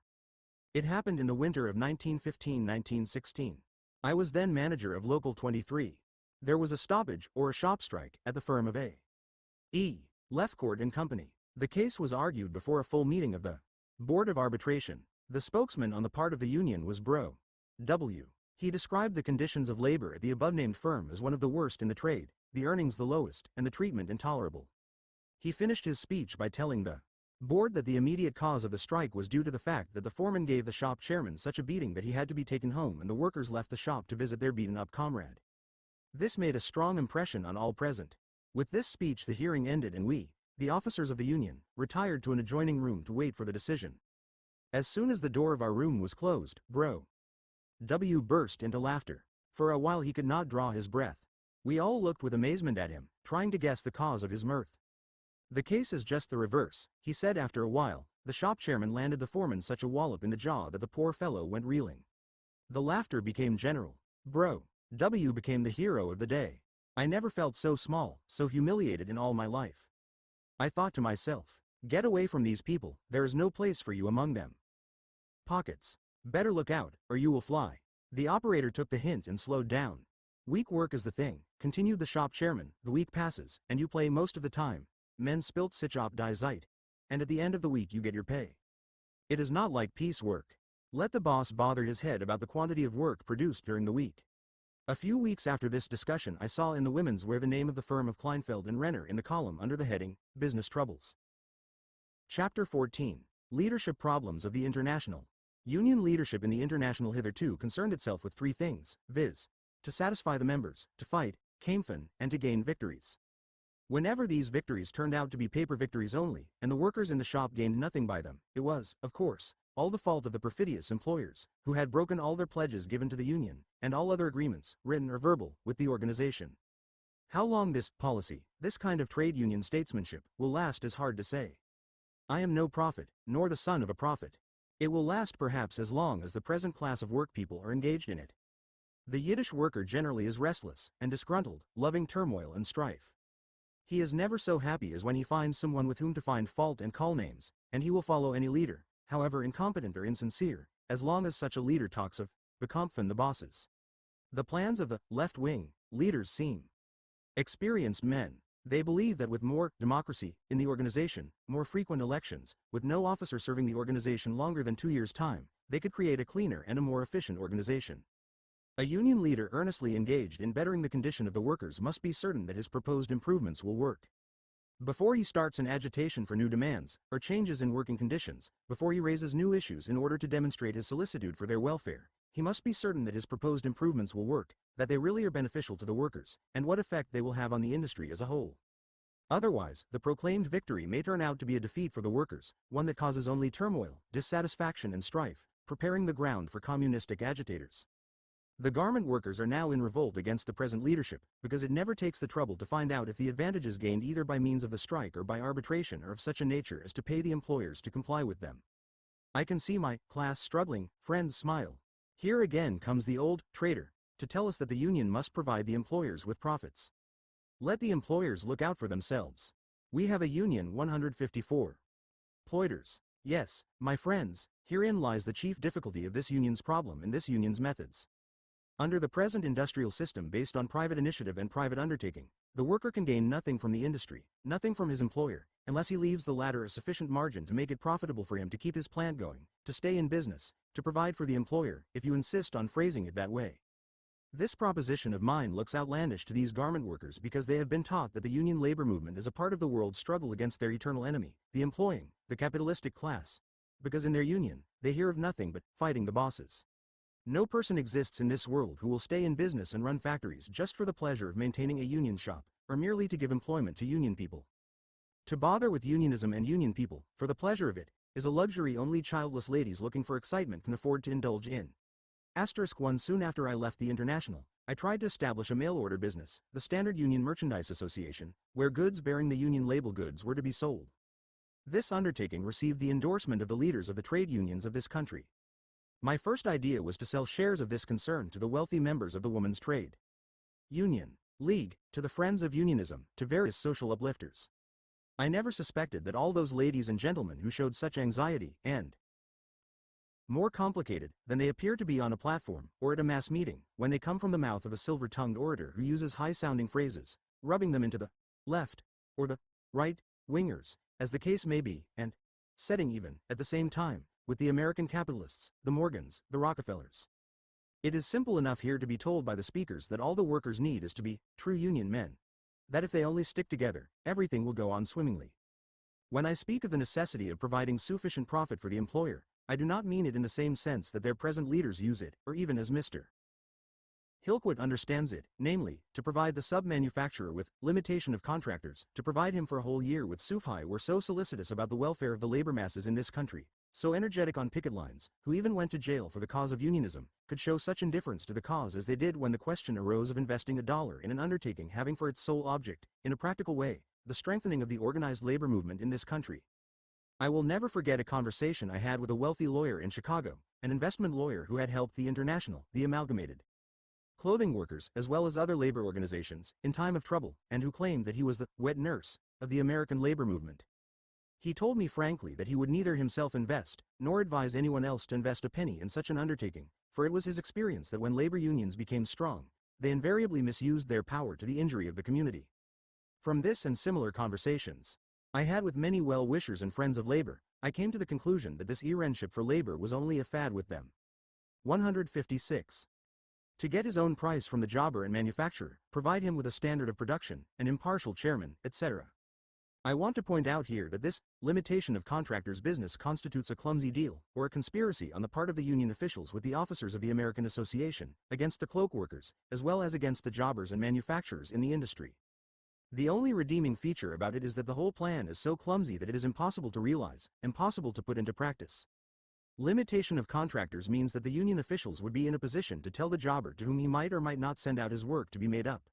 It happened in the winter of 1915-1916. I was then manager of Local 23. There was a stoppage, or a shop strike, at the firm of A.E. Lefcourt and Company. The case was argued before a full meeting of the Board of Arbitration. The spokesman on the part of the union was Bro. W. He described the conditions of labor at the above-named firm as one of the worst in the trade, the earnings the lowest, and the treatment intolerable. He finished his speech by telling the board that the immediate cause of the strike was due to the fact that the foreman gave the shop chairman such a beating that he had to be taken home and the workers left the shop to visit their beaten-up comrade. This made a strong impression on all present. With this speech the hearing ended and we, the officers of the union, retired to an adjoining room to wait for the decision. As soon as the door of our room was closed, Bro. W. burst into laughter. For a while he could not draw his breath. We all looked with amazement at him, trying to guess the cause of his mirth. The case is just the reverse, he said after a while. The shop chairman landed the foreman such a wallop in the jaw that the poor fellow went reeling. The laughter became general. Bro. W. became the hero of the day. I never felt so small, so humiliated in all my life. I thought to myself, get away from these people, there is no place for you among them. Pockets. Better look out, or you will fly. The operator took the hint and slowed down. Week work is the thing, continued the shop chairman. The week passes, and you play most of the time. Men spilt sich op die Zeit. And at the end of the week you get your pay. It is not like piece work. Let the boss bother his head about the quantity of work produced during the week. A few weeks after this discussion, I saw in the Women's Wear the name of the firm of Kleinfeld and Renner in the column under the heading, Business Troubles. Chapter 14. Leadership Problems of the International. Union leadership in the International hitherto concerned itself with three things, viz. To satisfy the members, to fight, campaign, and to gain victories. Whenever these victories turned out to be paper victories only, and the workers in the shop gained nothing by them, it was, of course, all the fault of the perfidious employers, who had broken all their pledges given to the union, and all other agreements, written or verbal, with the organization. How long this policy, this kind of trade union statesmanship, will last is hard to say. I am no prophet, nor the son of a prophet. It will last perhaps as long as the present class of workpeople are engaged in it. The Yiddish worker generally is restless and disgruntled, loving turmoil and strife. He is never so happy as when he finds someone with whom to find fault and call names, and he will follow any leader, however incompetent or insincere, as long as such a leader talks of bekämpfen the bosses. The plans of the left-wing leaders seem experienced men. They believe that with more democracy in the organization, more frequent elections, with no officer serving the organization longer than 2 years' time, they could create a cleaner and a more efficient organization. A union leader earnestly engaged in bettering the condition of the workers must be certain that his proposed improvements will work. Before he starts an agitation for new demands, or changes in working conditions, before he raises new issues in order to demonstrate his solicitude for their welfare, he must be certain that his proposed improvements will work, that they really are beneficial to the workers, and what effect they will have on the industry as a whole. Otherwise, the proclaimed victory may turn out to be a defeat for the workers, one that causes only turmoil, dissatisfaction and strife, preparing the ground for communistic agitators. The garment workers are now in revolt against the present leadership, because it never takes the trouble to find out if the advantages gained either by means of the strike or by arbitration are of such a nature as to pay the employers to comply with them. I can see my class struggling friends smile. Here again comes the old traitor, to tell us that the union must provide the employers with profits. Let the employers look out for themselves. We have a union 154. Ploiters. Yes, my friends, herein lies the chief difficulty of this union's problem and this union's methods. Under the present industrial system based on private initiative and private undertaking, the worker can gain nothing from the industry, nothing from his employer, unless he leaves the latter a sufficient margin to make it profitable for him to keep his plant going, to stay in business, to provide for the employer, if you insist on phrasing it that way. This proposition of mine looks outlandish to these garment workers because they have been taught that the union labor movement is a part of the world's struggle against their eternal enemy, the employing, the capitalistic class. Because in their union, they hear of nothing but fighting the bosses. No person exists in this world who will stay in business and run factories just for the pleasure of maintaining a union shop, or merely to give employment to union people. To bother with unionism and union people, for the pleasure of it, is a luxury only childless ladies looking for excitement can afford to indulge in. *1 Soon after I left the International, I tried to establish a mail-order business, the Standard Union Merchandise Association, where goods bearing the union label goods were to be sold. This undertaking received the endorsement of the leaders of the trade unions of this country. My first idea was to sell shares of this concern to the wealthy members of the Women's Trade Union League, to the Friends of Unionism, to various social uplifters. I never suspected that all those ladies and gentlemen who showed such anxiety and more complicated than they appear to be on a platform or at a mass meeting, when they come from the mouth of a silver-tongued orator who uses high-sounding phrases, rubbing them into the left or the right wingers, as the case may be, and setting even, at the same time, with the American capitalists, the Morgans, the Rockefellers. It is simple enough here to be told by the speakers that all the workers need is to be true union men. That if they only stick together, everything will go on swimmingly. When I speak of the necessity of providing sufficient profit for the employer, I do not mean it in the same sense that their present leaders use it, or even as Mr. Hillquit understands it, namely, to provide the sub-manufacturer with limitation of contractors, to provide him for a whole year with SUFI were so solicitous about the welfare of the labor masses in this country, so energetic on picket lines, who even went to jail for the cause of unionism, could show such indifference to the cause as they did when the question arose of investing $1 in an undertaking having for its sole object, in a practical way, the strengthening of the organized labor movement in this country. I will never forget a conversation I had with a wealthy lawyer in Chicago, an investment lawyer who had helped the International, the Amalgamated Clothing Workers, as well as other labor organizations, in time of trouble, and who claimed that he was the wet nurse of the American labor movement. He told me frankly that he would neither himself invest, nor advise anyone else to invest a penny in such an undertaking, for it was his experience that when labor unions became strong, they invariably misused their power to the injury of the community. From this and similar conversations I had with many well-wishers and friends of labor, I came to the conclusion that this friendship for labor was only a fad with them. 156. To get his own price from the jobber and manufacturer, provide him with a standard of production, an impartial chairman, etc. I want to point out here that this limitation of contractors' business constitutes a clumsy deal, or a conspiracy on the part of the union officials with the officers of the American Association, against the cloak workers, as well as against the jobbers and manufacturers in the industry. The only redeeming feature about it is that the whole plan is so clumsy that it is impossible to realize, impossible to put into practice. Limitation of contractors means that the union officials would be in a position to tell the jobber to whom he might or might not send out his work to be made up.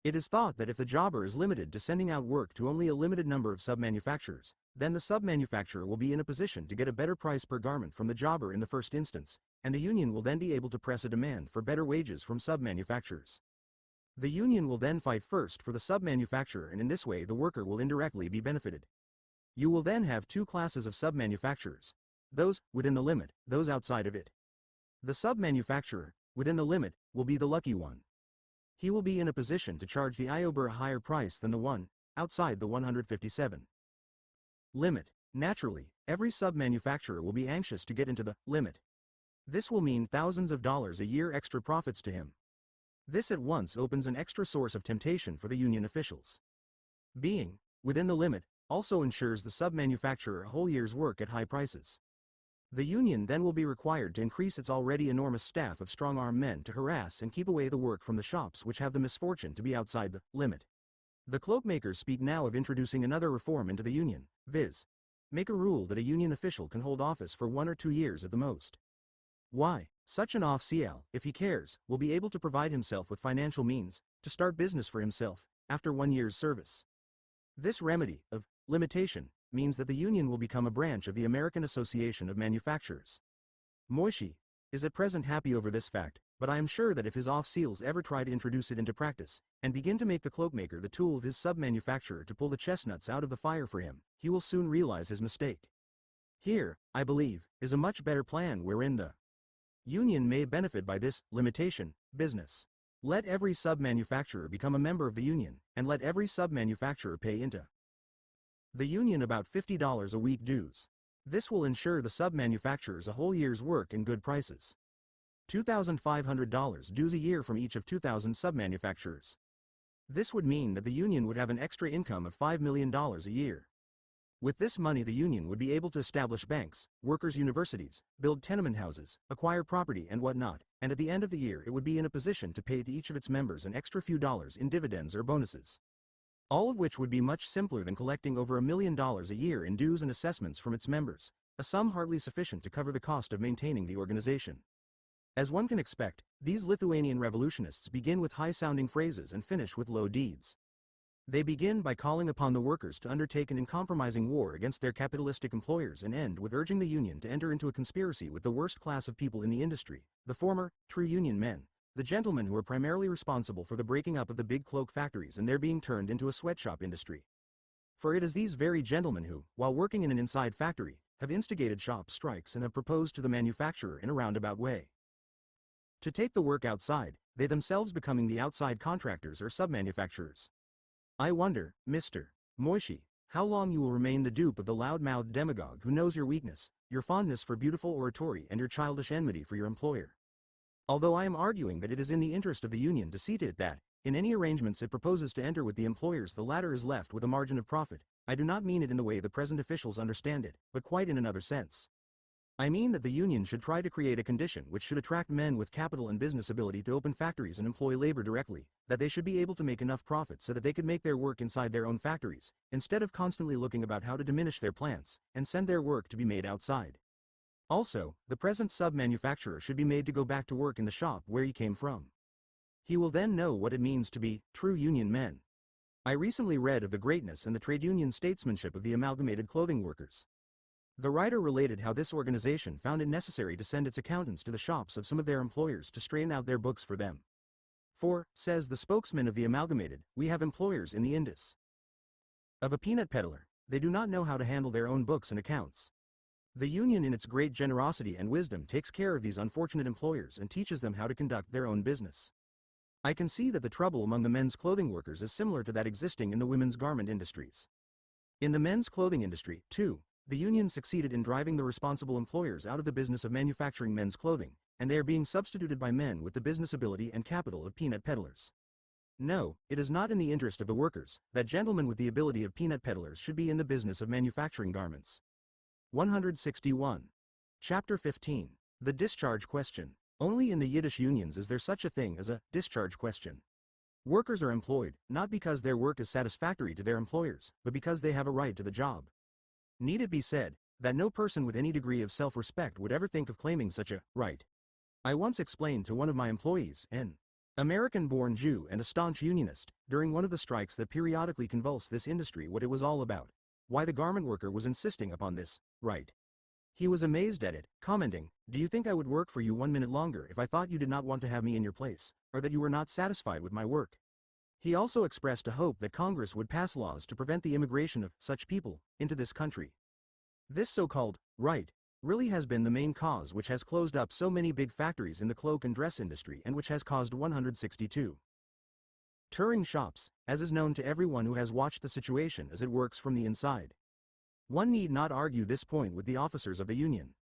It is thought that if the jobber is limited to sending out work to only a limited number of sub-manufacturers, then the sub-manufacturer will be in a position to get a better price per garment from the jobber in the first instance, and the union will then be able to press a demand for better wages from sub-manufacturers. The union will then fight first for the sub-manufacturer, and in this way the worker will indirectly be benefited. You will then have two classes of sub-manufacturers: those within the limit, those outside of it. The sub-manufacturer, within the limit, will be the lucky one. He will be in a position to charge the IOBR a higher price than the one outside the 157 limit. Naturally, every sub-manufacturer will be anxious to get into the limit. This will mean thousands of dollars a year extra profits to him. This at once opens an extra source of temptation for the union officials. Being within the limit also ensures the sub-manufacturer a whole year's work at high prices. The union then will be required to increase its already enormous staff of strong-arm men to harass and keep away the work from the shops which have the misfortune to be outside the limit. The cloakmakers speak now of introducing another reform into the union, viz. Make a rule that a union official can hold office for 1 or 2 years at the most. Why? Such an official, if he cares, will be able to provide himself with financial means to start business for himself after 1 year's service. This remedy of limitation means that the union will become a branch of the American Association of Manufacturers. Moishi is at present happy over this fact, but I am sure that if his officials ever try to introduce it into practice, and begin to make the cloakmaker the tool of his sub-manufacturer to pull the chestnuts out of the fire for him, he will soon realize his mistake. Here, I believe, is a much better plan wherein the union may benefit by this limitation business. Let every sub-manufacturer become a member of the union, and let every sub-manufacturer pay into the union about $50 a week dues. This will ensure the sub-manufacturers a whole year's work and good prices. $2,500 dues a year from each of 2,000 sub-manufacturers. This would mean that the union would have an extra income of $5 million a year. With this money the union would be able to establish banks, workers' universities, build tenement houses, acquire property and whatnot, and at the end of the year it would be in a position to pay to each of its members an extra few dollars in dividends or bonuses. All of which would be much simpler than collecting over $1 million a year in dues and assessments from its members, a sum hardly sufficient to cover the cost of maintaining the organization. As one can expect, these Lithuanian revolutionists begin with high-sounding phrases and finish with low deeds. They begin by calling upon the workers to undertake an uncompromising war against their capitalistic employers and end with urging the union to enter into a conspiracy with the worst class of people in the industry, the former, true union men, the gentlemen who are primarily responsible for the breaking up of the big cloak factories and their being turned into a sweatshop industry. For it is these very gentlemen who, while working in an inside factory, have instigated shop strikes and have proposed to the manufacturer in a roundabout way to take the work outside, they themselves becoming the outside contractors or sub-manufacturers. I wonder, Mr. Moishi, how long you will remain the dupe of the loud-mouthed demagogue who knows your weakness, your fondness for beautiful oratory and your childish enmity for your employer. Although I am arguing that it is in the interest of the union to see to it that, in any arrangements it proposes to enter with the employers, the latter is left with a margin of profit, I do not mean it in the way the present officials understand it, but quite in another sense. I mean that the union should try to create a condition which should attract men with capital and business ability to open factories and employ labor directly, that they should be able to make enough profit so that they could make their work inside their own factories, instead of constantly looking about how to diminish their plants, and send their work to be made outside. Also, the present sub-manufacturer should be made to go back to work in the shop where he came from. He will then know what it means to be true union men. I recently read of the greatness and the trade union statesmanship of the Amalgamated Clothing Workers. The writer related how this organization found it necessary to send its accountants to the shops of some of their employers to straighten out their books for them. For, says the spokesman of the Amalgamated, we have employers in the Indus of a peanut peddler, they do not know how to handle their own books and accounts. The union in its great generosity and wisdom takes care of these unfortunate employers and teaches them how to conduct their own business. I can see that the trouble among the men's clothing workers is similar to that existing in the women's garment industries. In the men's clothing industry, too, The union succeeded in driving the responsible employers out of the business of manufacturing men's clothing, and they are being substituted by men with the business ability and capital of peanut peddlers. No, it is not in the interest of the workers that gentlemen with the ability of peanut peddlers should be in the business of manufacturing garments. 161. Chapter 15. The discharge question. Only in the Yiddish unions is there such a thing as a discharge question. Workers are employed, not because their work is satisfactory to their employers, but because they have a right to the job. Need it be said, that no person with any degree of self-respect would ever think of claiming such a right. I once explained to one of my employees, an American-born Jew and a staunch unionist, during one of the strikes that periodically convulsed this industry, what it was all about, why the garment worker was insisting upon this right. He was amazed at it, commenting, "Do you think I would work for you 1 minute longer if I thought you did not want to have me in your place, or that you were not satisfied with my work?" He also expressed a hope that Congress would pass laws to prevent the immigration of such people into this country. This so-called right really has been the main cause which has closed up so many big factories in the cloak and dress industry and which has caused 162 touring shops, as is known to everyone who has watched the situation as it works from the inside. One need not argue this point with the officers of the union.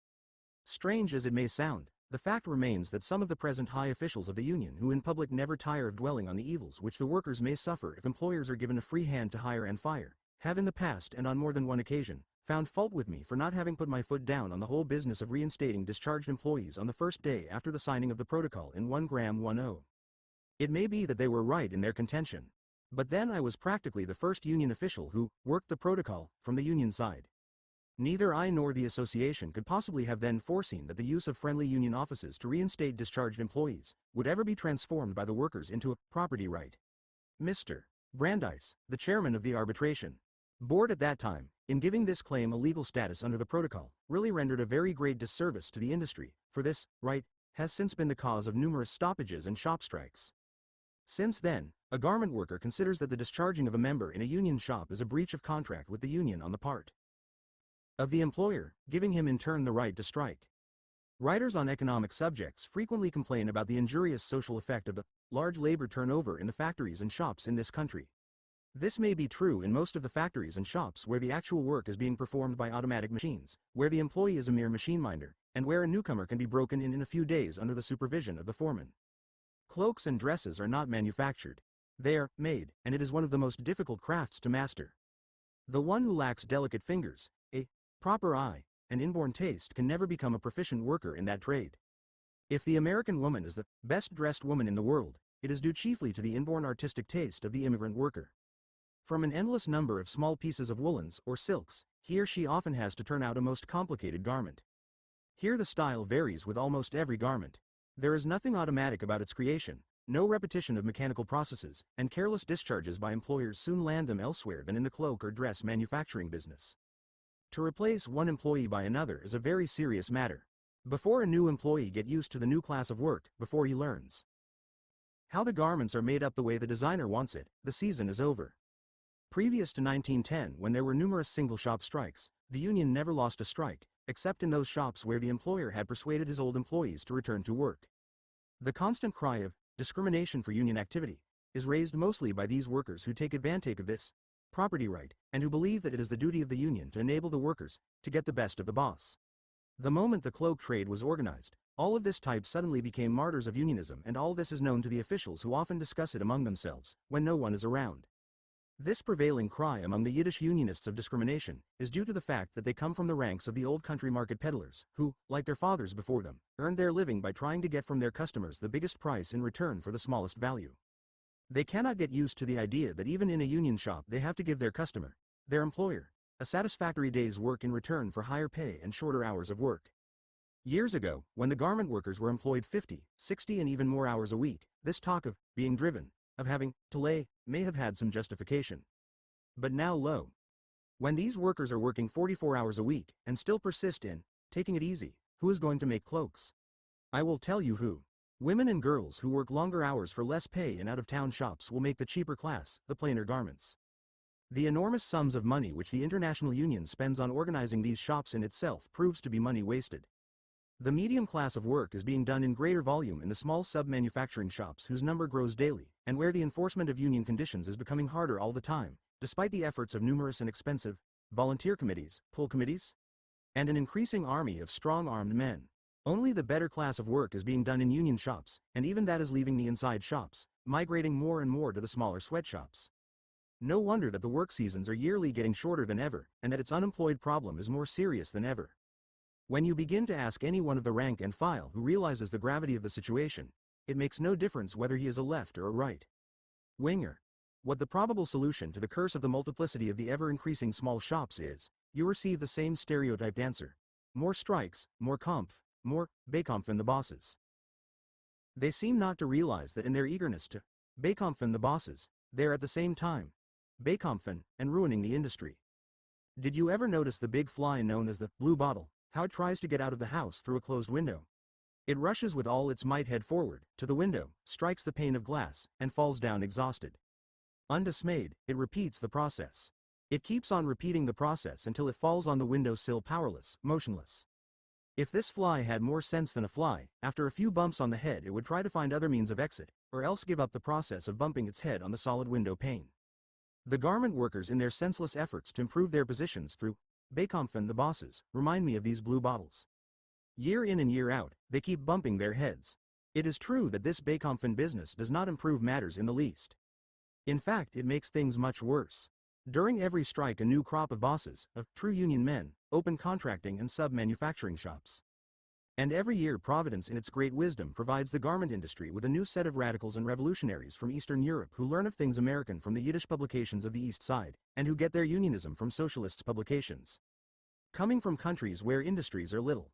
Strange as it may sound, the fact remains that some of the present high officials of the union who in public never tire of dwelling on the evils which the workers may suffer if employers are given a free hand to hire and fire, have in the past and on more than one occasion, found fault with me for not having put my foot down on the whole business of reinstating discharged employees on the first day after the signing of the protocol in 1-10. It may be that they were right in their contention. But then I was practically the first union official who worked the protocol from the union side. Neither I nor the association could possibly have then foreseen that the use of friendly union offices to reinstate discharged employees would ever be transformed by the workers into a property right. Mr. Brandeis, the chairman of the arbitration board at that time, in giving this claim a legal status under the protocol, really rendered a very great disservice to the industry, for this right has since been the cause of numerous stoppages and shop strikes. Since then, a garment worker considers that the discharging of a member in a union shop is a breach of contract with the union on the part of the employer, giving him in turn the right to strike. Writers on economic subjects frequently complain about the injurious social effect of the large labor turnover in the factories and shops in this country. This may be true in most of the factories and shops where the actual work is being performed by automatic machines, where the employee is a mere machine minder, and where a newcomer can be broken in a few days under the supervision of the foreman. Cloaks and dresses are not manufactured. They are made, and it is one of the most difficult crafts to master. The one who lacks delicate fingers, a proper eye, and inborn taste can never become a proficient worker in that trade. If the American woman is the best dressed woman in the world, it is due chiefly to the inborn artistic taste of the immigrant worker. From an endless number of small pieces of woolens or silks, he or she often has to turn out a most complicated garment. Here the style varies with almost every garment. There is nothing automatic about its creation, no repetition of mechanical processes, and careless discharges by employers soon land them elsewhere than in the cloak or dress manufacturing business. To replace one employee by another is a very serious matter. Before a new employee get used to the new class of work, before he learns how the garments are made up the way the designer wants it, the season is over. Previous to 1910, when there were numerous single shop strikes, the union never lost a strike, except in those shops where the employer had persuaded his old employees to return to work. The constant cry of discrimination for union activity is raised mostly by these workers who take advantage of this property right, and who believe that it is the duty of the union to enable the workers to get the best of the boss. The moment the cloak trade was organized, all of this type suddenly became martyrs of unionism, and all this is known to the officials who often discuss it among themselves when no one is around. This prevailing cry among the Yiddish unionists of discrimination is due to the fact that they come from the ranks of the old country market peddlers, who, like their fathers before them, earned their living by trying to get from their customers the biggest price in return for the smallest value. They cannot get used to the idea that even in a union shop they have to give their customer, their employer, a satisfactory day's work in return for higher pay and shorter hours of work. Years ago, when the garment workers were employed 50, 60 and even more hours a week, this talk of being driven, of having to lay, may have had some justification. But now lo, when these workers are working 44 hours a week and still persist in taking it easy, who is going to make cloaks? I will tell you who. Women and girls who work longer hours for less pay in out-of-town shops will make the cheaper class, the plainer garments. The enormous sums of money which the International Union spends on organizing these shops in itself proves to be money wasted. The medium class of work is being done in greater volume in the small sub-manufacturing shops whose number grows daily, and where the enforcement of union conditions is becoming harder all the time, despite the efforts of numerous and expensive volunteer committees, pull committees, and an increasing army of strong-armed men. Only the better class of work is being done in union shops, and even that is leaving the inside shops, migrating more and more to the smaller sweatshops. No wonder that the work seasons are yearly getting shorter than ever, and that its unemployed problem is more serious than ever. When you begin to ask any one of the rank and file who realizes the gravity of the situation, it makes no difference whether he is a left or a right winger. What the probable solution to the curse of the multiplicity of the ever-increasing small shops is, you receive the same stereotyped answer. More strikes, more Kampf, more Bekämpfen the bosses. They seem not to realize that in their eagerness to Bekämpfen the bosses, they are at the same time Bekämpfen and ruining the industry. Did you ever notice the big fly known as the blue bottle, how it tries to get out of the house through a closed window? It rushes with all its might head forward, to the window, strikes the pane of glass, and falls down exhausted. Undismayed, it repeats the process. It keeps on repeating the process until it falls on the window sill powerless, motionless. If this fly had more sense than a fly, after a few bumps on the head it would try to find other means of exit, or else give up the process of bumping its head on the solid window pane. The garment workers in their senseless efforts to improve their positions through Bekämpfen the bosses remind me of these blue bottles. Year in and year out, they keep bumping their heads. It is true that this Bekämpfen business does not improve matters in the least. In fact, it makes things much worse. During every strike a new crop of bosses, of true union men, open contracting and sub-manufacturing shops. And every year Providence in its great wisdom provides the garment industry with a new set of radicals and revolutionaries from Eastern Europe who learn of things American from the Yiddish publications of the East Side, and who get their unionism from socialists' publications. Coming from countries where industries are little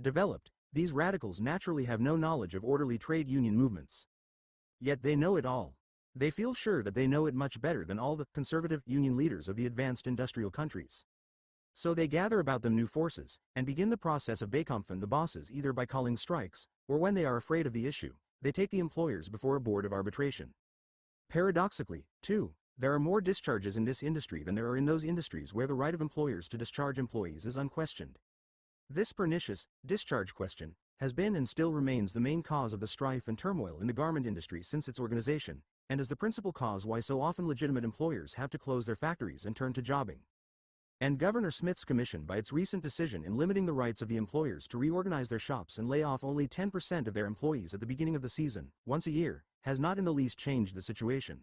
developed, these radicals naturally have no knowledge of orderly trade union movements. Yet they know it all. They feel sure that they know it much better than all the conservative union leaders of the advanced industrial countries. So they gather about them new forces, and begin the process of Bekämpfen the bosses either by calling strikes, or when they are afraid of the issue, they take the employers before a board of arbitration. Paradoxically, too, there are more discharges in this industry than there are in those industries where the right of employers to discharge employees is unquestioned. This pernicious discharge question has been and still remains the main cause of the strife and turmoil in the garment industry since its organization, and is the principal cause why so often legitimate employers have to close their factories and turn to jobbing. And Governor Smith's commission, by its recent decision in limiting the rights of the employers to reorganize their shops and lay off only 10% of their employees at the beginning of the season, once a year, has not in the least changed the situation.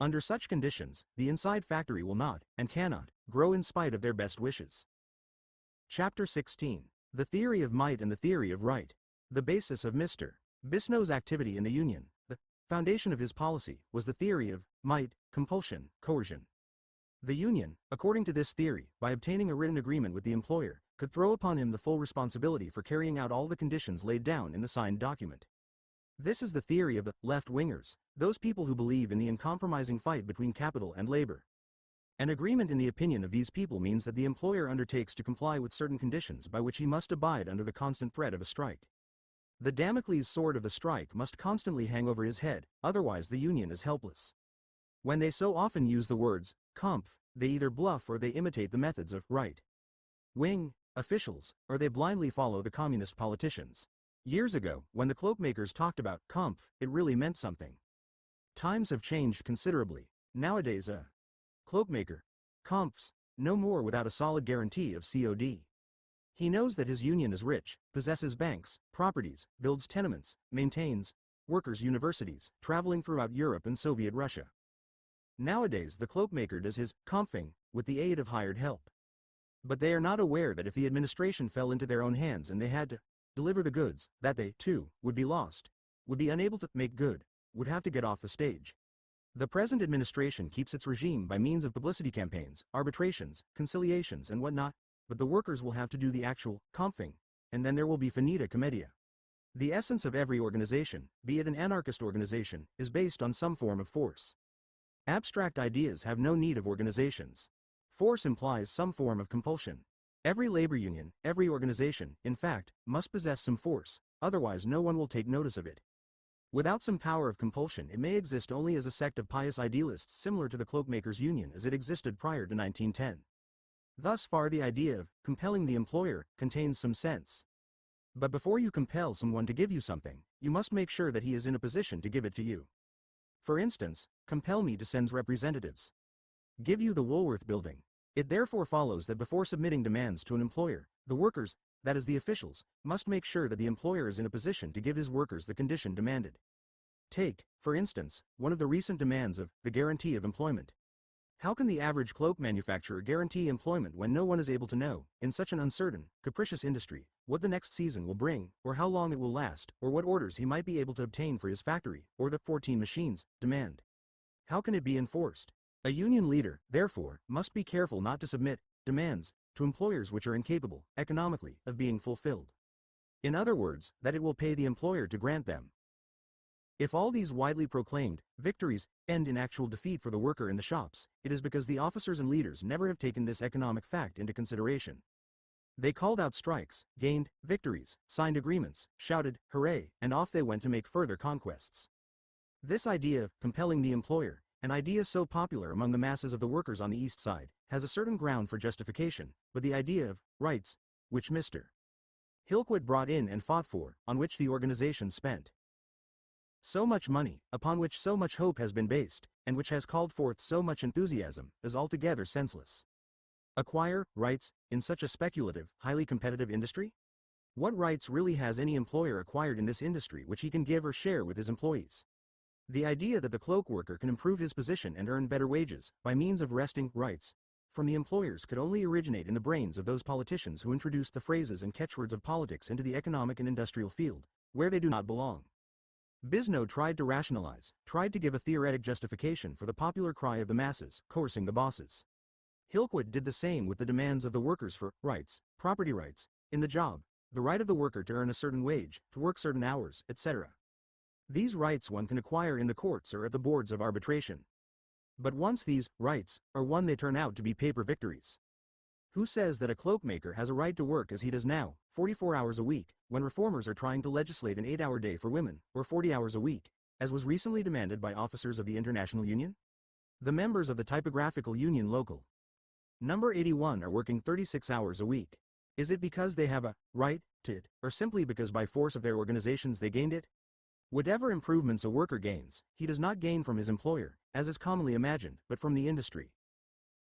Under such conditions, the inside factory will not, and cannot, grow in spite of their best wishes. Chapter 16. The Theory of Might and the Theory of Right. The basis of Mr. Bisnow's activity in the Union, the foundation of his policy, was the theory of might, compulsion, coercion. The Union, according to this theory, by obtaining a written agreement with the employer, could throw upon him the full responsibility for carrying out all the conditions laid down in the signed document. This is the theory of the left-wingers, those people who believe in the uncompromising fight between capital and labor. An agreement in the opinion of these people means that the employer undertakes to comply with certain conditions by which he must abide under the constant threat of a strike. The Damocles sword of the strike must constantly hang over his head, otherwise the Union is helpless. When they so often use the words Kampf, they either bluff or they imitate the methods of right-wing officials, or they blindly follow the communist politicians. Years ago, when the cloakmakers talked about Kampf, it really meant something. Times have changed considerably. Nowadays a cloakmaker Kampfs no more without a solid guarantee of COD. He knows that his union is rich, possesses banks, properties, builds tenements, maintains workers' universities, traveling throughout Europe and Soviet Russia. Nowadays the cloakmaker does his Kampfing with the aid of hired help. But they are not aware that if the administration fell into their own hands and they had to deliver the goods, that they, too, would be lost, would be unable to make good, would have to get off the stage. The present administration keeps its regime by means of publicity campaigns, arbitrations, conciliations and whatnot, but the workers will have to do the actual Kampfing, and then there will be finita commedia. The essence of every organization, be it an anarchist organization, is based on some form of force. Abstract ideas have no need of organizations. Force implies some form of compulsion. Every labor union, every organization, in fact, must possess some force, otherwise no one will take notice of it. Without some power of compulsion it may exist only as a sect of pious idealists similar to the Cloakmakers' Union as it existed prior to 1910. Thus far the idea of compelling the employer contains some sense. But before you compel someone to give you something, you must make sure that he is in a position to give it to you. For instance, compel me to send representatives. Give you the Woolworth building. It therefore follows that before submitting demands to an employer, the workers, that is the officials, must make sure that the employer is in a position to give his workers the condition demanded. Take, for instance, one of the recent demands of the guarantee of employment. How can the average cloak manufacturer guarantee employment when no one is able to know, in such an uncertain, capricious industry, what the next season will bring, or how long it will last, or what orders he might be able to obtain for his factory, or the 14 machines, demand? How can it be enforced? A union leader, therefore, must be careful not to submit demands to employers which are incapable, economically, of being fulfilled. In other words, that it will pay the employer to grant them. If all these widely proclaimed victories end in actual defeat for the worker in the shops, it is because the officers and leaders never have taken this economic fact into consideration. They called out strikes, gained victories, signed agreements, shouted, hooray, and off they went to make further conquests. This idea of compelling the employer, an idea so popular among the masses of the workers on the East Side, has a certain ground for justification, but the idea of rights, which Mr. Hillquit brought in and fought for, on which the organization spent so much money, upon which so much hope has been based, and which has called forth so much enthusiasm, is altogether senseless. Acquire rights in such a speculative, highly competitive industry? What rights really has any employer acquired in this industry which he can give or share with his employees? The idea that the cloak worker can improve his position and earn better wages by means of wresting rights from the employers could only originate in the brains of those politicians who introduced the phrases and catchwords of politics into the economic and industrial field, where they do not belong. Bisno tried to rationalize, tried to give a theoretic justification for the popular cry of the masses, coercing the bosses. Hillquit did the same with the demands of the workers for rights, property rights, in the job, the right of the worker to earn a certain wage, to work certain hours, etc. These rights one can acquire in the courts or at the boards of arbitration. But once these rights are won, they turn out to be paper victories. Who says that a cloakmaker has a right to work as he does now, 44 hours a week, when reformers are trying to legislate an 8-hour day for women, or 40 hours a week, as was recently demanded by officers of the International Union? The members of the Typographical Union Local Number 81 are working 36 hours a week. Is it because they have a right to it, or simply because by force of their organizations they gained it? Whatever improvements a worker gains, he does not gain from his employer, as is commonly imagined, but from the industry.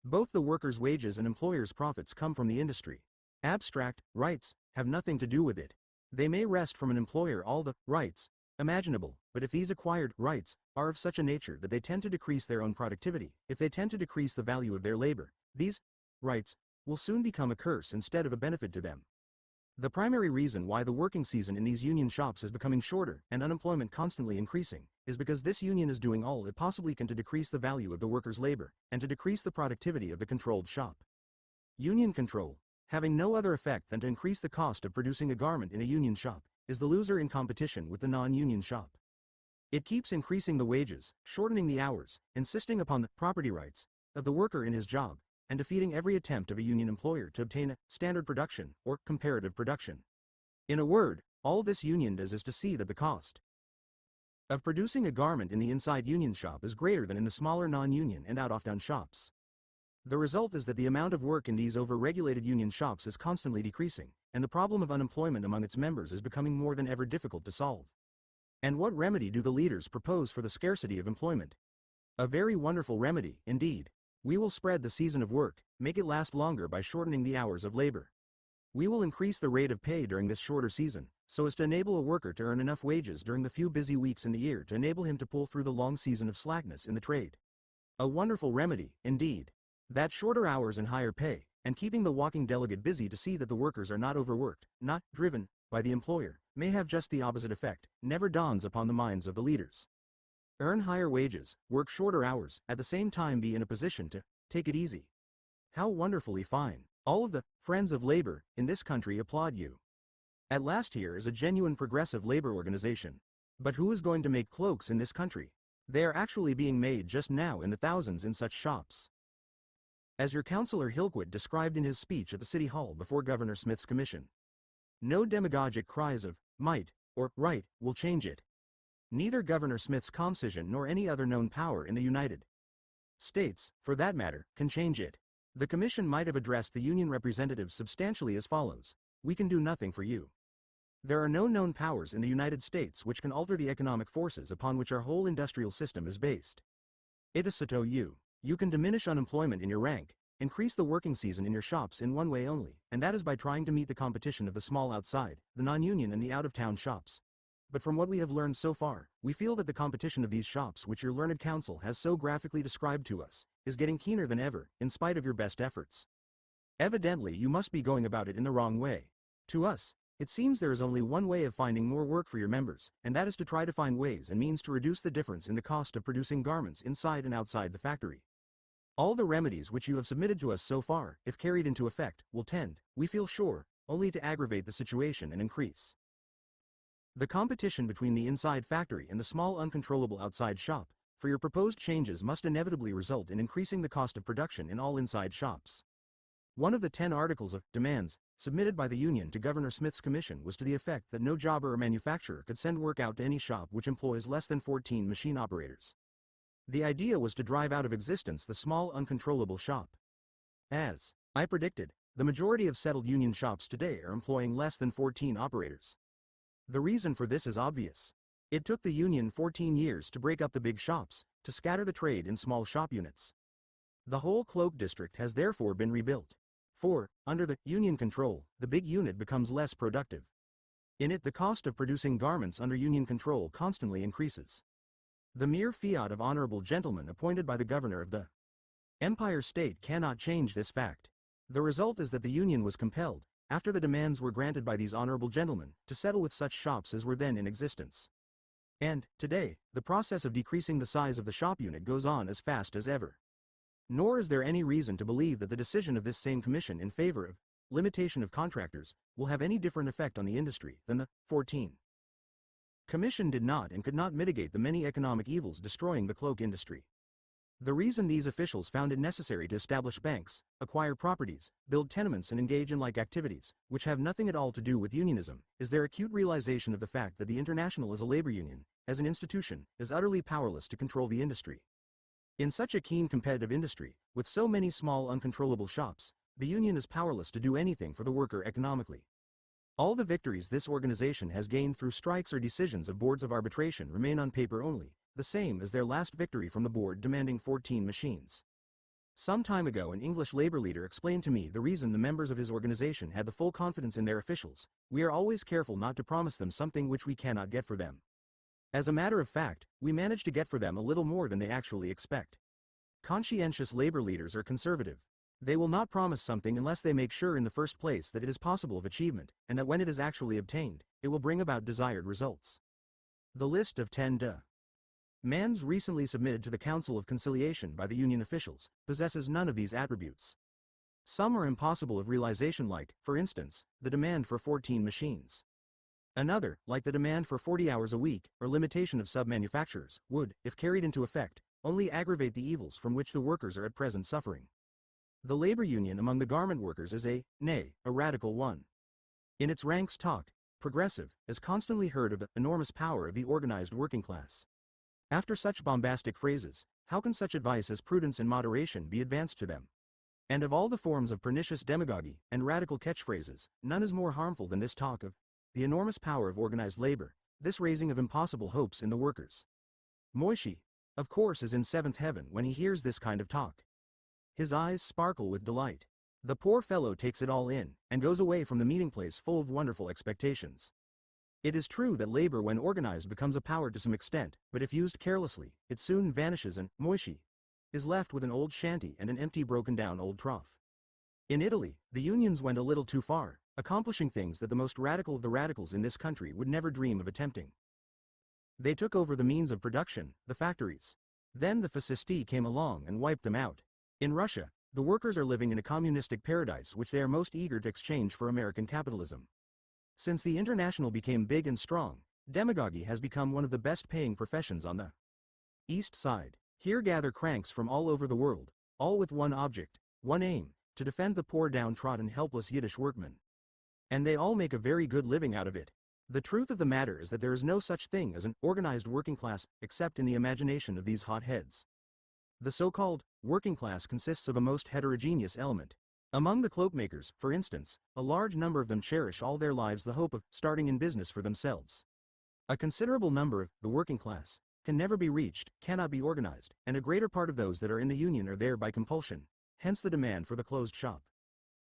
Both the workers' wages and employers' profits come from the industry. Abstract rights have nothing to do with it. They may wrest from an employer all the rights imaginable, but if these acquired rights are of such a nature that they tend to decrease their own productivity, if they tend to decrease the value of their labor, these rights will soon become a curse instead of a benefit to them. The primary reason why the working season in these union shops is becoming shorter and unemployment constantly increasing is because this union is doing all it possibly can to decrease the value of the workers' labor and to decrease the productivity of the controlled shop. Union control, having no other effect than to increase the cost of producing a garment in a union shop, is the loser in competition with the non-union shop. It keeps increasing the wages, shortening the hours, insisting upon the property rights of the worker in his job, and defeating every attempt of a union employer to obtain a standard production or comparative production. In a word, all this union does is to see that the cost of producing a garment in the inside union shop is greater than in the smaller non-union and out-off-down shops. The result is that the amount of work in these over-regulated union shops is constantly decreasing, and the problem of unemployment among its members is becoming more than ever difficult to solve. And what remedy do the leaders propose for the scarcity of employment? A very wonderful remedy, indeed. We will spread the season of work, make it last longer by shortening the hours of labor. We will increase the rate of pay during this shorter season, so as to enable a worker to earn enough wages during the few busy weeks in the year to enable him to pull through the long season of slackness in the trade. A wonderful remedy, indeed. That shorter hours and higher pay, and keeping the walking delegate busy to see that the workers are not overworked, not driven by the employer, may have just the opposite effect, never dawns upon the minds of the leaders. Earn higher wages, work shorter hours, at the same time be in a position to take it easy. How wonderfully fine. All of the friends of labor in this country applaud you. At last here is a genuine progressive labor organization. But who is going to make cloaks in this country? They are actually being made just now in the thousands in such shops. As your Councillor Hillquit described in his speech at the City Hall before Governor Smith's commission. No demagogic cries of might or right will change it. Neither Governor Smith's concision nor any other known power in the United States, for that matter, can change it. The commission might have addressed the union representatives substantially as follows: we can do nothing for you. There are no known powers in the United States which can alter the economic forces upon which our whole industrial system is based. It is so you can diminish unemployment in your rank, increase the working season in your shops in one way only, and that is by trying to meet the competition of the small outside, the non-union and the out-of-town shops. But from what we have learned so far, we feel that the competition of these shops which your learned counsel has so graphically described to us, is getting keener than ever, in spite of your best efforts. Evidently you must be going about it in the wrong way. To us, it seems there is only one way of finding more work for your members, and that is to try to find ways and means to reduce the difference in the cost of producing garments inside and outside the factory. All the remedies which you have submitted to us so far, if carried into effect, will tend, we feel sure, only to aggravate the situation and increase the competition between the inside factory and the small uncontrollable outside shop. For your proposed changes must inevitably result in increasing the cost of production in all inside shops. One of the 10 articles of demands submitted by the union to Governor Smith's commission was to the effect that no jobber or manufacturer could send work out to any shop which employs less than 14 machine operators. The idea was to drive out of existence the small uncontrollable shop. As I predicted, the majority of settled union shops today are employing less than 14 operators. The reason for this is obvious. It took the union 14 years to break up the big shops, to scatter the trade in small shop units. The whole cloak district has therefore been rebuilt. For, under the union control, the big unit becomes less productive. In it, the cost of producing garments under union control constantly increases. The mere fiat of honorable gentlemen appointed by the governor of the Empire State cannot change this fact. The result is that the union was compelled, after the demands were granted by these honorable gentlemen, to settle with such shops as were then in existence. And, today, the process of decreasing the size of the shop unit goes on as fast as ever. Nor is there any reason to believe that the decision of this same commission in favor of limitation of contractors will have any different effect on the industry than the 14. Commission did not and could not mitigate the many economic evils destroying the cloak industry. The reason these officials found it necessary to establish banks, acquire properties, build tenements and engage in like activities, which have nothing at all to do with unionism, is their acute realization of the fact that the International as a labor union, as an institution, is utterly powerless to control the industry. In such a keen competitive industry, with so many small uncontrollable shops, the union is powerless to do anything for the worker economically. All the victories this organization has gained through strikes or decisions of boards of arbitration remain on paper only, the same as their last victory from the board demanding 14 machines. Some time ago an English labor leader explained to me the reason the members of his organization had the full confidence in their officials. We are always careful not to promise them something which we cannot get for them. As a matter of fact, we manage to get for them a little more than they actually expect. Conscientious labor leaders are conservative. They will not promise something unless they make sure in the first place that it is possible of achievement, and that when it is actually obtained, it will bring about desired results. The list of 10 demands recently submitted to the Council of Conciliation by the union officials possesses none of these attributes. Some are impossible of realization, like, for instance, the demand for 14 machines. Another, like the demand for 40 hours a week, or limitation of sub-manufacturers, would, if carried into effect, only aggravate the evils from which the workers are at present suffering. The labor union among the garment workers is a radical one. In its ranks talk, progressive, is constantly heard of the enormous power of the organized working class. After such bombastic phrases, how can such advice as prudence and moderation be advanced to them? And of all the forms of pernicious demagogy and radical catchphrases, none is more harmful than this talk of the enormous power of organized labor, this raising of impossible hopes in the workers. Moishi, of course, is in seventh heaven when he hears this kind of talk. His eyes sparkle with delight. The poor fellow takes it all in, and goes away from the meeting place full of wonderful expectations. It is true that labor when organized becomes a power to some extent, but if used carelessly, it soon vanishes and Moishi is left with an old shanty and an empty broken-down old trough. In Italy, the unions went a little too far, accomplishing things that the most radical of the radicals in this country would never dream of attempting. They took over the means of production, the factories. Then the fascisti came along and wiped them out. In Russia, the workers are living in a communistic paradise which they are most eager to exchange for American capitalism. Since the International became big and strong, demagogy has become one of the best-paying professions on the East Side. Here gather cranks from all over the world, all with one object, one aim, to defend the poor downtrodden helpless Yiddish workmen. And they all make a very good living out of it. The truth of the matter is that there is no such thing as an organized working class, except in the imagination of these hotheads. The so-called working class consists of a most heterogeneous element. Among the cloakmakers, for instance, a large number of them cherish all their lives the hope of starting in business for themselves. A considerable number of the working class can never be reached, cannot be organized, and a greater part of those that are in the union are there by compulsion. hence the demand for the closed shop.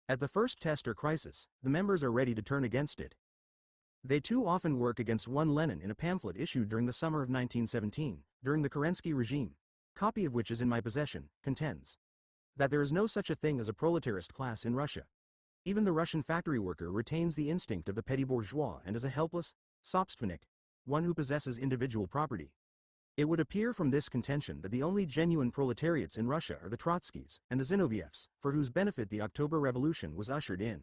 At the first test or crisis, the members are ready to turn against it. They too often work against one Lenin in a pamphlet issued during the summer of 1917, during the Kerensky regime, copy of which is in my possession, contends that there is no such a thing as a proletarist class in Russia. Even the Russian factory worker retains the instinct of the petty bourgeois and is a helpless, sobstvenik, one who possesses individual property. It would appear from this contention that the only genuine proletariats in Russia are the Trotskys and the Zinovievs, for whose benefit the October Revolution was ushered in,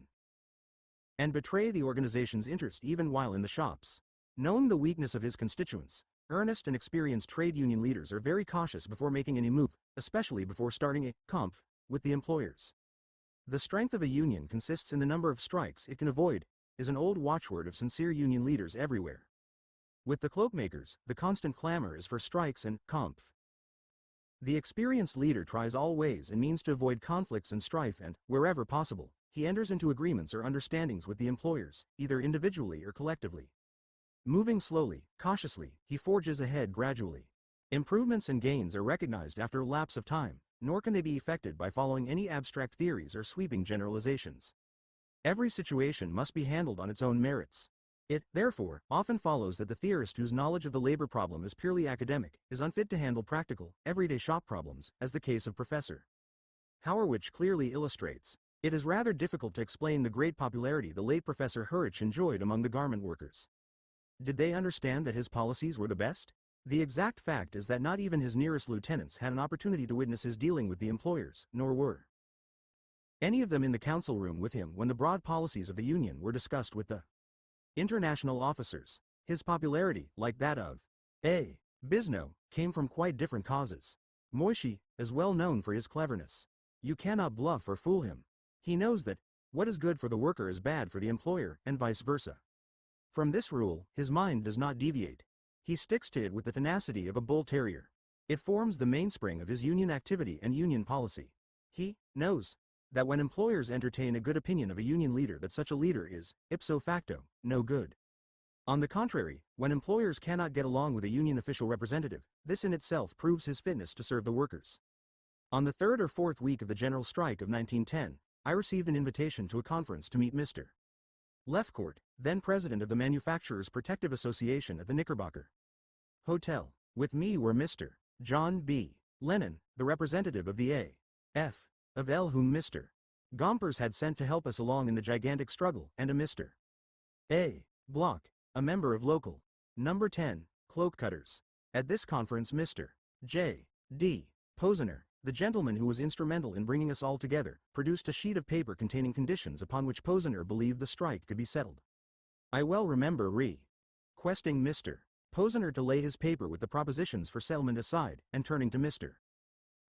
and betray the organization's interest even while in the shops. Knowing the weakness of his constituents, earnest and experienced trade union leaders are very cautious before making any move, especially before starting a kampf with the employers. The strength of a union consists in the number of strikes it can avoid, is an old watchword of sincere union leaders everywhere. With the cloakmakers, the constant clamor is for strikes and kampf. The experienced leader tries all ways and means to avoid conflicts and strife and, wherever possible, he enters into agreements or understandings with the employers, either individually or collectively. Moving slowly, cautiously, he forges ahead gradually. Improvements and gains are recognized after a lapse of time, nor can they be effected by following any abstract theories or sweeping generalizations. Every situation must be handled on its own merits. It, therefore, often follows that the theorist whose knowledge of the labor problem is purely academic is unfit to handle practical, everyday shop problems, as the case of Professor Hauerwich clearly illustrates. It is rather difficult to explain the great popularity the late Professor Hurich enjoyed among the garment workers. Did they understand that his policies were the best? The exact fact is that not even his nearest lieutenants had an opportunity to witness his dealing with the employers, nor were any of them in the council room with him when the broad policies of the Union were discussed with the international officers. His popularity, like that of A. Bisno, came from quite different causes. Moishe is well known for his cleverness. You cannot bluff or fool him. He knows that what is good for the worker is bad for the employer, and vice versa. From this rule, his mind does not deviate. He sticks to it with the tenacity of a bull terrier. It forms the mainspring of his union activity and union policy. He knows that when employers entertain a good opinion of a union leader, that such a leader is, ipso facto, no good. On the contrary, when employers cannot get along with a union official representative, this in itself proves his fitness to serve the workers. On the third or fourth week of the general strike of 1910, I received an invitation to a conference to meet Mr. Lefcourt, then president of the Manufacturers' Protective Association at the Knickerbocker Hotel. With me were Mr. John B. Lennon, the representative of the A.F. of L, whom Mr. Gompers had sent to help us along in the gigantic struggle, and a Mr. A. Bloch, a member of Local Number 10, Cloak Cutters. At this conference Mr. J. D. Posner, the gentleman who was instrumental in bringing us all together, produced a sheet of paper containing conditions upon which Posner believed the strike could be settled. I well remember requesting Mr. Posner to lay his paper with the propositions for settlement aside, and turning to Mr.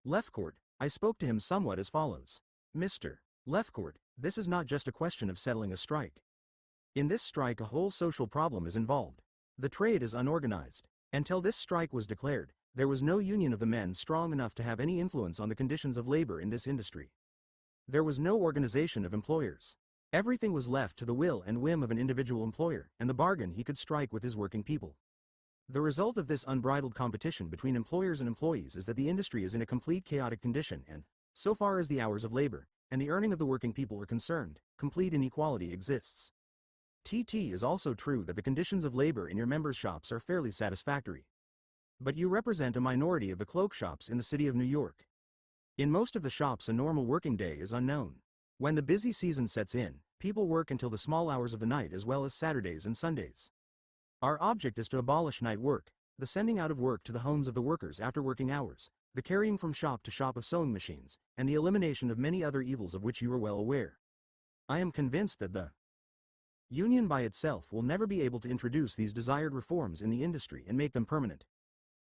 Lefcourt, I spoke to him somewhat as follows. Mr. Lefcourt, this is not just a question of settling a strike. In this strike a whole social problem is involved. The trade is unorganized. Until this strike was declared, there was no union of the men strong enough to have any influence on the conditions of labor in this industry. There was no organization of employers. Everything was left to the will and whim of an individual employer, and the bargain he could strike with his working people. The result of this unbridled competition between employers and employees is that the industry is in a complete chaotic condition and, so far as the hours of labor and the earning of the working people are concerned, complete inequality exists. TT is also true that the conditions of labor in your members' shops are fairly satisfactory. But you represent a minority of the cloak shops in the city of New York. In most of the shops a normal working day is unknown. When the busy season sets in, people work until the small hours of the night as well as Saturdays and Sundays. Our object is to abolish night work, the sending out of work to the homes of the workers after working hours, the carrying from shop to shop of sewing machines, and the elimination of many other evils of which you are well aware. I am convinced that the union by itself will never be able to introduce these desired reforms in the industry and make them permanent.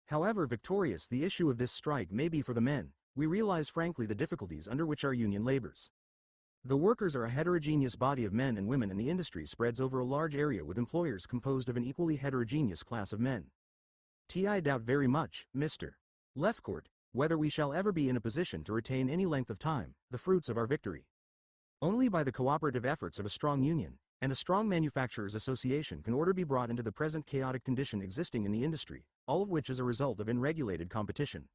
However victorious the issue of this strike may be for the men, we realize frankly the difficulties under which our union labors. The workers are a heterogeneous body of men and women, and the industry spreads over a large area with employers composed of an equally heterogeneous class of men. I doubt very much, Mr. Lefcourt, whether we shall ever be in a position to retain any length of time the fruits of our victory. Only by the cooperative efforts of a strong union and a strong manufacturers' association can order be brought into the present chaotic condition existing in the industry, all of which is a result of unregulated competition.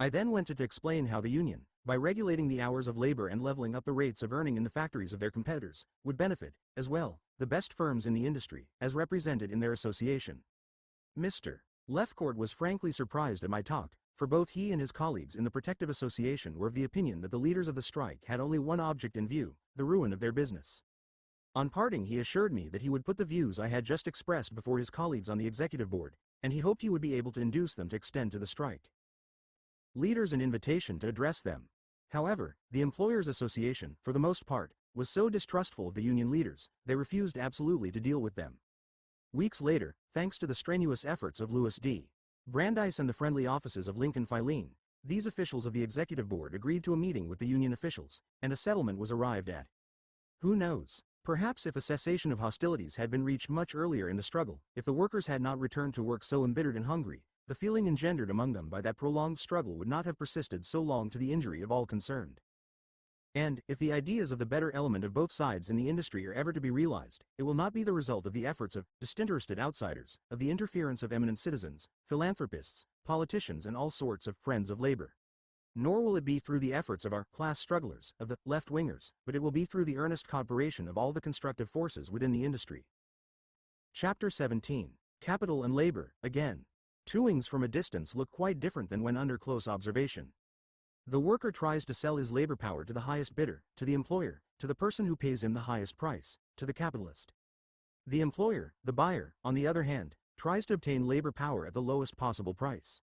I then went to explain how the union, by regulating the hours of labor and leveling up the rates of earning in the factories of their competitors, would benefit, as well, the best firms in the industry, as represented in their association. Mr. Lefcourt was frankly surprised at my talk, for both he and his colleagues in the Protective Association were of the opinion that the leaders of the strike had only one object in view, the ruin of their business. On parting, he assured me that he would put the views I had just expressed before his colleagues on the executive board, and he hoped he would be able to induce them to extend to the strike leaders an invitation to address them. However, the Employers' Association, for the most part, was so distrustful of the union leaders, they refused absolutely to deal with them. Weeks later, thanks to the strenuous efforts of Louis D. Brandeis and the friendly offices of Lincoln Filene, these officials of the executive board agreed to a meeting with the union officials, and a settlement was arrived at. Who knows? Perhaps if a cessation of hostilities had been reached much earlier in the struggle, if the workers had not returned to work so embittered and hungry, the feeling engendered among them by that prolonged struggle would not have persisted so long to the injury of all concerned. And, if the ideas of the better element of both sides in the industry are ever to be realized, it will not be the result of the efforts of disinterested outsiders, of the interference of eminent citizens, philanthropists, politicians and all sorts of friends of labor. Nor will it be through the efforts of our class strugglers, of the left-wingers, but it will be through the earnest cooperation of all the constructive forces within the industry. Chapter 17. Capital and Labor, again. Two wings from a distance look quite different than when under close observation. The worker tries to sell his labor power to the highest bidder, to the employer, to the person who pays him the highest price, to the capitalist. The employer, the buyer, on the other hand, tries to obtain labor power at the lowest possible price.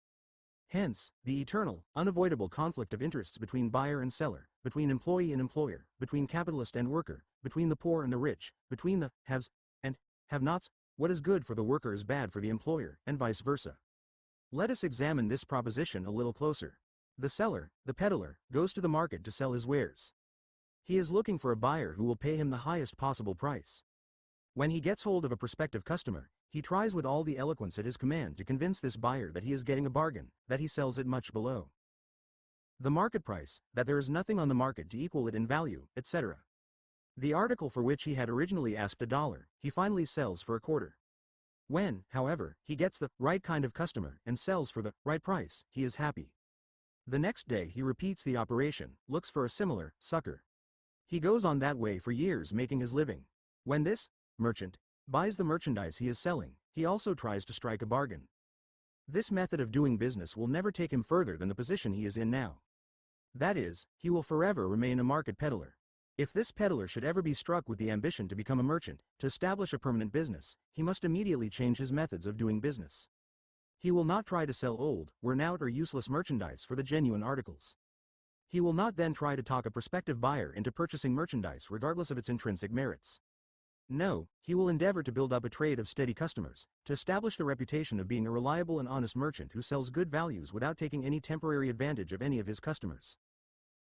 Hence, the eternal, unavoidable conflict of interests between buyer and seller, between employee and employer, between capitalist and worker, between the poor and the rich, between the haves and have-nots. What is good for the worker is bad for the employer, and vice versa. Let us examine this proposition a little closer. The seller, the peddler, goes to the market to sell his wares. He is looking for a buyer who will pay him the highest possible price. When he gets hold of a prospective customer, he tries with all the eloquence at his command to convince this buyer that he is getting a bargain, that he sells it much below the market price, that there is nothing on the market to equal it in value, etc. The article for which he had originally asked $1, he finally sells for $0.25. When, however, he gets the right kind of customer and sells for the right price, he is happy. The next day he repeats the operation, looks for a similar sucker. He goes on that way for years making his living. When this merchant buys the merchandise he is selling, he also tries to strike a bargain. This method of doing business will never take him further than the position he is in now. That is, he will forever remain a market peddler. If this peddler should ever be struck with the ambition to become a merchant, to establish a permanent business, he must immediately change his methods of doing business. He will not try to sell old, worn-out or useless merchandise for the genuine articles. He will not then try to talk a prospective buyer into purchasing merchandise regardless of its intrinsic merits. No, he will endeavor to build up a trade of steady customers, to establish the reputation of being a reliable and honest merchant who sells good values without taking any temporary advantage of any of his customers.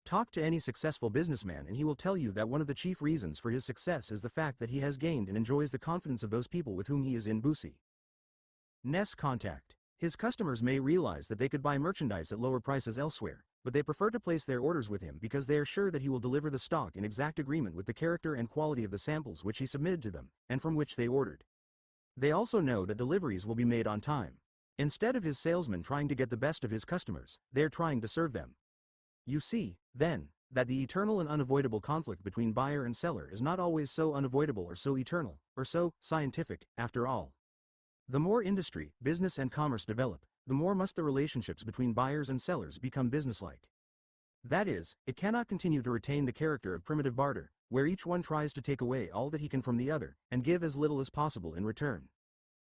Talk to any successful businessman and he will tell you that one of the chief reasons for his success is the fact that he has gained and enjoys the confidence of those people with whom he is in business contact. His customers may realize that they could buy merchandise at lower prices elsewhere, but they prefer to place their orders with him because they are sure that he will deliver the stock in exact agreement with the character and quality of the samples which he submitted to them, and from which they ordered. They also know that deliveries will be made on time. Instead of his salesman trying to get the best of his customers, they are trying to serve them. You see, then, that the eternal and unavoidable conflict between buyer and seller is not always so unavoidable or so eternal, or so scientific, after all. The more industry, business and commerce develop, the more must the relationships between buyers and sellers become businesslike. That is, it cannot continue to retain the character of primitive barter, where each one tries to take away all that he can from the other, and give as little as possible in return.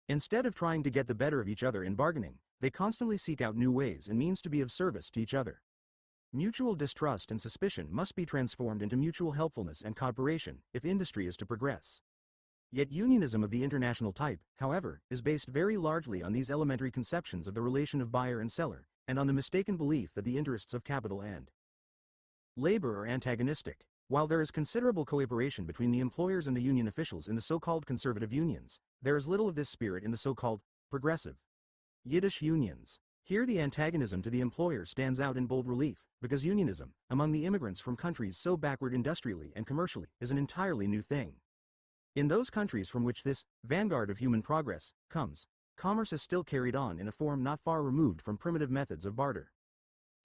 Instead of trying to get the better of each other in bargaining, they constantly seek out new ways and means to be of service to each other. Mutual distrust and suspicion must be transformed into mutual helpfulness and cooperation, if industry is to progress. Yet unionism of the international type, however, is based very largely on these elementary conceptions of the relation of buyer and seller, and on the mistaken belief that the interests of capital and labor are antagonistic. While there is considerable cooperation between the employers and the union officials in the so-called conservative unions, there is little of this spirit in the so-called progressive Yiddish unions. Here the antagonism to the employer stands out in bold relief, because unionism, among the immigrants from countries so backward industrially and commercially, is an entirely new thing. In those countries from which this vanguard of human progress comes, commerce is still carried on in a form not far removed from primitive methods of barter.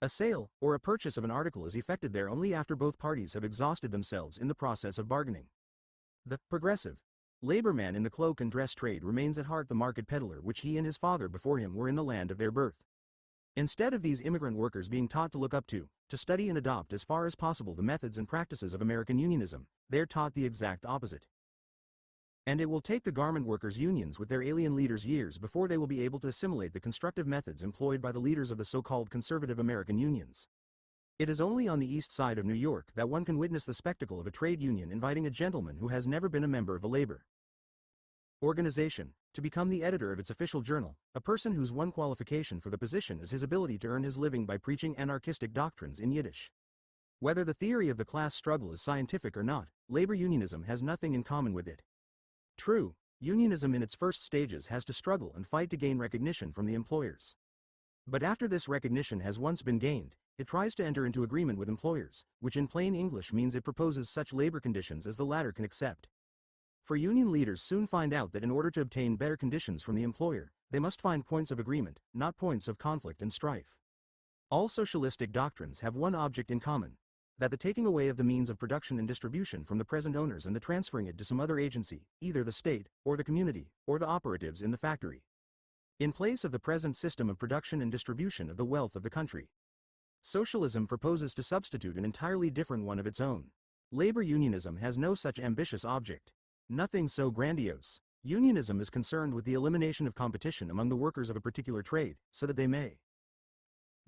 A sale, or a purchase of an article is effected there only after both parties have exhausted themselves in the process of bargaining. The progressive labor man in the cloak and dress trade remains at heart the market peddler which he and his father before him were in the land of their birth. Instead of these immigrant workers being taught to look up to study and adopt as far as possible the methods and practices of American unionism, they're taught the exact opposite. And it will take the garment workers' unions with their alien leaders years before they will be able to assimilate the constructive methods employed by the leaders of the so-called conservative American unions. It is only on the east side of New York that one can witness the spectacle of a trade union inviting a gentleman who has never been a member of a labor organization to become the editor of its official journal, a person whose one qualification for the position is his ability to earn his living by preaching anarchistic doctrines in Yiddish. Whether the theory of the class struggle is scientific or not, labor unionism has nothing in common with it. True, unionism in its first stages has to struggle and fight to gain recognition from the employers. But after this recognition has once been gained, it tries to enter into agreement with employers, which in plain English means it proposes such labor conditions as the latter can accept. For union leaders soon find out that in order to obtain better conditions from the employer, they must find points of agreement, not points of conflict and strife. All socialistic doctrines have one object in common, that the taking away of the means of production and distribution from the present owners and the transferring it to some other agency, either the state, or the community, or the operatives in the factory, in place of the present system of production and distribution of the wealth of the country. Socialism proposes to substitute an entirely different one of its own. Labor unionism has no such ambitious object. Nothing so grandiose. Unionism is concerned with the elimination of competition among the workers of a particular trade, so that they may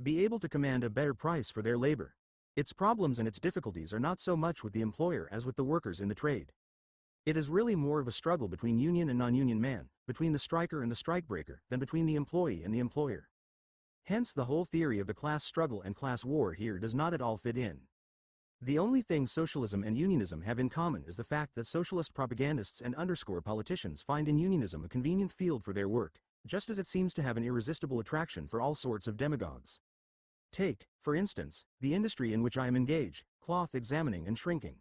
be able to command a better price for their labor. Its problems and its difficulties are not so much with the employer as with the workers in the trade. It is really more of a struggle between union and non-union man, between the striker and the strikebreaker, than between the employee and the employer. Hence the whole theory of the class struggle and class war here does not at all fit in. The only thing socialism and unionism have in common is the fact that socialist propagandists and underscore politicians find in unionism a convenient field for their work, just as it seems to have an irresistible attraction for all sorts of demagogues. Take, for instance, the industry in which I am engaged, cloth examining and shrinking.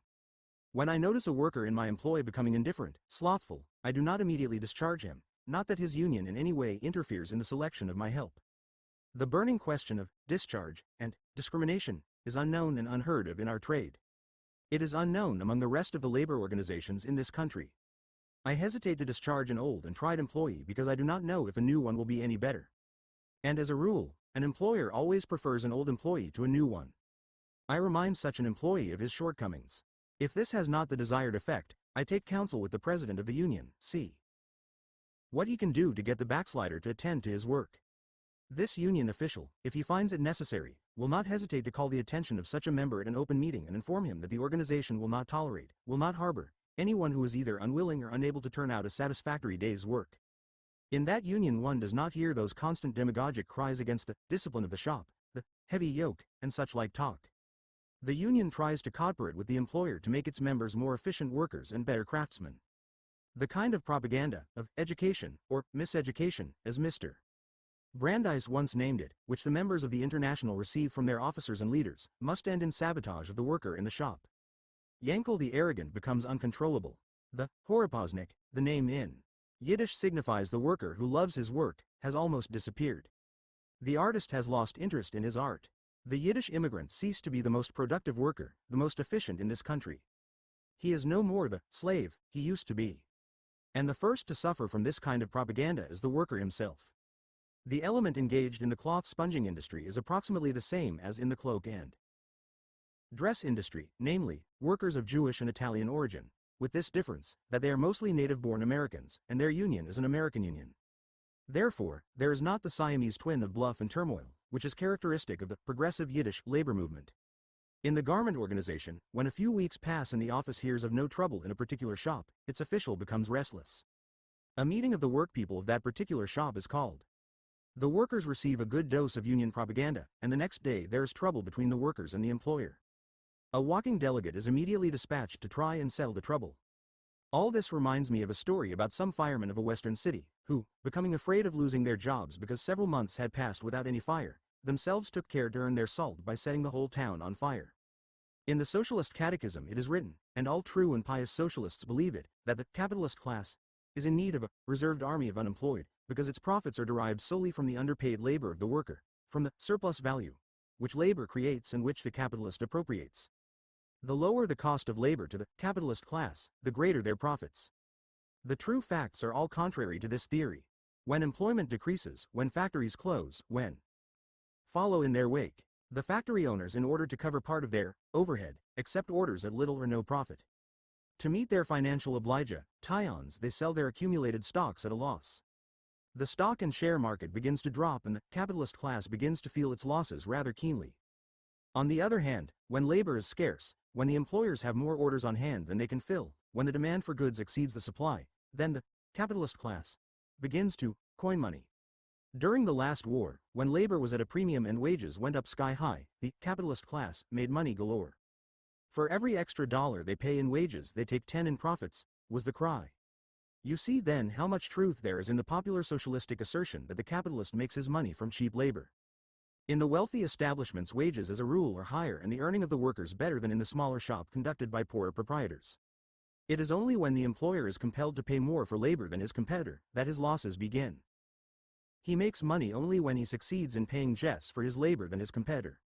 When I notice a worker in my employ becoming indifferent, slothful, I do not immediately discharge him, not that his union in any way interferes in the selection of my help. The burning question of discharge and discrimination is unknown and unheard of in our trade. It is unknown among the rest of the labor organizations in this country. I hesitate to discharge an old and tried employee because I do not know if a new one will be any better. And as a rule, an employer always prefers an old employee to a new one. I remind such an employee of his shortcomings. If this has not the desired effect, I take counsel with the president of the union, see what he can do to get the backslider to attend to his work. This union official, if he finds it necessary, will not hesitate to call the attention of such a member at an open meeting and inform him that the organization will not tolerate, will not harbor, anyone who is either unwilling or unable to turn out a satisfactory day's work. In that union one does not hear those constant demagogic cries against the discipline of the shop, the heavy yoke, and such like talk. The union tries to cooperate with the employer to make its members more efficient workers and better craftsmen. The kind of propaganda, of education, or miseducation, as Mr. Brandeis once named it, which the members of the International receive from their officers and leaders, must end in sabotage of the worker in the shop. Yankel the arrogant becomes uncontrollable. The Horapoznik, the name in Yiddish signifies the worker who loves his work, has almost disappeared. The artist has lost interest in his art. The Yiddish immigrant ceased to be the most productive worker, the most efficient in this country. He is no more the slave he used to be. And the first to suffer from this kind of propaganda is the worker himself. The element engaged in the cloth sponging industry is approximately the same as in the cloak and dress industry, namely, workers of Jewish and Italian origin, with this difference, that they are mostly native-born Americans, and their union is an American union. Therefore, there is not the Siamese twin of bluff and turmoil, which is characteristic of the progressive Yiddish labor movement. In the garment organization, when a few weeks pass and the office hears of no trouble in a particular shop, its official becomes restless. A meeting of the workpeople of that particular shop is called. The workers receive a good dose of union propaganda, and the next day there is trouble between the workers and the employer. A walking delegate is immediately dispatched to try and sell the trouble. All this reminds me of a story about some firemen of a western city, who, becoming afraid of losing their jobs because several months had passed without any fire, themselves took care to earn their salt by setting the whole town on fire. In the Socialist Catechism it is written, and all true and pious socialists believe it, that the capitalist class is in need of a reserved army of unemployed, because its profits are derived solely from the underpaid labor of the worker, from the surplus value which labor creates and which the capitalist appropriates. The lower the cost of labor to the capitalist class, the greater their profits. The true facts are all contrary to this theory. When employment decreases, when factories close, when follow in their wake, the factory owners, in order to cover part of their overhead, accept orders at little or no profit. To meet their financial obligations, they sell their accumulated stocks at a loss. The stock and share market begins to drop and the capitalist class begins to feel its losses rather keenly. On the other hand, when labor is scarce, when the employers have more orders on hand than they can fill, when the demand for goods exceeds the supply, then the capitalist class begins to coin money. During the last war, when labor was at a premium and wages went up sky high, the capitalist class made money galore. For every extra dollar they pay in wages, they take 10 in profits, was the cry. You see then how much truth there is in the popular socialistic assertion that the capitalist makes his money from cheap labor. In the wealthy establishments, wages as a rule are higher and the earning of the workers better than in the smaller shop conducted by poorer proprietors. It is only when the employer is compelled to pay more for labor than his competitor that his losses begin. He makes money only when he succeeds in paying less for his labor than his competitor.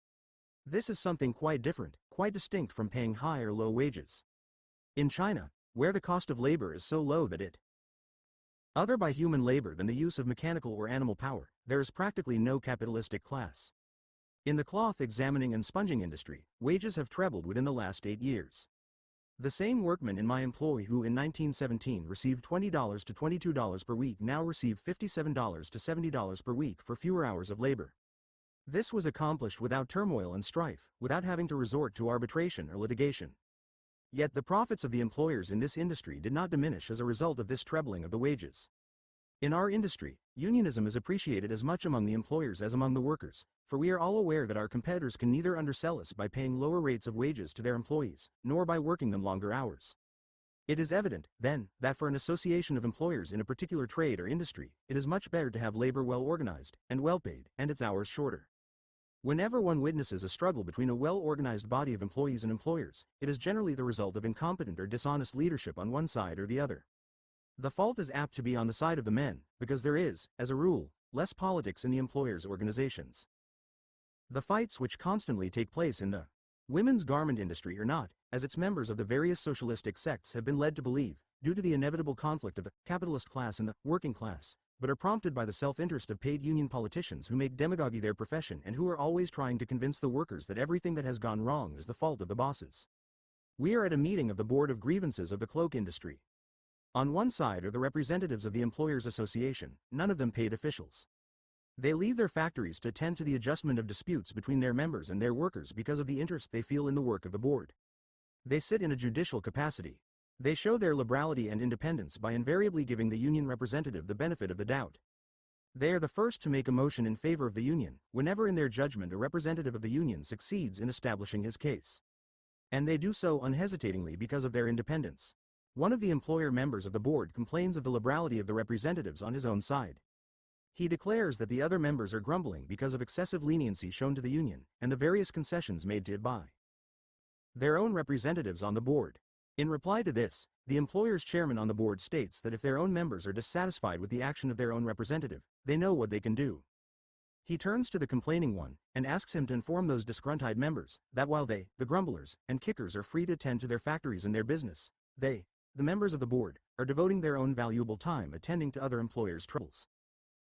This is something quite different, quite distinct from paying high or low wages. In China, where the cost of labor is so low that it other by human labor than the use of mechanical or animal power, there is practically no capitalistic class. In the cloth examining and sponging industry, wages have trebled within the last 8 years. The same workman in my employ who in 1917 received $20 to $22 per week now receive $57 to $70 per week for fewer hours of labor. This was accomplished without turmoil and strife, without having to resort to arbitration or litigation. Yet the profits of the employers in this industry did not diminish as a result of this trebling of the wages. In our industry, unionism is appreciated as much among the employers as among the workers, for we are all aware that our competitors can neither undersell us by paying lower rates of wages to their employees, nor by working them longer hours. It is evident, then, that for an association of employers in a particular trade or industry, it is much better to have labor well organized, and well paid, and its hours shorter. Whenever one witnesses a struggle between a well-organized body of employees and employers, it is generally the result of incompetent or dishonest leadership on one side or the other. The fault is apt to be on the side of the men, because there is, as a rule, less politics in the employers' organizations. The fights which constantly take place in the women's garment industry are not, as its members of the various socialistic sects have been led to believe, due to the inevitable conflict of the capitalist class and the working class, but are prompted by the self-interest of paid union politicians who make demagogy their profession and who are always trying to convince the workers that everything that has gone wrong is the fault of the bosses. We are at a meeting of the Board of Grievances of the cloak industry. On one side are the representatives of the Employers Association, none of them paid officials. They leave their factories to attend to the adjustment of disputes between their members and their workers because of the interest they feel in the work of the board. They sit in a judicial capacity. They show their liberality and independence by invariably giving the union representative the benefit of the doubt. They are the first to make a motion in favor of the union, whenever in their judgment a representative of the union succeeds in establishing his case. And they do so unhesitatingly because of their independence. One of the employer members of the board complains of the liberality of the representatives on his own side. He declares that the other members are grumbling because of excessive leniency shown to the union, and the various concessions made to it by their own representatives on the board. In reply to this, the employer's chairman on the board states that if their own members are dissatisfied with the action of their own representative, they know what they can do. He turns to the complaining one, and asks him to inform those disgruntled members, that while they, the grumblers, and kickers are free to attend to their factories and their business, they, the members of the board, are devoting their own valuable time attending to other employers' troubles.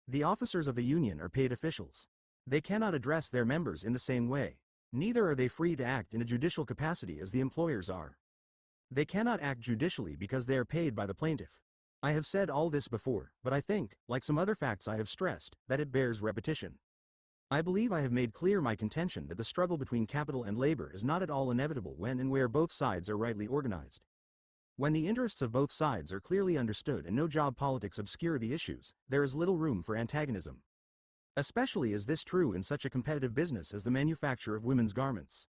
The officers of the union are paid officials. They cannot address their members in the same way. Neither are they free to act in a judicial capacity as the employers are. They cannot act judicially because they are paid by the plaintiff. I have said all this before, but I think, like some other facts I have stressed, that it bears repetition. I believe I have made clear my contention that the struggle between capital and labor is not at all inevitable when and where both sides are rightly organized. When the interests of both sides are clearly understood and no job politics obscure the issues, there is little room for antagonism. Especially is this true in such a competitive business as the manufacture of women's garments.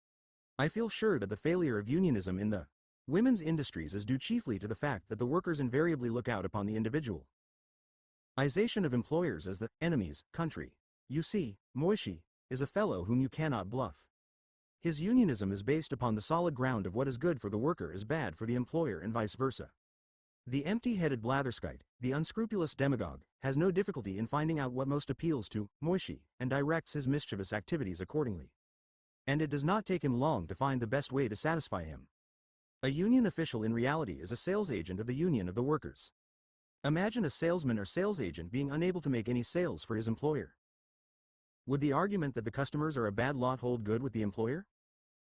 I feel sure that the failure of unionism in the women's industries is due chiefly to the fact that the workers invariably look out upon the individualization of employers as the enemy's country. You see, Moishi is a fellow whom you cannot bluff. His unionism is based upon the solid ground of what is good for the worker is bad for the employer and vice versa. The empty-headed blatherskite, the unscrupulous demagogue, has no difficulty in finding out what most appeals to Moishi, and directs his mischievous activities accordingly. And it does not take him long to find the best way to satisfy him. A union official in reality is a sales agent of the union of the workers. Imagine a salesman or sales agent being unable to make any sales for his employer. Would the argument that the customers are a bad lot hold good with the employer?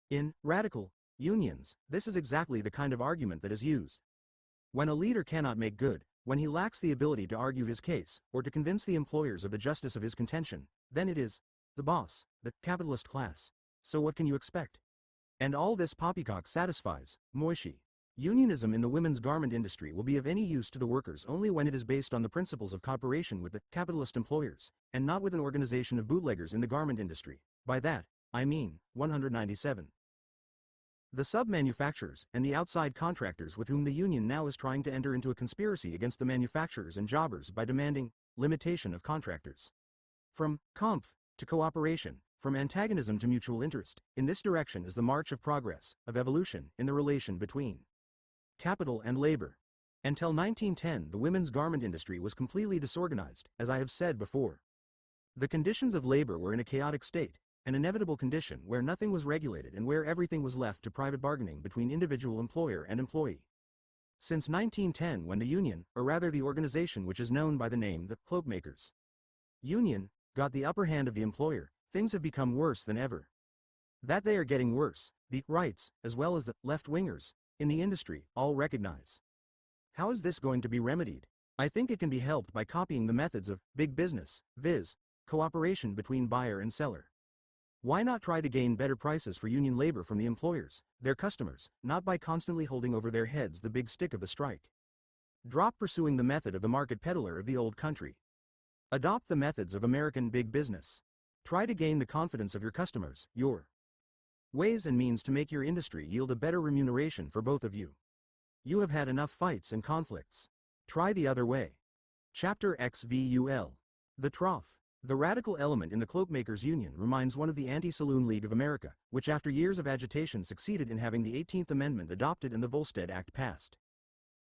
In radical unions, this is exactly the kind of argument that is used. When a leader cannot make good, when he lacks the ability to argue his case, or to convince the employers of the justice of his contention, then it is the boss, the capitalist class. So what can you expect? And all this poppycock satisfies Moishi. Unionism in the women's garment industry will be of any use to the workers only when it is based on the principles of cooperation with the capitalist employers, and not with an organization of bootleggers in the garment industry. By that, I mean 197. The sub-manufacturers and the outside contractors with whom the union now is trying to enter into a conspiracy against the manufacturers and jobbers by demanding limitation of contractors. From conf to cooperation, from antagonism to mutual interest, in this direction is the march of progress, of evolution, in the relation between capital and labor. Until 1910, the women's garment industry was completely disorganized, as I have said before. The conditions of labor were in a chaotic state, an inevitable condition where nothing was regulated and where everything was left to private bargaining between individual employer and employee. Since 1910, when the union, or rather the organization which is known by the name the cloakmakers union, got the upper hand of the employer, things have become worse than ever. That they are getting worse, the rights, as well as the left-wingers, in the industry, all recognize. How is this going to be remedied? I think it can be helped by copying the methods of big business, viz., cooperation between buyer and seller. Why not try to gain better prices for union labor from the employers, their customers, not by constantly holding over their heads the big stick of the strike? Drop pursuing the method of the market peddler of the old country. Adopt the methods of American big business. Try to gain the confidence of your customers, your ways and means to make your industry yield a better remuneration for both of you. You have had enough fights and conflicts. Try the other way. Chapter XVUL. The trough. The radical element in the Cloakmakers Union reminds one of the Anti-Saloon League of America, which after years of agitation succeeded in having the 18th Amendment adopted and the Volstead Act passed.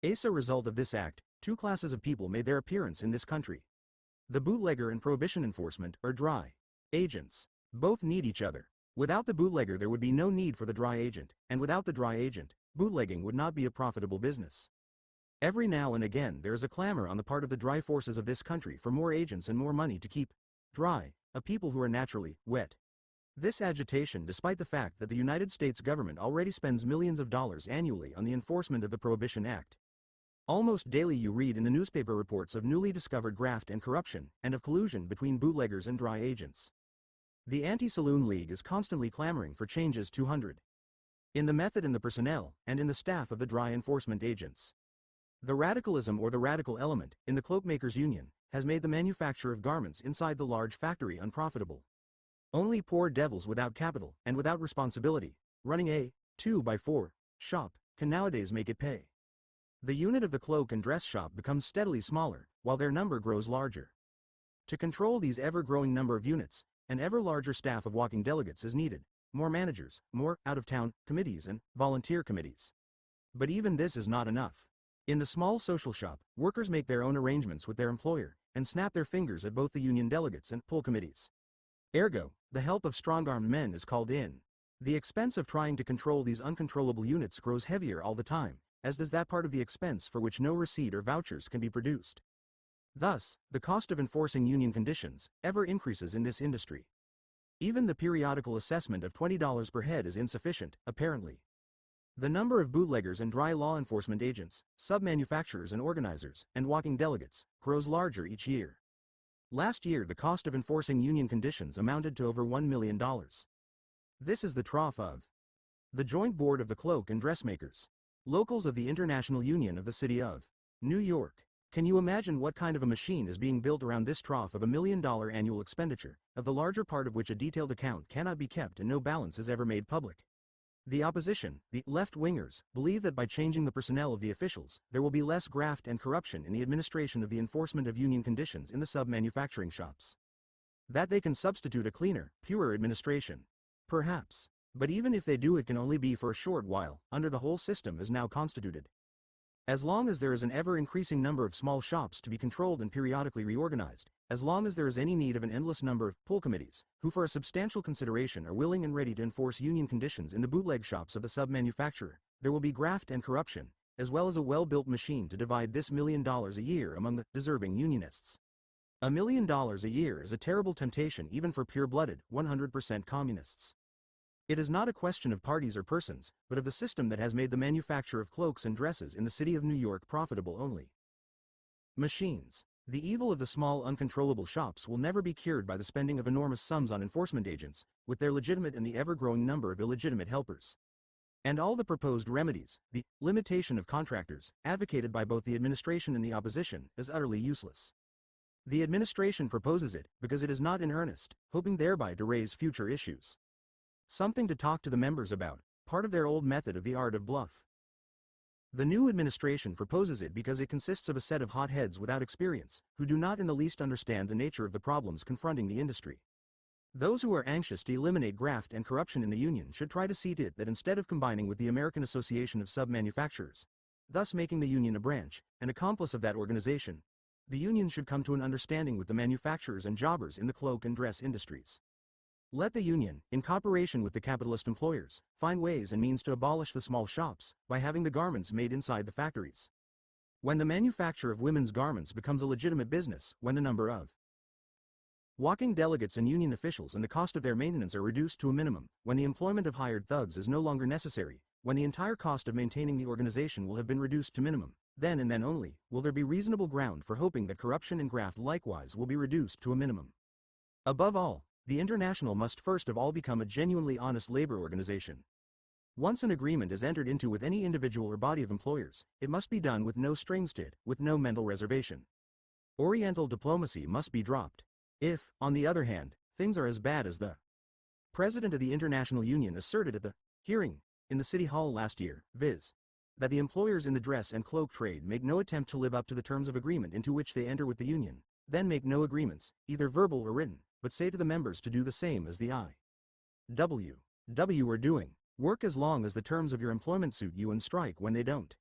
As a result of this act, two classes of people made their appearance in this country. The bootlegger and prohibition enforcement, or dry agents. Both need each other. Without the bootlegger there would be no need for the dry agent, and without the dry agent, bootlegging would not be a profitable business. Every now and again there is a clamor on the part of the dry forces of this country for more agents and more money to keep dry a people who are naturally wet. This agitation, despite the fact that the United States government already spends millions of dollars annually on the enforcement of the Prohibition Act. Almost daily you read in the newspaper reports of newly discovered graft and corruption, and of collusion between bootleggers and dry agents. The Anti-Saloon League is constantly clamoring for changes 200. In the method and the personnel, and in the staff of the dry enforcement agents. The radicalism or the radical element, in the Cloakmakers Union, has made the manufacture of garments inside the large factory unprofitable. Only poor devils without capital, and without responsibility, running a 2x4 shop, can nowadays make it pay. The unit of the cloak and dress shop becomes steadily smaller, while their number grows larger. To control these ever-growing number of units, an ever larger staff of walking delegates is needed, more managers, more out-of-town committees and volunteer committees. But even this is not enough. In the small social shop, workers make their own arrangements with their employer, and snap their fingers at both the union delegates and pull committees. Ergo, the help of strong-armed men is called in. The expense of trying to control these uncontrollable units grows heavier all the time, as does that part of the expense for which no receipt or vouchers can be produced. Thus, the cost of enforcing union conditions ever increases in this industry. Even the periodical assessment of $20 per head is insufficient, apparently. The number of bootleggers and dry law enforcement agents, sub-manufacturers and organizers, and walking delegates, grows larger each year. Last year the cost of enforcing union conditions amounted to over $1 million. This is the trough of the Joint Board of the Cloak and Dressmakers. Locals of the International Union of the City of New York. Can you imagine what kind of a machine is being built around this trough of $1 million annual expenditure, of the larger part of which a detailed account cannot be kept and no balance is ever made public? The opposition, the left-wingers, believe that by changing the personnel of the officials, there will be less graft and corruption in the administration of the enforcement of union conditions in the sub-manufacturing shops. That they can substitute a cleaner, purer administration. Perhaps. But even if they do, it can only be for a short while, under the whole system as now constituted. As long as there is an ever-increasing number of small shops to be controlled and periodically reorganized, as long as there is any need of an endless number of pull committees, who for a substantial consideration are willing and ready to enforce union conditions in the bootleg shops of the sub-manufacturer, there will be graft and corruption, as well as a well-built machine to divide this $1 million a year among the deserving unionists. $1 million a year is a terrible temptation even for pure-blooded, 100% communists. It is not a question of parties or persons, but of the system that has made the manufacture of cloaks and dresses in the city of New York profitable only. Machines. The evil of the small uncontrollable shops will never be cured by the spending of enormous sums on enforcement agents, with their legitimate and the ever-growing number of illegitimate helpers. And all the proposed remedies, the limitation of contractors, advocated by both the administration and the opposition, is utterly useless. The administration proposes it because it is not in earnest, hoping thereby to raise future issues. Something to talk to the members about, part of their old method of the art of bluff. The new administration proposes it because it consists of a set of hotheads without experience, who do not in the least understand the nature of the problems confronting the industry. Those who are anxious to eliminate graft and corruption in the union should try to see to it that instead of combining with the American Association of Sub-Manufacturers, thus making the union a branch, an accomplice of that organization, the union should come to an understanding with the manufacturers and jobbers in the cloak and dress industries. Let the union, in cooperation with the capitalist employers, find ways and means to abolish the small shops, by having the garments made inside the factories. When the manufacture of women's garments becomes a legitimate business, when the number of walking delegates and union officials and the cost of their maintenance are reduced to a minimum, when the employment of hired thugs is no longer necessary, when the entire cost of maintaining the organization will have been reduced to minimum, then and then only, will there be reasonable ground for hoping that corruption and graft likewise will be reduced to a minimum. Above all, the International must first of all become a genuinely honest labor organization. Once an agreement is entered into with any individual or body of employers, it must be done with no strings to it, with no mental reservation. Oriental diplomacy must be dropped. If, on the other hand, things are as bad as the president of the International Union asserted at the hearing in the City Hall last year, viz., that the employers in the dress and cloak trade make no attempt to live up to the terms of agreement into which they enter with the union, then make no agreements, either verbal or written, but say to the members to do the same as the I.W. are doing. Work as long as the terms of your employment suit you and strike when they don't.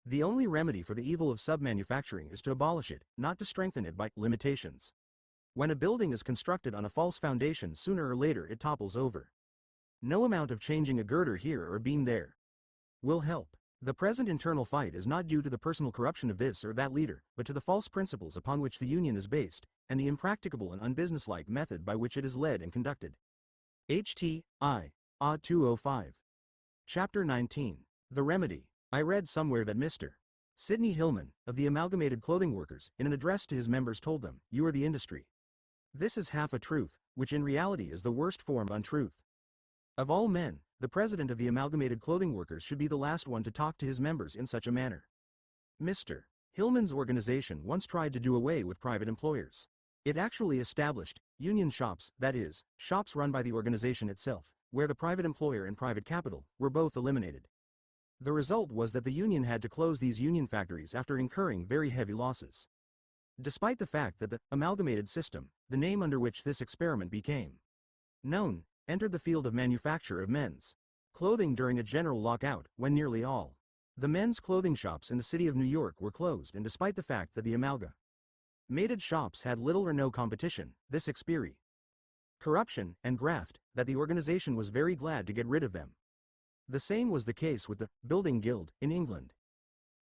The only remedy for the evil of sub-manufacturing is to abolish it, not to strengthen it by limitations. When a building is constructed on a false foundation, sooner or later it topples over. No amount of changing a girder here or a beam there will help. The present internal fight is not due to the personal corruption of this or that leader, but to the false principles upon which the union is based, and the impracticable and unbusinesslike method by which it is led and conducted. H.T.I. 205. Chapter 19. The Remedy. I read somewhere that Mr. Sidney Hillman, of the Amalgamated Clothing Workers, in an address to his members told them, "You are the industry." This is half a truth, which in reality is the worst form of untruth. Of all men, the president of the Amalgamated Clothing Workers should be the last one to talk to his members in such a manner. Mr. Hillman's organization once tried to do away with private employers. It actually established union shops, that is, shops run by the organization itself, where the private employer and private capital were both eliminated. The result was that the union had to close these union factories after incurring very heavy losses. Despite the fact that the amalgamated system, the name under which this experiment became known, entered the field of manufacture of men's clothing during a general lockout, when nearly all the men's clothing shops in the city of New York were closed, and despite the fact that the amalgamated shops had little or no competition, this experiment, corruption, and graft, that the organization was very glad to get rid of them. The same was the case with the Building Guild in England.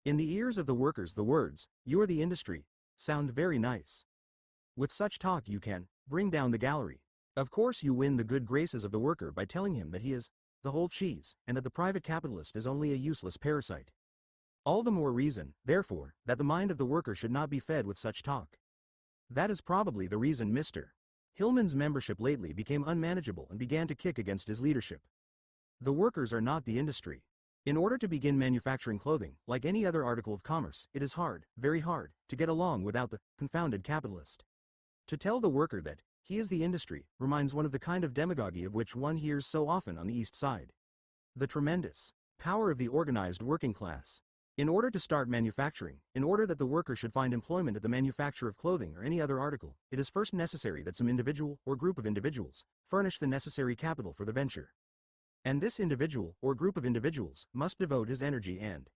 In the ears of the workers the words, "You are the industry," sound very nice. With such talk you can bring down the gallery. Of course you win the good graces of the worker by telling him that he is the whole cheese, and that the private capitalist is only a useless parasite. All the more reason, therefore, that the mind of the worker should not be fed with such talk. That is probably the reason Mr. Hillman's membership lately became unmanageable and began to kick against his leadership. The workers are not the industry. In order to begin manufacturing clothing, like any other article of commerce, it is hard, very hard, to get along without the confounded capitalist. To tell the worker that he is the industry reminds one of the kind of demagogy of which one hears so often on the East Side. The tremendous power of the organized working class. In order to start manufacturing, in order that the worker should find employment at the manufacture of clothing or any other article, it is first necessary that some individual or group of individuals furnish the necessary capital for the venture. And this individual or group of individuals must devote his energy and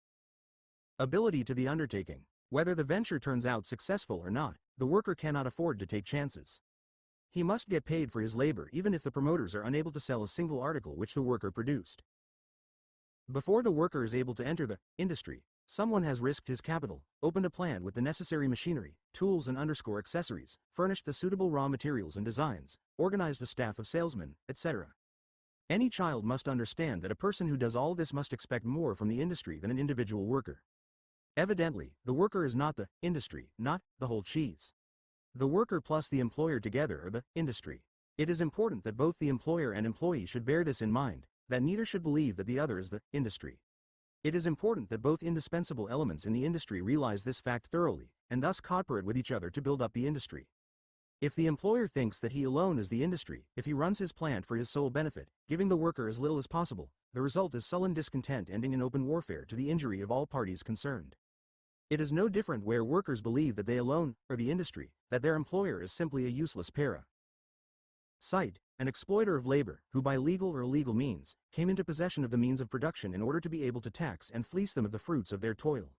ability to the undertaking. Whether the venture turns out successful or not, the worker cannot afford to take chances. He must get paid for his labor even if the promoters are unable to sell a single article which the worker produced. Before the worker is able to enter the industry, someone has risked his capital, opened a plant with the necessary machinery, tools and accessories, furnished the suitable raw materials and designs, organized a staff of salesmen, etc. Any child must understand that a person who does all this must expect more from the industry than an individual worker. Evidently, the worker is not the industry, not the whole cheese. The worker plus the employer together are the industry. It is important that both the employer and employee should bear this in mind, that neither should believe that the other is the industry. It is important that both indispensable elements in the industry realize this fact thoroughly, and thus cooperate with each other to build up the industry. If the employer thinks that he alone is the industry, if he runs his plant for his sole benefit, giving the worker as little as possible, the result is sullen discontent ending in open warfare to the injury of all parties concerned. It is no different where workers believe that they alone are the industry, that their employer is simply a useless parasite, an exploiter of labor, who by legal or illegal means, came into possession of the means of production in order to be able to tax and fleece them of the fruits of their toil.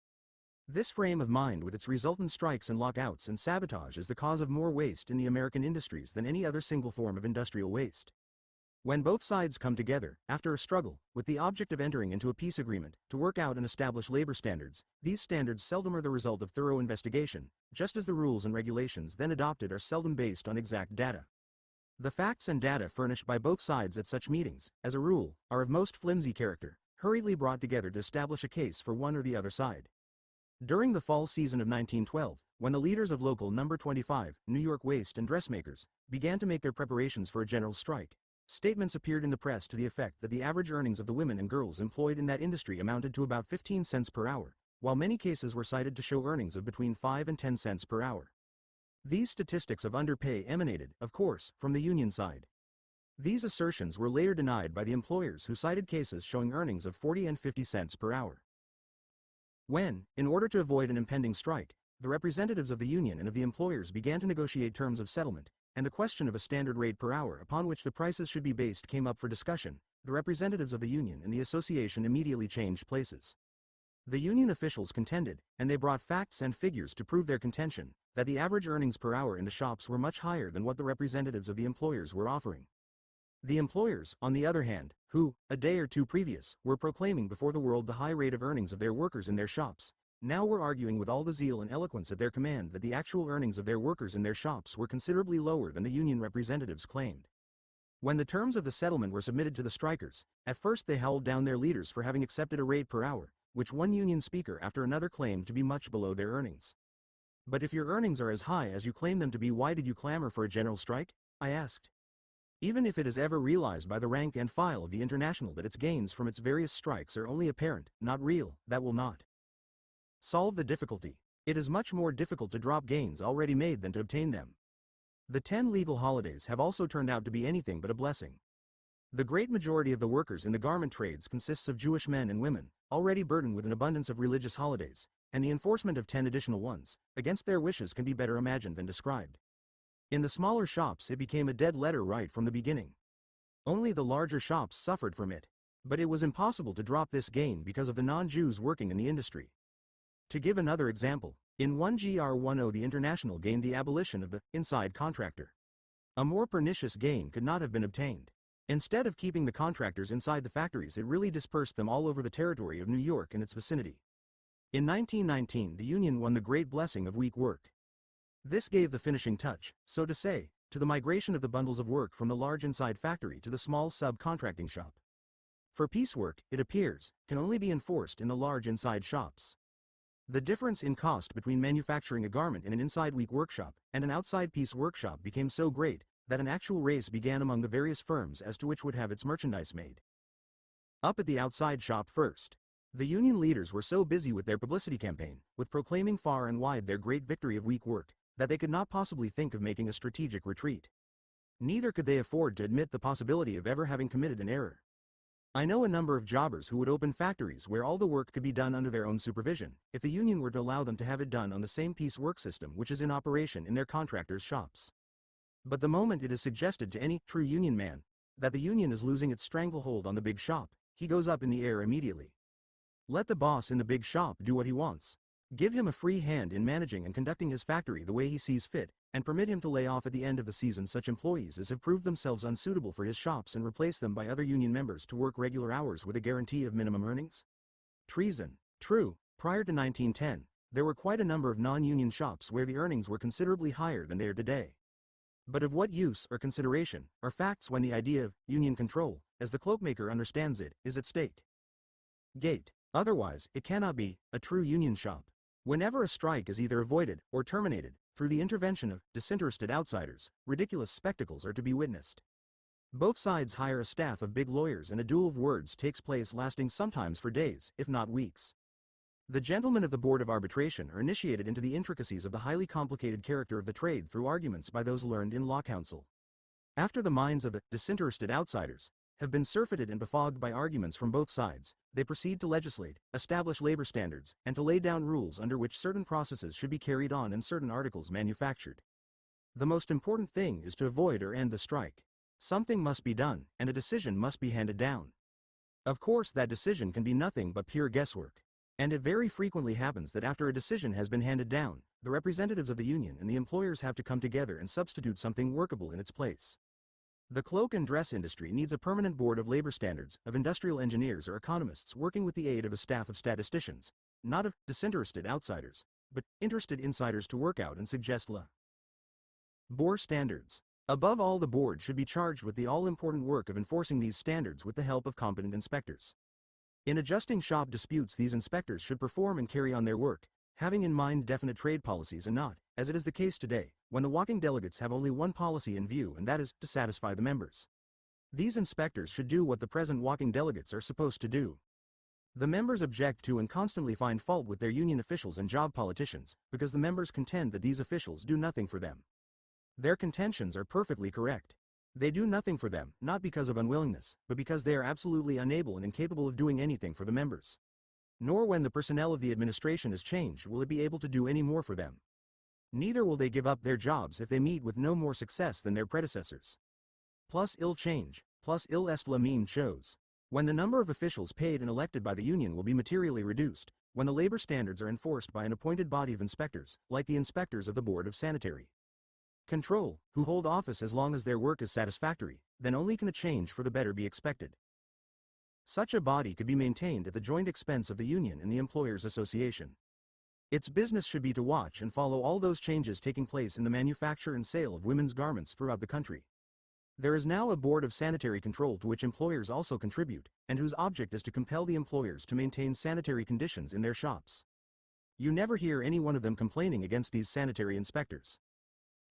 This frame of mind with its resultant strikes and lockouts and sabotage is the cause of more waste in the American industries than any other single form of industrial waste. When both sides come together, after a struggle, with the object of entering into a peace agreement, to work out and establish labor standards, these standards seldom are the result of thorough investigation, just as the rules and regulations then adopted are seldom based on exact data. The facts and data furnished by both sides at such meetings, as a rule, are of most flimsy character, hurriedly brought together to establish a case for one or the other side. During the fall season of 1912, when the leaders of Local No. 25, New York waste and dressmakers, began to make their preparations for a general strike, statements appeared in the press to the effect that the average earnings of the women and girls employed in that industry amounted to about 15 cents per hour, while many cases were cited to show earnings of between 5 and 10 cents per hour. These statistics of underpay emanated, of course, from the union side. These assertions were later denied by the employers who cited cases showing earnings of 40 and 50 cents per hour. When, in order to avoid an impending strike, the representatives of the union and of the employers began to negotiate terms of settlement, and the question of a standard rate per hour upon which the prices should be based came up for discussion, the representatives of the union and the association immediately changed places. The union officials contended, and they brought facts and figures to prove their contention, that the average earnings per hour in the shops were much higher than what the representatives of the employers were offering. The employers, on the other hand, who, a day or two previous, were proclaiming before the world the high rate of earnings of their workers in their shops, now were arguing with all the zeal and eloquence at their command that the actual earnings of their workers in their shops were considerably lower than the union representatives claimed. When the terms of the settlement were submitted to the strikers, at first they howled down their leaders for having accepted a rate per hour, which one union speaker after another claimed to be much below their earnings. "But if your earnings are as high as you claim them to be, why did you clamor for a general strike?" I asked. Even if it is ever realized by the rank and file of the International that its gains from its various strikes are only apparent, not real, that will not solve the difficulty. It is much more difficult to drop gains already made than to obtain them. The 10 legal holidays have also turned out to be anything but a blessing. The great majority of the workers in the garment trades consists of Jewish men and women, already burdened with an abundance of religious holidays, and the enforcement of 10 additional ones, against their wishes, can be better imagined than described. In the smaller shops it became a dead letter right from the beginning. Only the larger shops suffered from it. But it was impossible to drop this gain because of the non-Jews working in the industry. To give another example, in 1gr10 the International gained the abolition of the inside contractor. A more pernicious gain could not have been obtained. Instead of keeping the contractors inside the factories, it really dispersed them all over the territory of New York and its vicinity. In 1919 the Union won the great blessing of week work. This gave the finishing touch, so to say, to the migration of the bundles of work from the large inside factory to the small subcontracting shop. For piecework, it appears, can only be enforced in the large inside shops. The difference in cost between manufacturing a garment in an inside week workshop and an outside piece workshop became so great that an actual race began among the various firms as to which would have its merchandise made up at the outside shop first. The union leaders were so busy with their publicity campaign, with proclaiming far and wide their great victory of week work, that they could not possibly think of making a strategic retreat. Neither could they afford to admit the possibility of ever having committed an error. I know a number of jobbers who would open factories where all the work could be done under their own supervision, if the union were to allow them to have it done on the same piece work system which is in operation in their contractors' shops. But the moment it is suggested to any true union man that the union is losing its stranglehold on the big shop, he goes up in the air immediately. Let the boss in the big shop do what he wants. Give him a free hand in managing and conducting his factory the way he sees fit, and permit him to lay off at the end of the season such employees as have proved themselves unsuitable for his shops and replace them by other union members to work regular hours with a guarantee of minimum earnings? Treason. True, prior to 1910, there were quite a number of non-union shops where the earnings were considerably higher than they are today. But of what use or consideration are facts when the idea of union control, as the cloakmaker understands it, is at stake? Gate. Otherwise, it cannot be a true union shop. Whenever a strike is either avoided or terminated, through the intervention of disinterested outsiders, ridiculous spectacles are to be witnessed. Both sides hire a staff of big lawyers and a duel of words takes place lasting sometimes for days, if not weeks. The gentlemen of the Board of Arbitration are initiated into the intricacies of the highly complicated character of the trade through arguments by those learned in law counsel. After the minds of the disinterested outsiders have been surfeited and befogged by arguments from both sides, they proceed to legislate, establish labor standards, and to lay down rules under which certain processes should be carried on and certain articles manufactured. The most important thing is to avoid or end the strike. Something must be done, and a decision must be handed down. Of course, that decision can be nothing but pure guesswork. And it very frequently happens that after a decision has been handed down, the representatives of the union and the employers have to come together and substitute something workable in its place. The cloak and dress industry needs a permanent board of labor standards, of industrial engineers or economists working with the aid of a staff of statisticians, not of disinterested outsiders, but interested insiders to work out and suggest labor standards. Above all, the board should be charged with the all-important work of enforcing these standards with the help of competent inspectors. In adjusting shop disputes, these inspectors should perform and carry on their work, having in mind definite trade policies and not, as it is the case today, when the walking delegates have only one policy in view, and that is to satisfy the members. These inspectors should do what the present walking delegates are supposed to do. The members object to and constantly find fault with their union officials and job politicians, because the members contend that these officials do nothing for them. Their contentions are perfectly correct. They do nothing for them, not because of unwillingness, but because they are absolutely unable and incapable of doing anything for the members. Nor when the personnel of the administration is changed will it be able to do any more for them. Neither will they give up their jobs if they meet with no more success than their predecessors. Plus ill change, plus ill est la meme chose. When the number of officials paid and elected by the union will be materially reduced, when the labor standards are enforced by an appointed body of inspectors, like the inspectors of the Board of Sanitary Control, who hold office as long as their work is satisfactory, then only can a change for the better be expected. Such a body could be maintained at the joint expense of the union and the employers' association. Its business should be to watch and follow all those changes taking place in the manufacture and sale of women's garments throughout the country. There is now a Board of Sanitary Control to which employers also contribute, and whose object is to compel the employers to maintain sanitary conditions in their shops. You never hear any one of them complaining against these sanitary inspectors.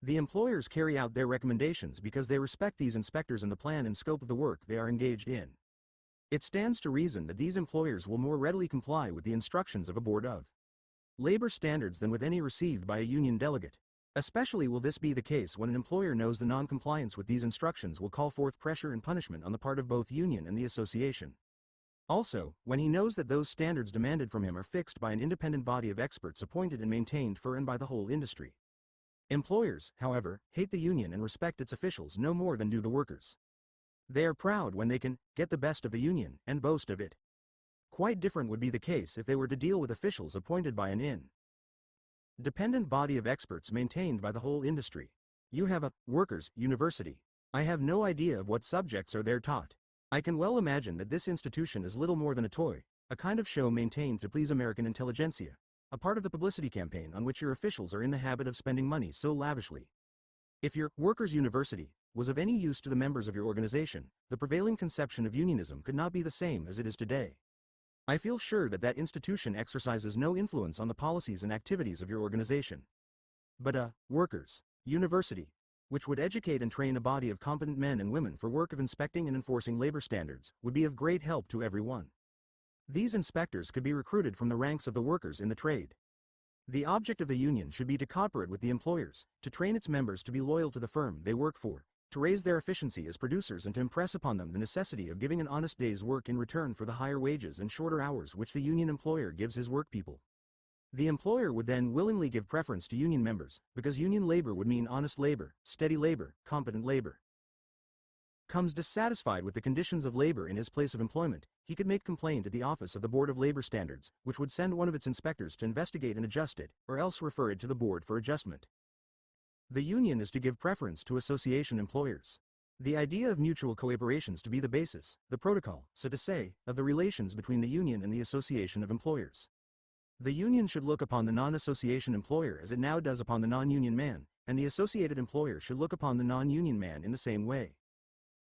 The employers carry out their recommendations because they respect these inspectors and the plan and scope of the work they are engaged in. It stands to reason that these employers will more readily comply with the instructions of a Board of Labor Standards than with any received by a union delegate. Especially will this be the case when an employer knows the non-compliance with these instructions will call forth pressure and punishment on the part of both union and the association. Also, when he knows that those standards demanded from him are fixed by an independent body of experts appointed and maintained for and by the whole industry. Employers, however, hate the union and respect its officials no more than do the workers. They are proud when they can get the best of the union and boast of it. Quite different would be the case if they were to deal with officials appointed by an independent body of experts maintained by the whole industry. You have a workers' university. I have no idea of what subjects are there taught. I can well imagine that this institution is little more than a toy, a kind of show maintained to please American intelligentsia, a part of the publicity campaign on which your officials are in the habit of spending money so lavishly. If your workers' university was of any use to the members of your organization, the prevailing conception of unionism could not be the same as it is today. I feel sure that that institution exercises no influence on the policies and activities of your organization. But a workers' university, which would educate and train a body of competent men and women for work of inspecting and enforcing labor standards, would be of great help to everyone. These inspectors could be recruited from the ranks of the workers in the trade. The object of the union should be to cooperate with the employers, to train its members to be loyal to the firm they work for, to raise their efficiency as producers and to impress upon them the necessity of giving an honest day's work in return for the higher wages and shorter hours which the union employer gives his workpeople. The employer would then willingly give preference to union members, because union labor would mean honest labor, steady labor, competent labor. comes dissatisfied with the conditions of labor in his place of employment, he could make complaint at the office of the Board of Labor Standards, which would send one of its inspectors to investigate and adjust it, or else refer it to the board for adjustment. The union is to give preference to association employers. The idea of mutual cooperations to be the basis, the protocol, so to say, of the relations between the union and the association of employers. The union should look upon the non-association employer as it now does upon the non-union man, and the associated employer should look upon the non-union man in the same way.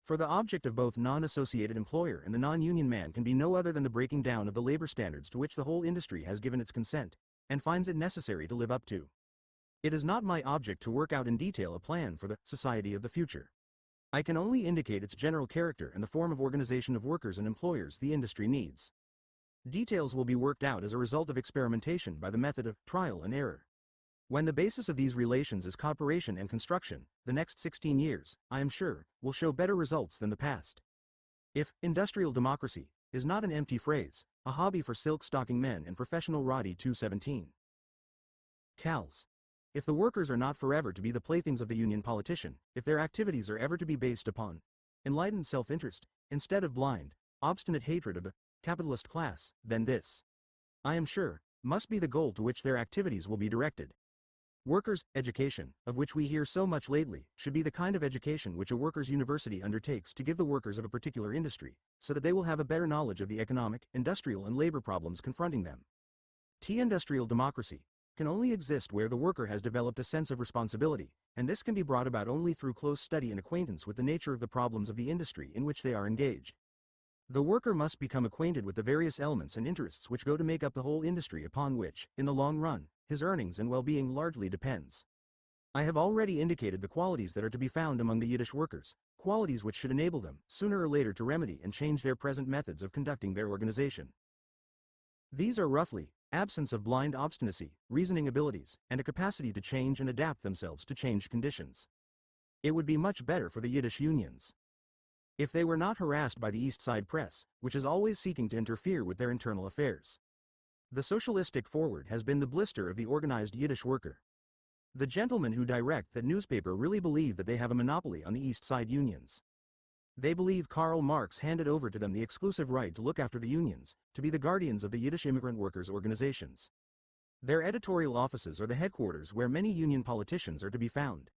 For the object of both non-associated employer and the non-union man can be no other than the breaking down of the labor standards to which the whole industry has given its consent, and finds it necessary to live up to. It is not my object to work out in detail a plan for the society of the future. I can only indicate its general character and the form of organization of workers and employers the industry needs. Details will be worked out as a result of experimentation by the method of trial and error. When the basis of these relations is cooperation and construction, the next 16 years, I am sure, will show better results than the past. If industrial democracy is not an empty phrase, a hobby for silk-stocking men and professional Roddy 217. Cals. If the workers are not forever to be the playthings of the union politician, if their activities are ever to be based upon enlightened self-interest, instead of blind, obstinate hatred of the capitalist class, then this, I am sure, must be the goal to which their activities will be directed. Workers' education, of which we hear so much lately, should be the kind of education which a workers' university undertakes to give the workers of a particular industry, so that they will have a better knowledge of the economic, industrial and labor problems confronting them. Industrial democracy can only exist where the worker has developed a sense of responsibility, and this can be brought about only through close study and acquaintance with the nature of the problems of the industry in which they are engaged. The worker must become acquainted with the various elements and interests which go to make up the whole industry upon which, in the long run, his earnings and well-being largely depends. I have already indicated the qualities that are to be found among the Yiddish workers, qualities which should enable them, sooner or later, to remedy and change their present methods of conducting their organization. These are roughly, absence of blind obstinacy, reasoning abilities, and a capacity to change and adapt themselves to changed conditions. It would be much better for the Yiddish unions if they were not harassed by the East Side press, which is always seeking to interfere with their internal affairs. The socialistic forward has been the blister of the organized Yiddish worker. The gentlemen who direct that newspaper really believe that they have a monopoly on the East Side unions. They believe Karl Marx handed over to them the exclusive right to look after the unions, to be the guardians of the Yiddish immigrant workers' organizations. Their editorial offices are the headquarters where many union politicians are to be found.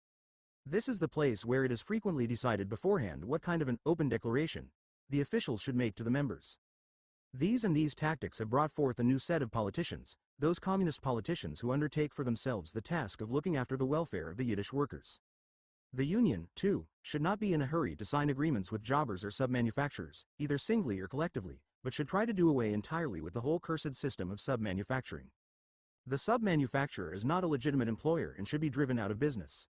This is the place where it is frequently decided beforehand what kind of an open declaration the officials should make to the members. These tactics have brought forth a new set of politicians, those communist politicians who undertake for themselves the task of looking after the welfare of the Yiddish workers. The union, too, should not be in a hurry to sign agreements with jobbers or submanufacturers, either singly or collectively, but should try to do away entirely with the whole cursed system of submanufacturing. The submanufacturer is not a legitimate employer and should be driven out of business.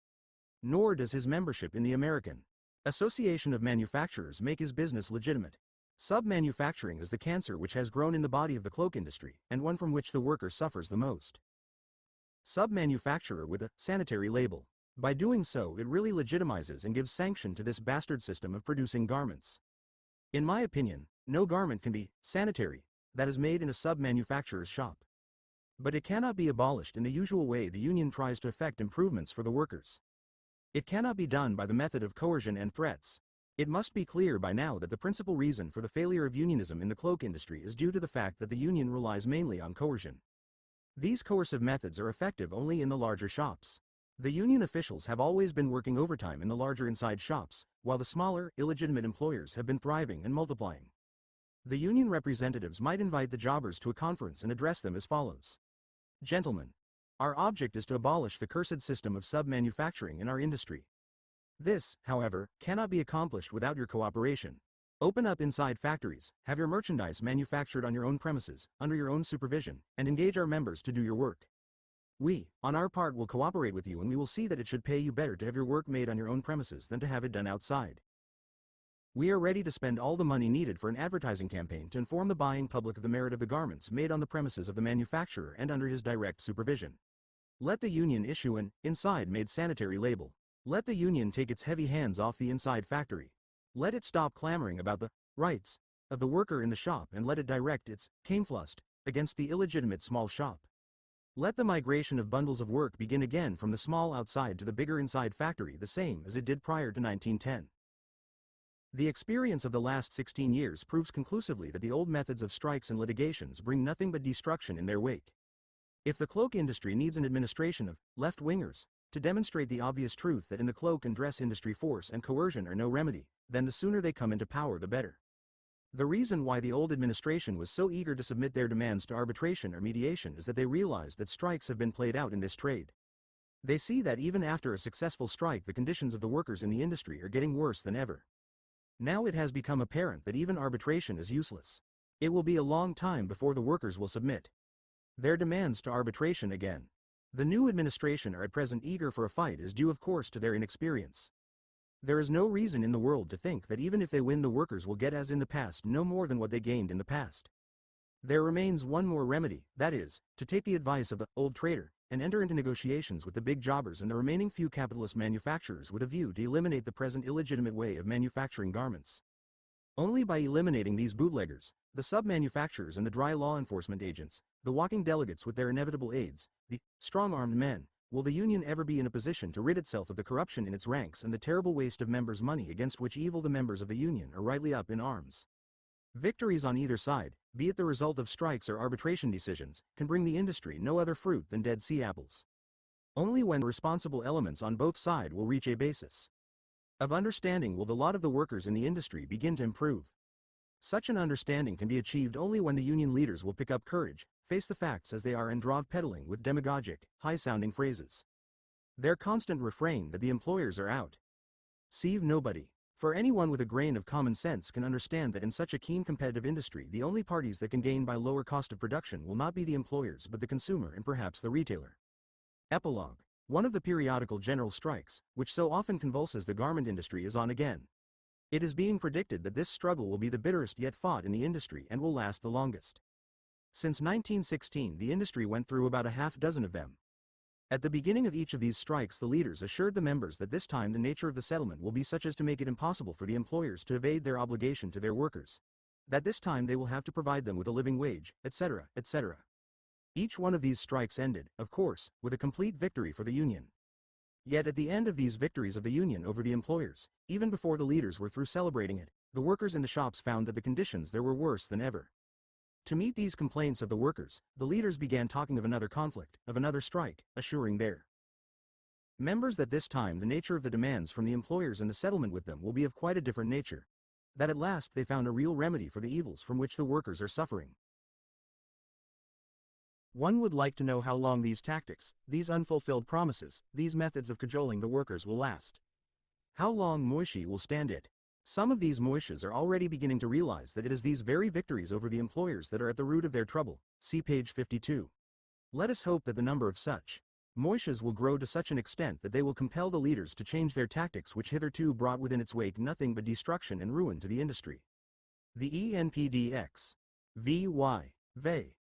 Nor does his membership in the American Association of Manufacturers make his business legitimate. Submanufacturing is the cancer which has grown in the body of the cloak industry, and one from which the worker suffers the most. Submanufacturer with a sanitary label. By doing so, it really legitimizes and gives sanction to this bastard system of producing garments. In my opinion, no garment can be sanitary that is made in a sub-manufacturer's shop. But it cannot be abolished in the usual way the union tries to effect improvements for the workers. It cannot be done by the method of coercion and threats. It must be clear by now that the principal reason for the failure of unionism in the cloak industry is due to the fact that the union relies mainly on coercion. These coercive methods are effective only in the larger shops. The union officials have always been working overtime in the larger inside shops, while the smaller, illegitimate employers have been thriving and multiplying. The union representatives might invite the jobbers to a conference and address them as follows. Gentlemen, our object is to abolish the cursed system of sub-manufacturing in our industry. This, however, cannot be accomplished without your cooperation. Open up inside factories, have your merchandise manufactured on your own premises, under your own supervision, and engage our members to do your work. We, on our part, will cooperate with you, and we will see that it should pay you better to have your work made on your own premises than to have it done outside. We are ready to spend all the money needed for an advertising campaign to inform the buying public of the merit of the garments made on the premises of the manufacturer and under his direct supervision. Let the union issue an inside-made sanitary label. Let the union take its heavy hands off the inside factory. Let it stop clamoring about the rights of the worker in the shop, and let it direct its Kampflust against the illegitimate small shop. Let the migration of bundles of work begin again from the small outside to the bigger inside factory, the same as it did prior to 1910. The experience of the last 16 years proves conclusively that the old methods of strikes and litigations bring nothing but destruction in their wake. If the cloak industry needs an administration of left-wingers to demonstrate the obvious truth that in the cloak and dress industry force and coercion are no remedy, then the sooner they come into power the better. The reason why the old administration was so eager to submit their demands to arbitration or mediation is that they realized that strikes have been played out in this trade. They see that even after a successful strike the conditions of the workers in the industry are getting worse than ever. Now it has become apparent that even arbitration is useless. It will be a long time before the workers will submit their demands to arbitration again. The new administration are at present eager for a fight is due of course to their inexperience. There is no reason in the world to think that even if they win the workers will get as in the past no more than what they gained in the past. There remains one more remedy, that is, to take the advice of the old trader and enter into negotiations with the big jobbers and the remaining few capitalist manufacturers with a view to eliminate the present illegitimate way of manufacturing garments. Only by eliminating these bootleggers, the sub-manufacturers and the dry law enforcement agents, the walking delegates with their inevitable aides, the strong-armed men, will the Union ever be in a position to rid itself of the corruption in its ranks and the terrible waste of members' money against which evil the members of the Union are rightly up in arms. Victories on either side, be it the result of strikes or arbitration decisions, can bring the industry no other fruit than Dead Sea apples. Only when the responsible elements on both sides will reach a basis of understanding will the lot of the workers in the industry begin to improve. Such an understanding can be achieved only when the union leaders will pick up courage, face the facts as they are and drop peddling with demagogic, high-sounding phrases. Their constant refrain that the employers are out. Save nobody. For anyone with a grain of common sense can understand that in such a keen competitive industry the only parties that can gain by lower cost of production will not be the employers but the consumer and perhaps the retailer. Epilogue. One of the periodical general strikes, which so often convulses the garment industry is on again. It is being predicted that this struggle will be the bitterest yet fought in the industry and will last the longest. Since 1916 the industry went through about a half dozen of them. At the beginning of each of these strikes the leaders assured the members that this time the nature of the settlement will be such as to make it impossible for the employers to evade their obligation to their workers. That this time they will have to provide them with a living wage, etc., etc. Each one of these strikes ended, of course, with a complete victory for the Union. Yet at the end of these victories of the Union over the employers, even before the leaders were through celebrating it, the workers in the shops found that the conditions there were worse than ever. To meet these complaints of the workers, the leaders began talking of another conflict, of another strike, assuring their members that this time the nature of the demands from the employers and the settlement with them will be of quite a different nature. That at last they found a real remedy for the evils from which the workers are suffering. One would like to know how long these tactics, these unfulfilled promises, these methods of cajoling the workers will last. How long Moishi will stand it. Some of these Moishas are already beginning to realize that it is these very victories over the employers that are at the root of their trouble. See page 52. Let us hope that the number of such Moishas will grow to such an extent that they will compel the leaders to change their tactics which hitherto brought within its wake nothing but destruction and ruin to the industry. The ENPDX. V.Y. Vey.